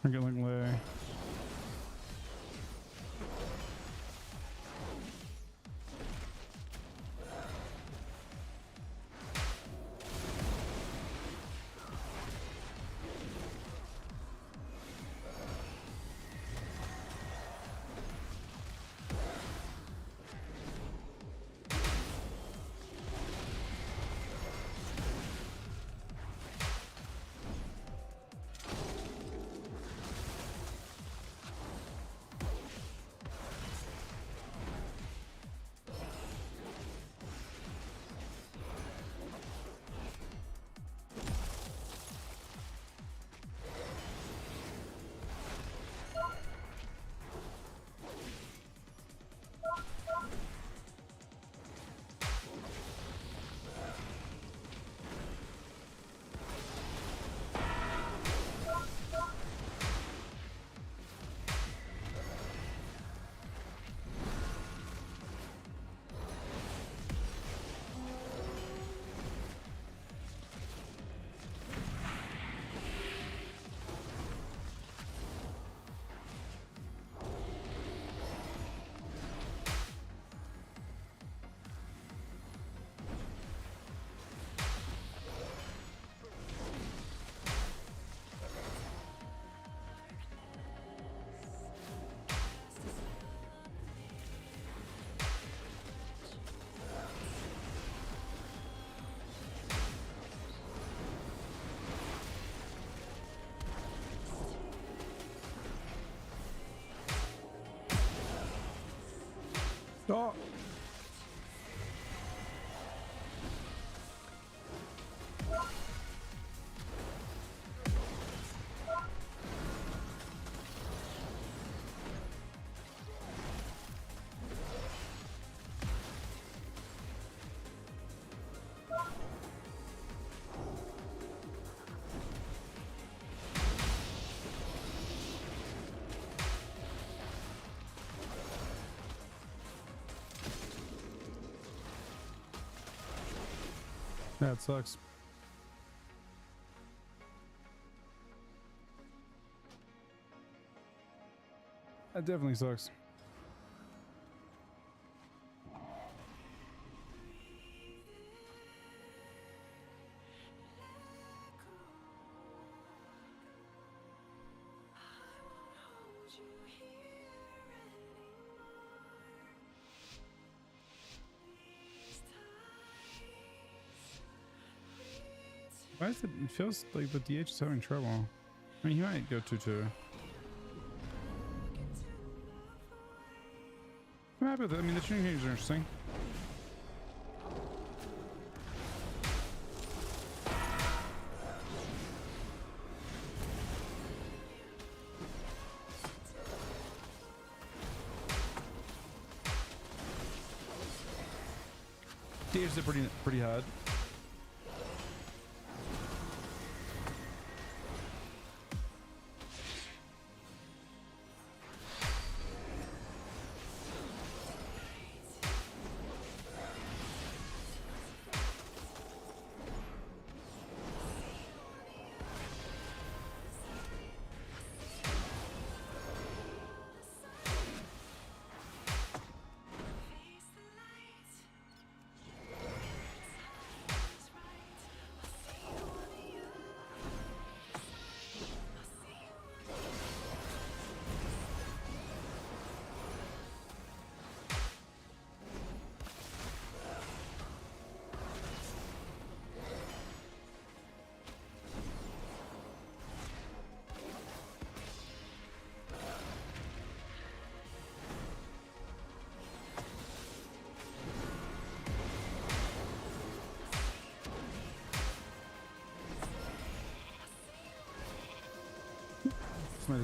A: We're getting low. Oh. That sucks. That definitely sucks. Why is it feels like the DH is having trouble? I mean, he might go 2-2. happy with it. I mean, the tuning changes are interesting. Dave's are pretty hard.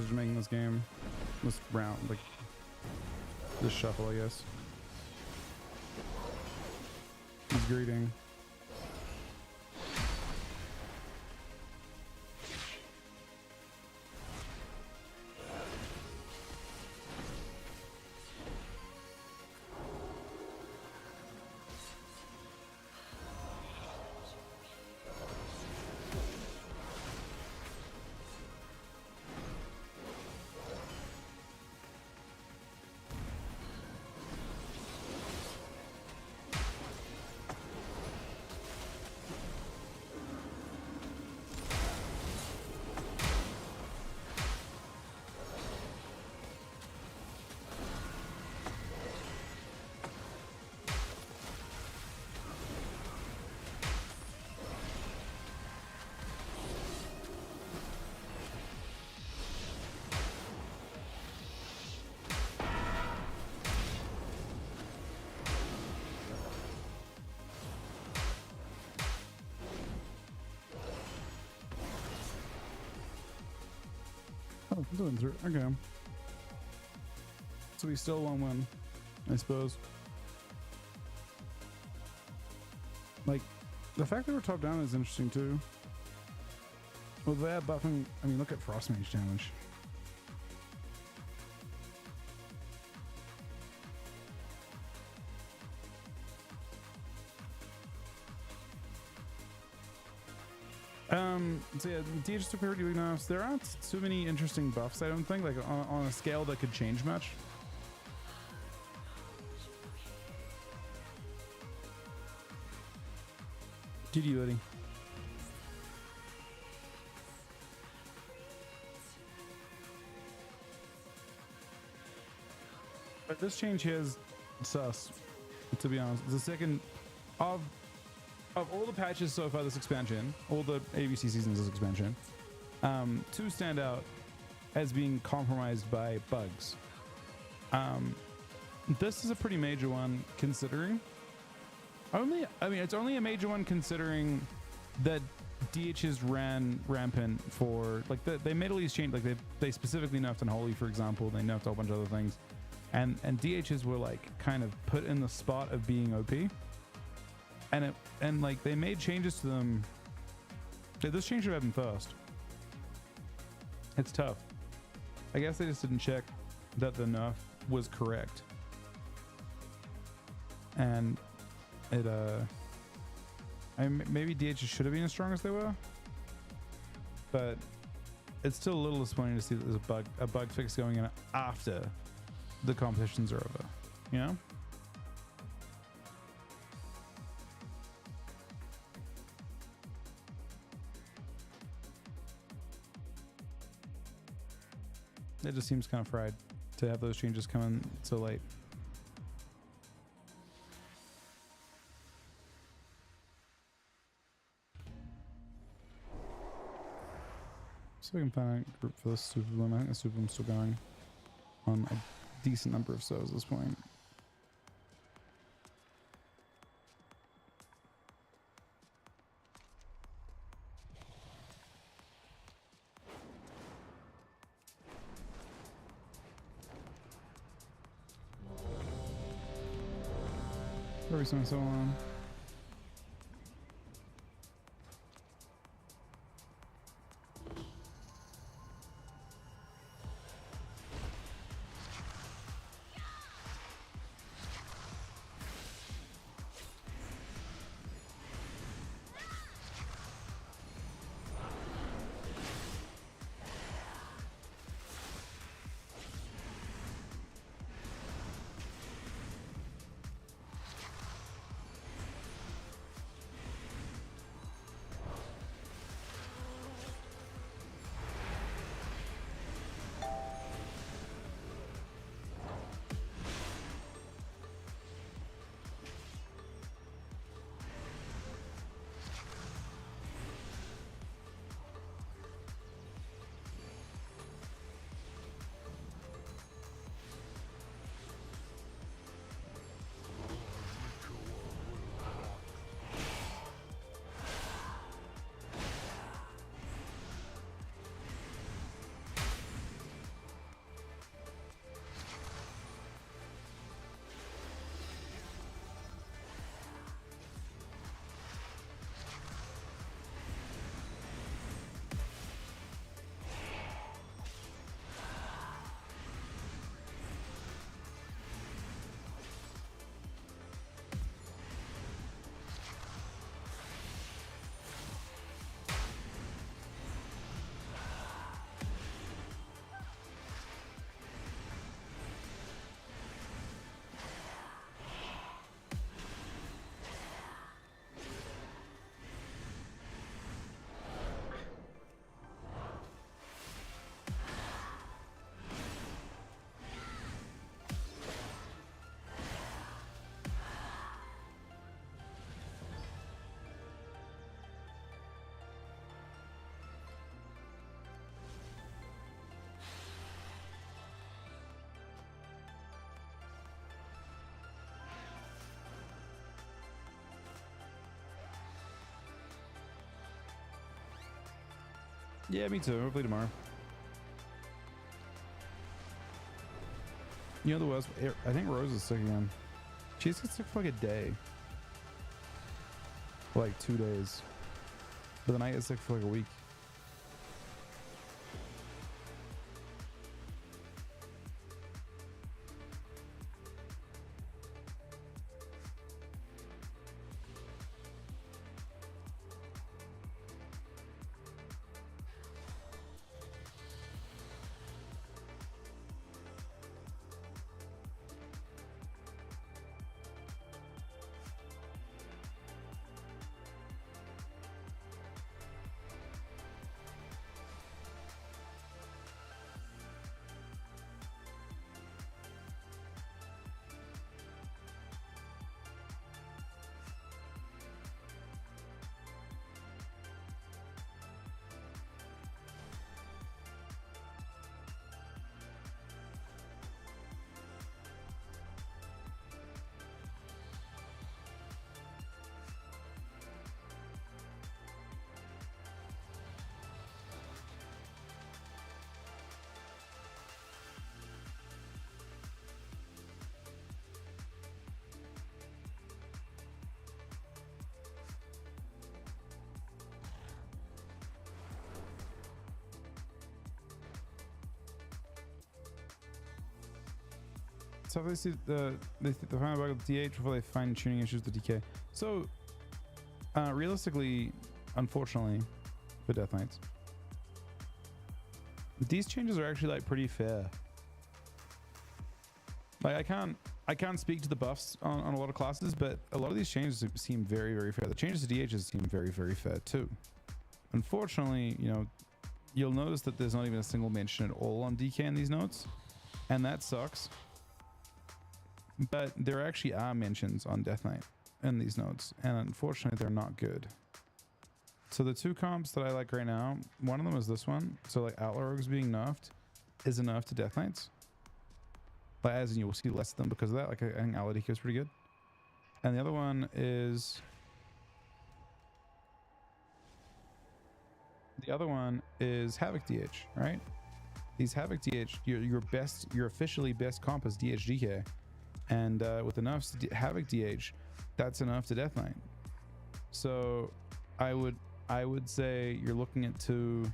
A: Just making this game, this round, like this shuffle, I guess. He's greeting. Oh, doing through. Okay. So we still won't win, I suppose. Like, the fact that we're top down is interesting too. With that buffing, I mean, look at Frost Mage damage. So yeah, DH is pretty weak now. So there aren't too many interesting buffs, I don't think, like on a scale that could change much. GG, buddy. But this change here is sus, to be honest. It's the second of all the patches so far this expansion, all the ABC seasons this expansion, two stand out as being compromised by bugs. This is a pretty major one considering it's only a major one considering that DHs ran rampant for, like, they made all these changes, like they specifically nerfed Unholy, for example. They nerfed a whole bunch of other things, and DHs were like kind of put in the spot of being OP. And like they made changes to them. This change should have happened first. It's tough. I guess they just didn't check that the nerf was correct. And it maybe DHs should have been as strong as they were. But it's still a little disappointing to see that there's a bug fix going in after the competitions are over. You know? It just seems kind of fried to have those changes come in so late. So we can find a group for this Super Bloom. I think the Super Bloom's still going on a decent number of SoDs at this point. Probably so on. Yeah, me too. Hopefully tomorrow. You know the worst? I think Rose is sick again. She's sick for like a day. Like 2 days. But then I get sick for like a week. So obviously they find a bug with the DH before they find tuning issues with the DK. So realistically, unfortunately, for Death Knights, these changes are actually like pretty fair. Like I can't speak to the buffs on a lot of classes, but a lot of these changes seem very, very fair. The changes to DHs seem very, very fair too. Unfortunately, you know, you'll notice that there's not even a single mention at all on DK in these notes, and that sucks. But there actually are mentions on Death Knight in these notes, and unfortunately they're not good. So the two comps that I like right now, one of them is this one. So like Outlaw Rogues being nerfed is a nerf to Death Knights. Like as in you will see less of them because of that. Like I think Outlaw DK is pretty good. And the other one is... The other one is Havoc DH, right? These Havoc DH, your officially best comp is DH DK. And with the nerfs to Havoc DH, that's enough to Death Knight. So I would say you're looking at two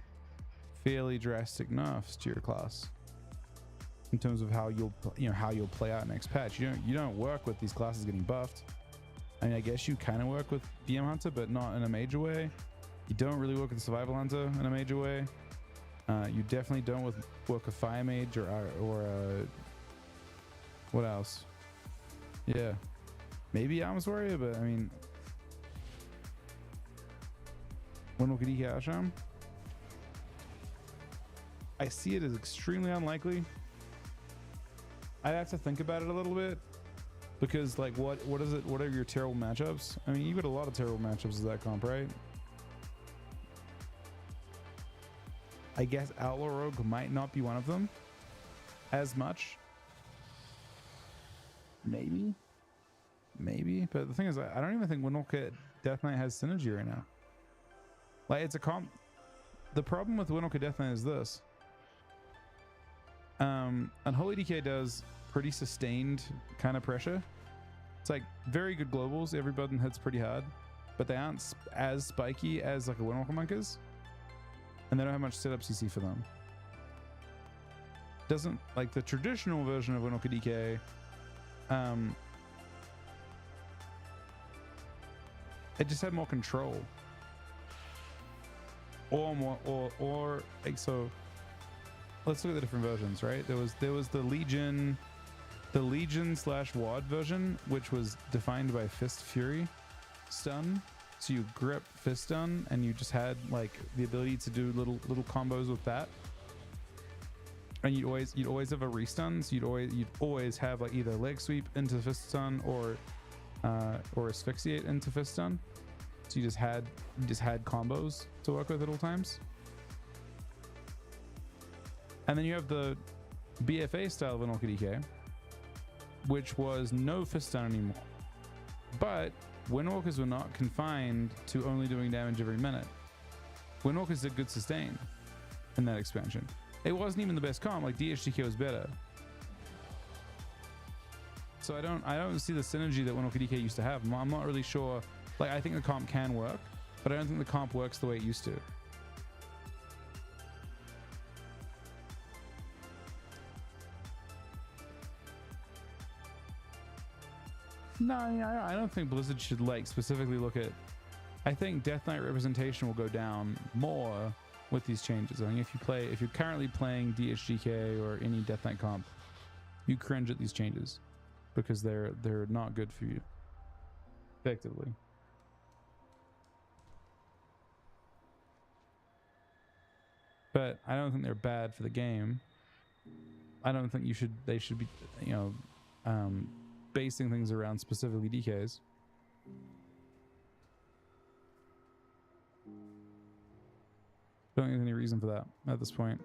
A: fairly drastic nerfs to your class in terms of how you'll play out next patch. You don't work with these classes getting buffed. I mean, I guess you kind of work with BM Hunter, but not in a major way. You don't really work with Survival Hunter in a major way. You definitely don't work with Fire Mage or what else? Yeah, maybe Arms Warrior, but I mean, Windwalker DK Ashram, I see it as extremely unlikely. I'd have to think about it a little bit, because like what is it? What are your terrible matchups? I mean, you got a lot of terrible matchups as that comp, right? I guess Outlaw Rogue might not be one of them as much. Maybe, but the thing is, I don't even think Windwalker Death Knight has synergy right now. Like, it's a comp. The problem with Windwalker Death Knight is this. Unholy DK does pretty sustained kind of pressure. It's like very good globals. Every button hits pretty hard, but they aren't as spiky as like a Windwalker Monk is. And they don't have much setup CC for them. Doesn't like the traditional version of Windwalker DK. It just had more control, or like, so let's look at the different versions, right? There was the Legion / WAD version, which was defined by Fist Fury stun. So you grip Fist stun, and you just had like the ability to do little combos with that. And you'd always have a restun, so you'd always have like either leg sweep into Fist stun or asphyxiate into Fist stun. So you just had combos to work with at all times. And then you have the BFA style of Windwalker DK, which was no Fist stun anymore. But Windwalkers were not confined to only doing damage every minute. Windwalkers did good sustain in that expansion. It wasn't even the best comp. Like, DHDK was better. So I don't see the synergy that Windwalker DK used to have. I'm not really sure. Like, I think the comp can work, but I don't think the comp works the way it used to. No, I don't think Blizzard should like specifically look at. I think Death Knight representation will go down more with these changes. I think if you're currently playing DHGK or any Death Knight comp, you cringe at these changes because they're not good for you effectively. But I don't think they're bad for the game. I don't think they should be, basing things around specifically DKs. Don't think there's any reason for that at this point.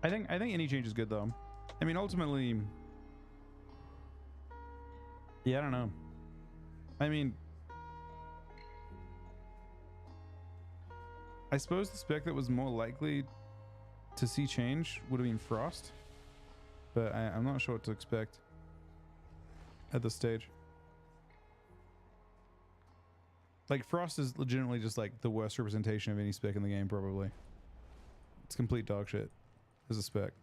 A: I think any change is good though. I mean, ultimately, yeah, I don't know. I mean, I suppose the spec that was more likely to see change would have been Frost, but I'm not sure what to expect at this stage. Like, Frost is legitimately just like the worst representation of any spec in the game, probably. It's complete dog shit as a spec.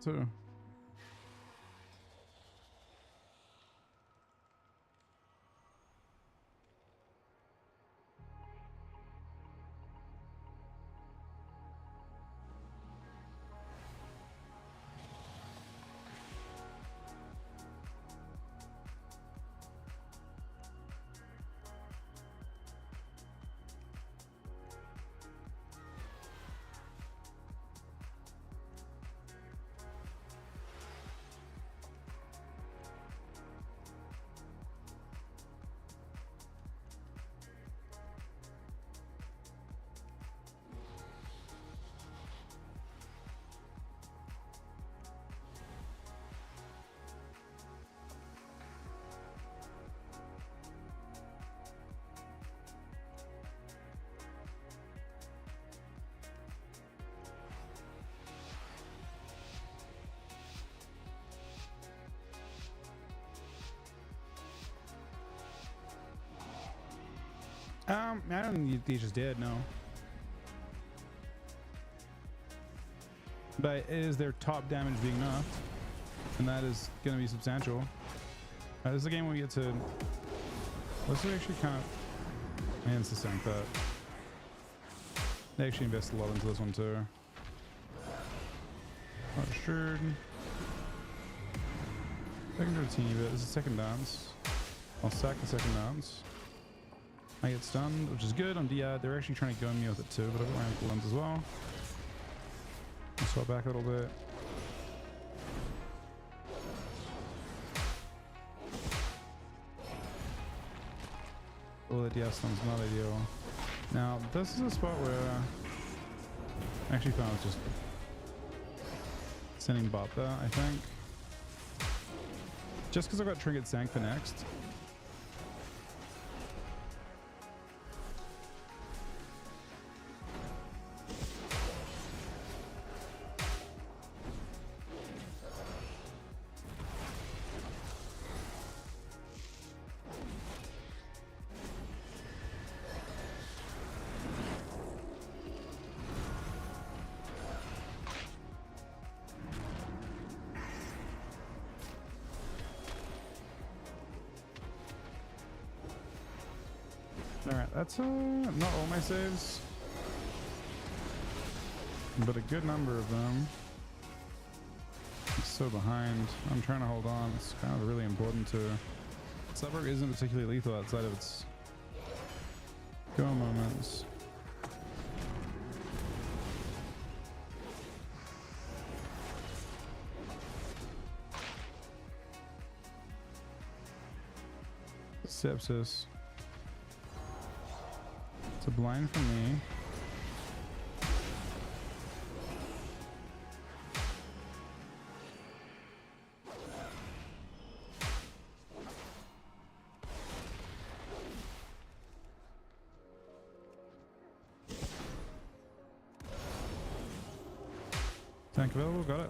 A: So I don't think they just did, no. But it is their top damage being nerfed, and that is going to be substantial. This is a game where we get to... Let's actually kind of... Man, it's the same, but... They actually invest a lot into this one too. Not sure. I can do a teeny bit. This is a second dance. I'll sack the second dance. I get stunned, which is good. I'm DI'd. They're actually trying to go me with it too, but I've got my ankle lens as well. I'll swap back a little bit. Oh, the DI stun's not ideal. Now, this is a spot where I actually found just sending bot there, I think. Just because I've got triggered Sank for next. Alright, that's not all my saves, but a good number of them. I'm so behind. I'm trying to hold on. It's kind of really important to... Suburb isn't particularly lethal outside of its go moments. Sepsis. It's a blind for me. Tank available, got it.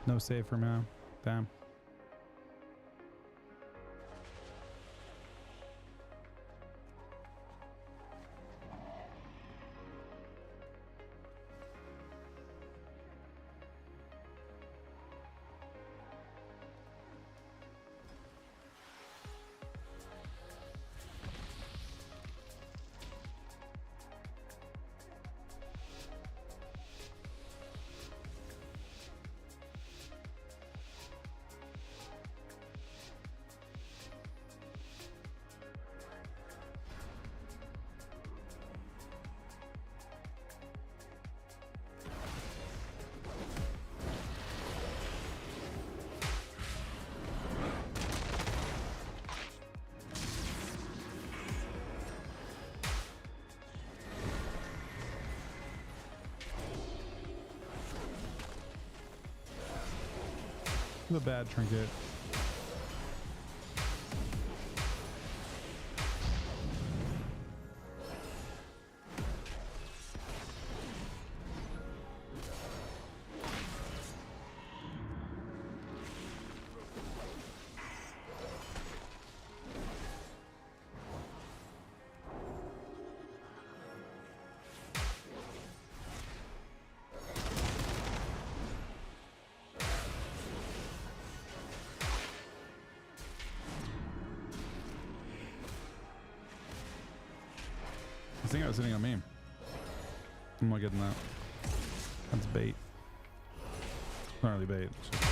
A: No save for now. Damn. The bad trinket. I think I was sitting on me. I'm not getting that. That's bait. Not really bait. It's just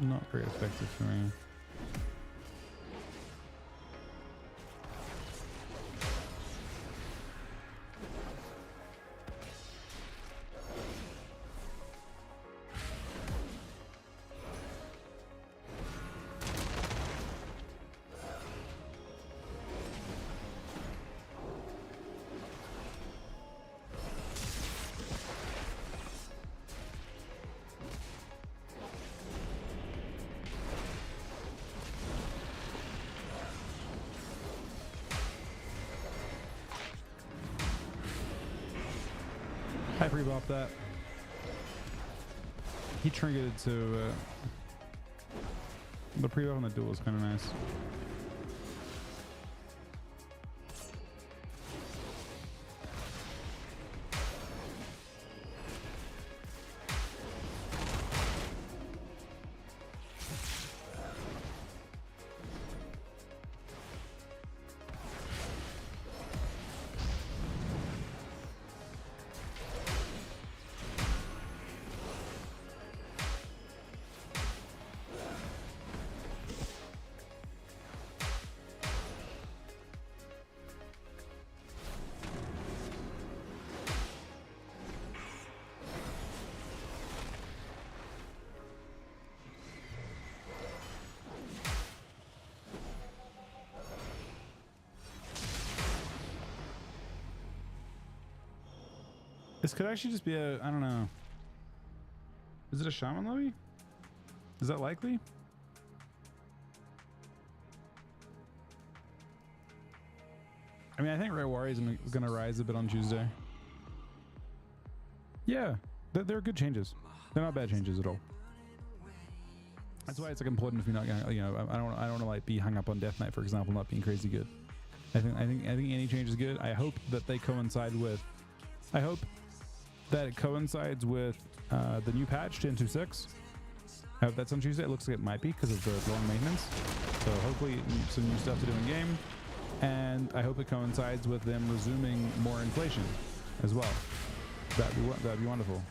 A: not very effective for me. I pre-bop that. He triggered to the pre-bop on the duel is kind of nice. This could actually just be a, I don't know. Is it a shaman lobby? Is that likely? I mean, I think Rare Warrior is gonna rise a bit on Tuesday. Yeah, they're good changes. They're not bad changes at all. That's why it's like important if you're not gonna, you know, I don't want to like be hung up on Death Knight, for example, not being crazy good. I think any change is good. I hope that they coincide with. I hope that it coincides with the new patch 10.26, I hope that's on Tuesday. It looks like it might be because of the long maintenance. So hopefully some new stuff to do in game. And I hope it coincides with them resuming more inflation as well. That'd be wonderful.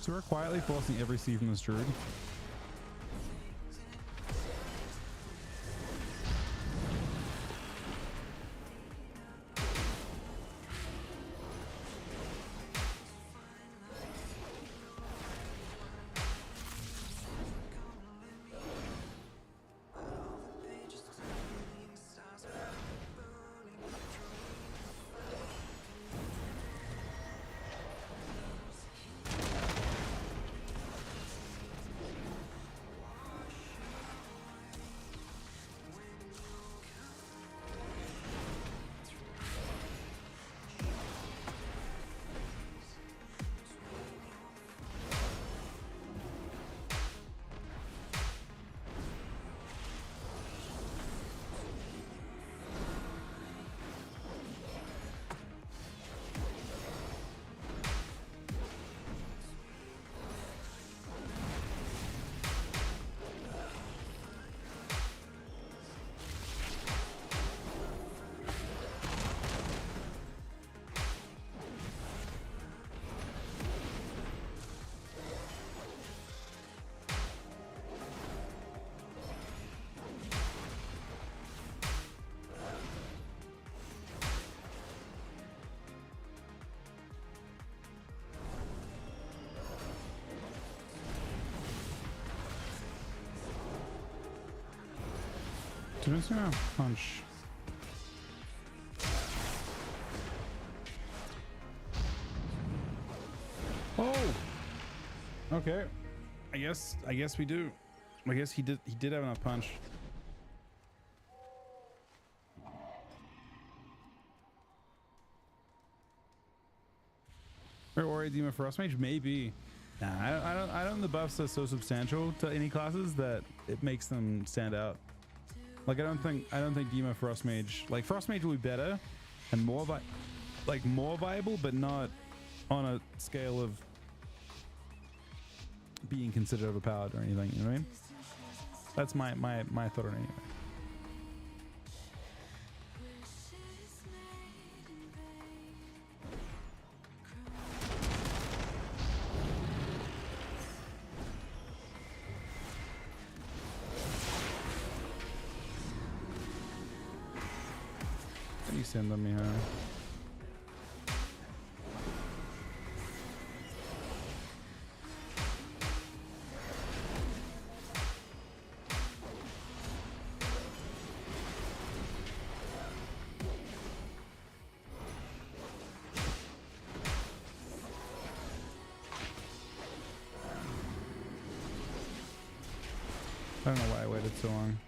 A: So we're quietly forcing every seed from this druid. Just gonna punch. Oh. Okay. I guess we do. I guess he did have enough punch. Or Edema Frost Mage, maybe. Nah, I don't. The buffs are so substantial to any classes that it makes them stand out. Like I don't think Dema Frost Mage, like Frost Mage will be better and more viable, but not on a scale of being considered overpowered or anything. You know what I mean? That's my thought on it anyway. Send them here. I don't know why I waited so long.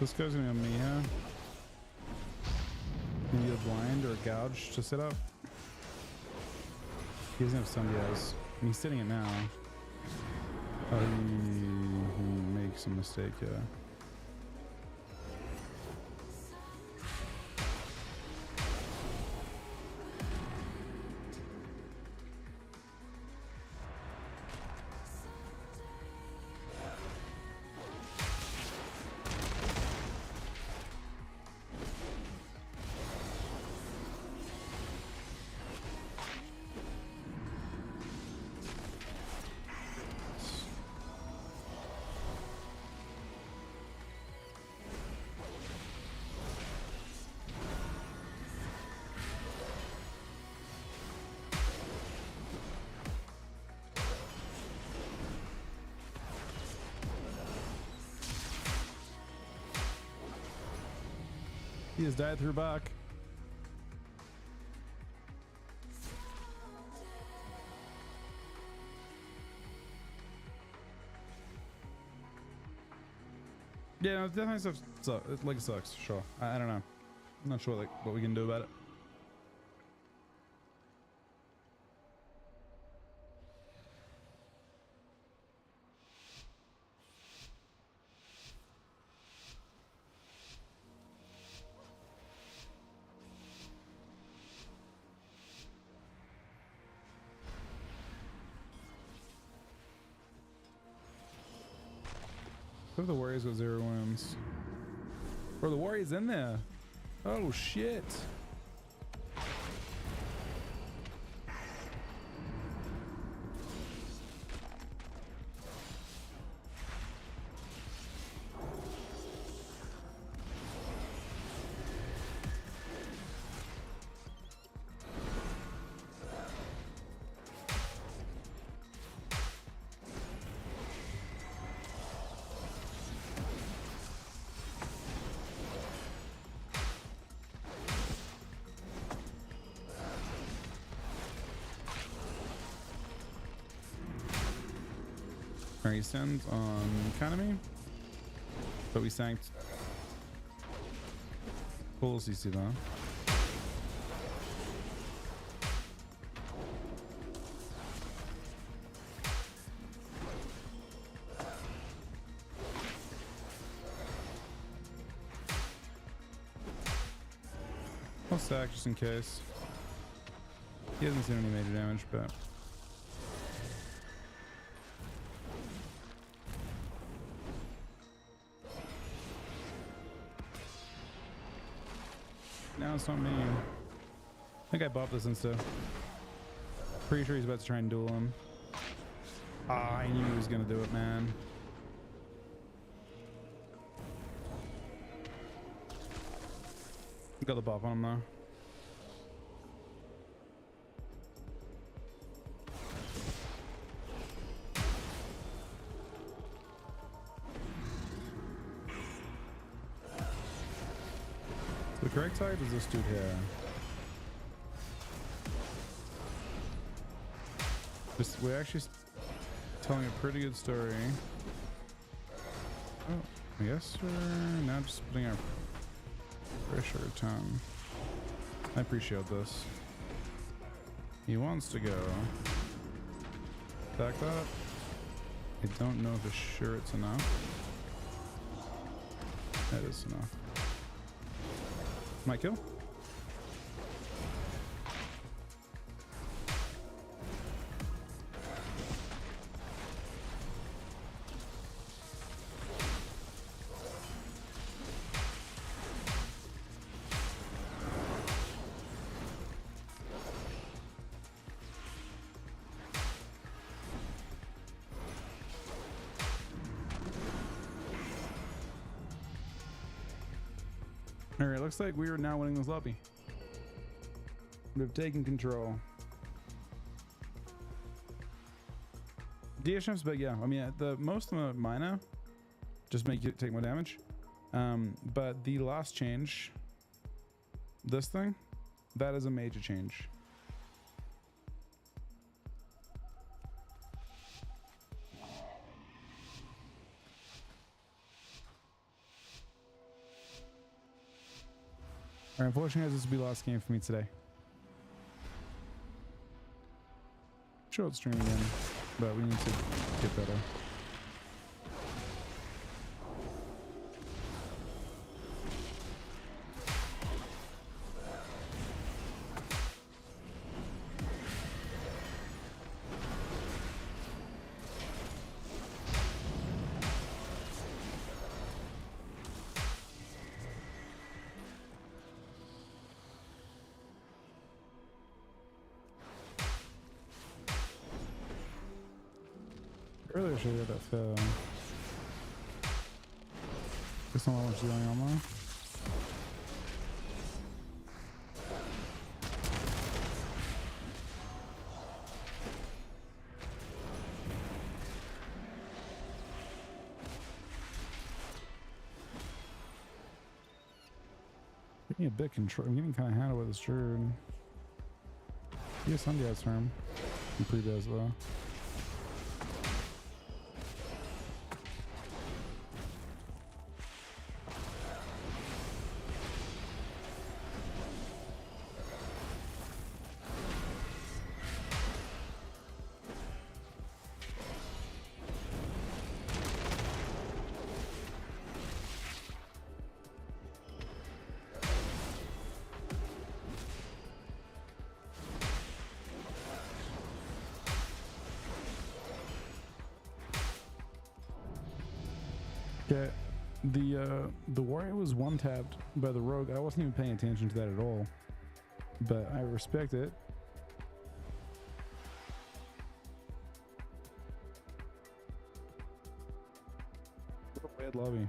A: So this guy's gonna be on me, huh? Maybe a blind or a gouge to sit up. He doesn't have somebody else. I mean, he's sitting it now. Oh, he makes a mistake, yeah. He has died through Bach. Yeah, no, definitely stuff sucks. It sucks, sure. I don't know. I'm not sure like what we can do about it. What if the Warriors got 0 wounds? Or the Warriors in there? Oh shit. Alright, he stands on economy, but we sanked full CC though. I'll stack just in case. He hasn't seen any major damage, but no, it's not me. I think I bopped this insta. Pretty sure he's about to try and duel him. Ah, I knew he was gonna do it, man. Got the bop on him though. The correct side is this dude here. We're actually telling a pretty good story. Oh, I guess we're now just putting our pressure time. I appreciate this. He wants to go. Back that. I don't know for sure it's enough. That is enough. Might kill. Alright, looks like we are now winning this lobby. We've taken control. DHM's big, yeah. I mean, the most of the mina just make you take more damage. But the last change, this thing, that is a major change. Alright, unfortunately, guys, this will be the last game for me today. Short stream again, but we need to get better. Earlier should have got that fill. There's not much going on there. Getting a bit control. I'm getting kind of handled with this Druid. Yes, Sunday has term. He pretty does though. Okay, the warrior was one tapped by the rogue. I wasn't even paying attention to that at all, but I respect it. Bad lobby.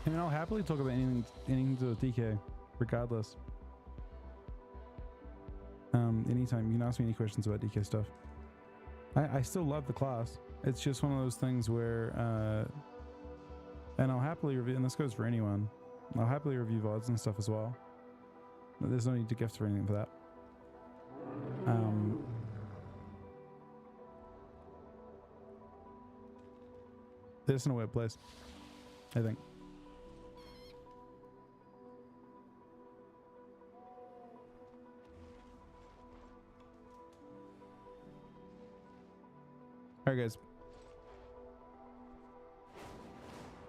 A: I mean, I'll happily talk about anything to do with DK, regardless. Anytime you can ask me any questions about DK stuff. I still love the class. It's just one of those things where, and I'll happily review, and this goes for anyone. I'll happily review VODs and stuff as well. But there's no need to gift or anything for that. They're just in a weird place, I think. Alright guys,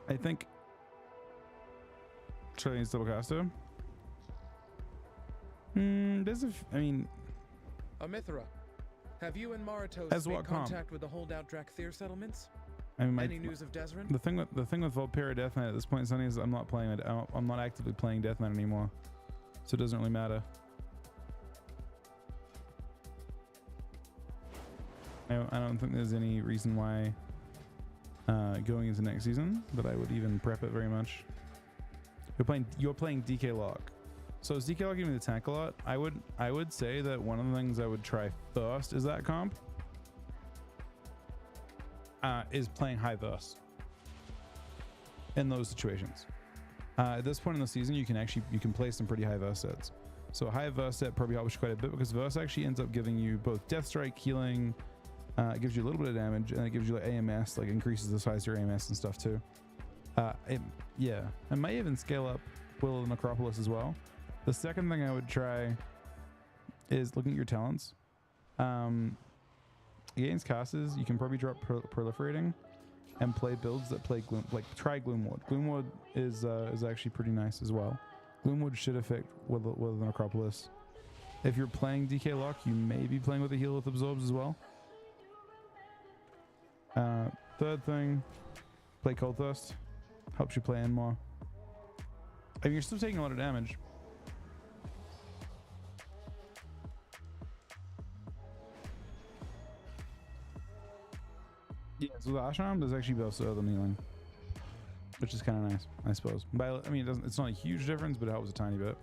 A: I think Trillian's double caster. There's I mean,
M: Amithra, have you and Maratos
A: as
M: been in
A: what comp?
M: contact with the holdout Drakthir settlements?
A: I mean,
M: any news of Desrin?
A: The thing with Valkyria Death Knight at this point, Sonny, is I'm not playing it. I'm not actively playing Death Knight anymore, so it doesn't really matter. I don't think there's any reason why going into next season that I would even prep it very much. You're playing DK Lock. So is DK Lock even the tank a lot? I would say that one of the things I would try first is that comp. Is playing high verse in those situations. At this point in the season, you can play some pretty high verse sets. So a high verse set probably helps you quite a bit because verse actually ends up giving you both death strike, healing. It gives you a little bit of damage, and it gives you like AMS, like increases the size of your AMS and stuff too. Yeah, it may even scale up Will of the Necropolis as well. The second thing I would try is looking at your talents. Against casters, you can probably drop proliferating and play builds that play Gloom, like try Gloomward. Gloomward is actually pretty nice as well. Gloomward should affect with the Necropolis. If you're playing DK Lock, you may be playing with the heal with absorbs as well. Third thing, play Cold Thirst. Helps you play in more. I mean, you're still taking a lot of damage. Yeah, so the Ashram does actually buff so than healing, which is kind of nice, I suppose. But I mean, it's not a huge difference, but it helps a tiny bit.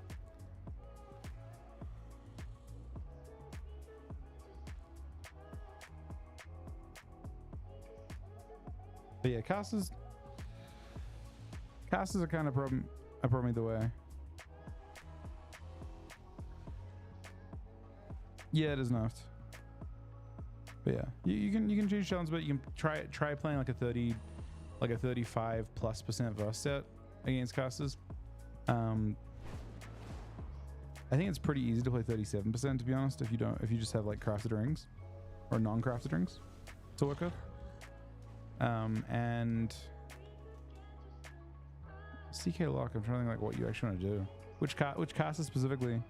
A: But yeah, casters are kind of a problem either way. Yeah, it is nerfed. But yeah, you can change challenges, but you can try playing like a 35+% verse set against casters. I think it's pretty easy to play 37%, to be honest, if you just have like crafted rings or non-crafted rings to work with. And CK lock, I'm trying to think like what you actually want to do. Which caster specifically?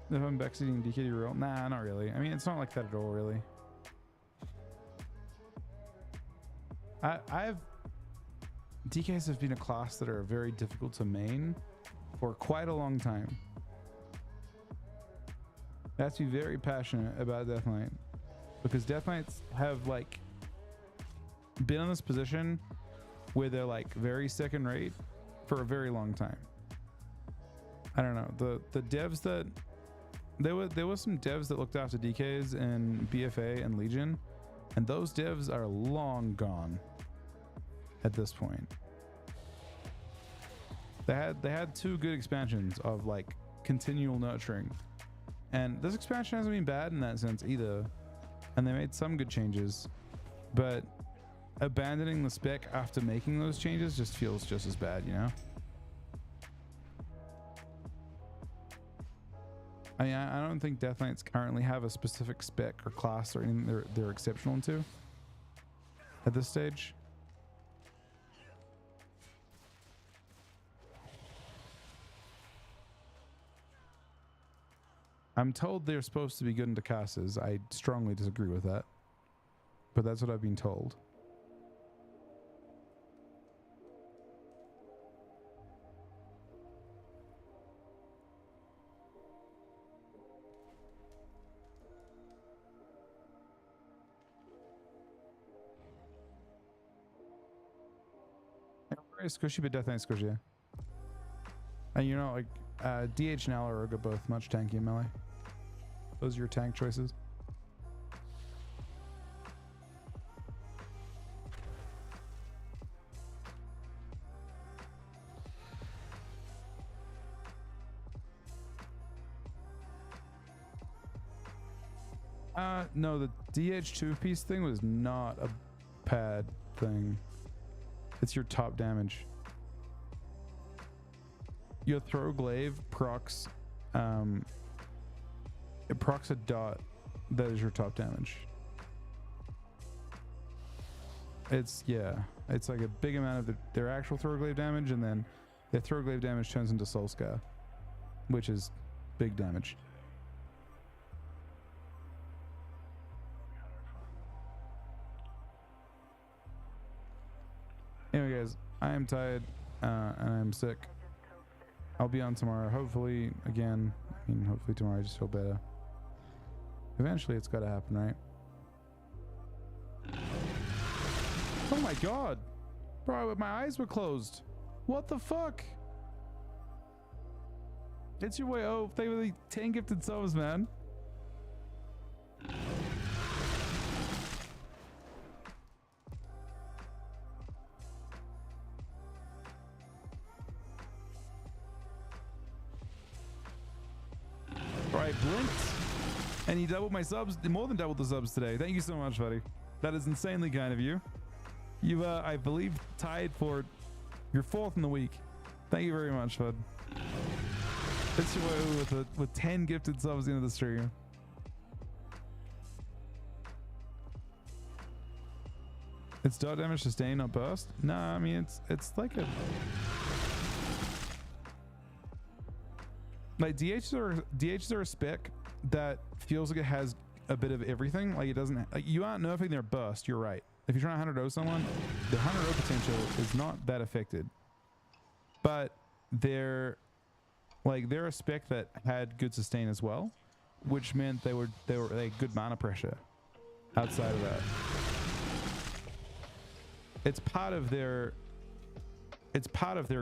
A: If I'm backseating DKD roll? Nah, not really. I mean, it's not like that at all, really. DKs have been a class that are very difficult to main for quite a long time. You have to be very passionate about Death Knight, because Death Knights have like been in this position where they're like very second rate for a very long time. I don't know, the devs that there were some devs that looked after DKs in BFA and Legion, and those devs are long gone at this point. They had 2 good expansions of like continual nurturing, and this expansion hasn't been bad in that sense either, and they made some good changes, but abandoning the spec after making those changes just feels just as bad, you know? I mean, I don't think Death Knights currently have a specific spec or class or anything they're exceptional into at this stage. I'm told they're supposed to be good into casters. I strongly disagree with that, but that's what I've been told. Very squishy, but Death Knight squishy. And you know, like DH and Alarogue are both much tanky in melee. Those are your tank choices. No, the DH2 piece thing was not a bad thing. It's your top damage. Your throw glaive procs, it procs a dot. That is your top damage. It's like a big amount of their actual throw glaive damage, and then their throw glaive damage turns into soul scar, which is big damage. Anyway, guys, I am tired and I'm sick. I'll be on tomorrow. Hopefully, again, I mean, hopefully tomorrow I just feel better. Eventually, it's got to happen, right? Oh my god! Bro, my eyes were closed. What the fuck? It's your way. Oh, thank you for the 10 gifted subs, man. I blinked and you doubled my subs, more than doubled the subs today. Thank you so much, buddy. That is insanely kind of you. You I believe tied for your 4th in the week. Thank you very much, bud. It's your way with 10 gifted subs into the stream. It's dot damage sustain, not burst. Nah, I mean it's like a like DHs are a spec that feels like it has a bit of everything. Like it doesn't. Like you aren't nerfing their burst. You're right. If you're trying to 100-0 someone, the 100-0 potential is not that affected. But they're a spec that had good sustain as well, which meant they had good mana pressure. Outside of that, it's part of their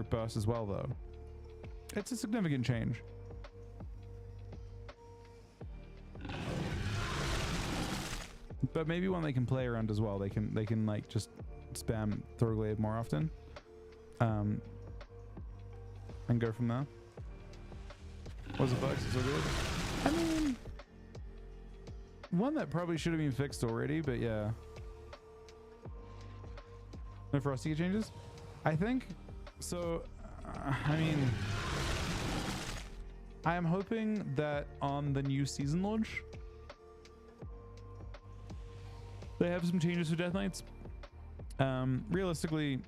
A: burst as well, though. It's a significant change. But maybe one they can play around as well. They can like just spam Thorglaive more often, and go from there. Was it bugs? Is it good? I mean, one that probably should have been fixed already, but yeah. No Frosty changes? I think so. I mean, I am hoping that on the new season launch they have some changes to Death Knights. Realistically,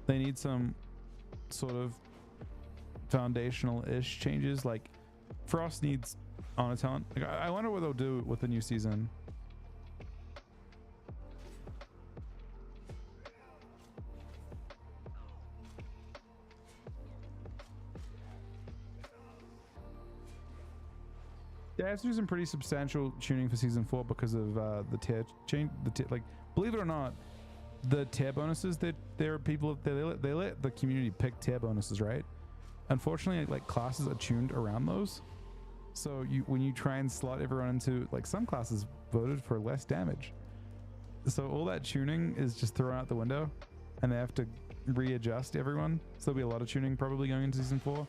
A: they need some sort of foundational-ish changes. Like Frost needs honor talent. Like, I wonder what they'll do with the new season. Yeah, I have to do some pretty substantial tuning for season 4 because of the tier change. Like, believe it or not, the tier bonuses that there are people they let the community pick tier bonuses, right? Unfortunately, like classes are tuned around those. So when you try and slot everyone into, like, some classes voted for less damage. So all that tuning is just thrown out the window, and they have to readjust everyone. So there'll be a lot of tuning probably going into season 4.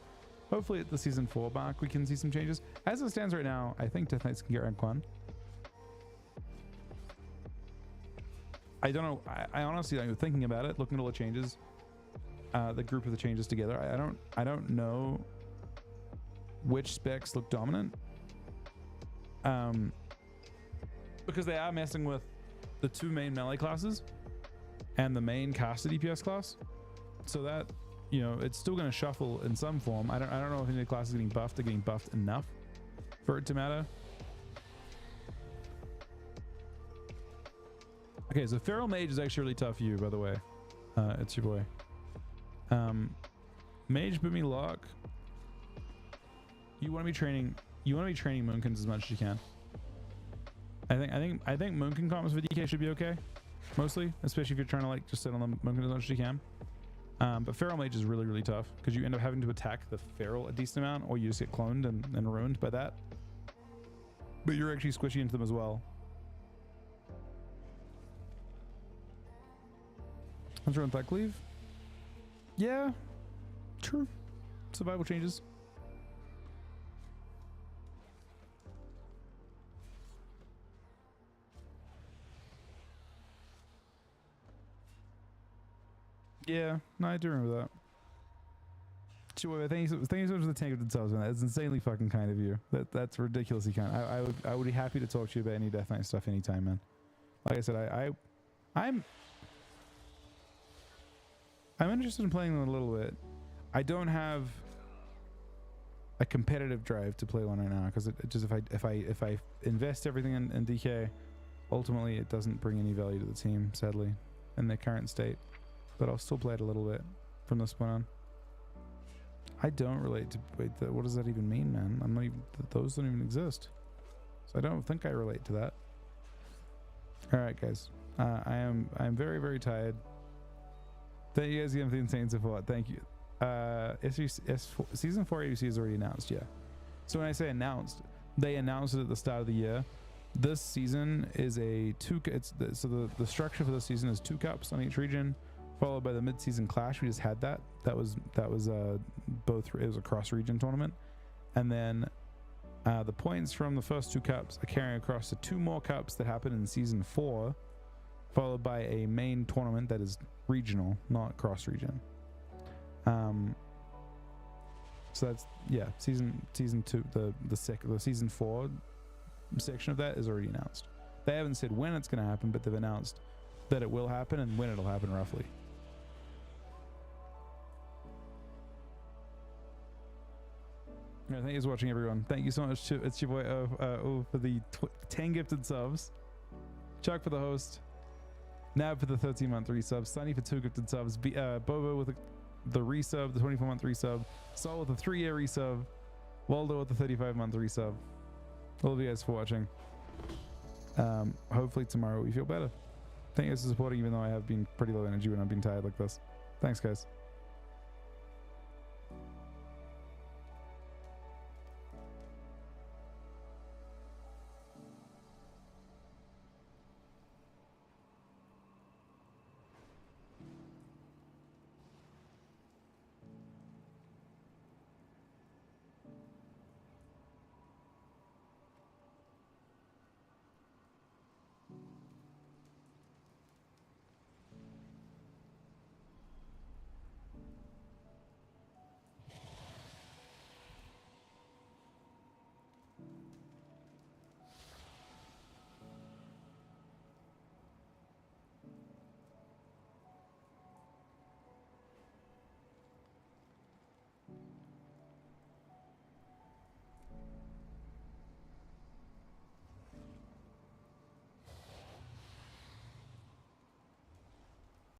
A: Hopefully at the season 4 mark we can see some changes. As it stands right now, I think Death Knights can get rank 1. I don't know. I honestly, I'm thinking about it, looking at all the changes, the group of the changes together. I don't know which specs look dominant, because they are messing with the 2 main melee classes and the main caster DPS class. So that, you know, it's still going to shuffle in some form. I don't know if any of the classes are getting buffed enough for it to matter. Okay, so Feral Mage is actually really tough for you, by the way. It's your boy. Mage Boomy Lock. You want to be training Moonkins as much as you can. I think Moonkin comps for DK should be okay, mostly, especially if you're trying to like just sit on the Moonkin as much as you can. But Feral Mage is really, really tough because you end up having to attack the Feral a decent amount, or you just get cloned and ruined by that. But you're actually squishy into them as well. Let's run Tech Leave. Yeah, true. Survival changes. Yeah, no, I do remember that. Sure, thank you so much for the tank of themselves, man. That's insanely fucking kind of you. That's ridiculously kind. I would be happy to talk to you about any Death Knight stuff anytime, man. Like I said, I'm interested in playing them a little bit. I don't have a competitive drive to play one right now because it just if I invest everything in DK, ultimately it doesn't bring any value to the team, sadly, in their current state. But I'll still play it a little bit from this point on. I don't relate to what does that even mean, man? I'm not even, those don't even exist, so I don't think I relate to that. All right, guys, I'm very, very tired. Thank you guys again for the insane support. Thank you. Season 4 AUC is already announced, yeah. So when I say announced, they announced it at the start of the year. This season is the structure for this season is 2 cups on each region, followed by the mid-season clash. We just had that. That was both. It was a cross-region tournament, and then the points from the first 2 cups are carrying across to 2 more cups that happen in season 4, followed by a main tournament that is regional, not cross-region. So that's, yeah, season 2. The season 4 section of that is already announced. They haven't said when it's going to happen, but they've announced that it will happen and when it'll happen roughly. Yeah, thank you for watching, everyone. Thank you so much. It's your boy O for the 10 gifted subs, Chuck for the host, Nab for the 13-month resub, Sunny for 2 gifted subs, Bobo with the resub, the 24-month resub, Sol with the 3-year resub, Waldo with the 35-month resub. All of you guys for watching. Hopefully tomorrow we feel better. Thank you guys for supporting, even though I have been pretty low energy when I've been tired like this. Thanks, guys.